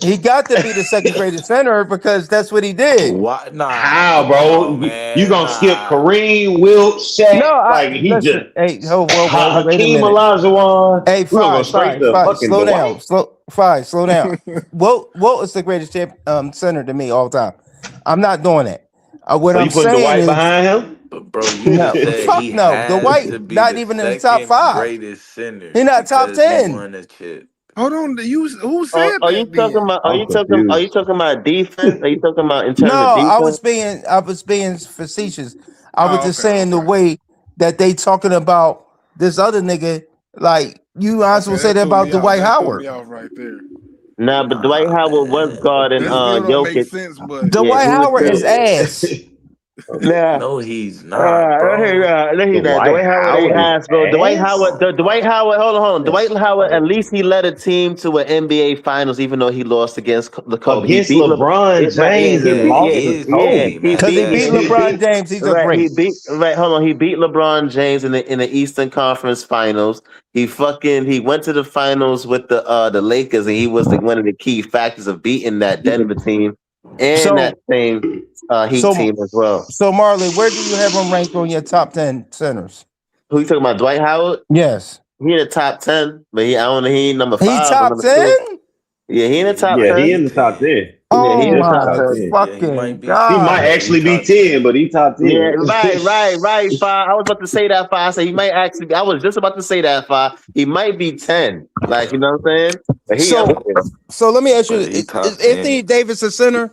S16: He got to be the second greatest center because that's what he did.
S11: What? Nah,
S18: How,
S11: come
S18: bro?
S11: on,
S18: You
S11: man.
S18: gonna skip
S11: Nah.
S18: Kareem, Wilt, Shaq?
S16: No,
S18: Like he just
S16: listen. Hey, whoa, wait a
S18: Hakeem
S16: minute.
S18: Olajuwon.
S16: Hey,
S18: We gonna go
S16: five,
S18: straight
S16: five,
S18: to
S16: five.
S18: fucking
S16: Slow down.
S18: Dwight.
S16: Slow down. Wilt is the greatest center to me all time. I'm not doing that. What
S18: So you
S16: I'm
S18: putting
S16: saying
S18: Dwight
S16: is,
S18: behind him?
S11: But bro, you
S16: no,
S11: just said
S16: fuck
S11: he
S16: no.
S11: has
S16: Dwight
S11: to be
S16: not
S11: the
S16: even in the top
S11: second
S16: 5.
S11: greatest center
S16: He not top
S11: because he
S16: 10.
S11: won a chip.
S17: Hold on, who
S15: Oh,
S17: said
S15: are you
S17: that
S15: talking
S17: then?
S15: about? Are
S18: I'm
S15: you talking? Are
S18: confused.
S15: you talking about defense? Are you talking about in
S16: No,
S15: terms of defense?
S16: I was being facetious. I was
S17: Oh,
S16: just
S17: okay,
S16: saying the
S17: okay.
S16: way that they talking about this other nigga. Like you also
S17: Okay,
S16: say
S17: that
S16: that
S17: threw
S16: about
S17: me off.
S16: Dwight
S17: That threw
S16: Howard.
S17: me off right there.
S15: Nah, but Dwight
S11: Nah,
S15: Howard was
S11: man.
S15: guarding
S17: That still don't make
S15: Jokic.
S17: sense, but
S15: Yeah,
S16: Dwight
S15: he was
S16: Howard
S15: still.
S16: is ass.
S15: Nah.
S11: No, he's not, bro.
S15: Dwight Howard ain't ass, bro. Dwight Howard. Dwight Howard. Hold on. Dwight Howard. At least he led a team to an NBA Finals, even though he lost against the Kobe.
S18: Against LeBron James and lost to Kobe.
S16: Because he beat LeBron James. He's a great.
S15: He beat LeBron James in the Eastern Conference Finals. He went to the finals with the Lakers, and he was one of the key factors of beating that Denver team and that same Heat team as well.
S16: So Marley, where do you have him ranked on your top 10 centers?
S15: Who you talking about? Dwight Howard?
S16: Yes.
S15: He in the top 10, but he ain't number 5.
S16: He top 10?
S15: Yeah, he in the top 10.
S18: Yeah, he in the top 10.
S16: Oh
S18: he
S16: my fucking God.
S18: He might actually be 10, but he top 10.
S15: Yeah, right, 5. I was about to say that 5. I said he might actually be. I was just about to say that 5. He might be 10. Like, you know what I'm saying? But he
S16: so let me ask you, is Anthony Davis a center?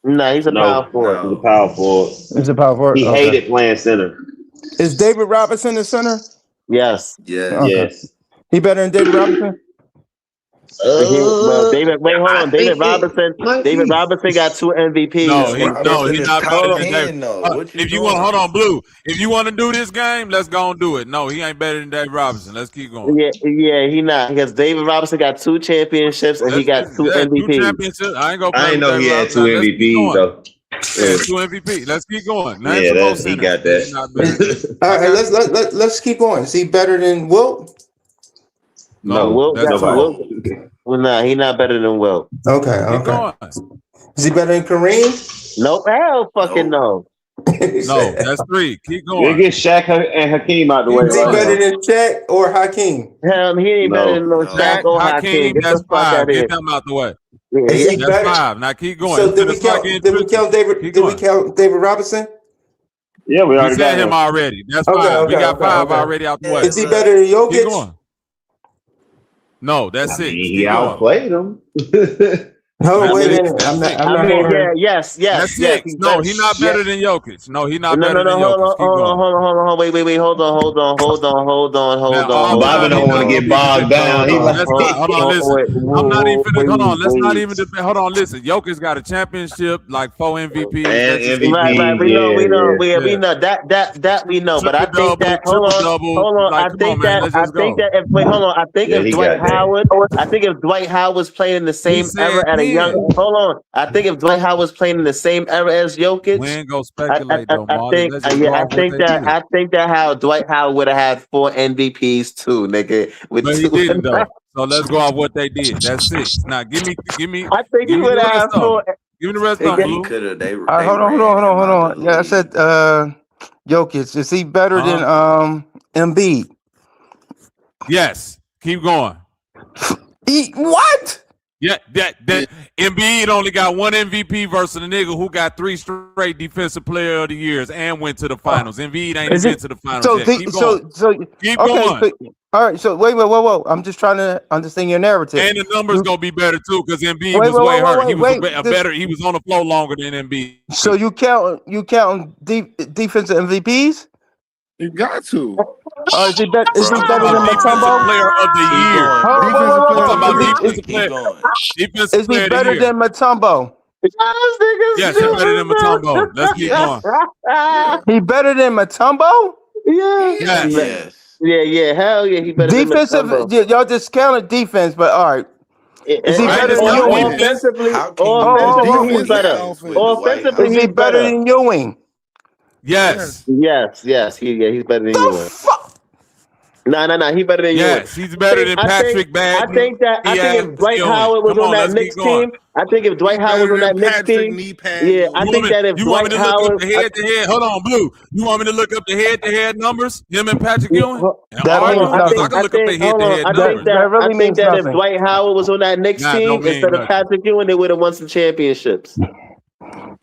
S15: No, he's a power forward.
S18: He's a power forward.
S16: He's a power forward.
S18: He hated playing center.
S16: Is David Robinson the center?
S15: Yes.
S11: Yeah.
S16: Okay.
S18: Yes.
S16: He better than David Robinson?
S15: Hold on. David Robinson got 2 MVPs.
S8: No, he's not better than David. If you want, hold on, Blue. If you want to do this game, let's go and do it. No, he ain't better than David Robinson. Let's keep going.
S15: Yeah, he not. Because David Robinson got 2 championships and he got 2 MVPs.
S8: 2 championships. I
S18: ain't know he had 2 MVPs though.
S8: Yeah, 2 MVP. Let's keep going.
S18: Yeah, he got that.
S16: All right, let's keep going. Is he better than Wilt?
S15: No, Wilt got well, nah, he not better than Wilt.
S16: Okay. Is he better than Kareem?
S15: Nope. Hell fucking no.
S8: No, that's 3. Keep going.
S18: We'll get Shaq and Hakeem out the way.
S16: Is he better than Shaq or Hakeem?
S15: Hell, he ain't better than Shaq or Hakeem.
S8: That's 5. Get them out the way.
S16: Yeah,
S8: that's 5. Now keep going.
S16: So did we count David Robinson?
S18: Yeah, we already got
S8: him already. That's 5. We got 5 already out the way.
S16: Is he better than Jokic?
S8: Keep going. No, that's 6.
S18: He outplayed him.
S16: No, wait a minute.
S15: Yes.
S8: That's 6. No, he's not better than Jokic. No, he's not better than Jokic.
S15: Hold on. Wait. Hold on.
S18: Bobby don't want to get bogged down.
S8: Hold on, listen. I'm not even finna, hold on. Let's not even debate. Hold on, listen. Jokic got a championship, like 4 MVPs.
S15: Right. We know. We know that we know. But I think that hold on. I think if Dwight Howard was playing in the same era at a I think if Dwight Howard was playing in the same era as Jokic,
S8: we ain't gonna speculate though,
S15: I think that how Dwight Howard would have had 4 MVPs too, nigga.
S8: But he didn't though. So let's go off what they did. That's 6. Now give me.
S15: I think he would have 4.
S8: Give me the rest of them.
S16: Hold on. Yeah, I said Jokic. Is he better than Embiid?
S8: Yes. Keep going.
S16: What?
S8: Yeah, that Embiid only got 1 MVP versus a nigga who got 3 straight Defensive Player of the Years and went to the finals. Embiid ain't been to the finals yet. Keep going. Keep going.
S16: All right, so wait. I'm just trying to understand your narrative.
S8: And the numbers gonna be better too, because Embiid was way hurt. He was better. He was on the floor longer than Embiid.
S16: So you count defensive MVPs?
S17: You got to.
S16: Is he better than Mutombo?
S8: Player of the year.
S16: Is he better than Mutombo?
S8: Yes, he's better than Mutombo. Let's keep going.
S16: He better than Mutombo?
S8: Yes.
S15: Yeah. Hell yeah, he better
S16: defensive,
S15: than Mutombo.
S16: Y'all just counted defense, but all right. Is he better than Ewing?
S15: Offensively, he's better. Offensively,
S16: is he better than Ewing?
S8: Yes.
S15: He's better than Ewing. No, he better than Ewing.
S8: Yes, he's better than Patrick Bad.
S15: I think if Dwight Howard was on that Knicks team, I think if Dwight Howard was on that Knicks team, I think that if Dwight Howard,
S8: head-to-head, hold on, Blue. You want me to look up the head-to-head numbers? Him and Patrick Ewing?
S15: I think that if Dwight Howard was on that Knicks team instead of Patrick Ewing, they would have won some championships.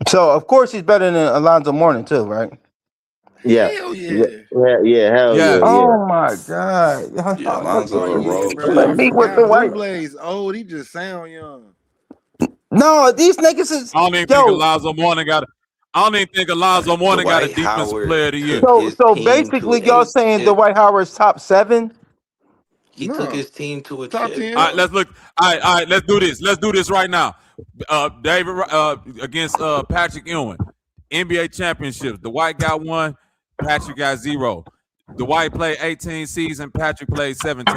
S16: So of course he's better than Alonzo Mourning too, right?
S15: Yeah.
S17: Hell yeah.
S15: Hell yeah.
S16: Oh my God.
S11: Yeah, Alonzo a road.
S16: Blue
S17: Blaze old. He just sound young.
S16: No, these niggas is.
S8: I don't even think Alonzo Mourning got a defensive player of the year.
S16: So basically, y'all saying Dwight Howard's top 7?
S11: He took his team to a
S17: top
S11: chip.
S17: 10.
S8: All right, let's look. All right, let's do this. Let's do this right now. David against Patrick Ewing. NBA championships. Dwight got 1, Patrick got 0. Dwight played 18 seasons, Patrick played 17.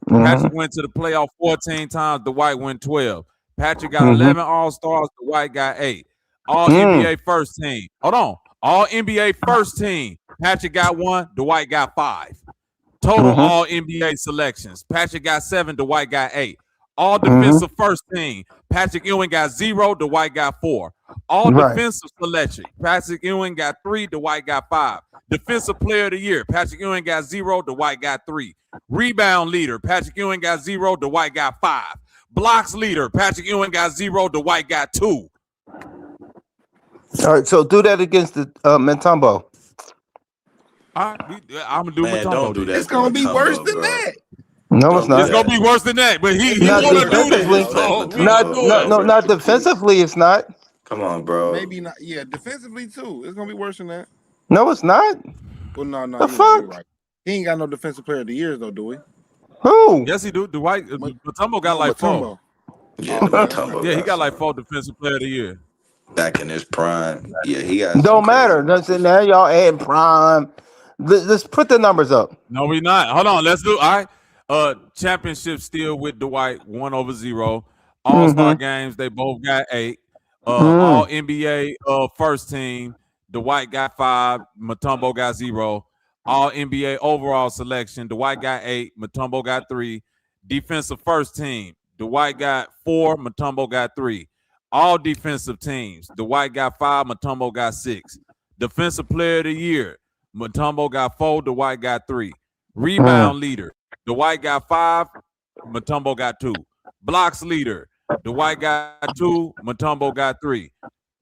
S8: Patrick went to the playoff 14 times, Dwight went 12. Patrick got 11 All-Stars, Dwight got 8. All NBA first team. Hold on. All NBA first team. Patrick got 1, Dwight got 5. Total all NBA selections. Patrick got 7, Dwight got 8. All defensive first team. Patrick Ewing got 0, Dwight got 4. All defensive selection. Patrick Ewing got 3, Dwight got 5. Defensive player of the year. Patrick Ewing got 0, Dwight got 3. Rebound leader. Patrick Ewing got 0, Dwight got 5. Blocks leader. Patrick Ewing got 0, Dwight got 2.
S16: All right, so do that against the Mutombo.
S8: All right, I'm gonna do
S11: Man,
S8: Mutombo.
S11: don't do that.
S17: It's gonna be worse than that.
S16: No, it's not.
S8: It's gonna be worse than that, but he
S16: Not
S8: wanna do
S16: defensively.
S8: this. So
S16: Not defensively. It's not.
S11: Come on, bro.
S17: Maybe not. Yeah, defensively too. It's gonna be worse than that.
S16: No, it's not.
S17: Well, no.
S16: The fuck?
S17: Right. He ain't got no defensive player of the years though, do we?
S16: Who?
S8: Yes, he do. Dwight Mutombo got like
S17: Mutombo.
S8: 4.
S11: Yeah, Mutombo
S8: Yeah, he got like 4 defensive player of the year.
S11: back in his prime. Yeah, he got.
S16: Don't matter. Doesn't now y'all add prime. Let's put the numbers up.
S8: No, we not. Hold on. Let's do. All right. Championship still with Dwight 1/0. All-Star games, they both got 8. All NBA first team, Dwight got 5, Mutombo got 0. All NBA overall selection, Dwight got 8, Mutombo got 3. Defensive first team, Dwight got 4, Mutombo got 3. All defensive teams, Dwight got 5, Mutombo got 6. Defensive player of the year, Mutombo got 4, Dwight got 3. Rebound leader, Dwight got 5, Mutombo got 2. Blocks leader, Dwight got 2, Mutombo got 3.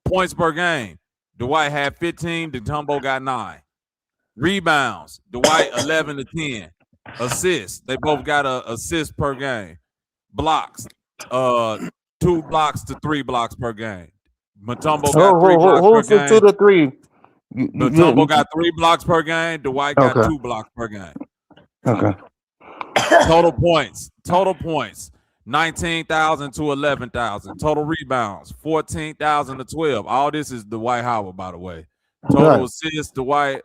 S8: Points per game, Dwight had 15, Mutombo got 9. Rebounds, Dwight 11 to 10. Assists, they both got an assist per game. Blocks, 2 blocks to 3 blocks per game. Mutombo got 3 blocks per game.
S16: 2 to 3?
S8: Mutombo got 3 blocks per game. Dwight got 2 blocks per game.
S16: Okay.
S8: Total points, 19,000 to 11,000. Total rebounds, 14,000 to 12. All this is Dwight Howard, by the way. Total assists, Dwight.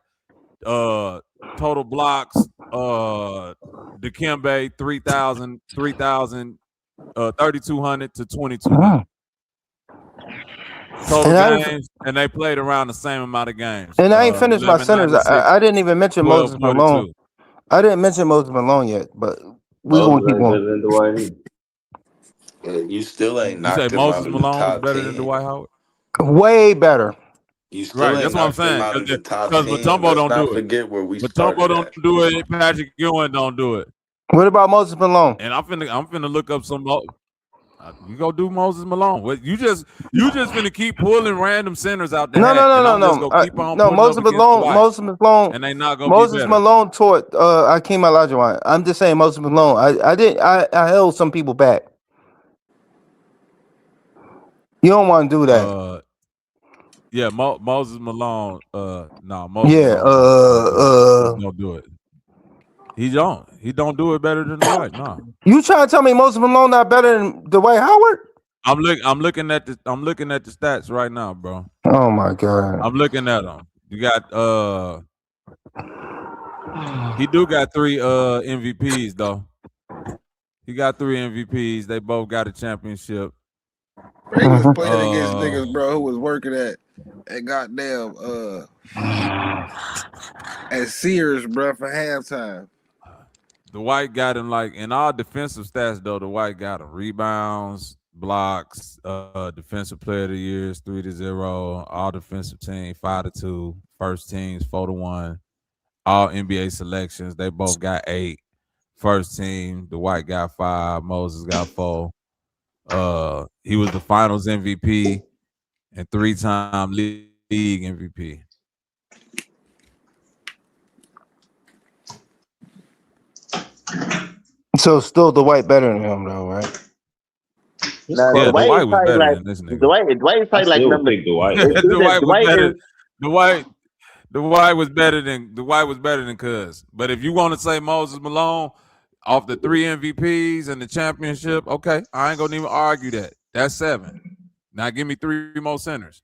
S8: Total blocks, Dikembe 3,000, 3,200 to 2,200. Total games, and they played around the same amount of games.
S16: And I ain't finished my centers. I didn't even mention Moses Malone. I didn't mention Moses Malone yet, but we're gonna keep going.
S11: You still ain't knocked
S8: you say
S11: him
S8: Moses
S11: out
S8: Malone
S11: of
S8: is better than Dwight Howard?
S16: Way better.
S11: You still ain't
S8: that's what I'm saying. Because Mutombo don't do it.
S11: Forget where we
S8: Mutombo don't do it. Patrick Ewing don't do it.
S16: What about Moses Malone?
S8: And I'm finna look up some. You go do Moses Malone. You just finna keep pulling random centers out there.
S16: No. Moses Malone,
S8: and they not gonna
S16: Moses
S8: be better.
S16: Malone taught Hakeem Olajuwon. I'm just saying Moses Malone. I held some people back. You don't want to do that.
S8: Yeah, Moses Malone. Moses Malone don't do it. He don't do it better than Dwight. No.
S16: You trying to tell me Moses Malone not better than Dwight Howard?
S8: I'm looking at the stats right now, bro.
S16: Oh my god.
S8: I'm looking at them. You got he do got 3 MVPs though. He got 3 MVPs. They both got a championship.
S17: He was playing against niggas, bro, who was working at goddamn at Sears, bro, for halftime.
S8: Dwight got him like in all defensive stats though. Dwight got him rebounds, blocks, defensive player of the years 3-0, all defensive team 5-2, first teams 4-1, all NBA selections. They both got 8. First team, Dwight got 5, Moses got 4. He was the Finals MVP and 3-time league MVP.
S16: So still Dwight better than him though, right?
S15: Nah,
S8: Yeah, Dwight was better
S15: like
S8: than this nigga.
S15: Dwight is probably like number.
S8: Dwight was better than Cuz. But if you want to say Moses Malone off the 3 MVPs and the championship, okay, I ain't gonna even argue that. That's 7. Now give me 3 more centers.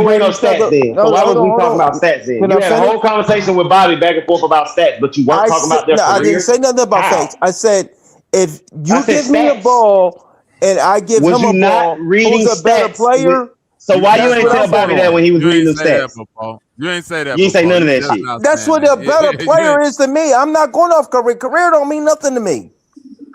S18: we bring up
S16: each other.
S18: stats then? So
S16: No,
S18: why
S16: hold
S18: was
S16: on,
S18: we
S16: hold
S18: talking
S16: on.
S18: about stats then?
S16: Can
S18: You
S16: I
S18: had a
S16: finish?
S18: whole conversation with Bobby back and forth about stats, but you weren't talking about their
S16: No, I didn't
S18: career.
S16: say nothing about
S18: How?
S16: facts. I said if
S18: I
S16: you
S18: said
S16: give me a
S18: stats.
S16: ball and I give
S18: Was
S16: him
S18: you
S16: a
S18: not
S16: ball,
S18: reading
S16: who's a better
S18: stats with?
S16: player?
S18: So why you
S16: That's
S18: ain't
S16: what
S18: tell
S16: I'm going
S18: Bobby that
S16: on.
S18: when he was
S8: You
S18: reading
S8: ain't
S18: them
S8: say that
S18: stats?
S8: before. You ain't say that
S18: You ain't say
S8: before.
S18: none of
S8: You
S18: that
S8: just
S18: shit.
S8: now
S16: That's
S8: saying
S16: what
S8: that.
S16: a better
S8: You
S16: player
S8: ain't,
S16: is to me. I'm not going off career. Career don't mean nothing to me.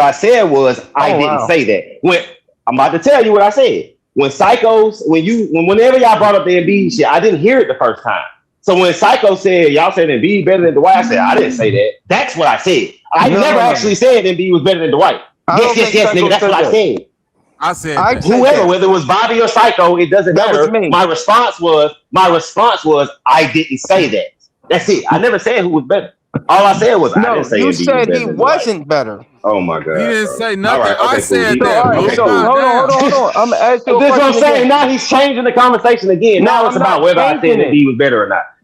S18: what I said was I didn't
S16: wow.
S18: say that. When I'm about to tell you what I said. Whenever y'all brought up the Embiid shit, I didn't hear it the first time. So when Psycho said y'all said Embiid better than Dwight, I said I didn't say that. That's what I said. I never actually said Embiid was better than Dwight. Yes, nigga. That's what I said.
S8: I said
S16: I
S8: that.
S16: said
S18: Whoever,
S16: that.
S18: whether it was Bobby or Psycho, it doesn't
S16: That was
S18: matter.
S16: me.
S18: My response was I didn't say that. That's it. I never said who was better. All I said was I
S16: No,
S18: didn't say
S16: you
S18: Embiid was
S16: said
S18: better
S16: he
S18: than Dwight.
S16: wasn't better.
S18: Oh my god.
S8: He didn't
S18: Bro.
S8: say
S18: All
S8: nothing.
S18: right,
S8: I
S18: okay, cool.
S8: said
S16: So all
S8: that,
S16: right,
S18: Okay,
S8: Blue.
S16: so
S18: cool.
S16: hold on. I'm gonna ask you a
S18: That's what I'm
S16: question
S18: saying.
S16: again.
S18: Now he's changing the conversation again.
S16: No,
S18: Now it's
S16: I'm
S18: about
S16: not
S18: whether I said
S16: changing
S18: that
S16: it.
S18: he was better or not.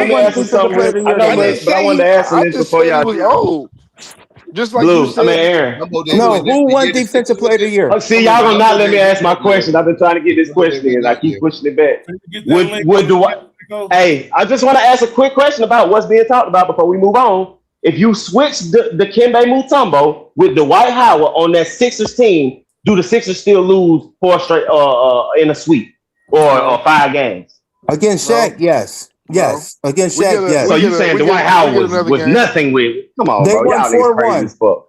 S18: let me
S16: won
S18: ask you
S16: defensive
S18: something
S16: player of
S18: real.
S16: the
S18: I
S16: year
S18: know,
S16: though,
S17: I didn't
S16: Ray?
S18: but I
S17: say
S18: wanted
S17: he.
S18: to answer
S17: I
S18: this
S17: just
S18: before
S17: said he
S18: y'all
S17: was
S18: do.
S17: old. Just like you
S18: Blue, I mean
S17: said.
S18: Aaron.
S1: Rumbo, they
S16: No,
S1: would
S16: who
S1: they
S16: won
S1: get a sticker
S16: defensive
S1: with
S16: player of the
S1: it?
S16: year?
S18: Oh, see,
S1: Rumbo,
S18: y'all gonna not
S1: Rumbo
S18: let me
S1: didn't win
S18: ask my
S1: that yet.
S18: questions. I've been trying to get this
S1: Rumbo didn't
S18: question
S1: win
S18: in. I
S1: that
S18: keep
S1: yet.
S18: pushing it back.
S9: Can you get that link
S18: Would
S9: up
S18: do
S9: again,
S18: what?
S9: Rico?
S18: Hey, I just want to ask a quick question about what's being talked about before we move on. If you switch the Dikembe Mutombo with Dwight Howard on that Sixers team, do the Sixers still lose 4 straight in a sweep or 5 games?
S16: Against
S17: No,
S16: Shaq, yes.
S17: no.
S16: Yes. Against
S17: We get
S16: Shaq,
S17: a
S16: yes.
S18: So
S17: we
S18: you
S17: get a
S18: saying
S17: we
S18: Dwight
S17: get
S18: Howard
S17: we get another
S18: was
S17: game.
S18: nothing with? Come on,
S16: They
S18: bro.
S16: won
S18: Y'all niggas crazy
S16: 4-1.
S18: as fuck.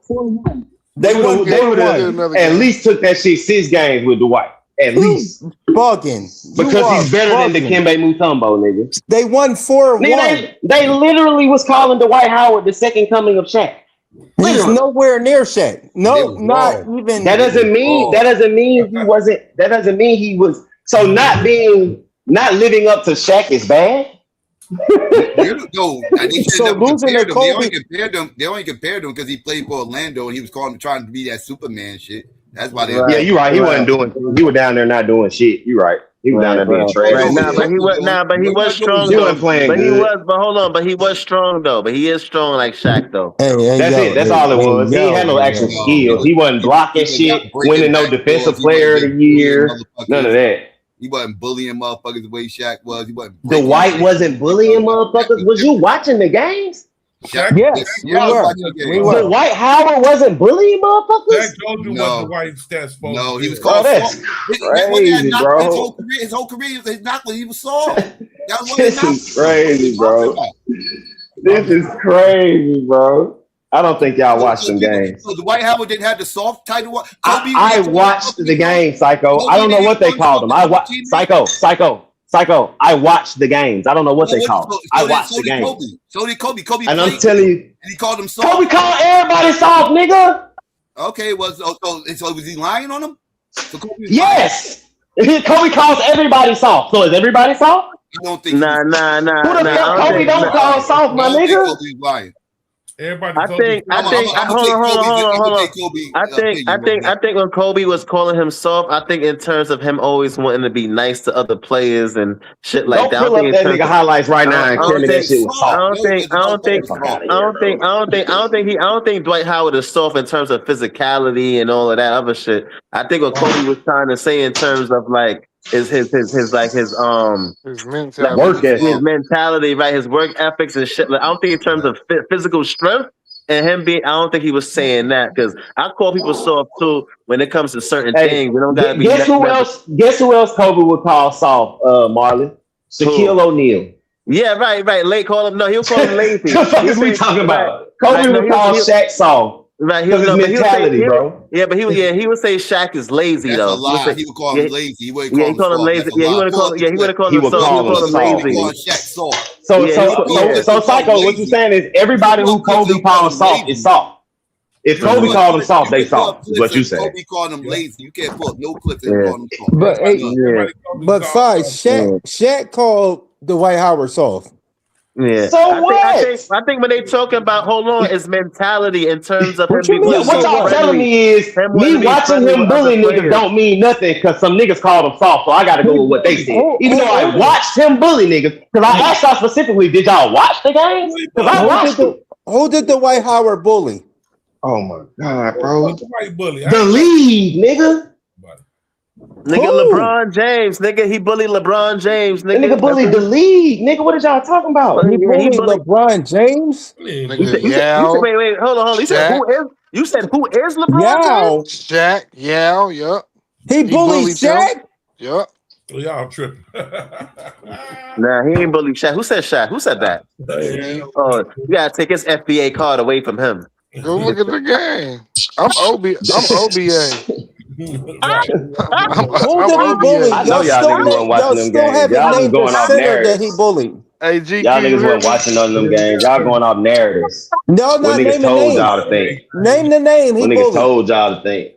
S16: They
S17: We
S16: won
S17: get
S18: They would
S17: we get
S16: 4-1.
S17: another
S18: have at
S17: game.
S18: least took that shit 6 games with Dwight. At
S16: You
S18: least.
S16: bugging. You
S18: Because
S16: are
S18: he's better than
S16: bugging.
S18: Dikembe Mutombo, nigga.
S16: They won
S18: Nigga,
S16: 4-1.
S18: they literally was calling Dwight Howard the second coming of Shaq.
S16: He's
S18: Literally.
S16: nowhere near Shaq.
S1: They
S16: No,
S1: was
S16: not
S1: wrong.
S16: even.
S18: That
S1: They
S18: doesn't
S1: was
S18: mean
S1: wrong.
S18: he wasn't. That doesn't mean he was. So not living up to Shaq is bad.
S1: No, they should
S16: So
S1: have never
S16: losing to
S1: compared him.
S16: Kobe.
S1: They only compared him because he played for Orlando and he was trying to be that Superman shit. That's why they.
S18: Yeah,
S15: Right,
S18: you're right. He
S15: right,
S18: wasn't doing. He was down there not doing shit. You're right. He was down there being trash.
S15: right.
S1: No,
S15: Nah,
S1: he
S15: but he
S1: wasn't
S15: was
S1: doing.
S15: but he
S1: No, he
S15: was
S1: wasn't doing
S15: strong
S18: He
S1: shit.
S18: wasn't
S15: though.
S18: playing
S15: But he
S18: good.
S15: was. But hold on. But he was strong though. But he is strong like Shaq though.
S16: Hey,
S18: That's
S16: yo,
S18: it. That's
S16: hey,
S18: all it was. He ain't
S16: yo,
S18: had no actual
S16: yo.
S1: He
S18: skills.
S1: was
S18: He wasn't blocking shit,
S1: not breaking
S18: winning no
S1: back
S18: defensive
S1: doors. He wasn't
S18: player of
S1: just
S18: the
S1: bullying
S18: year. None of
S1: motherfuckers.
S18: that.
S1: He wasn't bullying motherfuckers the way Shaq was. He wasn't breaking
S18: Dwight
S1: shit.
S18: wasn't bullying motherfuckers. Was you watching the games?
S1: Shaq,
S16: Yes, we
S1: yeah, I was
S16: were.
S1: watching the
S16: We
S1: game.
S16: were.
S18: Dwight Howard wasn't bullying motherfuckers.
S14: That told you what the white stats supposed
S1: No,
S14: to
S1: he was
S14: say.
S18: Bro,
S1: called
S18: that's
S1: soft. When he had
S18: crazy,
S1: knocked his
S18: bro.
S1: whole career, he was soft. That was what they
S18: This
S1: knocked
S18: is
S1: him. What are
S18: crazy,
S1: you talking
S18: bro.
S1: about?
S18: This is crazy, bro. I don't think y'all watched them games.
S1: So Dwight Howard didn't have the soft title. Kobe.
S18: I watched the game, Psycho. I don't know what they called them. I watched Psycho. I watched the games. I don't know what they called them. I watched the game.
S1: So did Kobe. Kobe
S18: And I'm
S1: played
S18: telling you,
S1: and he called him soft.
S18: Kobe called everybody soft, nigga.
S1: Okay, so was he lying on him? So Kobe was
S18: Yes. Kobe calls everybody soft. So is everybody soft?
S1: I don't think.
S15: Nah.
S18: Who the fuck Kobe don't call soft, my
S1: I don't think
S18: nigga?
S1: Kobe's lying.
S14: Everybody
S15: I think. Hold on. I think when Kobe was calling him soft, I think in terms of him always wanting to be nice to other players and shit like
S18: Don't
S15: that.
S18: pull up that nigga highlights right now and tell me that shit was
S15: I
S18: soft.
S15: don't think Dwight Howard is soft in terms of physicality and all of that other shit. I think what Kobe was trying to say in terms of like his
S17: mentality.
S15: his mentality, right? His work ethics and shit. Like, I don't think in terms of physical strength and him being. I don't think he was saying that because I call people soft too when it comes to certain things. We don't gotta be.
S18: Guess who else Kobe would call soft, Marlon? Shaquille O'Neal.
S15: Yeah, right. Late call him. No, he'll call him lazy.
S18: What the fuck is we talking about? Kobe would call Shaq soft.
S15: Right,
S18: because his mentality, bro.
S15: Yeah, but he would say Shaq is lazy.
S1: That's
S15: though.
S1: a lie. He would call him lazy. He wouldn't call him
S15: lazy.
S1: Yeah,
S15: he would call him lazy.
S1: He called Shaq soft.
S18: So Psycho, what you're saying is everybody who Kobe calls soft is soft. If Kobe called him soft, they soft. Is what you say.
S1: Kobe called him lazy. You can't put no clips and call him soft.
S16: But Shaq called Dwight Howard soft.
S15: Yeah.
S18: So
S15: I think when they talking about is mentality in terms of
S18: what y'all telling me is me watching him bully niggas don't mean nothing because some niggas called him soft, so I gotta go with what they said. Even though I watched him bully nigges, because I asked y'all specifically, did y'all watch the game? Because I watched it.
S16: Who did Dwight Howard bully?
S18: Oh my god, bro.
S14: Bully?
S18: The league, nigga.
S15: Nigga, LeBron James, nigga, he bullied LeBron James, nigga.
S18: That nigga bullied the league, nigga. What are y'all talking about?
S16: He bullied LeBron James.
S15: Wait, hold on. You said who is LeBron James?
S17: Shaq, yup.
S16: He bullied Shaq?
S17: Yup.
S14: Y'all tripping.
S15: Nah, he ain't bullied Shaq. Who said Shaq? Who said that? Oh, you gotta take his FBA card away from him.
S17: Go look at the game. I'm OBA.
S14: Right.
S16: Who did he bully?
S18: I know y'all niggas wasn't watching them games. Y'all was going off narratives.
S16: That he bullied.
S17: Hey, GQ,
S18: y'all niggas wasn't watching none of them games. Y'all going off narratives.
S16: No, not
S18: niggas told y'all to think.
S16: Name the name.
S18: When niggas told y'all to think.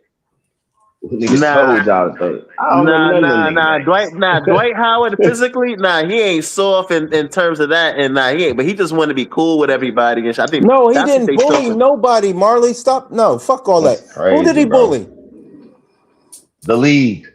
S15: Dwight Howard physically, he ain't soft in terms of that, and he ain't. But he just wanted to be cool with everybody. And I think
S16: no, he didn't bully nobody. Marley, stop. No, fuck all that.
S18: Crazy,
S16: who did he bully?
S18: The league.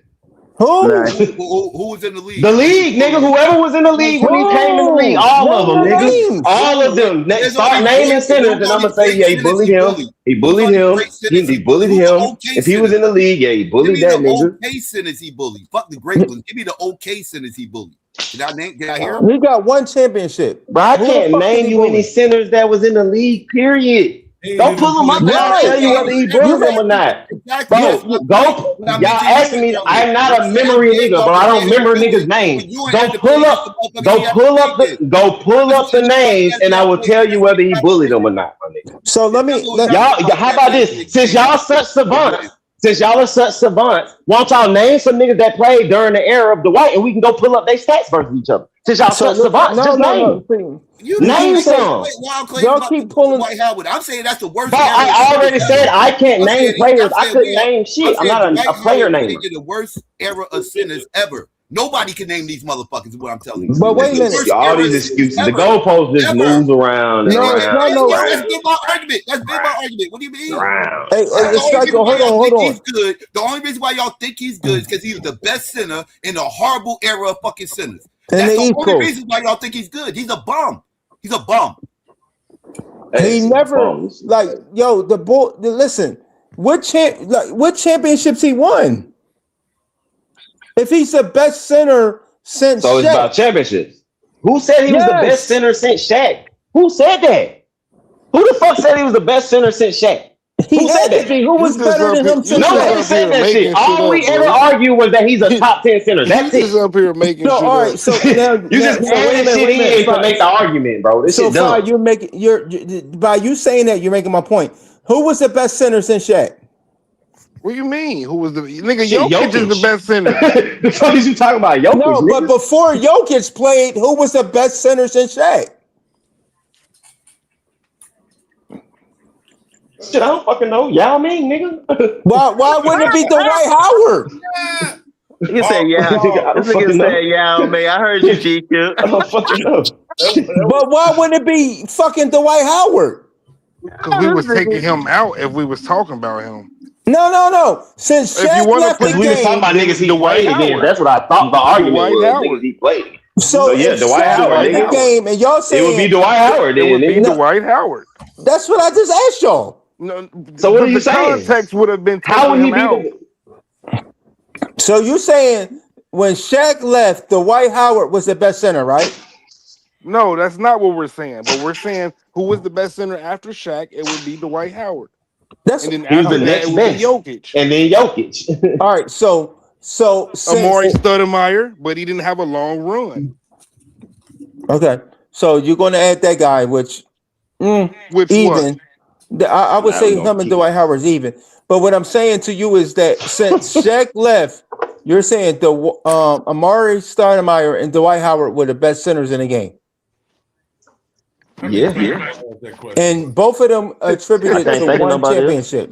S16: Who?
S1: Who was in the league?
S18: The league, nigga. Whoever was in the league when he came in the league, all of them, nigga. All of them. Start naming centers, and I'm gonna say, yeah, he bullied him. He bullied him. He bullied him. If he was in the league, yeah, he bullied that nigga.
S1: Okay centers he bullied. Fuck the great ones. Give me the okay centers he bullied. Did I hear him?
S16: He got one championship.
S18: Bro, I
S16: Who the
S18: can't
S16: fuck is
S18: name
S16: he
S18: you any
S16: bullying?
S18: centers that was in the league, period. Don't pull them up and I'll tell you whether he bullied them or not.
S1: Exactly.
S18: Bro,
S1: That's my
S18: go.
S1: point. What I
S18: Y'all
S1: mentioned
S18: asking me.
S1: earlier.
S18: I'm not a
S1: You said
S18: memory
S1: NBA
S18: nigga, bro. I
S1: talking
S18: don't remember niggas'
S1: when
S18: names.
S1: you ain't
S18: Go
S1: had to
S18: pull
S1: play against
S18: up.
S1: the motherfuckers
S18: Go
S1: he had to
S18: pull
S1: play
S18: up the.
S1: against.
S18: Go pull up the
S1: You
S18: names, and I will tell you whether he bullied them or not, my nigga.
S16: So let me
S18: Y'all, how about this? Since y'all such savants, why don't y'all name some niggas that played during the era of Dwight, and we can go pull up their stats versus each other. Since y'all such savants, just name. Name some.
S16: Y'all keep pulling.
S1: Dwight Howard. I'm saying that's the worst
S18: Bro,
S1: era of
S18: I already
S1: centers
S18: said
S1: ever.
S18: I can't
S1: I'm
S18: name
S1: saying
S18: players. I couldn't name shit. I'm not
S1: Dwight
S18: a player
S1: Howard played
S18: namer.
S1: in the worst era of centers ever. Nobody can name these motherfuckers. Is what I'm telling you.
S16: But wait a
S1: It's the
S16: minute.
S1: worst
S18: All
S1: era
S18: these
S1: of centers
S18: excuses. The
S1: ever.
S18: goalpost just moves around and
S16: No, it's
S18: around
S16: not
S18: and
S16: no.
S1: That's
S18: around.
S1: been my argument. That's been my argument. What do you mean?
S18: Around.
S16: Hey,
S1: That's the only reason
S16: Psycho,
S1: why y'all
S16: hold
S1: think
S16: on.
S1: he's good. The only reason why y'all think he's good is because he was the best center in the horrible era of fucking centers.
S16: In
S1: That's
S16: the
S1: the
S16: East
S1: only
S16: Coast.
S1: reason why y'all think he's good. He's a bum. He's a bum.
S16: He never like yo the bull. Listen, what championships he won? If he's the best center since
S18: So it's
S16: Shaq.
S18: about championships. Who said he was the best
S16: Yes.
S18: center since Shaq? Who said that? Who the fuck said he was the best center since Shaq?
S16: He
S18: Who said
S16: had to
S18: that?
S16: be. Who was better than him since
S18: Nobody
S16: Shaq?
S18: said that shit. All we ever argued was that he's a top 10 center. That's
S17: He's just
S18: it.
S17: up here making
S16: So
S17: shit
S16: all right.
S17: up.
S16: So now,
S18: You just
S16: so
S18: added shit in to make the argument, bro. This
S16: So
S18: shit dumb.
S16: you're making by you saying that you're making my point. Who was the best center since Shaq?
S17: What do you mean? Who was the nigga?
S18: Shit,
S17: Jokic is the
S18: Jokic.
S17: best center.
S18: The fuck is you talking about? Jokic,
S16: No, but
S18: nigga?
S16: before Jokic played, who was the best center since Shaq?
S18: Shit, I don't fucking know. Y'all mean, nigga.
S16: Why wouldn't it be Dwight Howard?
S15: You say yeah.
S18: I don't
S15: This nigga
S18: fucking know.
S15: say yeah, man. I heard you, GQ.
S18: I don't fucking know.
S16: But why wouldn't it be fucking Dwight Howard?
S17: Because we was taking him out if we was talking about him.
S16: No. Since
S17: If you
S16: Shaq
S17: want to
S16: left
S17: put
S16: the
S18: We was talking
S16: game,
S18: about niggas he
S17: Dwight
S18: played against.
S17: Howard.
S18: That's what I thought the argument
S17: Dwight
S18: was.
S17: Howard.
S18: Niggas he played.
S16: so
S18: yeah,
S16: if
S18: Dwight
S16: Shaq
S18: Howard,
S16: left
S18: nigga.
S16: the game, and y'all saying
S18: It would be Dwight Howard.
S17: It
S18: Then,
S17: would be
S18: nigga.
S17: Dwight Howard.
S16: that's what I just asked y'all.
S17: No,
S18: So what are you
S17: the
S18: saying?
S17: context would have been
S18: How
S17: taking
S18: would he
S17: him
S18: be
S17: out.
S16: So you saying when Shaq left, Dwight Howard was the best center, right?
S17: No, that's not what we're saying. But we're saying who was the best center after Shaq? It would be Dwight Howard.
S16: That's
S17: And then
S18: He was
S17: after
S18: the
S17: that, it
S18: next
S17: would be
S18: best.
S17: Jokic.
S18: And then Jokic.
S16: all right. So
S17: Amari Stoudemire, but he didn't have a long run.
S16: okay. So you're going to add that guy, which
S17: Which
S16: even. I would
S18: Nah,
S16: say
S18: we gonna
S16: him and
S18: keep
S16: Dwight Howard's even. But what I'm saying to you is that since Shaq left, you're saying the Amari Stoudemire and Dwight Howard were the best centers in the game.
S18: Yeah.
S16: And both of them
S18: I
S16: attributed
S18: can't
S16: to
S18: think of
S16: one
S18: nobody else.
S16: championship.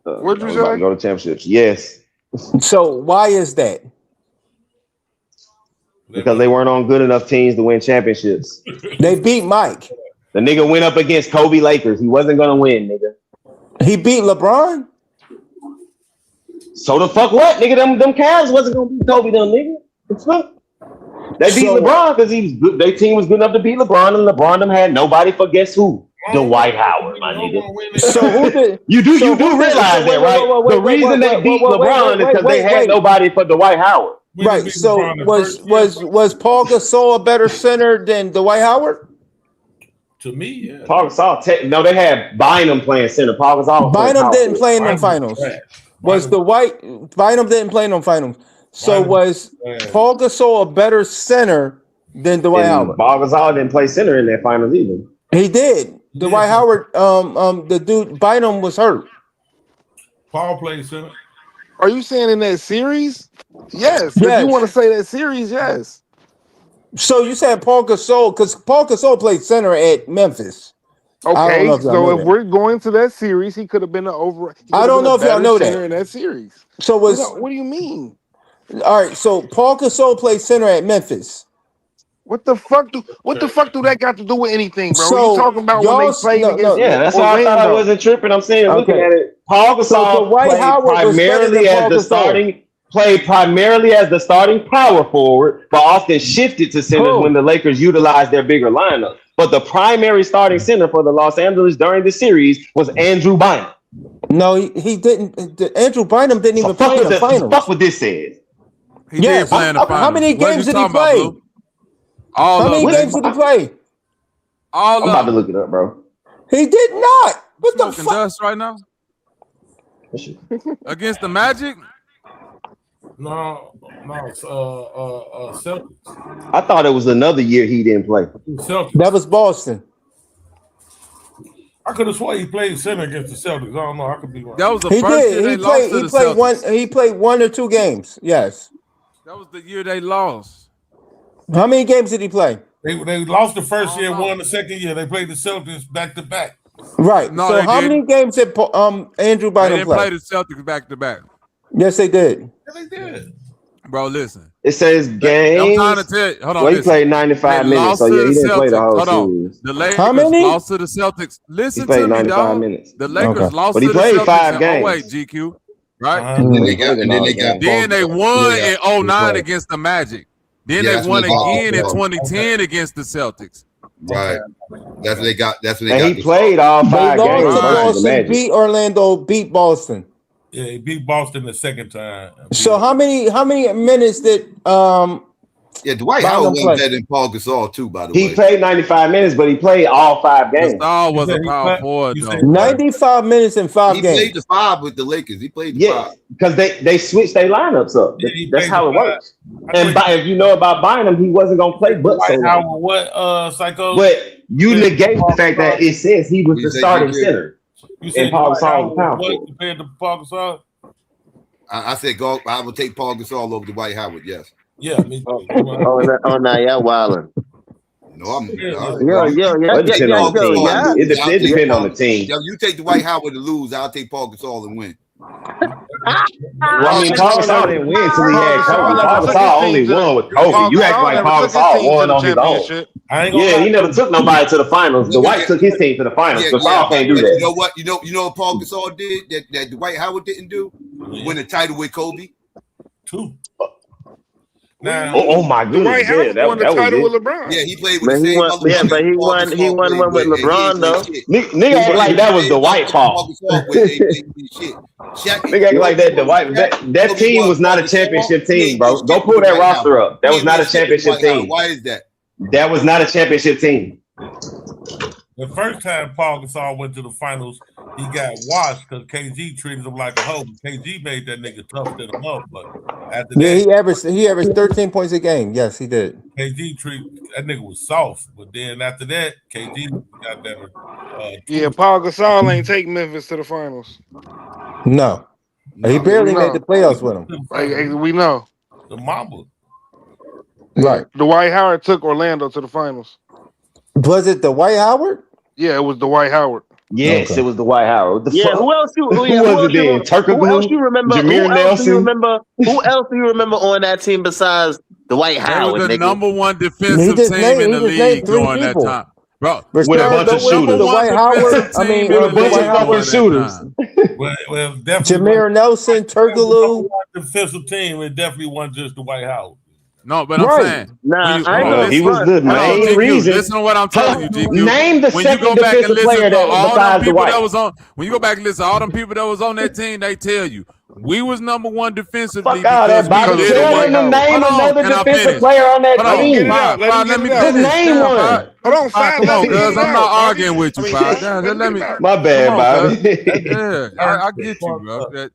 S17: What'd you
S18: I was about to
S17: say?
S18: go to championships. Yes.
S16: So why is that?
S18: Because they weren't on good enough teams to win championships.
S16: They beat Mike.
S18: The nigga went up against Kobe Lakers. He wasn't gonna win, nigga.
S16: He beat LeBron.
S18: So the fuck what, nigga? Them Cavs wasn't gonna beat Kobe, them nigga. The fuck? They beat
S16: So-
S18: LeBron because he was good. Their team was good enough to beat LeBron, and LeBron them had nobody for guess who? Dwight Howard, my nigga.
S16: So who did
S18: You do
S16: so who
S18: realize
S16: did-
S18: that, right? The reason they beat LeBron is because they had nobody for Dwight Howard.
S16: Right. So was Paul Gasol a better center than Dwight Howard?
S9: To me, yeah.
S18: Paul Gasol, no, they had Bynum playing center. Paul Gasol
S16: Bynum didn't play in them finals. Was Bynum didn't play in them finals. So was Paul Gasol a better center than Dwight Howard?
S18: Paul Gasol didn't play center in that finals either.
S16: He did. Dwight Howard, the dude Bynum was hurt.
S9: Paul played center.
S17: Are you saying in that series? Yes. If you want to say that series, yes.
S16: So you said Paul Gasol, because Paul Gasol played center at Memphis.
S17: Okay, so if we're going to that series, he could have been an over.
S16: I don't know if y'all know that.
S17: In that series.
S16: So
S17: what do you mean?
S16: All right, so Paul Gasol played center at Memphis.
S17: What the fuck do that got to do with anything, bro?
S16: So
S17: you talking about when they played against?
S18: Yeah, that's why I thought I wasn't tripping. I'm saying, looking at it, Paul Gasol played primarily as the starting power forward, but often shifted to centers when the Lakers utilized their bigger lineup. But the primary starting center for the Los Angeles during the series was Andrew Bynum.
S16: No, he didn't. Andrew Bynum didn't even play in the finals.
S18: Fuck what this says.
S8: He did play in the finals.
S16: How many games did he play?
S8: All
S16: How many games did he play?
S8: All
S18: I'm about to look it up, bro.
S16: He did not. What the
S8: Smoking
S16: fuck?
S8: dust right now against the Magic.
S9: No, Celtics.
S18: I thought it was another year he didn't play.
S9: Celtics.
S16: That was Boston.
S9: I could have sworn he played center against the Celtics. I don't know. I could be wrong.
S8: That was the
S16: He
S8: first
S16: did.
S8: year they
S16: He
S8: lost
S16: played.
S8: to
S16: He
S8: the
S16: played
S8: Celtics.
S16: one. He played 1 or 2 games. Yes.
S8: That was the year they lost.
S16: How many games did he play?
S9: They lost the first year, won the second year. They played the Celtics back to back.
S16: Right.
S8: No,
S16: so
S8: they
S16: how
S8: didn't.
S16: many games did Andrew
S8: They
S16: Bynum
S8: didn't
S16: play?
S8: play the Celtics back to back.
S16: Yes, they did.
S9: Yeah, they did.
S8: Bro, listen.
S18: It says
S8: I'm
S18: games.
S8: trying to tell you. Hold on.
S18: Well, he
S8: listen.
S18: played 95
S8: They
S18: minutes,
S8: lost
S18: so
S8: to
S18: yeah, he
S8: the
S18: didn't play the
S8: Celtics.
S18: whole
S8: Hold on.
S18: series.
S8: The Lakers
S16: How many?
S8: lost to the Celtics.
S18: He
S8: Listen
S18: played
S8: to me,
S18: 95
S8: dog.
S18: minutes.
S8: The Lakers
S16: Okay.
S8: lost
S18: But
S8: to
S18: he
S8: the
S18: played
S8: Celtics
S18: 5
S8: in
S18: games.
S8: 08, GQ. Right?
S1: And then they got
S8: Then they won in 09
S1: Right.
S8: against the Magic. Then
S1: Yeah,
S8: they
S1: that's when
S8: won
S1: they got
S8: again in
S1: Paul Gasol.
S8: 2010 against the Celtics.
S1: Right. That's when they got. That's when they
S18: And
S1: got.
S18: he played all
S16: They
S18: 5
S16: lost
S18: games
S16: to
S18: versus the
S16: Boston,
S18: Magic.
S16: beat Orlando, beat Boston.
S9: Yeah, he beat Boston the second time.
S16: So how many minutes did
S1: Yeah, Dwight
S16: Bynum
S1: Howard
S16: play?
S1: went better than Paul Gasol too. By the
S18: He
S1: way,
S18: played 95 minutes, but he played all 5 games.
S8: Gasol was
S9: You
S8: a
S9: said he
S8: power
S9: played-
S8: forward,
S9: you
S8: though.
S9: said he
S16: 95 minutes in 5
S1: he
S16: games.
S1: played the 5 with the Lakers. He played the
S18: Yeah,
S1: 5.
S18: because they switched their lineups up.
S9: Yeah, he
S18: That's
S9: played
S18: how
S9: the
S18: it
S9: 5.
S18: works. And if you know about Bynum, he wasn't gonna play but so
S9: Dwight
S18: long.
S9: Howard, what Psycho?
S18: But you
S9: Yeah,
S18: negate the
S9: Paul
S18: fact that
S9: Gasol.
S18: it says he was
S1: You
S18: the
S1: say
S18: starting
S1: you did.
S18: center.
S9: You said
S18: And Paul
S9: Dwight
S18: Gasol
S9: Howard
S18: was the power
S9: what
S18: forward.
S9: compared to Paul Gasol?
S1: I said go. I would take Paul Gasol over Dwight Howard. Yes.
S9: Yeah, me too.
S15: Oh, now y'all wilding.
S1: No, I'm.
S15: Yo,
S1: you
S18: It
S1: take
S18: depends on
S1: Paul
S18: the team.
S1: Gasol and
S15: yeah.
S1: lose, I'll
S18: It
S1: take
S18: depends on
S1: Paul-
S18: the team.
S1: Yo, you take Dwight Howard to lose. I'll take Paul Gasol and win.
S18: Well, I mean, Paul Gasol didn't win until he had Kobe. Paul
S17: took his
S18: Gasol
S17: team
S18: only
S17: to-
S18: won with
S17: Paul
S18: Kobe. You act
S17: Gasol
S18: like
S17: never
S18: Paul
S17: took his
S18: Gasol
S17: team to
S18: won
S17: the
S18: on his own.
S17: championship.
S9: I ain't gonna
S18: Yeah,
S9: lie.
S18: he never took nobody to the finals. Dwight took his team to the finals. Gasol can't do
S1: but
S18: that.
S1: you know what? You know what Paul Gasol did that Dwight Howard didn't do? Win a title with Kobe.
S9: 2. Now,
S18: Oh my goodness!
S17: Dwight
S18: Yeah,
S17: Howard won the
S18: that was
S17: title
S18: it.
S17: with LeBron.
S1: Yeah, he played with
S15: But
S1: the
S15: he
S1: same
S15: won.
S1: other
S15: Yeah,
S1: woman
S15: but he
S1: Paul
S15: won. He
S1: Gasol
S15: won
S1: played
S15: one with
S1: and he
S15: LeBron
S1: ain't
S15: though.
S1: shit.
S18: Nigga act like that was the White fault. Nigga act like that. The White that team was not a championship team, bro. Go pull that roster up. That was not a championship team.
S1: Why is that?
S18: That was not a championship team.
S9: the first time Paul Gasol went to the finals, he got washed because KG treated him like a hoe. KG made that nigga tough than a motherfucker. After
S16: Yeah,
S9: that,
S16: he averaged 13 points a game. Yes, he did.
S9: KG treat that nigga was soft. But then after that, KG got that.
S17: Yeah, Paul Gasol ain't take Memphis to the finals.
S16: No. He barely made the playoffs with him.
S17: Like, we know.
S9: The Mamba.
S16: Right.
S17: Dwight Howard took Orlando to the finals.
S16: Was it the Dwight Howard?
S17: Yeah, it was Dwight Howard.
S18: Yes,
S16: Okay.
S18: it was the White Howard. The
S15: Yeah,
S18: fuck?
S15: who else you?
S18: Who
S15: Yeah,
S18: was it then?
S15: Who else you remember?
S18: Jameer
S15: Who else do you
S18: Nelson?
S15: remember? Who else do you remember on that team besides Dwight
S8: They
S15: Howard?
S8: was the
S15: nigga?
S8: number one
S16: He
S8: defensive
S16: just
S8: team
S16: named-
S8: in
S16: he
S8: the
S16: just named
S8: league
S16: 3
S8: during that
S16: people.
S8: time. Bro,
S18: With a bunch of shooters.
S16: Dwight Howard. I mean,
S8: With a
S18: bunch of
S16: Dwight
S18: fucking
S16: Howard.
S18: shooters.
S9: Well, definitely
S16: Jameer Nelson, Turkoglu.
S9: defensive team. It definitely wasn't just the White House.
S8: No, but I'm
S16: Right.
S8: saying
S15: Nah,
S8: when you-
S15: I ain't
S8: hold on,
S15: gonna
S18: He was
S15: front.
S18: the
S8: hold on,
S18: main
S8: GQ,
S18: reason.
S8: listen to what I'm telling you, GQ.
S18: Name the
S8: When you
S18: second
S8: go back and
S18: defensive
S8: listen
S18: player
S8: to
S18: that
S8: all them
S18: besides
S8: people
S18: Dwight.
S8: that was on, when you go back and listen to all them people that was on that team, they tell you we was number one defensively.
S18: Fuck out
S8: because
S18: that, Bobby.
S8: we did
S18: Tell
S8: what-
S18: him to name
S8: Hold on,
S18: another
S8: and I
S18: defensive
S8: finished.
S18: player on that
S8: Hold on,
S18: team.
S17: Get it out.
S8: Five,
S17: Let him
S8: let me
S17: get it
S18: Just
S17: out.
S18: name
S8: Five.
S18: one.
S17: Hold on,
S8: Five,
S17: Five.
S8: come
S17: Let
S8: on,
S17: him get
S8: cuz
S17: it
S8: I'm
S17: out,
S8: not
S17: Bobby.
S8: arguing with you,
S17: I mean,
S8: Five.
S17: let
S8: Just
S17: him
S8: let
S17: get
S8: me.
S17: it out.
S18: My bad,
S8: Come on,
S18: Bobby.
S8: Yeah, I get you, bro.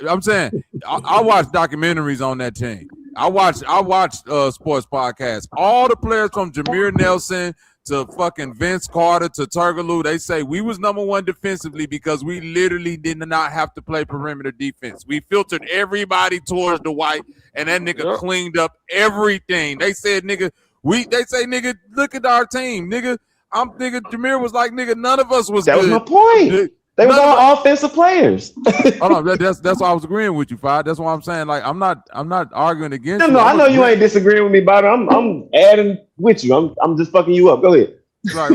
S8: I'm saying I watch documentaries on that team. I watch sports podcasts. All the players from Jameer Nelson to fucking Vince Carter to Turkoglu, they say we was number one defensively because we literally did not have to play perimeter defense. We filtered everybody towards the White, and that nigga cleaned up everything. They said, nigga, nigga, look at our team, nigga. Jameer was like, nigga, none of us was
S18: That was
S8: good.
S18: my point. They was all offensive players.
S8: Hold on, that's why I was agreeing with you, Five. That's why I'm saying, like, I'm not arguing against you.
S18: No, I know you ain't disagreeing with me, Bobby. I'm adding with you. I'm just fucking you up. Go ahead.
S8: Right.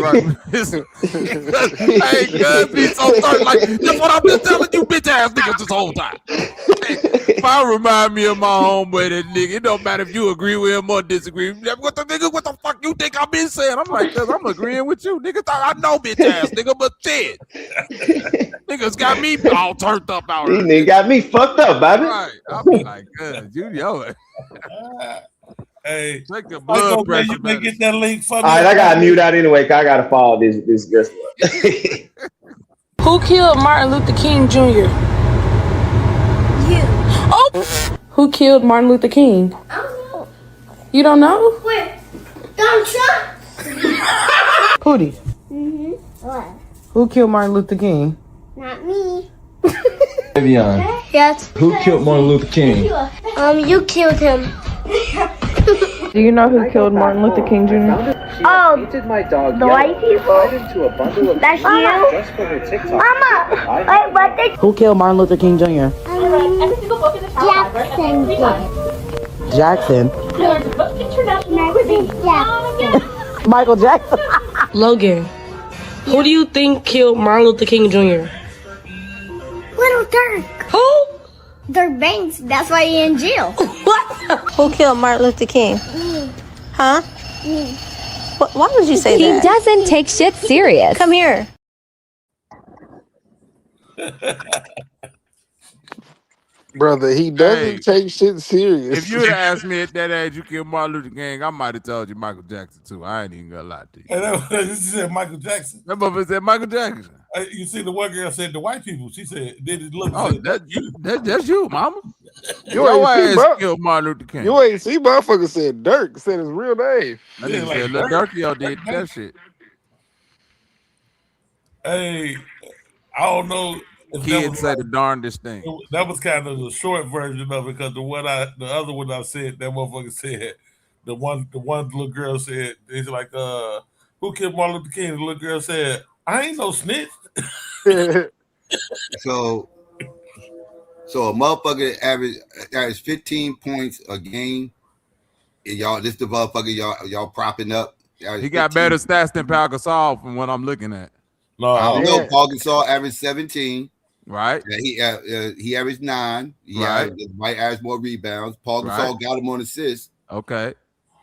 S8: Hey, good, be so third. Like, that's what I've been telling you, bitch ass niggas this whole time. If I remind me of my homeboy, that nigga, it don't matter if you agree with him or disagree. What the fuck you think I've been saying? I'm like, cause I'm agreeing with you. Niggas thought I know bitch ass nigga, but shit. Niggas got me all turned up out
S18: These
S8: here.
S18: niggas got me fucked up, baby.
S8: Right. I'll be like, cuz you yo.
S9: Hey,
S8: take the blood pressure.
S9: You may get that link for me.
S18: All right, I gotta mute out anyway, cause I gotta follow this guest.
S19: Who killed Martin Luther King Jr.?
S20: You.
S19: Oh! Who killed Martin Luther King?
S20: I don't know.
S19: You don't know?
S20: Wait, Donald Trump?
S2: Pootie,
S20: What?
S2: who killed Martin Luther King?
S20: Not me.
S21: Vivian,
S20: Yes.
S21: who killed Martin Luther King?
S20: You killed him.
S19: Do you know who killed Martin Luther King Jr.?
S20: Oh, the white people? That's you?
S21: Just for her TikTok.
S20: Mama, wait, what did
S2: Who killed Martin Luther King Jr.?
S20: Jackson did?
S2: Jackson.
S20: Jackson.
S2: Michael Jackson.
S19: Logan, who do you think killed Martin Luther King Jr.?
S20: Little Dirk.
S19: Who?
S20: Dirk Banks. That's why he in jail.
S19: What?
S22: Who killed Martin Luther King? Huh? Why would you say
S23: He
S22: that?
S23: doesn't take shit serious.
S22: Come here.
S24: Brother, he doesn't take shit serious.
S8: If you'd have asked me at that age, you killed Martin Luther King, I might have told you Michael Jackson too. I ain't even gonna lie to you.
S9: Hey, you said Michael Jackson.
S8: That motherfucker said Michael Jackson.
S9: You see, the one girl said the white people. She said, "Did it look?"
S8: Oh, that's you, mama.
S24: You ain't see,
S8: ass killed Martin Luther King.
S24: You ain't see, motherfucker said Dirk, said his real name.
S8: That nigga said Lil Durkio did that shit.
S9: Hey, I don't know. If
S8: Kids say the darndest thing.
S9: That was kind of the short version of it, because the other one I said, that motherfucker said, the one little girl said, it's like, who killed Martin Luther King? The little girl said, I ain't no snitch.
S1: So a motherfucker average 15 points a game. And y'all, this the motherfucker y'all propping up.
S8: He got better stats than Pau Gasol from what I'm looking at.
S1: No, I don't know. Paul Gasol averaged 17.
S8: Right.
S1: Yeah, he averaged 9. White averaged more rebounds. Paul Gasol got him on assists.
S8: Okay.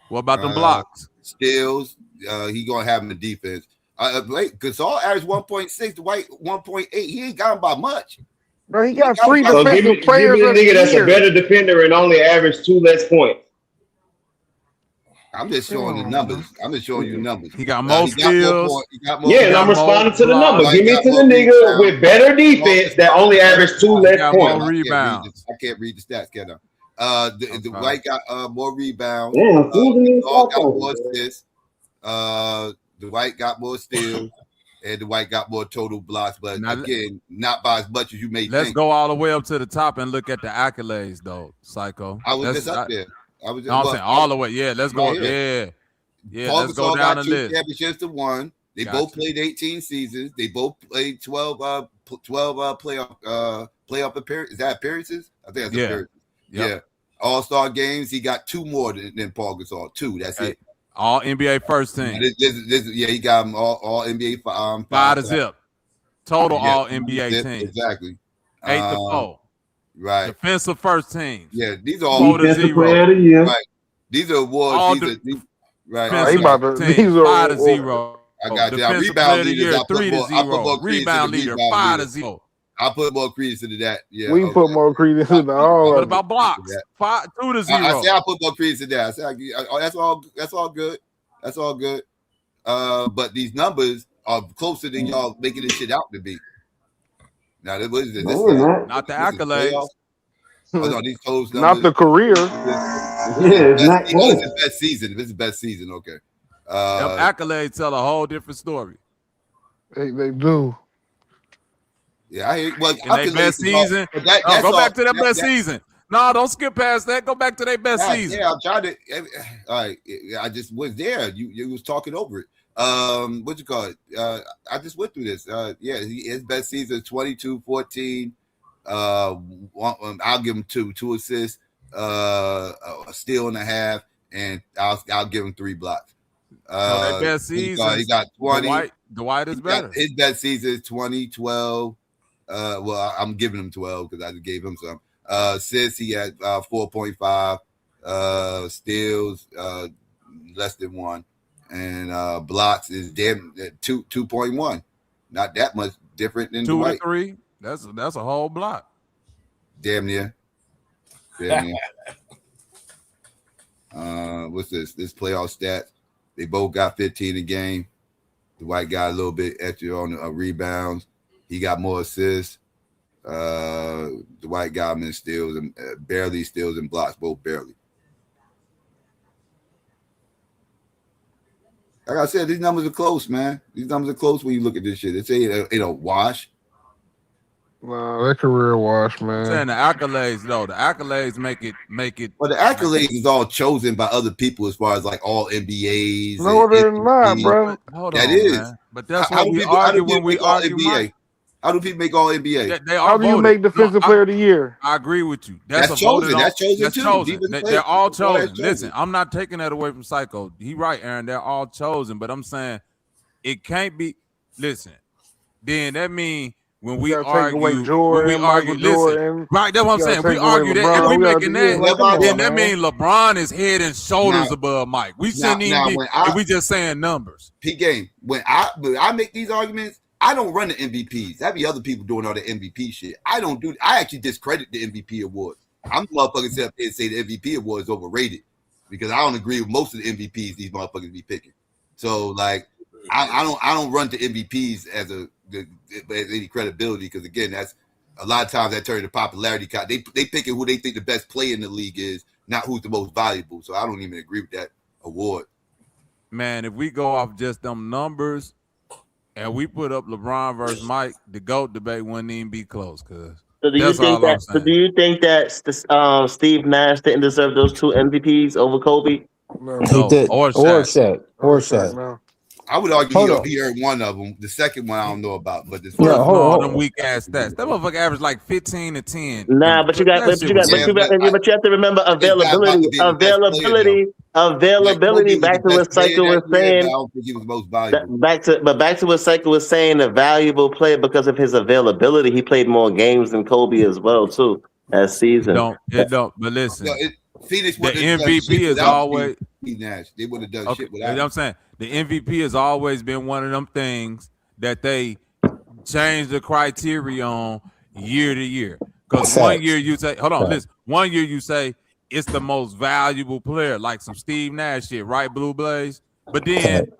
S8: What about them blocks?
S1: Steals. He gonna have him in defense. Gasol averaged 1.6. White 1.8. He ain't got him by much.
S24: Bro, he got 3 defensive
S18: Give
S24: players.
S18: me a nigga that's a better defender and only averaged 2 less points.
S1: I'm just showing the numbers. I'm just showing you numbers.
S8: He got more skills.
S18: Yeah, and I'm responding to the number. Give me to the nigga with better defense that only averaged 2 less points.
S1: I can't read the stats, can I? The White got more rebounds.
S18: Damn,
S1: Gasol got more assists. The White got more steals. And the White got more total blocks, but again, not by as much as you may think.
S8: Let's go all the way up to the top and look at the accolades, though, Psycho.
S1: I was just up there.
S8: I'm saying all the way. Yeah, let's go. Yeah.
S1: Paul
S8: Let's go
S1: Gasol
S8: down
S1: got
S8: the
S1: 2
S8: list.
S1: championships to 1. They both played 18 seasons. They both played 12 playoff appearances. Is that appearances? I think that's appearances. Yeah. All-Star games. He got 2 more than Paul Gasol. 2. That's it.
S8: All NBA first team.
S1: He got them all NBA
S8: 5 to zip. Total all NBA team.
S1: Exactly.
S8: 8 to 4.
S1: Right.
S8: Defensive first teams.
S1: Yeah, these are all
S8: 4 to 0.
S1: Right. These are awards. Right.
S8: 5 to 0.
S1: I got you.
S8: Defensive player of the year 3 to 0. Rebound leader 5 to 0.
S1: I'll put more credence into that. Yeah,
S24: we put more credence into all.
S8: What about blocks? 2 to 0.
S1: I say I put more credence into that. I say that's all good. That's all good. But these numbers are closer than y'all making this shit out to be. Now, what is it?
S8: Not the accolades.
S1: No, these close
S24: Not
S1: numbers.
S24: the career.
S18: It's not close.
S1: This is best season. This is best season. Okay.
S8: Accolades tell a whole different story.
S24: They do.
S1: Yeah, I hear. Well,
S8: they best season. Go back to their best season. No, don't skip past that. Go back to their best season.
S1: Yeah, I'm trying to. All right, I just was there. You was talking over it. What you call it? I just went through this. His best season is 22-14. I'll give him 2 assists, a steal and a half, and I'll give him 3 blocks.
S8: That best season.
S1: He got 20.
S8: Dwight is better.
S1: His best season is 2012. Well, I'm giving him 12 because I just gave him some. Assists, he had 4.5. Steals, less than 1. and blocks is damn 2.1. Not that much different than
S8: 2 to
S1: Dwight.
S8: 3. That's a whole block.
S1: Damn near. Damn near. What's this? This playoff stats. They both got 15 a game. Dwight got a little bit extra on rebounds. He got more assists. Dwight got him in steals and barely steals and blocks, both barely. Like I said, these numbers are close, man. These numbers are close when you look at this shit. It's a wash.
S24: Nah, that career wash,
S8: I'm
S24: man.
S8: saying the accolades, though. The accolades make it.
S1: Well, the accolades is all chosen by other people as far as like all NBAs.
S24: No, they're not, bro.
S8: Hold
S1: that
S8: on,
S1: is.
S8: man. But that's
S1: How
S8: what
S1: do
S8: we
S1: people, how do
S8: argue when
S1: people
S8: we
S1: make all
S8: argue.
S1: NBA?
S8: Mike.
S1: How do people make all NBA?
S8: They are
S24: How do you
S8: voted.
S24: make defensive player of the year?
S8: I agree with you.
S1: That's
S8: a
S1: chosen.
S8: voted on.
S1: That's chosen
S8: That's
S1: too.
S8: chosen. They're all chosen.
S1: chosen.
S8: Listen, I'm not taking that away from Psycho. He right, Aaron. They're all chosen, but I'm saying it can't be. Listen, then that means when we argue, listen, right? That's what I'm saying. We argue that if we making that, then that means LeBron is head and shoulders above Mike. We shouldn't even be. If we just saying numbers.
S1: P game. When I make these arguments, I don't run the MVPs. That be other people doing all the MVP shit. I don't do. I actually discredit the MVP award. I'm the motherfucker sit up there and say the MVP award is overrated because I don't agree with most of the MVPs these motherfuckers be picking. So like, I don't run to MVPs as any credibility because again, that's a lot of times that turns to popularity. They picking who they think the best player in the league is, not who's the most valuable. So I don't even agree with that award.
S8: Man, if we go off just them numbers and we put up LeBron versus Mike, the GOAT debate wouldn't even be close. Cause
S15: So do you think that? So do you think that Steve Nash didn't deserve those 2 MVPs over Kobe?
S24: No,
S16: he did.
S8: Or
S16: Shaq.
S24: No.
S1: I would argue he earned one of them. The second one I don't know about, but the
S8: first all them weak ass stats. That motherfucker averaged like 15 to 10.
S15: Nah, but you have to remember availability. Back to what Psycho was saying.
S1: I don't think he was most valuable.
S15: Back to what Psycho was saying. A valuable player because of his availability. He played more games than Kobe as well too that season.
S8: It don't. But listen,
S1: Phoenix
S8: the MVP is always
S1: Nash. They would have done shit without.
S8: You know what I'm saying? The MVP has always been one of them things that they change the criteria on year to year. Because one year you say, listen, one year you say it's the most valuable player, like some Steve Nash shit, right, Blue Blaze? But then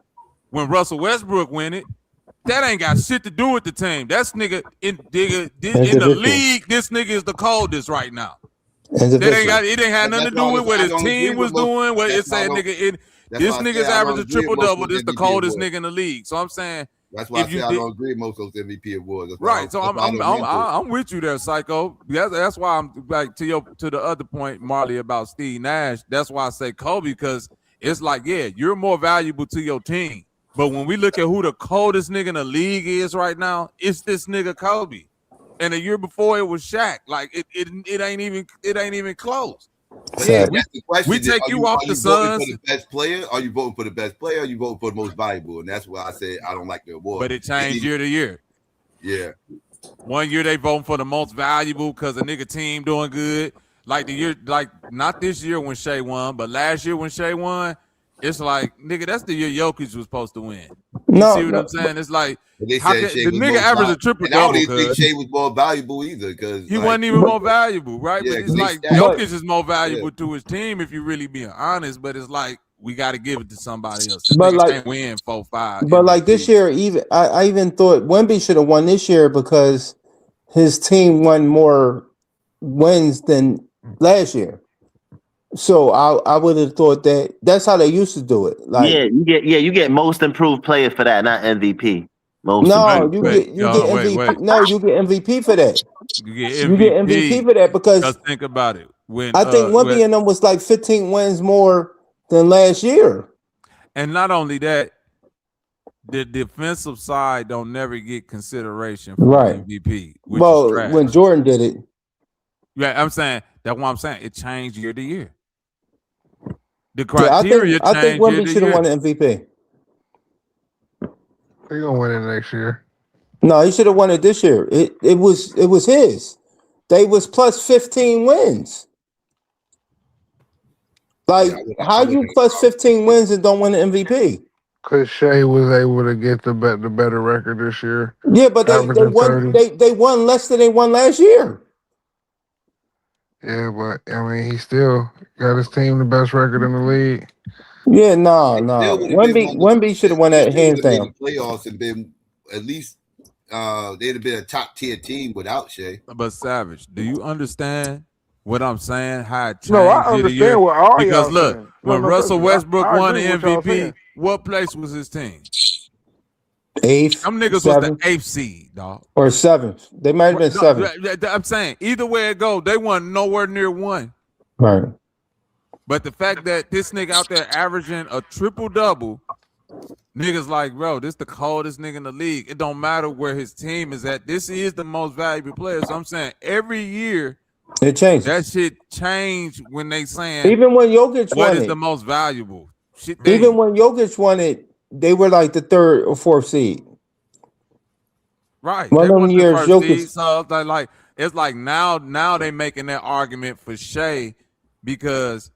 S8: when Russell Westbrook win it, that ain't got shit to do with the team. That's nigga in the league, this nigga is the coldest right now. It ain't had nothing to do with what his team was doing, what it said nigga this nigga's average a triple-double. This the coldest nigga in the league. So I'm saying
S1: that's why I don't agree with most of those MVP awards.
S8: Right. So I'm with you there, Psycho. That's why I'm like to the other point, Marley, about Steve Nash. That's why I say Kobe, because it's like, yeah, you're more valuable to your team. But when we look at who the coldest nigga in the league is right now, it's this nigga Kobe. And the year before it was Shaq. Like it ain't even close.
S1: Yeah, we
S8: take you off the Suns.
S1: For the best player? Are you voting for the best player? Or are you voting for the most valuable? And that's why I said I don't like the award.
S8: But it changed year to year.
S1: Yeah.
S8: One year they voting for the most valuable because a nigga team doing good. Like the year, like not this year when Shea won, but last year when Shea won, it's like, nigga, that's the year Jokic was supposed to win. You see what I'm saying? It's like the nigga averaged a triple-double.
S1: I don't even think Shea was more valuable either because
S8: he wasn't even more valuable, right? Yeah, but it's like Jokic is more valuable to his team if you really being honest. But it's like we got to give it to somebody else. This nigga can't win 4-5.
S16: But like this year, I even thought Wemby should have won this year because his team won more wins than last year. So I would have thought that's how they used to do it. Like
S15: you get most improved player for that, not MVP.
S16: You get MVP for that.
S8: You get
S16: MVP for that because
S8: think about it. When
S16: I think Wemby and them was like 15 wins more than last year.
S8: And not only that, the defensive side don't never get consideration for MVP.
S16: Well, when Jordan did it.
S8: Yeah, I'm saying that's what I'm saying. It changed year to year. The criteria changed.
S16: I think Wemby should have won the MVP.
S24: He gonna win it next year.
S16: No, he should have won it this year. It was his. They was plus 15 wins. Like, how you plus 15 wins and don't win the MVP?
S24: Cause Shea was able to get the better record this year.
S16: Yeah, but they
S24: Averaging
S16: won
S24: 30.
S16: they won less than they won last year.
S24: Yeah, but I mean he still got his team the best record in the league.
S16: Yeah,
S1: They still would have been one of
S16: Wemby should have won
S1: they
S16: that
S1: still would
S16: hands
S1: have made
S16: down.
S1: the playoffs and been at least they'd have been a top tier team without Shea.
S8: But Savage, do you understand what I'm saying? How it
S24: No, I
S8: changed year to year?
S24: understand what all
S8: Because
S24: y'all
S8: look,
S24: saying.
S8: when
S24: No, trust
S8: Russell
S24: me.
S8: Westbrook
S24: I
S8: won
S24: agree
S8: the
S24: with what y'all
S8: MVP,
S24: saying.
S8: what place was his team?
S16: 8th,
S8: Them niggas was the
S16: 7th,
S8: 8th seed, dog.
S16: or 7th. They might have been
S8: No,
S16: 7th.
S8: I'm saying either way it go, they won nowhere near one.
S16: Right.
S8: But the fact that this nigga out there averaging a triple double, niggas like, bro, this the coldest nigga in the league. It don't matter where his team is at. This is the most valuable player. So I'm saying every year
S16: it changes.
S8: That shit changed when they saying
S16: even when Jokic
S8: what
S16: won
S8: is
S16: it.
S8: the most valuable. Shit,
S16: Even when Jokic won it, they were like the 3rd or 4th seed.
S8: right.
S16: One
S8: They
S16: of them
S8: wasn't the
S16: years,
S8: first
S16: Jokic.
S8: seed. So it's like now they making that argument for Shea because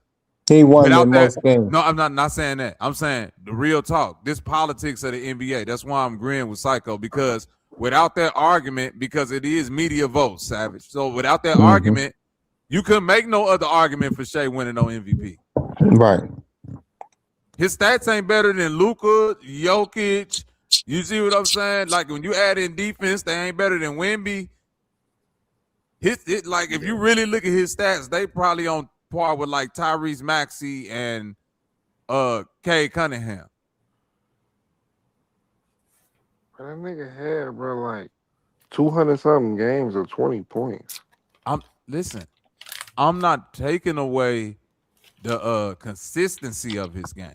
S16: He won the
S8: without that,
S16: most games.
S8: no, I'm not saying that. I'm saying the real talk. This politics of the NBA. That's why I'm agreeing with Psycho because without that argument, because it is media votes, Savage. So without that argument, you couldn't make no other argument for Shea winning no MVP.
S16: Right.
S8: His stats ain't better than Luka, Jokic. You see what I'm saying? Like when you add in defense, they ain't better than Wemby. Like if you really look at his stats, they probably on par with like Tyrese Maxey and Kay Cunningham.
S24: That nigga had, bro, like 200 something games of 20 points.
S8: I'm not taking away the consistency of his game.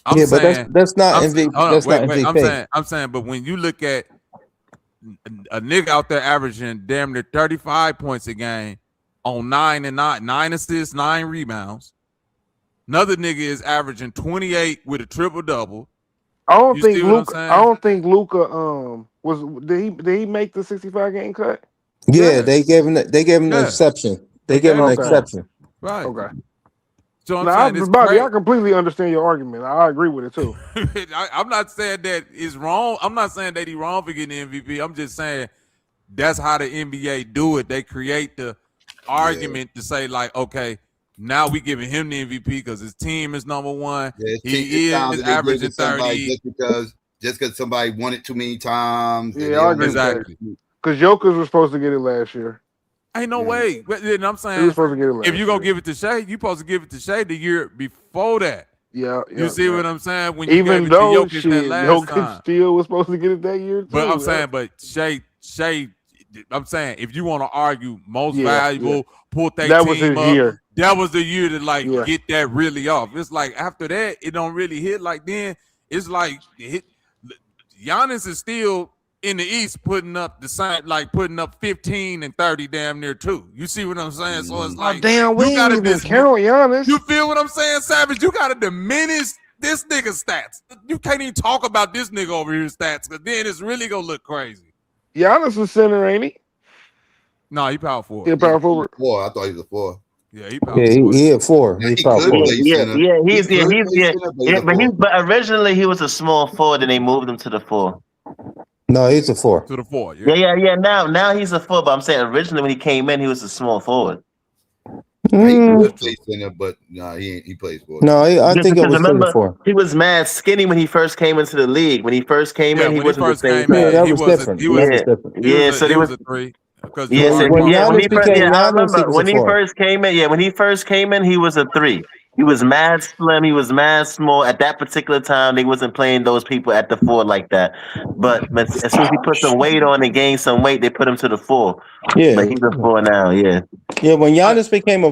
S8: I'm saying,
S16: but that's not MVP. That's not MVP.
S8: I'm saying, but when you look at a nigga out there averaging damn near 35 points a game on 9 assists, 9 rebounds. Another nigga is averaging 28 with a triple double.
S24: I don't think Luka did he make the 65 game cut?
S16: Yeah, they gave him an exception. They gave him an exception.
S8: Right.
S24: Okay.
S8: So I'm
S24: now,
S8: saying it's
S24: Bobby,
S8: great.
S24: I completely understand your argument. I agree with it too.
S8: I'm not saying that it's wrong. I'm not saying that he's wrong for getting the MVP. I'm just saying that's how the NBA do it. They create the argument to say like, okay, now we giving him the MVP because his team is number one.
S1: Yeah,
S8: he is averaging 30.
S1: Just because somebody won it too many times.
S24: Yeah, I agree exactly. Because Jokic was supposed to get it last year.
S8: Ain't no way. But then I'm saying, if you're going to give it to Shea, you're supposed to give it to Shea the year before that.
S24: Yeah.
S8: You see what I'm saying? When you
S24: even
S8: gave it
S24: though
S8: to Jokic that last time.
S24: Jokic still was supposed to get it that year too.
S8: But I'm saying, Shea, I'm saying, if you want to argue most valuable, put that team
S24: was his
S8: up,
S24: year.
S8: That was the year to get that really off. It's like after that, it don't really hit. Like then, it's like Giannis is still in the East putting up the same, like putting up 15 and 30 damn near too. You see what I'm saying? So it's like
S24: damn, we ain't even count Giannis.
S8: You feel what I'm saying, Savage? You gotta diminish this nigga's stats. You can't even talk about this nigga over here stats because then it's really gonna look crazy.
S24: Giannis is center, ain't he?
S8: No, he power forward.
S24: Yeah, power forward.
S1: 4. I thought he was a 4.
S8: Yeah, he power forward.
S16: He at 4. He power forward.
S15: But originally he was a small forward, and they moved him to the 4.
S16: No, he's a 4.
S8: To the 4.
S15: Yeah. Now he's a 4, but I'm saying originally when he came in, he was a small forward.
S1: He plays center, but he plays forward.
S16: No, I think it was 4.
S15: He was mad skinny when he first came into the league. When he first came in, he wasn't the same.
S16: That was different.
S15: So
S8: he was a 3.
S15: I remember when he first came in. Yeah, when he first came in, he was a 3. He was mad slim. He was mad small. At that particular time, they wasn't playing those people at the 4 like that. But as soon as he put some weight on and gained some weight, they put him to the 4.
S16: Yeah,
S15: but he's a 4 now. Yeah.
S16: Yeah, when Giannis became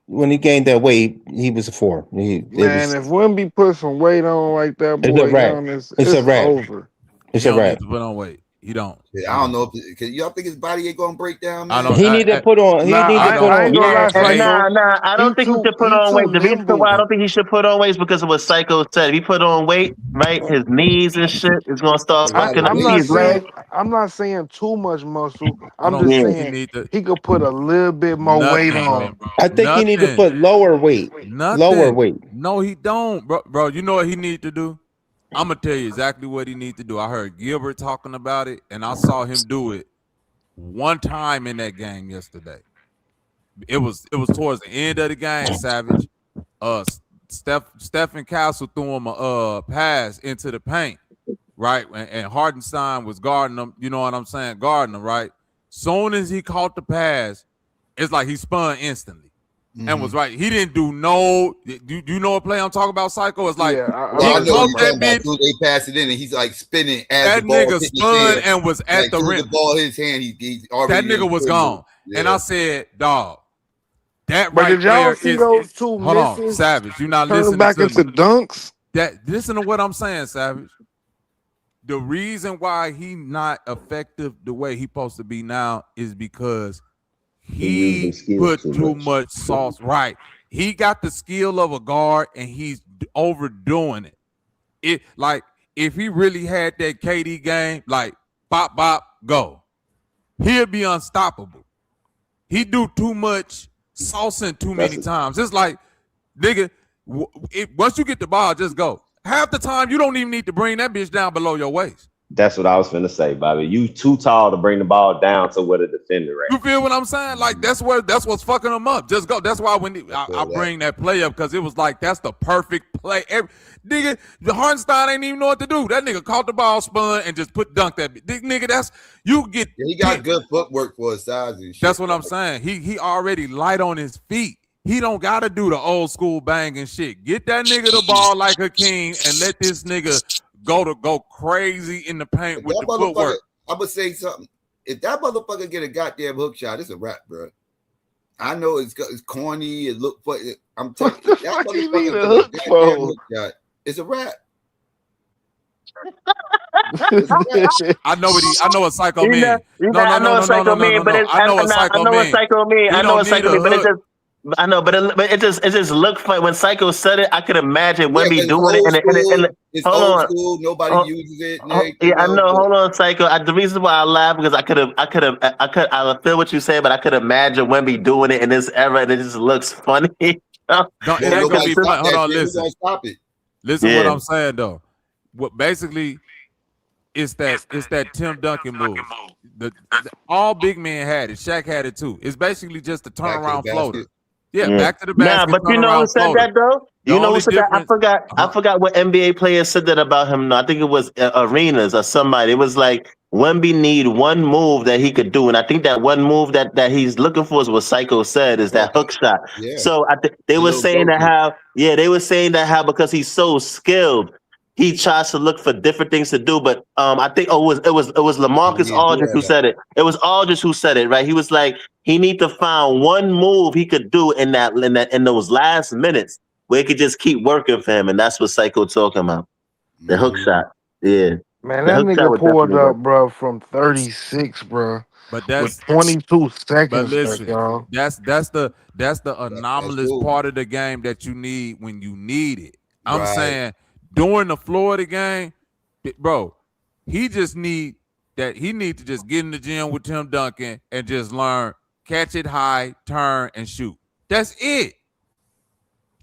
S16: when he gained that weight, he was a 4.
S24: If Wemby put some weight on like that, boy,
S16: it's a wrap.
S24: Giannis,
S16: It's a wrap.
S24: over.
S16: It's a wrap.
S8: Put on weight. He don't.
S1: Yeah, I don't know if y'all think his body ain't gonna break down, man.
S8: I don't.
S16: He need to put on. He
S24: Nah,
S16: need to put
S24: I
S16: on.
S24: ain't gonna lie,
S15: Yeah,
S24: Psycho.
S15: nah. I don't think he should put
S24: He
S15: on
S24: too
S15: weight. The reason why I
S24: nimble.
S15: don't think he should put on weight is because of what Psycho said. If he put on weight, right, his knees and shit is gonna start
S1: A lot
S15: fucking
S1: of
S15: up.
S24: I'm
S15: You
S1: weight,
S15: see
S24: not
S15: his legs?
S24: saying
S1: man.
S24: too much muscle.
S8: I
S24: I'm
S8: don't
S24: just
S8: think
S15: Yeah.
S8: he
S24: saying
S8: need to.
S24: he could put a little bit more weight
S8: Nothing, bro.
S24: on.
S16: I think he need to
S8: Nothing.
S16: put lower weight. Lower
S8: Nothing.
S16: weight.
S8: No, he don't, bro. Bro, you know what he need to do? I'm gonna tell you exactly what he need to do. I heard Gilbert talking about it, and I saw him do it one time in that game yesterday. It was towards the end of the game, Savage. Stephen Castle threw him a pass into the paint, right? And Hardenstein was guarding him, you know what I'm saying? Guarding him, right? Soon as he caught the pass, it's like he spun instantly. And was right. He didn't do no. Do you know what play I'm talking about, Psycho? It's like
S24: Yeah, I
S1: Well,
S8: he
S1: I know what
S8: caught
S1: you're
S8: that
S1: talking about.
S8: bitch.
S1: Soon they pass it in, and he's like spinning as the
S8: That
S1: ball
S8: nigga
S1: hit his
S8: spun
S1: hand.
S8: and was at
S1: Like
S8: the
S1: soon as
S8: rim.
S1: the ball hit his hand, he's
S8: That
S1: already in
S8: nigga was
S1: spin mode.
S8: gone.
S1: Yeah.
S8: And I said, dog, that
S24: But
S8: right
S24: did y'all
S8: there
S24: see
S8: is.
S24: those two
S8: Hold on,
S24: misses
S8: Savage. You're not
S24: turn
S8: listening
S24: back
S8: to
S24: into
S8: me.
S24: dunks?
S8: Listen to what I'm saying, Savage. The reason why he not effective the way he supposed to be now is because
S18: He used
S8: he
S18: his skills
S8: put
S18: too
S8: too
S18: much.
S8: much sauce. Right. He got the skill of a guard and he's overdoing it. It like if he really had that KD game, like bop bop go, he'd be unstoppable. He do too much saucing too many times. It's like, nigga, once you get the ball, just go. Half the time, you don't even need to bring that bitch down below your waist.
S18: That's what I was finna say, Bobby. You too tall to bring the ball down to where the defender
S8: You
S18: at.
S8: feel what I'm saying? Like that's what's fucking him up. Just go. That's why when I bring that play up because it was like that's the perfect play. Nigga, the Hardenstein ain't even know what to do. That nigga caught the ball, spun, and just dunked that bitch. Nigga, that's you get.
S1: Yeah, he got good footwork for his size and shit.
S8: That's what I'm saying. He already light on his feet. He don't gotta do the old school banging shit. Get that nigga the ball like a king and let this nigga go crazy in the paint with the footwork.
S1: I'm gonna say something. If that motherfucker get a goddamn hook shot, it's a wrap, bro. I know it's corny. It look funny. I'm telling you, that motherfucker get a goddamn hook shot. It's a wrap.
S8: I know what Psycho mean. No.
S15: I know what Psycho mean, but
S8: I know what Psycho mean.
S15: I know what Psycho mean, but it just. I know, but it just looked funny when Psycho said it. I could imagine Wemby doing it,
S1: it's old school. Nobody uses it.
S15: Yeah, I know. Hold on, Psycho. The reason why I laugh because I feel what you say, but I could imagine Wemby doing it in this era, and it just looks funny.
S8: It ain't gonna be fun. Hold on, listen.
S1: Stop it.
S8: Listen, what I'm saying though. What basically, it's that Tim Duncan move. All big men had it. Shaq had it too. It's basically just a turnaround floater. Yeah, back to the basket.
S15: Nah, but you know who said that though? You know who said that? I forgot what NBA player said that about him. I think it was Arenas or somebody. It was like Wemby need one move that he could do, and I think that one move that he's looking for is what Psycho said is that hook shot.
S1: Yeah.
S15: So I think they were saying how because he's so skilled, he tries to look for different things to do. But I think it was LaMarcus Aldridge who said it. It was Aldridge who said it, right? He was like he need to find one move he could do in those last minutes where he could just keep working for him, and that's what Psycho talking about. The hook shot. Yeah.
S24: Man, that nigga pulled up, bro, from 36, bro.
S8: But that's
S24: with 22 seconds.
S8: But listen,
S24: y'all.
S8: that's the anomalous part of the game that you need when you need it. I'm saying during the Florida game, bro, he need to just get in the gym with Tim Duncan and just learn, catch it high, turn, and shoot. That's it.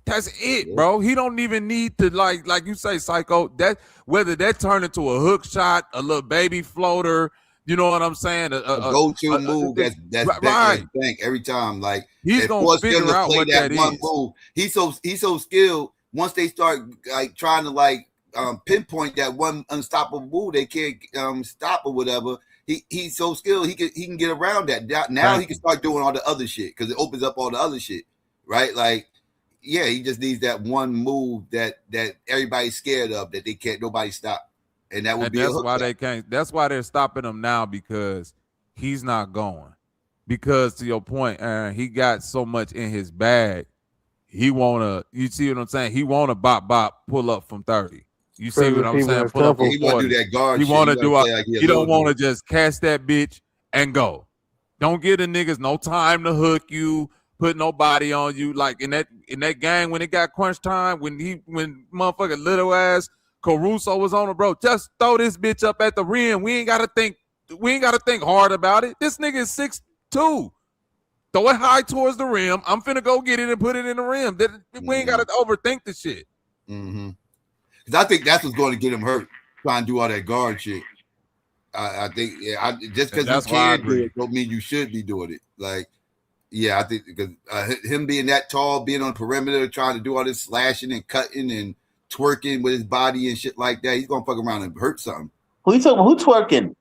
S8: That's it, bro. He don't even need to like you say, Psycho. That whether that turn into a hook shot, a little baby floater, you know what I'm saying? A
S1: go-to move that's right. Bank every time. Like
S8: he's gonna figure out what that
S1: one
S8: is.
S1: Move. He's so skilled. Once they start like trying to pinpoint that one unstoppable move, they can't stop or whatever. He's so skilled. He can get around that. Now he can start doing all the other shit because it opens up all the other shit, right? Like. Yeah, he just needs that one move that everybody's scared of that nobody stop, and that would be.
S8: That's why they can't. That's why they're stopping him now because he's not going. Because to your point, Aaron, he got so much in his bag. He wanna. You see what I'm saying? He wanna bop pull up from 30. You see what I'm saying? Pull up a
S1: He want to
S8: 40.
S1: do that guard
S8: He
S1: shit.
S8: want to do.
S1: play like
S8: He don't want to just catch that bitch and go. Don't give the niggas no time to hook you, put nobody on you. Like in that game when it got crunch time, when motherfucking little ass Caruso was on it, bro. Just throw this bitch up at the rim. We ain't gotta think hard about it. This nigga is 6'2". Throw it high towards the rim. I'm finna go get it and put it in the rim. We ain't gotta overthink the shit.
S1: Mm-hmm. Because I think that's what's going to get him hurt, trying to do all that guard shit. I think just because you can do it don't mean you should be doing it. Like, yeah, I think because him being that tall, being on the perimeter, trying to do all this slashing and cutting and twerking with his body and shit like that, he's gonna fuck around and hurt something.
S15: Who you talking? Who twerking?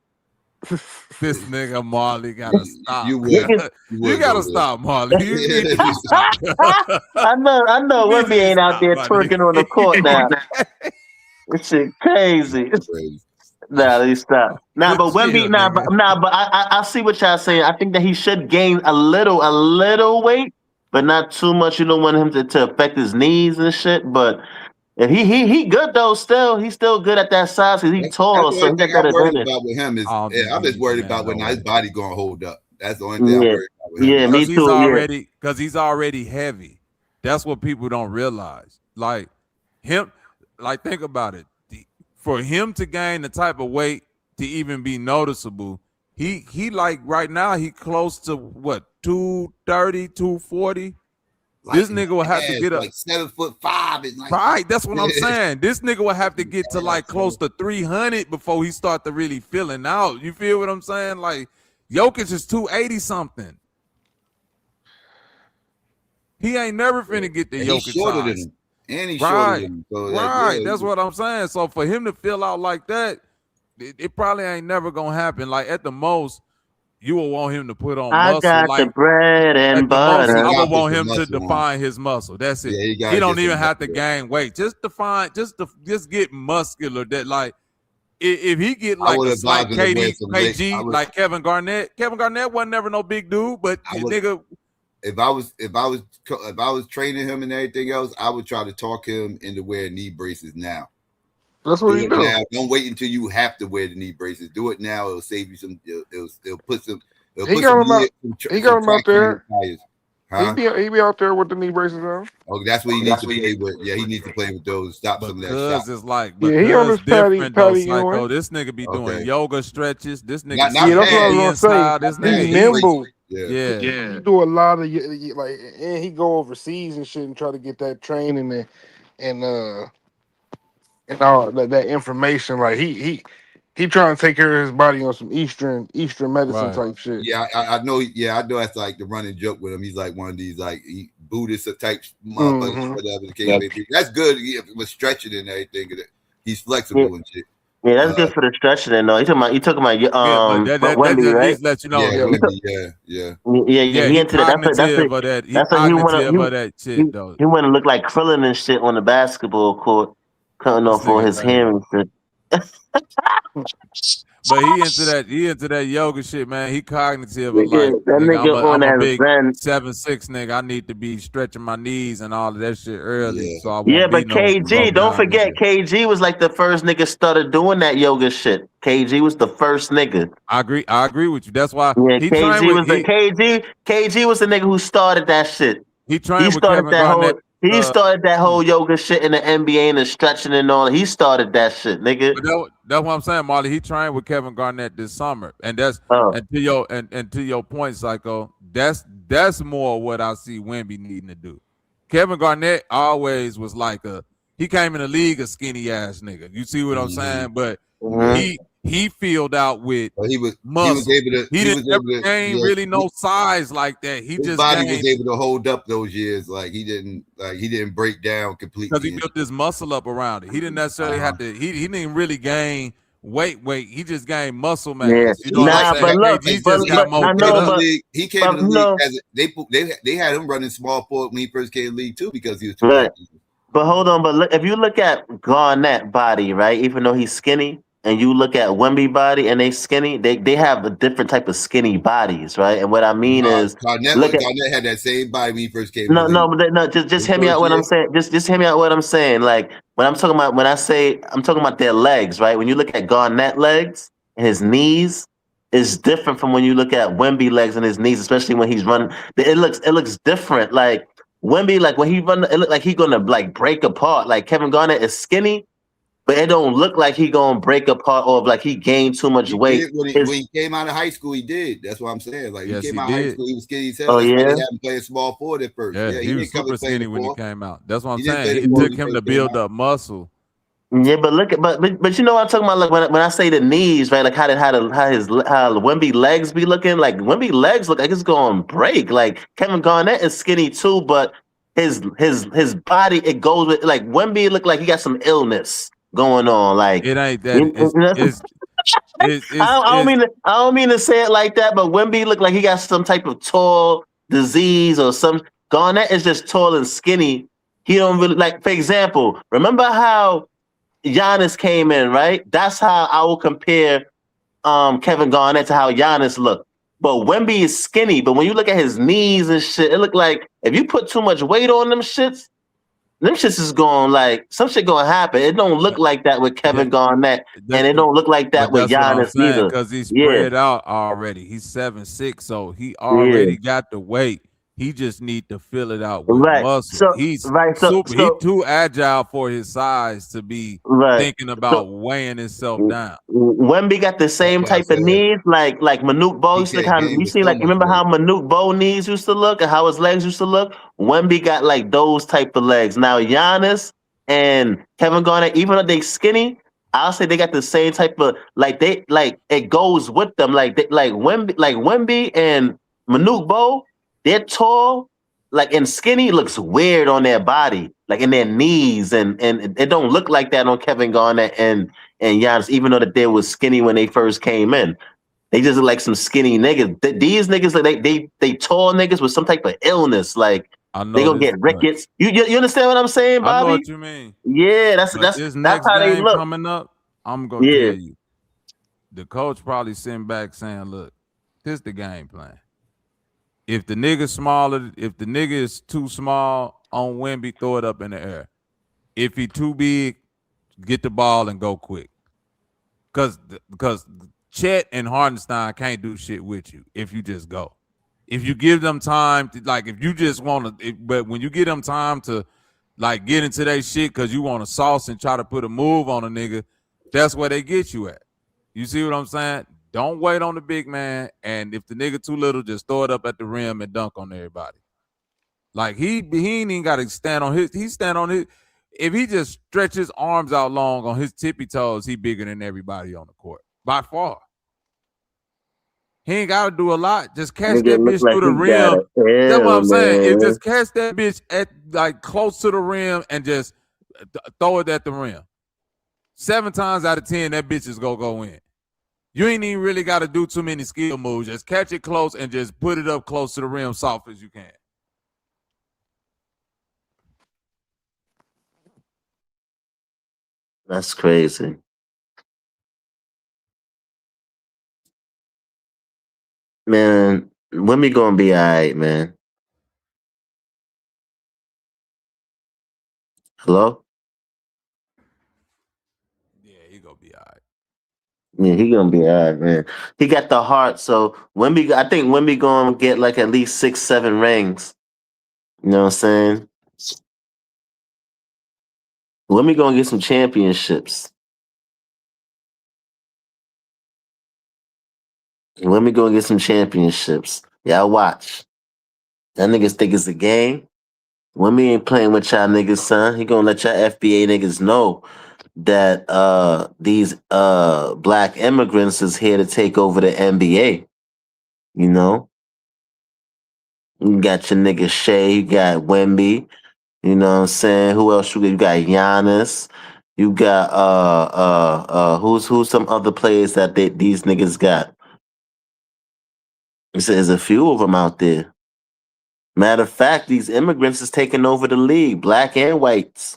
S8: This nigga Marley gotta stop.
S1: You
S8: gotta stop, Marley. You need to stop.
S15: I know. Webby ain't out there twerking on the court now. This shit crazy. Nah, let me stop. Nah, but Wemby, but I see what y'all saying. I think that he should gain a little weight, but not too much. You don't want him to affect his knees and shit. But if he good though, he's still good at that size because he's tall.
S1: That's
S15: So
S1: the
S15: he
S1: only
S15: got
S1: thing I'm
S15: that
S1: worried
S15: advantage.
S1: about with him is I'm just worried about when his body gonna hold up. That's the only thing I'm worried about with him.
S15: Yeah, me too.
S8: Because he's already heavy. That's what people don't realize. Like him, like think about it. For him to gain the type of weight to even be noticeable, he like right now he close to what 230, 240.
S1: Like
S8: this nigga will have to get up
S1: like 7'5". Like,
S8: right, that's what I'm saying. This nigga will have to get to like close to 300 before he start to really feeling out. You feel what I'm saying? Like Jokic is 280 something. He ain't never finna get the Jokic
S1: shorter
S8: size.
S1: than him. And he's shorter than him. So
S8: That's what I'm saying. So for him to feel out like that, it probably ain't never gonna happen. Like at the most, you will want him to put on muscle.
S15: I got
S8: like,
S15: the bread and butter.
S8: I would want him to define his muscle. That's it.
S1: Yeah,
S8: he don't even have to gain weight. Just get muscular. That like if he get like a slight KG like Kevin Garnett wasn't never no big dude, but nigga.
S1: If I was training him and everything else, I would try to talk him into wearing knee braces now.
S24: That's what he do.
S1: Now. Don't wait until you have to wear the knee braces. Do it now. It'll save you some. It'll put some.
S24: He got him out there. Huh? He be out there with the knee braces on.
S1: Oh, that's what he needs to play with. Yeah, he needs to play with those. Stop some of that shot.
S8: It's like,
S24: he on his
S8: different though, Psycho. This nigga be doing yoga stretches. This nigga
S24: that's what I was gonna say.
S8: This nigga
S24: nimble.
S8: Yeah.
S24: He do a lot of like, and he go overseas and shit and try to get that training and all that information. Like he trying to take care of his body on some Eastern medicine type shit.
S1: Yeah, I know. Yeah, I know that's like the running joke with him. He's like one of these like Buddhist type motherfuckers, whatever the case may be. That's good with stretching and everything. He's flexible and shit.
S15: Yeah, that's good for the stretching and all. You talking about Wemby, right?
S8: Let you know.
S1: Yeah.
S15: He into that. That's what he want
S8: that shit though.
S15: He want to look like Krillin and shit on the basketball court, cutting off all his hair and shit.
S8: But he into that yoga shit, man. He cognitive of like
S15: I'm
S8: a big 7'6" nigga. I need to be stretching my knees and all of that shit early. So I won't
S15: but KG, don't forget, KG was like the first nigga started doing that yoga shit. KG was the first nigga.
S8: I agree with you. That's why
S15: KG was the nigga who started that shit.
S8: He trained with Kevin Garnett.
S15: He started that whole yoga shit in the NBA and the stretching and all. He started that shit, nigga.
S8: That's what I'm saying, Marley. He trained with Kevin Garnett this summer, and that's and to your point, Psycho. That's more what I see Wemby needing to do. Kevin Garnett always was like he came in the league a skinny ass nigga. You see what I'm saying? But he filled out with muscle. He didn't gain really no size like that. His body
S1: was able to hold up those years. Like he didn't break down completely
S8: because he built this muscle up around it. He didn't necessarily have to. He didn't really gain weight. He just gained muscle mass.
S15: Yeah.
S8: You know what I'm saying? He
S1: came in the league they had him running small forward when he first came in the league too because he was too
S15: right. But hold on, but look, if you look at Garnett body, right, even though he's skinny, and you look at Wemby body and they skinny, they have a different type of skinny bodies, right? And what I mean is,
S1: Garnett had that same body when he first came.
S15: Just hear me out. What I'm saying. Just hear me out. What I'm saying. Like when I'm talking about, when I say I'm talking about their legs, right? When you look at Garnett legs and his knees, is different from when you look at Wemby legs and his knees, especially when he's running. It looks different. Like Wemby, like when he run, it look like he's gonna like break apart. Like Kevin Garnett is skinny, but it don't look like he gonna break apart or like he gained too much
S1: He
S15: weight.
S1: did when he came out of high school. He did. That's what I'm saying. Like he
S8: Yes,
S1: came
S8: he
S1: out of high
S8: did.
S1: school, he was skinny as hell.
S15: Oh
S1: That's why they
S15: yeah,
S1: had him playing small forward at first.
S8: Yeah,
S1: Yeah, he
S8: he was
S1: didn't come
S8: super
S1: and play the
S8: skinny when he
S1: four.
S8: came out. That's what I'm
S1: He didn't play
S8: saying.
S1: the
S8: It
S1: four when
S8: took
S1: he
S8: him to
S1: first came
S8: build
S1: out.
S8: up muscle.
S15: yeah. But look at but you know what I'm talking about. Like when I say the knees, right? Like how Wemby legs be looking. Like Wemby legs look like it's going to break. Like Kevin Garnett is skinny too, but his body, it goes with, like Wemby look like he got some illness going on. Like
S8: It ain't that.
S15: you know, I don't mean to say it like that, but Wemby look like he got some type of tall disease or some. Garnett is just tall and skinny. He don't really, like. For example, remember how Giannis came in, right? That's how I will compare Kevin Garnett to how Giannis looked. But Wemby is skinny, but when you look at his knees and shit, it look like if you put too much weight on them shits is going, like some shit gonna happen. It don't look like that with Kevin
S8: That,
S15: Garnett, and
S8: that,
S15: it don't look like that
S8: but
S15: with
S8: that's what I'm
S15: Giannis
S8: saying,
S15: either.
S8: because he's
S15: Yeah,
S8: spread out already. He's 7'6", so he
S15: yeah,
S8: already got the weight. He just need to fill it out with
S15: right.
S8: muscle.
S15: So
S8: He's
S15: right, so
S8: super. He too agile for his size to be
S15: right.
S8: thinking
S15: So
S8: about weighing himself down.
S15: Wemby got the
S1: That's
S15: same
S1: why I
S15: type of
S1: said
S15: knees, like Manute Bo
S1: he
S15: used to look.
S1: can't
S15: How
S1: gain
S15: you
S1: with
S15: see,
S1: so
S15: like
S1: much
S15: remember
S1: weight.
S15: how Manute Bo knees used to look and how his legs used to look. Wemby got like those type of legs. Now Giannis and Kevin Garnett, even though they skinny, I'll say they got the same type of, like they, like it goes with them. Like Wemby and Manute Bo, they're tall, like, and skinny looks weird on their body, like in their knees, and it don't look like that on Kevin Garnett and Giannis, even though that they was skinny when they first came in. They just look like some skinny niggas. These niggas, like they tall niggas with some type of illness. Like
S8: I
S15: they
S8: know
S15: gonna
S8: this,
S15: get
S8: but
S15: rickets. You understand what I'm saying,
S8: I know
S15: Bobby?
S8: what you mean.
S15: Yeah,
S8: But this
S15: that's
S8: next
S15: how they
S8: game
S15: look.
S8: coming up, I'm gonna tell
S15: Yeah,
S8: you, the coach probably sitting back saying, "Look, this the game plan. If the nigga smaller, if the nigga is too small on Wemby, throw it up in the air. If he too big, get the ball and go quick. Because Chet and Hardenstein can't do shit with you if you just go. If you give them time, like if you just want to, but when you give them time to like get into their shit because you want to sauce and try to put a move on a nigga, that's where they get you at. You see what I'm saying? Don't wait on the big man, and if the nigga too little, just throw it up at the rim and dunk on everybody. Like he ain't even got to stand on his. He stand on his. If he just stretch his arms out long on his tippy toes, he bigger than everybody on the court by far. He ain't got to do a lot. Just catch
S15: nigga
S8: that
S15: look
S8: bitch
S15: like
S8: through the
S15: he got
S8: rim.
S15: a
S8: That's what
S15: L,
S8: I'm saying. It
S15: man.
S8: just catch that bitch at like close to the rim and just throw it at the rim. 7 times out of 10, that bitch is gonna go in. You ain't even really got to do too many skill moves. Just catch it close and just put it up close to the rim, soft as you can.
S15: That's crazy, man. When we gonna be all right, man? Hello?
S8: Yeah, he gonna be all right.
S15: Yeah, he gonna be all right, man. He got the heart, so I think Wemby gonna get like at least 6, 7 rings. You know what I'm saying? Wemby gonna get some championships. Wemby gonna get some championships. Y'all watch. That niggas think it's a game. Wemby ain't playing with y'all niggas, son. He gonna let y'all FBA niggas know that these black immigrants is here to take over the NBA. You know? You got your nigga Shea, you got Wemby. You know what I'm saying? Who else you got? You got Giannis. You got who's some other players that these niggas got? There's a few of them out there. Matter of fact, these immigrants is taking over the league, black and whites.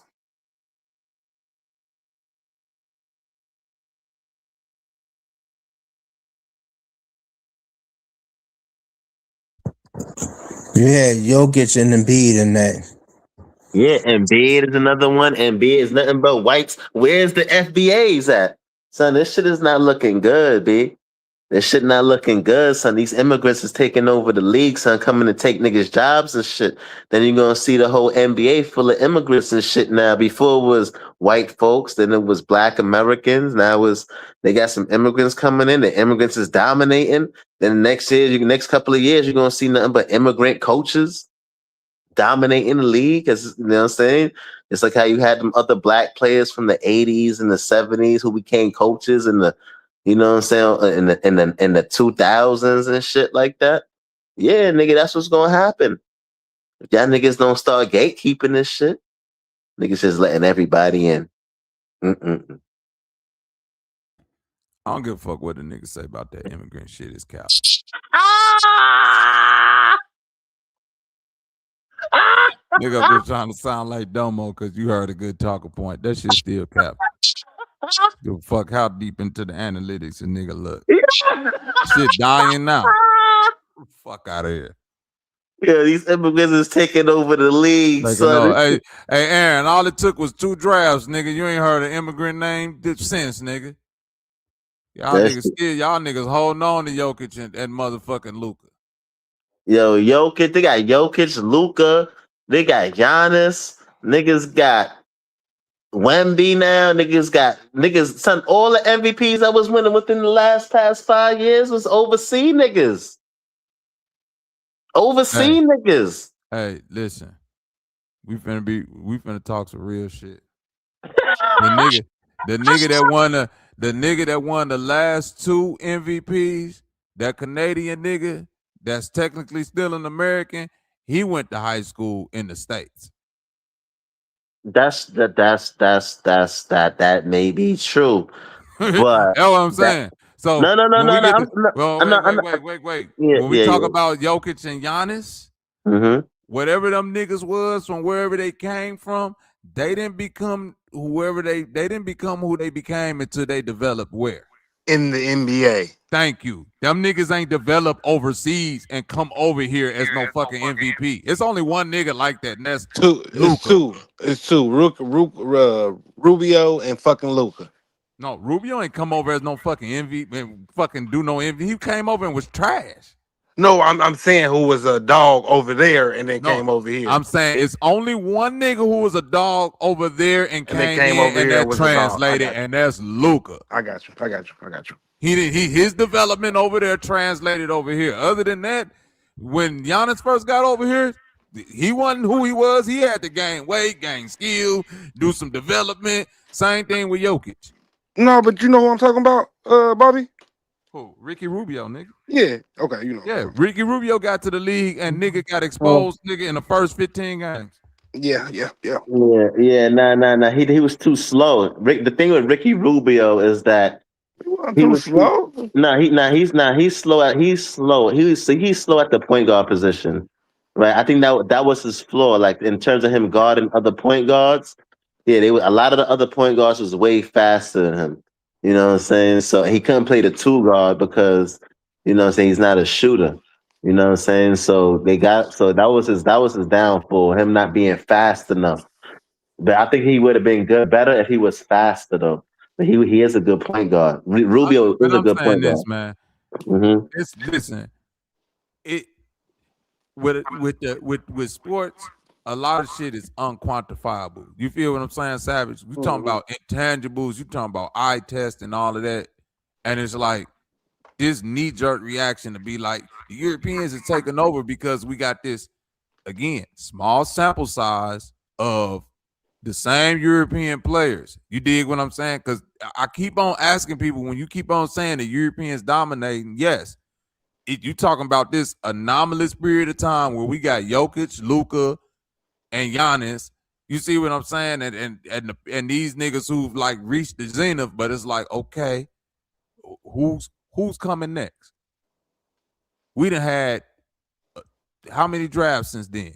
S16: Yeah, Jokic and Embiid and that.
S15: Yeah, and Bid is another one. And Bid is nothing but whites. Where's the FBAs at? Son, this shit is not looking good, B. This shit not looking good, son. These immigrants is taking over the league, son, coming to take niggas' jobs and shit. Then you're gonna see the whole NBA full of immigrants and shit now. Before it was white folks, then it was black Americans. Now they got some immigrants coming in. The immigrants is dominating. Then next couple of years, you're gonna see nothing but immigrant coaches dominating the league. Cause you know what I'm saying? It's like how you had them other black players from the 80s and the 70s who became coaches in the, you know what I'm saying, in the 2000s and shit like that. Yeah, nigga, that's what's gonna happen. If y'all niggas don't start gatekeeping this shit, niggas just letting everybody in. Mm-mm.
S8: I don't give a fuck what the niggas say about that immigrant shit. Is cap. Nigga up here trying to sound like Domo because you heard a good talking point. That shit still cap. Give a fuck how deep into the analytics a nigga look. Shit dying now. Fuck out of here.
S15: Yeah, these immigrants is taking over the league, son.
S8: Hey, Aaron, all it took was 2 drafts, nigga. You ain't heard an immigrant name since, nigga. Y'all niggas holding on to Jokic and motherfucking Luka.
S15: Yo, Jokic, they got Jokic, Luka, they got Giannis, niggas got Wemby now, niggas, son, all the MVPs I was winning within the past 5 years was overseas niggas. Niggas.
S8: Hey, listen. We finna talk some real shit. The nigga that won the last 2 MVPs, that Canadian nigga that's technically still an American, he went to high school in the States.
S15: That may be true. But
S8: that's what I'm saying. So
S15: no.
S8: Wait.
S15: Yeah,
S8: when we talk about Jokic and Giannis, whatever them niggas was from wherever they came from, they didn't become who they became until they developed where?
S24: In the NBA.
S8: Thank you. Them niggas ain't developed overseas and come over here as no fucking MVP. It's only one nigga like that, and that's Luka.
S24: It's two. Rubio and fucking Luka.
S8: No, Rubio ain't come over as no fucking MVP. Fucking do no MVP. He came over and was trash.
S24: No, I'm saying who was a dog over there and then came over here.
S8: I'm saying it's only one nigga who was a dog over there and came over here and that translated, and that's Luka.
S24: I got you.
S8: His development over there translated over here. Other than that, when Giannis first got over here, he wasn't who he was. He had to gain weight, gain skill, do some development. Same thing with Jokic.
S24: No, but you know who I'm talking about, Bobby?
S8: Who? Ricky Rubio, nigga.
S24: Yeah. Okay, you know.
S8: Yeah, Ricky Rubio got to the league and nigga got exposed, nigga, in the first 15 games.
S24: Yeah.
S15: Nah. He was too slow. The thing with Ricky Rubio is that
S24: he was slow.
S15: He's not. He's slow. He's slow. He's slow at the point guard position, right? I think that was his flaw. Like in terms of him guarding other point guards, yeah, a lot of the other point guards was way faster than him. You know what I'm saying? So he couldn't play the 2 guard because, you know what I'm saying, he's not a shooter. You know what I'm saying? So that was his downfall, him not being fast enough. But I think he would have been better if he was faster though. But he is a good point guard. Rubio is a good point guard.
S8: Man. Listen, with sports, a lot of shit is unquantifiable. You feel what I'm saying, Savage? We talking about intangibles. You talking about eye test and all of that, and it's like this knee-jerk reaction to be like the Europeans are taking over because we got this again small sample size of the same European players. You dig what I'm saying? Because I keep on asking people when you keep on saying the Europeans dominating. Yes, you talking about this anomalous period of time where we got Jokic, Luka, and Giannis. You see what I'm saying? And these niggas who've like reached the zenith, but it's like, okay, who's coming next? We done had how many drafts since then?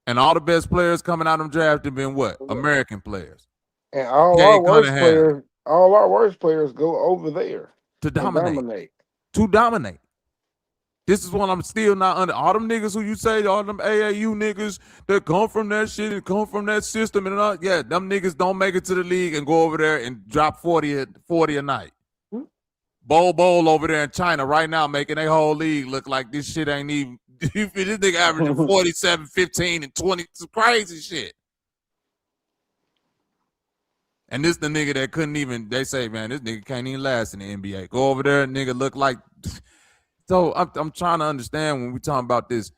S8: And all the best players coming out of them drafts have been what? American players.
S24: And all our worst players go over there
S8: to dominate. To dominate. This is what I'm still not under. All them niggas who you say, all them AAU niggas that come from that shit and come from that system and all, yeah, them niggas don't make it to the league and go over there and drop 40 a night. Bowl over there in China right now making a whole league look like this shit ain't even. This nigga averaging 47, 15, and 20. It's crazy shit. And this the nigga that couldn't even. They say, man, this nigga can't even last in the NBA. Go over there, nigga look like. So I'm trying to understand when we talking about this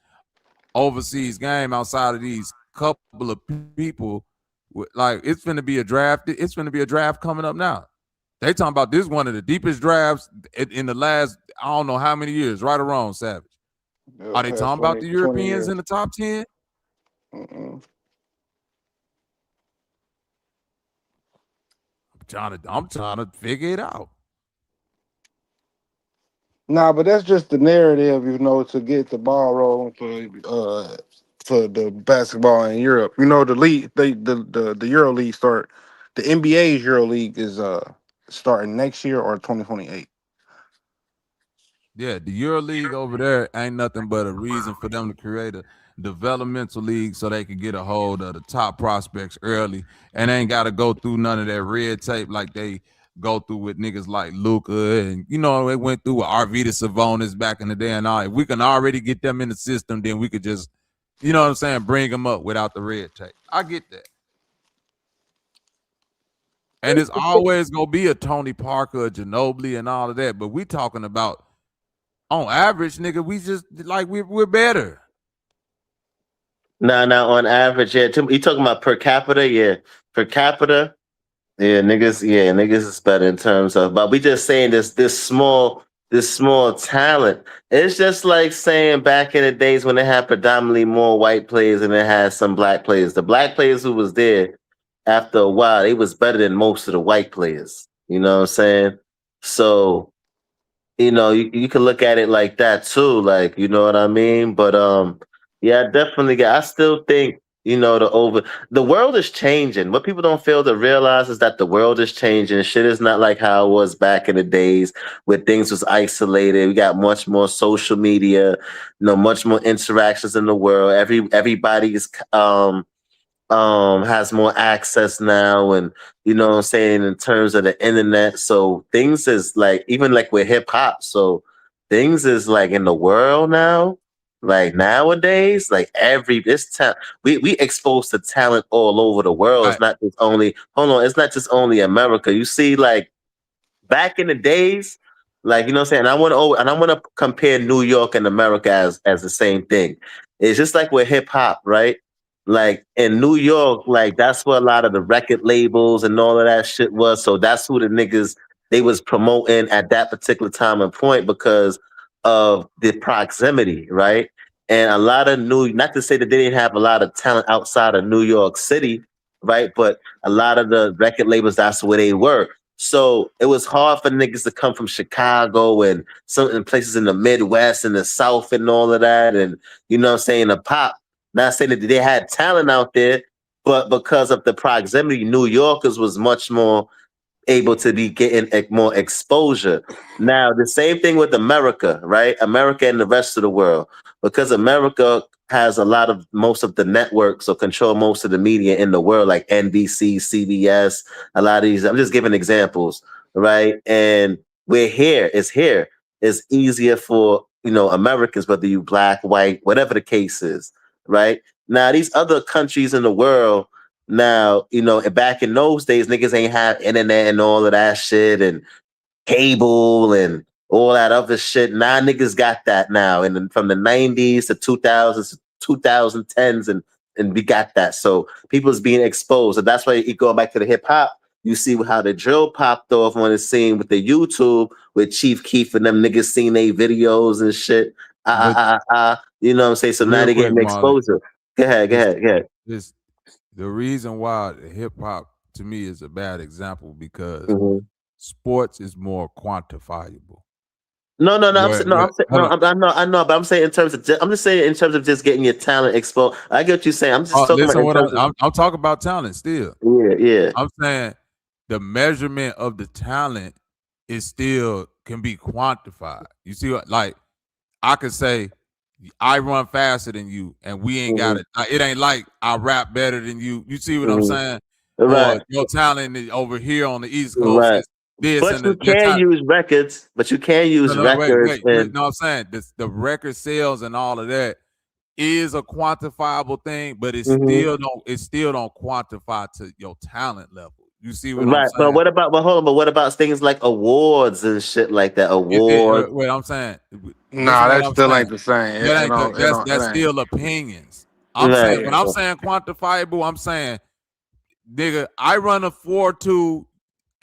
S8: overseas game outside of these couple of people, like it's finna be a draft. It's finna be a draft coming up now. They talking about this one of the deepest drafts in the last I don't know how many years. Right or wrong, Savage? Are they talking about the Europeans in the top 10? I'm trying to figure it out.
S24: Nah, but that's just the narrative, to get the ball rolling for the basketball in Europe. The league, the Euro League the NBA's Euro League is starting next year or 2028.
S8: Yeah, the Euro League over there ain't nothing but a reason for them to create a developmental league so they can get a hold of the top prospects early and ain't got to go through none of that red tape like they go through with niggas like Luka and they went through with Arvydas Sabonis back in the day and all. If we can already get them in the system, then we could just, bring them up without the red tape. I get that. And it's always gonna be a Tony Parker, a Ginobili, and all of that. But we talking about on average, nigga, we just like we're better.
S15: Nah, on average, yeah. You talking about per capita? Yeah, per capita. Yeah, niggas is better in terms of. But we just saying this small talent. It's just like saying back in the days when they had predominantly more white players and they had some black players. The black players who was there, after a while, they was better than most of the white players. You know what I'm saying? So you can look at it like that too, like you know what I mean. But yeah, I still think the world is changing. What people don't fail to realize is that the world is changing. Shit is not like how it was back in the days where things was isolated. We got much more social media, much more interactions in the world. Everybody is has more access now, and you know what I'm saying, in terms of the internet. So things is like, even like with hip hop, so things is like in the world now, like nowadays, like we exposed to talent all over the world. It's not just only it's not just only America. You see, like back in the days, like what I'm saying, I want to compare New York and America as the same thing. It's just like with hip hop, right? Like in New York, like that's where a lot of the record labels and all of that shit was. So that's who the niggas they was promoting at that particular time and point because of the proximity, right? And a lot of not to say that they didn't have a lot of talent outside of New York City, right? But a lot of the record labels, that's where they were. So it was hard for niggas to come from Chicago and certain places in the Midwest and the South and all of that. And you know what I'm saying, the pop. Not saying that they had talent out there, but because of the proximity, New Yorkers was much more able to be getting more exposure. Now, the same thing with America, right? America and the rest of the world. Because America has most of the networks or control most of the media in the world, like NBC, CBS, a lot of these. I'm just giving examples, right? And we're here. It's easier for, Americans, whether you black, white, whatever the case is, right? Now, these other countries in the world, now, back in those days, niggas ain't have internet and all of that shit and cable and all that other shit. Now niggas got that now. And from the 90s to 2000s, 2010s, and we got that. So people's being exposed. And that's why you go back to the hip hop. You see how the drill popped off on the scene with the YouTube with Chief Keef and them niggas seeing their videos and shit. You know what I'm saying? So now they getting exposure. Go ahead.
S8: The reason why hip hop to me is a bad example because sports is more quantifiable.
S15: No. I know, but I'm saying in terms of just getting your talent exposed. I get what you're saying. I'm just talking about.
S8: I'm talking about talent still.
S15: Yeah.
S8: I'm saying the measurement of the talent is still can be quantified. You see, like I could say I run faster than you, and we ain't got it. It ain't like I rap better than you. You see what I'm saying?
S15: Right.
S8: Or your talent is over here on the East Coast
S15: Right.
S8: is this,
S15: But
S8: and
S15: you
S8: your
S15: can
S8: talent.
S15: use records. But you can use
S8: No,
S15: records
S8: wait.
S15: and
S8: No, I'm saying the record sales and all of that is a quantifiable thing, but it still don't quantify to your talent level. You see what I'm
S15: right. But
S8: saying?
S15: what about? But hold on. But what about things like awards and shit like that? Awards.
S8: What I'm saying. Listen
S24: Nah,
S8: to what
S24: that
S8: I'm
S24: still
S8: saying.
S24: ain't the same.
S8: That
S24: It
S8: ain't
S24: don't. It don't. It
S8: that's
S24: ain't.
S8: still opinions. I'm
S15: Right.
S8: saying when I'm saying quantifiable, I'm saying, nigga, I run a 4.2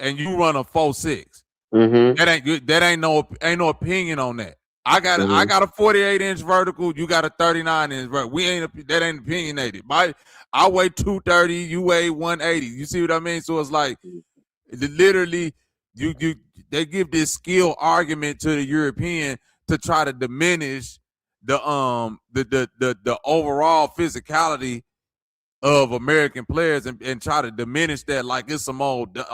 S8: and you run a 4.6. That ain't good. That ain't no opinion on that. I got a 48-inch vertical. You got a 39-inch vertical. That ain't opinionated. I weigh 230. You weigh 180. You see what I mean? So it's like literally they give this skill argument to the European to try to diminish the overall physicality of American players and try to diminish that like it's some old them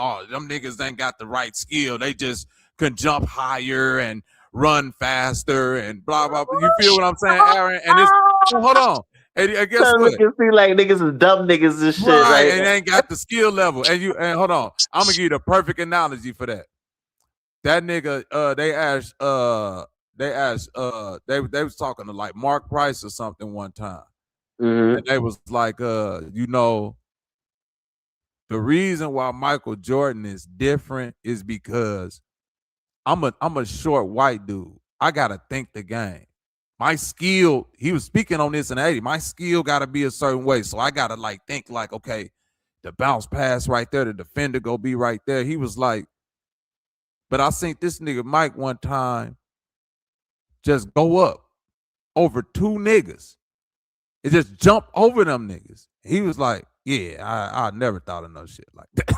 S8: niggas ain't got the right skill. They just can jump higher and run faster and blah blah blah. You feel what I'm saying, Aaron? And it's hold on. And guess
S15: Some
S8: what?
S15: niggas see like niggas is dumb niggas and shit,
S8: Right,
S15: right?
S8: and they ain't got the skill level. And hold on. I'm gonna give you the perfect analogy for that. That nigga, they was talking to like Mark Price or something one time. And they was like, the reason why Michael Jordan is different is because I'm a short white dude. I gotta think the game. My skill, he was speaking on this in the 80s. My skill gotta be a certain way. So I gotta like think like, okay, the bounce pass right there, the defender go be right there. He was like, but I seen this nigga Mike one time just go up over two niggas and just jump over them niggas. He was like, yeah, I never thought of no shit like that.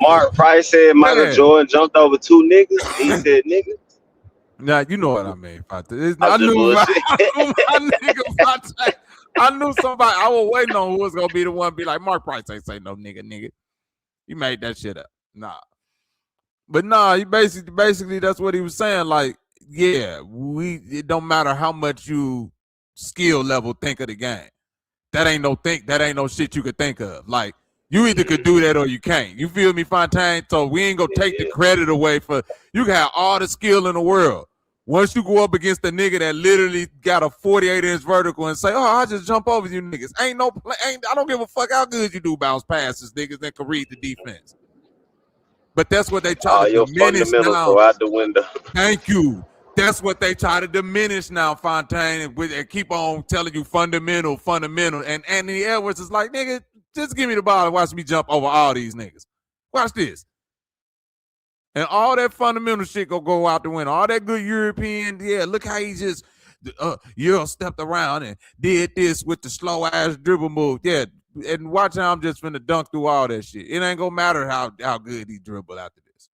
S18: Mark Price said Michael Jordan jumped over two niggas. He said nigga.
S8: Nah, you know what I mean.
S18: I'm
S8: I
S18: just
S8: knew
S18: bullshit.
S8: my nigga. I knew somebody. I was waiting on who was gonna be the one. Be like, Mark Price ain't say no nigga. You made that shit up. Nah, but nah. He basically that's what he was saying. Like, yeah, it don't matter how much you skill level think of the game. That ain't no shit you could think of. Like, you either could do that or you can't. You feel me, Fontaine? So we ain't gonna take the credit away for you can have all the skill in the world. Once you go up against a nigga that literally got a 48-inch vertical and say, "Oh, I just jump over you niggas," I don't give a fuck how good you do bounce passes, niggas that can read the defense. But that's what they try
S18: All
S8: to
S18: your
S8: diminish
S18: fundamentals
S8: now.
S18: go out the window.
S8: Thank you. That's what they try to diminish now, Fontaine, and keep on telling you fundamental. And Anthony Edwards is like, nigga, just give me the ball and watch me jump over all these niggas. Watch this. And all that fundamental shit go out the window. All that good European, yeah, look how he just Euro stepped around and did this with the slow ass dribble move. Yeah, and watch how I'm just finna dunk through all that shit. It ain't gonna matter how good he dribble after this.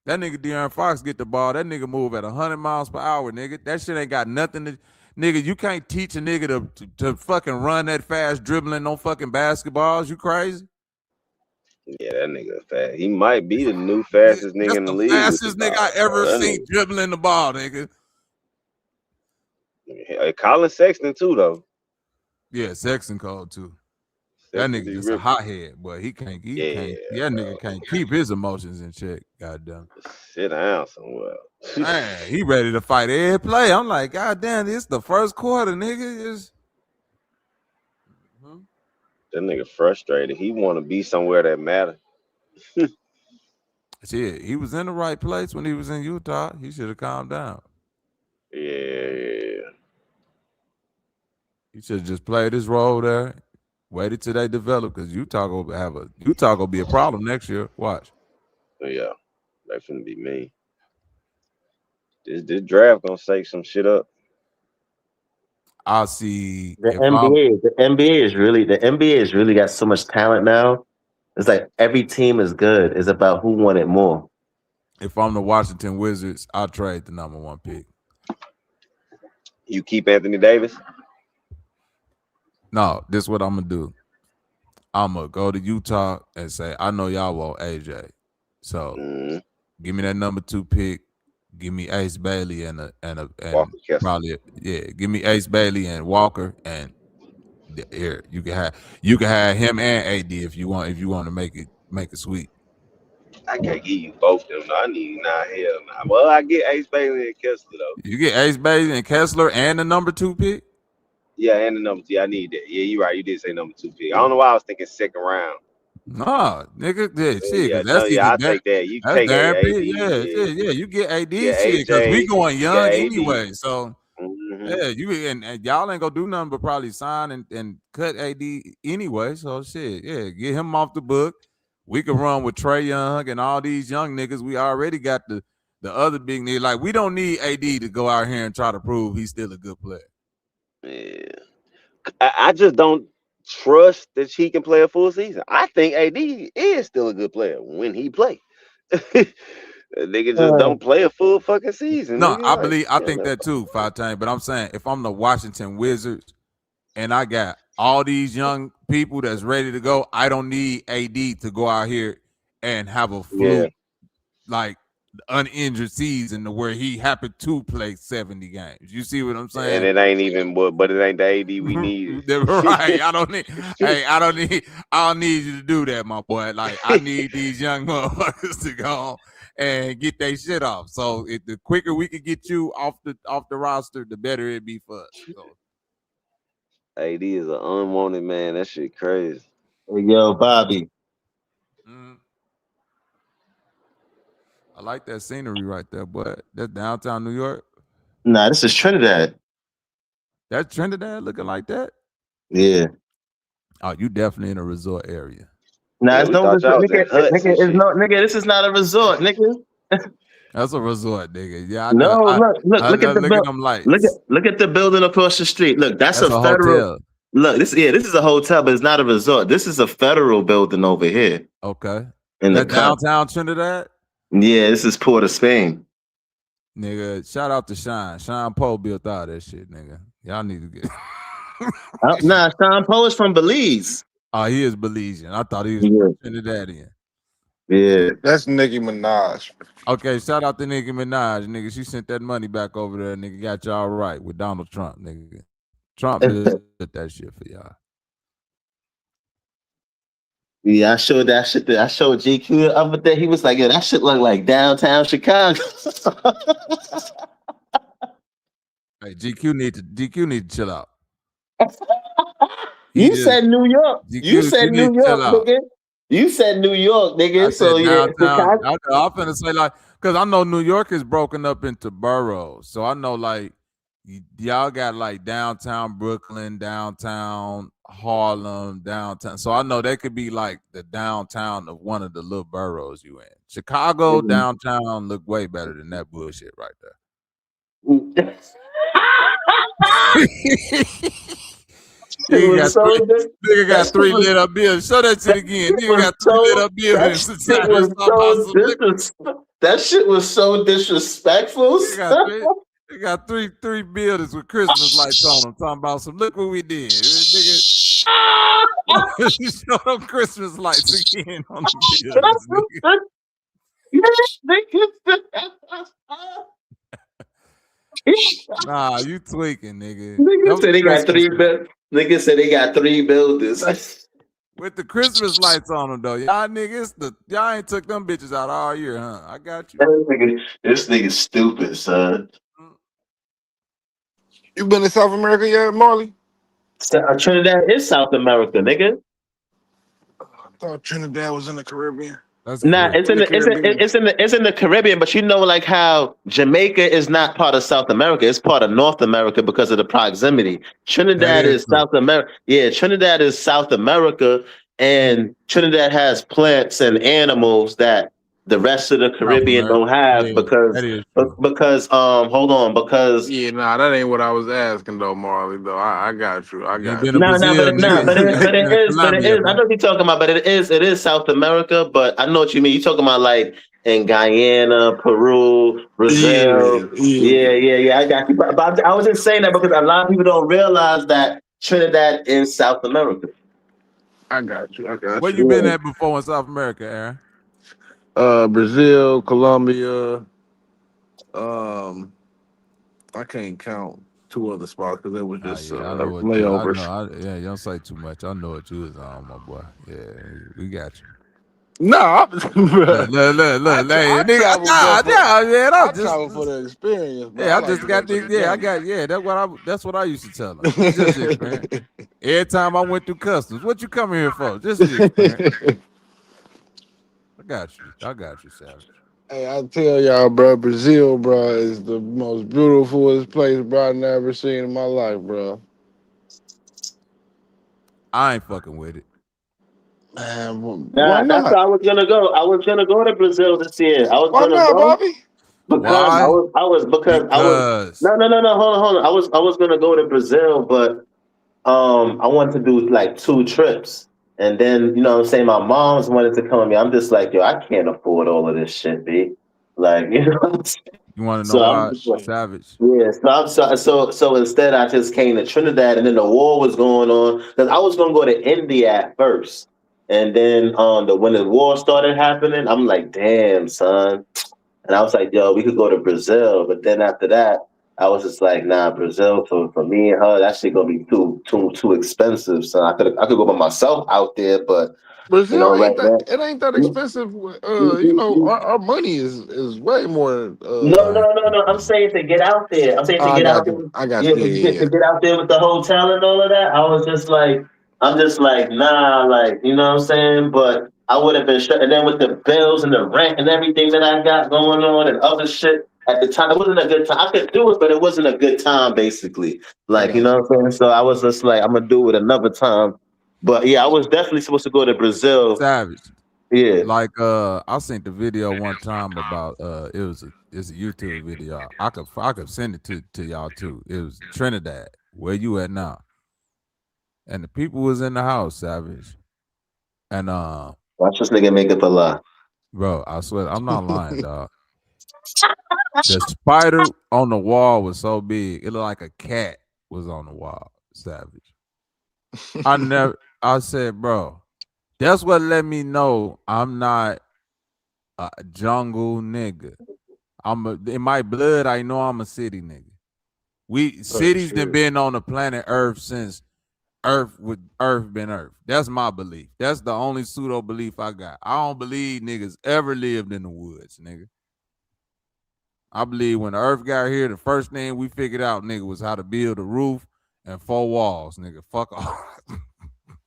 S8: That nigga De'Aaron Fox get the ball. That nigga move at 100 miles per hour, nigga. That shit ain't got nothing to... Nigga, you can't teach a nigga to fucking run that fast dribbling no fucking basketballs. You crazy?
S18: Yeah, that nigga fast. He might be the new fastest nigga
S8: That's
S18: in the
S8: the
S18: league with the
S8: fastest nigga I
S18: ball.
S8: ever
S18: That
S8: seen dribbling the ball, nigga.
S18: nigga. Colin Sexton too, though.
S8: Yeah, Sexton cold too. That
S18: Sexton
S8: nigga
S18: be
S8: just a
S18: ripping.
S8: hothead, boy. He can't. That nigga can't keep his emotions in check. Goddamn.
S18: Sit down somewhere.
S8: Man, he ready to fight every play. I'm like, goddamn, this the first quarter, nigga.
S18: That nigga frustrated. He want to be somewhere that matter.
S8: Shit, he was in the right place when he was in Utah. He should have calmed down.
S18: Yeah.
S8: He should have just played his role there. Waited till they develop because Utah gonna be a problem next year. Watch.
S18: Yeah. That finna be me. This draft gonna shake some shit up.
S8: I see.
S15: The NBA is really got so much talent now. It's like every team is good. It's about who won it more.
S8: If I'm the Washington Wizards, I'll trade the number 1 pick.
S18: You keep Anthony Davis?
S8: No, this is what I'm gonna do. I'm gonna go to Utah and say, I know y'all want AJ, so give me that number 2 pick. Give me Ace Bailey and probably give me Ace Bailey and Walker, and here you can have him and AD if you want to make it sweet.
S18: I can't give you both of them. No, I need hell. Well, I get Ace Bailey and Kessler though.
S8: You get Ace Bailey and Kessler and the number 2 pick.
S18: Yeah, and the number 2. I need that. Yeah, you're right. You did say number 2 pick. I don't know why I was thinking second round.
S8: Nah, nigga, shit,
S18: Yeah,
S8: that's
S18: I'll take that. You
S8: that's
S18: take
S8: damn
S18: AD.
S8: big. Yeah. You get AD shit because
S18: AJ,
S8: we going young
S18: AD.
S8: anyway. So yeah, you and y'all ain't gonna do nothing but probably sign and cut AD anyway. So shit, yeah, get him off the book. We can run with Trae Young and all these young niggas. We already got the other big nigga. Like, we don't need AD to go out here and try to prove he's still a good player.
S18: Yeah, I just don't trust that he can play a full season. I think AD is still a good player when he play. Nigga just don't play a full fucking season.
S8: No,
S18: Nigga.
S8: I think that too, 5-10. But I'm saying, if I'm the Washington Wizards and I got all these young people that's ready to go, I don't need AD to go out here and have a fluke, like uninjured season to where he happened to play 70 games. You see what I'm saying?
S18: And it ain't even, but it ain't the AD we need.
S8: Right. I don't need you to do that, my boy. Like, I need these young motherfuckers to go and get their shit off. So the quicker we can get you off the roster, the better it'd be for us. So
S18: AD is an unwanted man. That shit crazy.
S15: Hey, yo, Bobby.
S8: I like that scenery right there, boy. That's downtown New York.
S15: Nah, this is Trinidad.
S8: That's Trinidad looking like that?
S15: Yeah.
S8: Oh, you definitely in a resort area.
S15: Nah, it's no resort. Nigga, this is not a resort, nigga.
S8: That's a resort, nigga. Yeah, I
S15: know.
S8: No,
S15: look at
S8: them lights.
S15: Look at the building across the street. Look, that's a federal
S8: hotel.
S15: Look, this is a hotel, but it's not a resort. This is a federal building over here.
S8: Okay.
S15: In the
S8: downtown Trinidad?
S15: Yeah, this is Port of Spain.
S8: Nigga, shout out to Sean. Sean Poe built all that shit, nigga. Y'all need to get
S15: Nah, Sean Poe is from Belize.
S8: Oh, he is Belizean. I thought he was Trinidadian.
S15: Yeah.
S24: That's Nicki Minaj.
S8: Okay, shout out to Nicki Minaj, nigga. She sent that money back over there, nigga. Got y'all right with Donald Trump, nigga. Trump did that shit for y'all.
S15: Yeah, I showed that shit. I showed GQ the other day. He was like, "Yeah, that shit look like downtown Chicago."
S8: Hey, GQ need to chill out.
S15: You said New York. You said New York, nigga. You said New York, nigga. So yeah,
S8: downtown. I'm finna say, like, because I know New York is broken up into boroughs. So I know, like, y'all got like downtown Brooklyn, downtown Harlem, downtown. So I know they could be like the downtown of one of the little boroughs you in. Chicago downtown look way better than that bullshit right there. Nigga got three lit up buildings. Show that shit again. Nigga got three lit up buildings.
S15: That shit was so disrespectful.
S8: They got three buildings with Christmas lights on them. Talking about some. Look what we did, nigga. Show them Christmas lights again on the buildings. Nah, you tweaking, nigga.
S15: Nigga said they got three. Nigga said they got 3 buildings.
S8: With the Christmas lights on them, though. Y'all niggas, y'all ain't took them bitches out all year, huh? I got you.
S15: This nigga's stupid, son.
S24: You been to South America yet, Marley?
S15: Trinidad is South America, nigga.
S24: I thought Trinidad was in the Caribbean.
S15: Nah, it's in the Caribbean, but you know, like how Jamaica is not part of South America, it's part of North America because of the proximity. Trinidad is South America. Yeah, Trinidad is South America, and Trinidad has plants and animals that the rest of the Caribbean don't have because
S24: yeah, nah, that ain't what I was asking though, Marley. Though I got you.
S15: But it is. I know what you're talking about, but it is South America. But I know what you mean. You're talking about like in Guyana, Peru, Brazil. Yeah. I got you. But I was just saying that because a lot of people don't realize that Trinidad is South America.
S24: I got you.
S8: Where you been at before in South America, Aaron?
S24: Brazil, Colombia. Um, I can't count two other spots because it was just
S8: Yeah, I know what you. I
S24: layovers.
S8: know. Yeah, you don't say too much. I know what you was on, my boy. Yeah, we got you.
S24: No,
S8: Look, hey,
S24: I
S8: nigga,
S24: travel, bro.
S8: man.
S24: I travel for the experience, bro.
S8: Yeah,
S24: I
S8: I
S24: like
S8: just
S24: to go
S8: got
S24: to
S8: this.
S24: the
S8: Yeah,
S24: game.
S8: That's what I used to tell them. It's just the experience. Every time I went through customs, what you coming here for? Just the experience. I got you, Savage.
S24: Hey, I tell y'all, bro, Brazil, bro, is the most beautifulest place, bro, I never seen in my life, bro.
S8: I ain't fucking with it.
S24: Man, why
S15: Nah, that's
S24: not?
S15: where I was gonna go. I was gonna go to Brazil this year. I was
S24: Why
S15: gonna
S24: not,
S15: go
S24: Bobby?
S15: because
S8: Why?
S15: I was
S8: Because
S15: no, hold on. I was gonna go to Brazil, but I wanted to do like 2 trips. And then, you know what I'm saying, my mom's wanted to come with me. I'm just like, yo, I can't afford all of this shit, B. Like, you know what I'm saying?
S8: you want to know
S15: So I'm
S8: why,
S15: just like,
S8: Savage?
S15: yeah, so instead I just came to Trinidad, and then the war was going on because I was gonna go to India at first, and then when the war started happening, I'm like, damn, son, and I was like, yo, we could go to Brazil, but then after that, I was just like, nah, Brazil for me and her, that shit gonna be too expensive, son. I could go by myself out there, but you
S24: Brazil
S15: know, right
S24: ain't that
S15: now.
S24: it ain't that expensive. You know, our money is way more.
S15: No. I'm saying to get out there. I'm saying to
S24: I
S15: get out
S24: got
S15: there.
S24: you. I got
S15: Yeah,
S24: you. Yeah,
S15: to get out there with the hotel and all of that. I was just like, I'm just like, nah, like, you know what I'm saying? But I would have been shut. And then with the bills and the rent and everything that I got going on and other shit at the time, it wasn't a good time. I could do it, but it wasn't a good time, basically.
S24: I
S15: Like, you
S24: got
S15: know
S24: you.
S15: what I'm saying? So I was just like, I'm gonna do it another time. But yeah, I was definitely supposed to go to Brazil.
S8: Savage.
S15: Yeah.
S8: Like I seen the video one time about it's a YouTube video. I could send it to y'all too. It was Trinidad. Where you at now? And the people was in the house, Savage. And
S15: Watch this nigga make up a lie.
S8: bro, I swear I'm not lying, dog. The spider on the wall was so big, it looked like a cat was on the wall, Savage. I said, bro, that's what let me know I'm not a jungle nigga. In my blood, I know I'm a city nigga. Cities done been on the planet Earth since Earth been Earth. That's my belief. That's the only pseudo belief I got. I don't believe niggas ever lived in the woods, nigga. I believe when the Earth got here, the first thing we figured out, nigga, was how to build a roof and 4 walls, nigga. Fuck off.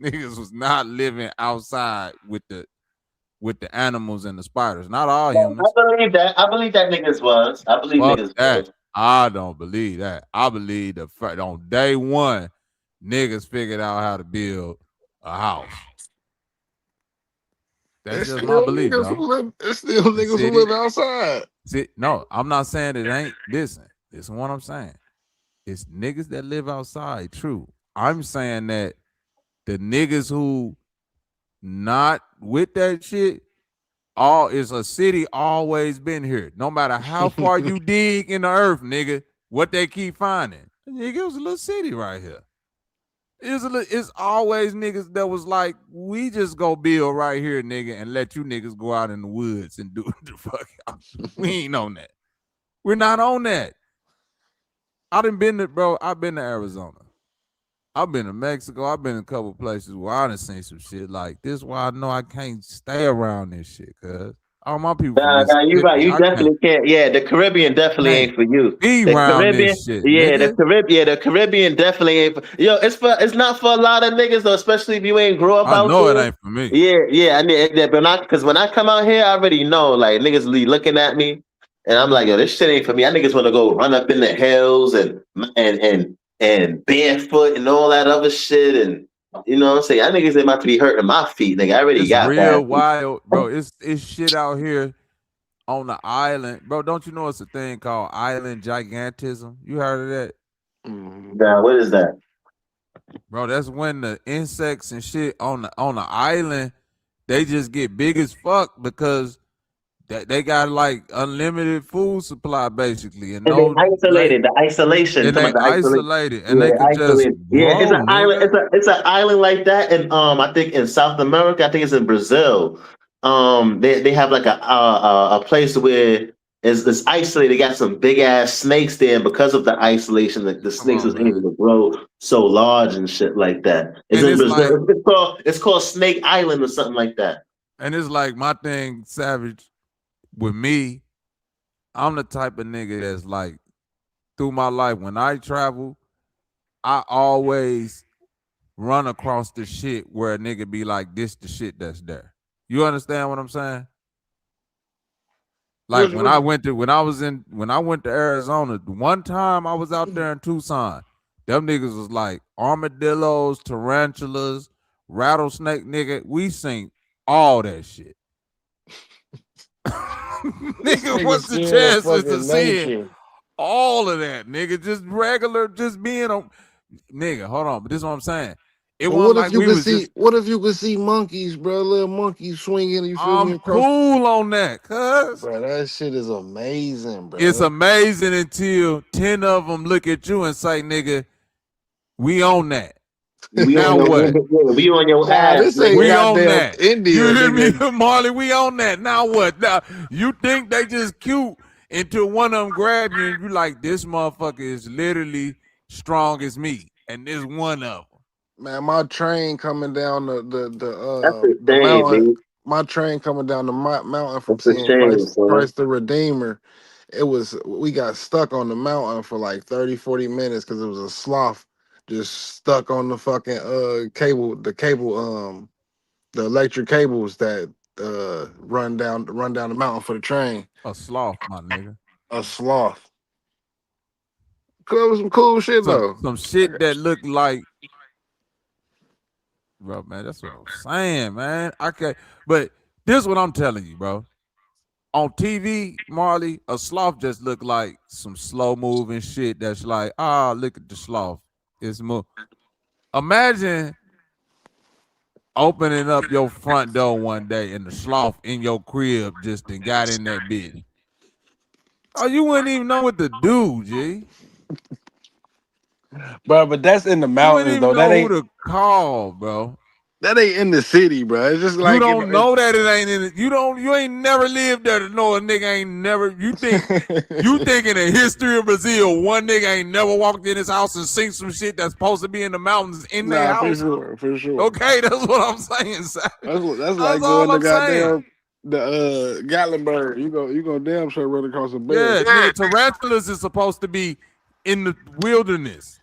S8: Niggas was not living outside with the animals and the spiders. Not all humans.
S15: I believe that niggas was. I believe
S8: Fuck
S15: niggas
S8: that.
S15: was.
S8: I don't believe that. I believe the fact on day one, niggas figured out how to build a house. That's
S24: It's
S8: just my
S24: still
S8: belief,
S24: niggas
S8: though.
S24: who live. It's still
S8: The
S24: niggas who
S8: city.
S24: live outside.
S8: No, I'm not saying it ain't. Listen what I'm saying. It's niggas that live outside. True. I'm saying that the niggas who not with that shit, all is a city always been here. No matter how far you dig in the earth, nigga, what they keep finding. Nigga, it was a little city right here. It's always niggas that was like, we just go build right here, nigga, and let you niggas go out in the woods and do the fuck out. We ain't on that. We're not on that. I've been to Arizona. I've been to Mexico. I've been in a couple places where I done seen some shit like this. Why I know I can't stay around this shit, cuz all my people from
S15: Nah, you're right.
S8: Mississippi.
S15: You
S8: I can't
S15: definitely can't. Yeah, the Caribbean definitely ain't for you.
S8: be
S15: The
S8: around
S15: Caribbean,
S8: this shit,
S15: yeah,
S8: nigga.
S15: The Caribbean definitely ain't for. Yo, it's not for a lot of niggas though, especially if you ain't grow up
S8: I
S15: out
S8: know it
S15: there.
S8: ain't for me.
S15: Yeah. I mean, because when I come out here, I already know like niggas be looking at me, and I'm like, yo, this shit ain't for me. I niggas want to go run up in the hills and barefoot and all that other shit, and you know what I'm saying. I niggas ain't about to be hurting my feet, nigga. I already
S8: It's
S15: got
S8: real
S15: bad feet.
S8: wild, bro. It's shit out here on the island, bro. Don't you know it's a thing called island gigantism? You heard of that?
S15: Nah, what is that?
S8: Bro, that's when the insects and shit on the island, they just get big as fuck because they got like unlimited food supply basically, and
S15: And they
S8: no like,
S15: isolated the isolation.
S8: and
S15: Talking
S8: they
S15: about the isolation.
S8: isolated, and
S15: Yeah,
S8: they
S15: they
S8: could just
S15: isolated. Yeah, it's
S8: grow,
S15: an island.
S8: nigga.
S15: It's an island like that, and I think in South America. I think it's in Brazil. They have like a place where it's isolated. They got some big ass snakes there, and because of the isolation, the
S8: Come
S15: snakes
S8: on,
S15: was able
S8: man.
S15: to grow so large and shit like that. It's
S8: And
S15: in
S8: it's like,
S15: Brazil. It's called Snake Island or something like that.
S8: my thing, Savage, with me, I'm the type of nigga that's like, through my life, when I travel, I always run across the shit where a nigga be like, this the shit that's there. You understand what I'm saying? Like when I went to Arizona, one time I was out there in Tucson, them niggas was like armadillos, tarantulas, rattlesnake, nigga. We seen all that shit. Nigga, what's the
S24: Seeing
S8: chances of
S24: fucking
S8: seeing
S24: nature.
S8: all of that, nigga? Just regular, just being a nigga. Hold on, but this is what I'm saying. It
S24: But
S8: wasn't
S24: what if
S8: like
S24: you
S8: we
S24: could
S8: was
S24: see?
S8: just.
S24: What if you could see monkeys, bro? Little monkeys swinging. You feel me?
S8: I'm
S24: Across,
S8: cool on that, cuz.
S24: bro. That shit is amazing,
S8: It's
S24: bro.
S8: amazing until 10 of them look at you and say, nigga, we own that.
S15: We on
S8: Now
S15: your
S8: what?
S15: we on your
S24: Nah,
S15: ass,
S24: this ain't
S8: We
S15: nigga.
S8: own
S24: goddamn
S8: that.
S24: India,
S8: You hear me,
S24: nigga.
S8: Marley? We own that. Now what? Now, you think they just cute until one of them grab you and you like, this motherfucker is literally strong as me. And this one of them.
S24: Man, my train coming down
S15: That's a
S24: the
S15: shame,
S24: mountain.
S15: dude.
S24: My train coming down the mountain from
S15: That's a
S24: seeing
S15: shame, son.
S24: Christ the Redeemer. We got stuck on the mountain for like 30, 40 minutes because it was a sloth just stuck on the fucking the electric cables that run down the mountain for the train.
S8: A sloth, my nigga.
S24: A sloth. That was some cool shit though.
S8: Some shit that looked like, bro, man, that's what I'm saying, man. But this is what I'm telling you, bro. On TV, Marley, a sloth just look like some slow moving shit that's like, look at the sloth. It's move. Imagine opening up your front door one day and the sloth in your crib just got in that bitch. Oh, you wouldn't even know what to do, G.
S24: Bro, but that's in the
S8: You wouldn't
S24: mountains
S8: even
S24: though.
S8: know who to call, bro.
S24: That ain't in the city, bro. It's just
S8: You
S24: like
S8: don't know that it ain't in it. You ain't never lived there to know a nigga ain't never. You think in the history of Brazil, one nigga ain't never walked in his house and seen some shit that's supposed to be in the mountains in their
S24: nah,
S8: house?
S24: for sure.
S8: Okay, that's what I'm saying, Savage.
S24: That's
S8: That's
S24: like
S8: all
S24: going to
S8: I'm saying.
S24: goddamn the Gatlinburg. You go damn sure run across a bear.
S8: Yeah, nigga, tarantulas is supposed to be in the wilderness.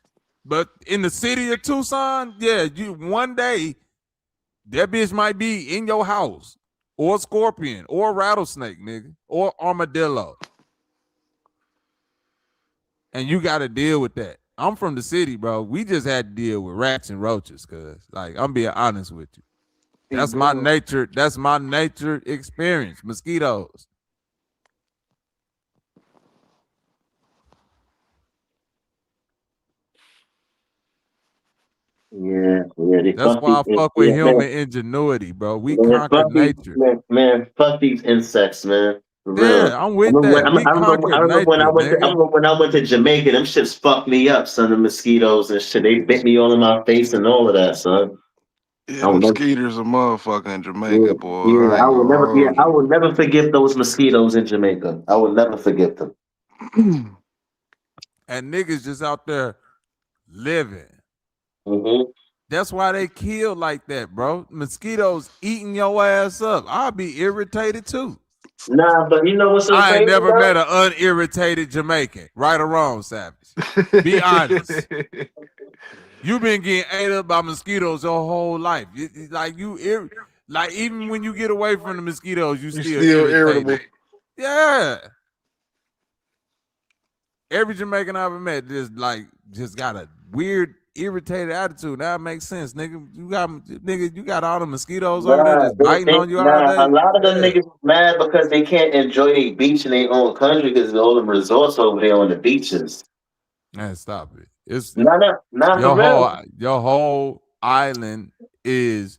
S8: But in the city of Tucson, yeah, you one day that bitch might be in your house, or a scorpion, or a rattlesnake, nigga, or armadillo. And you got to deal with that. I'm from the city, bro. We just had to deal with rats and roaches, cuz. Like, I'm being honest with you. That's my nature. That's my nature experience. Mosquitoes.
S15: Yeah, they
S8: That's
S15: fuck these.
S8: why I fuck with
S15: Yeah, man,
S8: human ingenuity, bro. We
S15: man,
S8: conquered nature.
S15: fuck these insects, man. For real.
S8: Yeah, I'm with that. We
S15: I
S8: conquered
S15: remember when I
S8: nature,
S15: went to I
S8: nigga.
S15: remember when I went to Jamaica. Them shits fucked me up, son. The mosquitoes and shit. They bit me all in my face and all of that, son.
S24: Yeah,
S15: I will
S24: them
S15: never,
S24: skeeters a motherfucker in
S15: yeah,
S24: Jamaica, boy.
S15: yeah.
S24: I ain't gonna hold
S15: I
S24: you.
S15: will never forgive those mosquitoes in Jamaica. I will never forgive them.
S8: And niggas just out there living.
S15: Mm-hmm.
S8: That's why they kill like that, bro. Mosquitoes eating your ass up. I'll be irritated too.
S15: Nah, but you know what's so
S8: I ain't
S15: crazy,
S8: never
S15: though?
S8: met an unirritated Jamaican. Right or wrong, Savage? Be honest. You've been getting ate up by mosquitoes your whole life. Like even when you get away from the mosquitoes, you
S24: You
S8: still
S24: still irritable.
S8: irritated. Yeah. Every Jamaican I ever met just got a weird, irritated attitude. That makes sense, nigga. You got all the mosquitoes over there
S15: Nah,
S8: just biting on you all
S15: a
S8: day.
S15: lot of them
S8: Yeah.
S15: niggas mad because they can't enjoy their beach in their own country because all the resorts over there on the beaches.
S8: Man, stop it. It's
S15: Not for real.
S8: your whole island is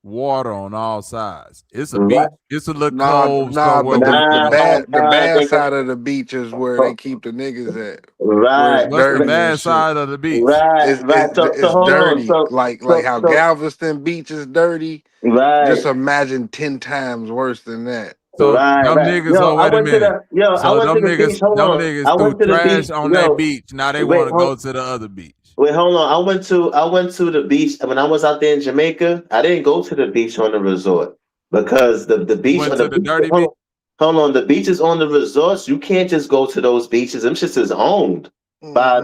S8: water on all sides. It's a
S15: Right.
S8: beach. It's a little
S24: Nah,
S8: cove
S24: nah,
S8: somewhere
S24: but
S8: where you can go.
S24: the bad
S15: Nigga.
S24: side of the beach is where they keep the niggas at, where it's
S15: Right.
S8: What's the
S24: dirty and
S8: bad
S24: shit.
S8: side of the beach?
S15: Right. Right. So
S24: It's
S15: hold on.
S24: dirty, like how
S15: So
S24: Galveston Beach is dirty.
S15: right.
S24: Just imagine 10 times worse than that.
S8: So
S15: Right,
S8: them
S15: right.
S8: niggas. Oh, wait a minute.
S15: I
S8: So
S15: went to
S8: them
S15: the beach. Hold
S8: them
S15: on.
S8: niggas
S15: I
S8: threw
S15: went to the
S8: trash
S15: beach.
S8: on that
S15: Yo,
S8: beach. Now they
S15: wait,
S8: want to go
S15: hold,
S8: to the other beach.
S15: wait, hold on. I went to the beach when I was out there in Jamaica. I didn't go to the beach on the resort because the
S8: You
S15: beach
S8: went
S15: on the
S8: to the
S15: beach.
S8: dirty beach.
S15: Hold on. The beaches on the resorts. You can't just go to those beaches. Them shits is owned.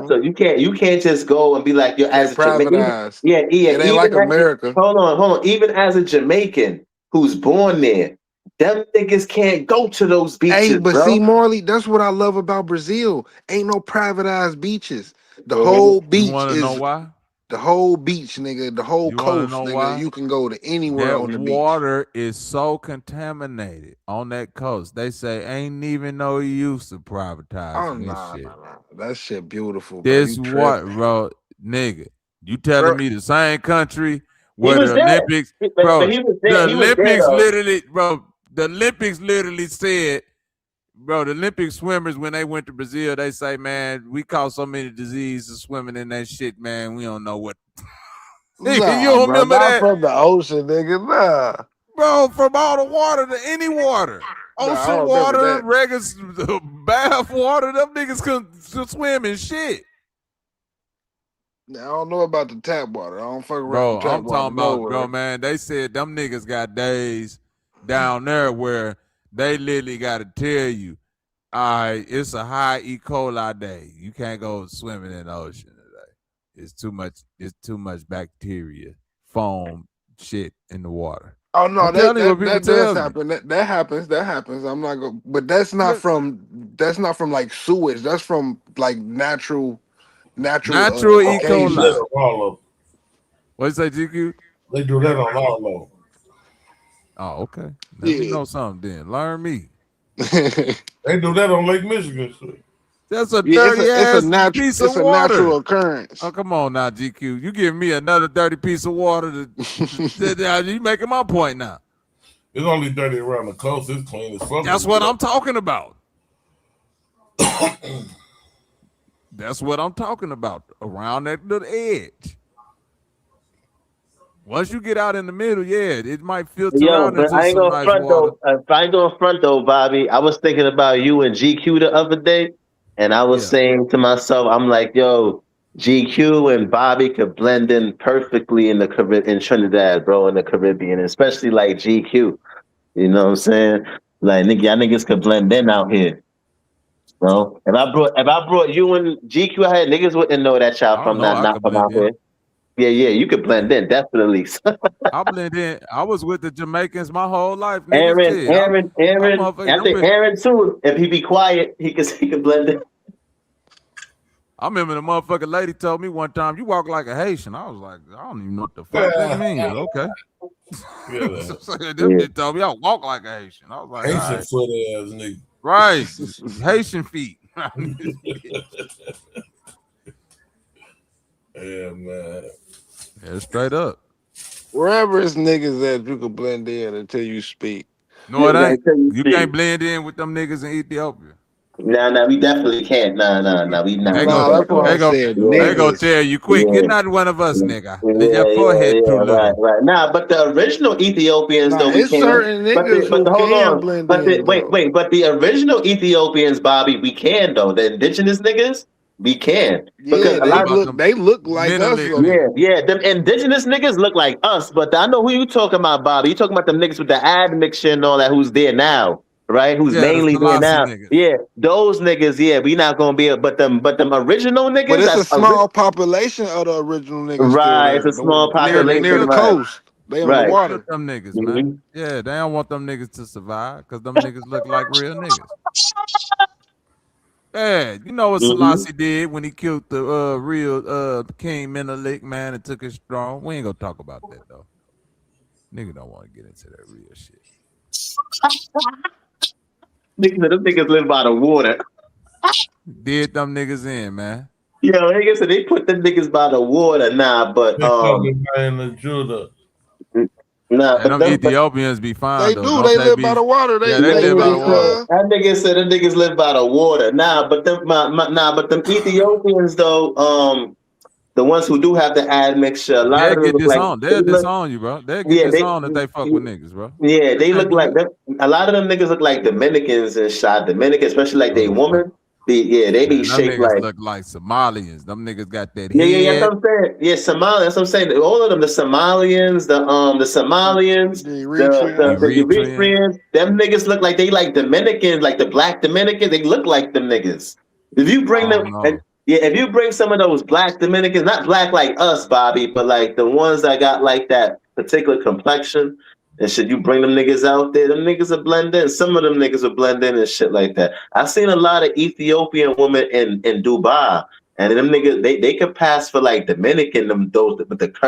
S15: So you can't just go and be like you're
S24: They
S15: as a Jamaican.
S24: privatized.
S15: Yeah, yeah.
S24: It ain't like
S15: Even
S24: America.
S15: hold on. Even as a Jamaican who's born there, them niggas can't go to those
S24: Hey,
S15: beaches,
S24: but see,
S15: bro.
S24: Marley, that's what I love about Brazil. Ain't no privatized beaches. The
S15: Mhm.
S24: whole
S8: You
S24: beach
S8: want to know
S24: is
S8: why?
S24: the whole beach, nigga. The whole
S8: You want to
S24: coast,
S8: know
S24: nigga.
S8: why?
S24: You can go to anywhere
S8: That
S24: on the beach.
S8: water is so contaminated on that coast. They say ain't even no use of
S24: Oh
S8: privatizing this
S24: nah,
S8: shit.
S24: nah, nah. That shit beautiful, bro.
S8: This
S24: You
S8: what,
S24: tripping,
S8: bro, nigga? You telling
S24: bro?
S8: me the same country
S15: He
S8: where
S15: was
S8: the
S15: there,
S8: Olympics,
S15: but
S8: bro?
S15: he was there.
S8: The
S15: He was there
S8: Olympics
S15: though.
S8: literally, bro. The Olympics literally said, bro. The Olympic swimmers when they went to Brazil, they say, man, we caught so many diseases swimming in that shit, man. We don't know what. You
S24: Nah,
S8: don't
S24: bro.
S8: remember
S24: Not
S8: that?
S24: from the ocean, nigga. Nah,
S8: Bro, from all the water to any water.
S24: nah. I
S8: Ocean
S24: don't remember
S8: water,
S24: that.
S8: regular bath water, them niggas couldn't swim in shit.
S24: Nah, I don't know about the tap water. I don't fuck around
S8: Bro,
S24: with tap
S8: I'm
S24: water
S8: talking about, bro,
S24: nowhere.
S8: man. They said them niggas got days down there where they literally got to tell you, all right, it's a high E. coli day. You can't go swimming in the ocean today. It's too much bacteria, foam, shit in the water.
S24: Oh no,
S8: I'm
S24: that
S8: telling you what
S24: that
S8: people
S24: that does
S8: tell me.
S24: happen. That happens. That happens. I'm not going, but that's not
S8: Look,
S24: from like sewage. That's from like natural
S8: natural E.
S9: They do that
S24: occasions.
S8: coli.
S9: on all of them.
S8: What you say, GQ?
S9: They do that on all of them.
S8: Oh, okay. Let me
S24: Yeah.
S8: know something then. Learn me.
S9: They do that on Lake Michigan. Shit.
S8: That's a
S24: Yeah,
S8: dirty ass piece of
S24: it's a natural
S8: water.
S24: occurrence.
S8: Oh, come on now, GQ. You give me another dirty piece of water. You making my point now.
S9: It's only dirty around the coast. It's clean as fuck.
S8: That's what I'm talking about. That's what I'm talking about. Around that little edge. Once you get out in the middle, yeah, it might filter
S15: Yo,
S8: out
S15: but
S8: into
S15: I ain't
S8: some
S15: gonna
S8: nice
S15: front
S8: water.
S15: though. If I ain't gonna front though, Bobby, I was thinking about you and GQ the other day, and I was
S8: Yeah.
S15: saying to myself, I'm like, yo, GQ and Bobby could blend in perfectly in the in Trinidad, bro, in the Caribbean, especially like GQ. You know what I'm saying? Like nigga, y'all niggas could blend in out here, bro. If I brought you and GQ out here, niggas wouldn't know that y'all
S8: I don't
S15: from
S8: know. I
S15: not
S8: could
S15: from
S8: blend
S15: out
S8: in.
S15: here. Yeah, yeah, you could blend in, definitely.
S8: I blend in. I was with the Jamaicans my whole life, niggas.
S15: Aaron,
S8: Shit.
S15: Aaron,
S8: I
S15: Aaron.
S8: motherfucker,
S15: I think Aaron too. If he be quiet, he could blend in.
S8: I remember the motherfucking lady told me one time, "You walk like a Haitian." I was like, I don't even know what the fuck that
S9: Yeah,
S8: means, but okay. Them
S15: Yeah.
S8: just told me I walk like a Haitian. I was like, all
S9: Haitian
S8: right,
S9: foot ass nigga.
S8: right, Haitian feet.
S9: Yeah, man.
S8: Yeah, straight up.
S24: Wherever it's niggas at, you can blend in until you speak.
S8: No,
S15: Yeah,
S8: it
S15: we gotta
S8: ain't.
S15: tell you
S8: You can't
S15: shit.
S8: blend in with them niggas in Ethiopia.
S15: Nah, we definitely can't. Nah, we
S8: They
S15: not.
S8: go,
S24: Nah, that's why I
S8: they go,
S24: said
S8: they go
S24: niggas.
S8: tell you quick. You're
S15: Yeah,
S8: not one of us, nigga. Your
S15: yeah,
S8: forehead too
S15: right,
S8: little.
S15: right. Nah, but the original Ethiopians
S24: Nah,
S15: though we
S24: it's
S15: can.
S24: certain niggas
S15: But
S24: who
S15: hold
S24: can
S15: on.
S24: blend in though.
S15: But the original Ethiopians, Bobby, we can though. The indigenous niggas, we can because
S24: Yeah,
S15: a
S8: What
S15: lot.
S8: about them
S24: they look like us
S8: Menelik
S24: though.
S15: Yeah,
S8: niggas?
S15: yeah. Them indigenous niggas look like us, but I know who you talking about, Bobby. You talking about them niggas with the admixture and all that who's there now, right? Who's
S8: Yeah, the
S15: mainly there
S8: Selassie
S15: now.
S8: niggas.
S15: Yeah, those niggas, yeah, we not gonna be able, but them original
S24: But
S15: niggas,
S24: it's a
S15: that's
S24: small population of the original niggas still
S15: right, it's
S24: there.
S15: a small
S8: Yeah, they
S24: Near
S15: population,
S24: the
S8: killed
S15: right.
S24: coast. They on the
S8: they
S15: Right.
S8: killed
S24: water.
S8: them niggas, man.
S15: hmm
S8: Yeah, they don't want them niggas to survive because them niggas look like real niggas. Yeah, you know what
S15: hmm
S8: Selassie did when he killed the real King Menelik, man, and took his throne. We ain't gonna talk about that though. Nigga don't want to get into that real shit.
S15: Them niggas live by the water.
S8: Did them niggas in, man.
S15: Yo, niggas said they put them niggas by the water, nah, but
S9: They call me man the Judah.
S15: Nah,
S8: And
S15: but
S8: them
S15: them, but
S8: Ethiopians be fine
S24: They
S8: though.
S24: do.
S8: Don't
S24: They
S8: they
S24: live by
S8: be?
S24: the water.
S8: Yeah, they
S15: yeah,
S8: live by the
S15: he
S8: water.
S15: said them niggas live by the water. Nah, but but them Ethiopians though, the ones who do have the admixture, a lot
S8: They'll
S15: of them
S8: get
S15: look like
S8: disowned.
S15: they
S8: They'll
S15: look,
S8: disown you, bro. They'll get
S15: yeah,
S8: disowned if they fuck with niggas, bro.
S15: yeah,
S8: They
S15: they
S8: can't
S15: look
S8: do
S15: like
S8: that.
S15: them. A lot of them niggas look like Dominicans and shot Dominican, especially like they
S8: Motherfucker.
S15: woman. They be
S8: Man, them
S15: shaped
S8: niggas
S15: like.
S8: look like Somalians. Them niggas got that
S15: Yeah. That's
S8: head.
S15: what I'm saying. Yeah, Somali. That's what I'm saying. All of them, the Somalians, the Somalians,
S24: The
S15: the
S24: Eritreans.
S8: Eritreans.
S15: Eritreans. Them niggas look like they like Dominicans, like the black Dominicans. They look like them niggas. If you
S8: I
S15: bring them,
S8: don't know.
S15: if you bring some of those black Dominicans, not black like us, Bobby, but like the ones that got like that particular complexion and shit, you bring them niggas out there, them niggas will blend in. Some of them niggas will blend in and shit like that. I've seen a lot of Ethiopian women in Dubai. And them niggas, they could pass for like Dominican, them those with the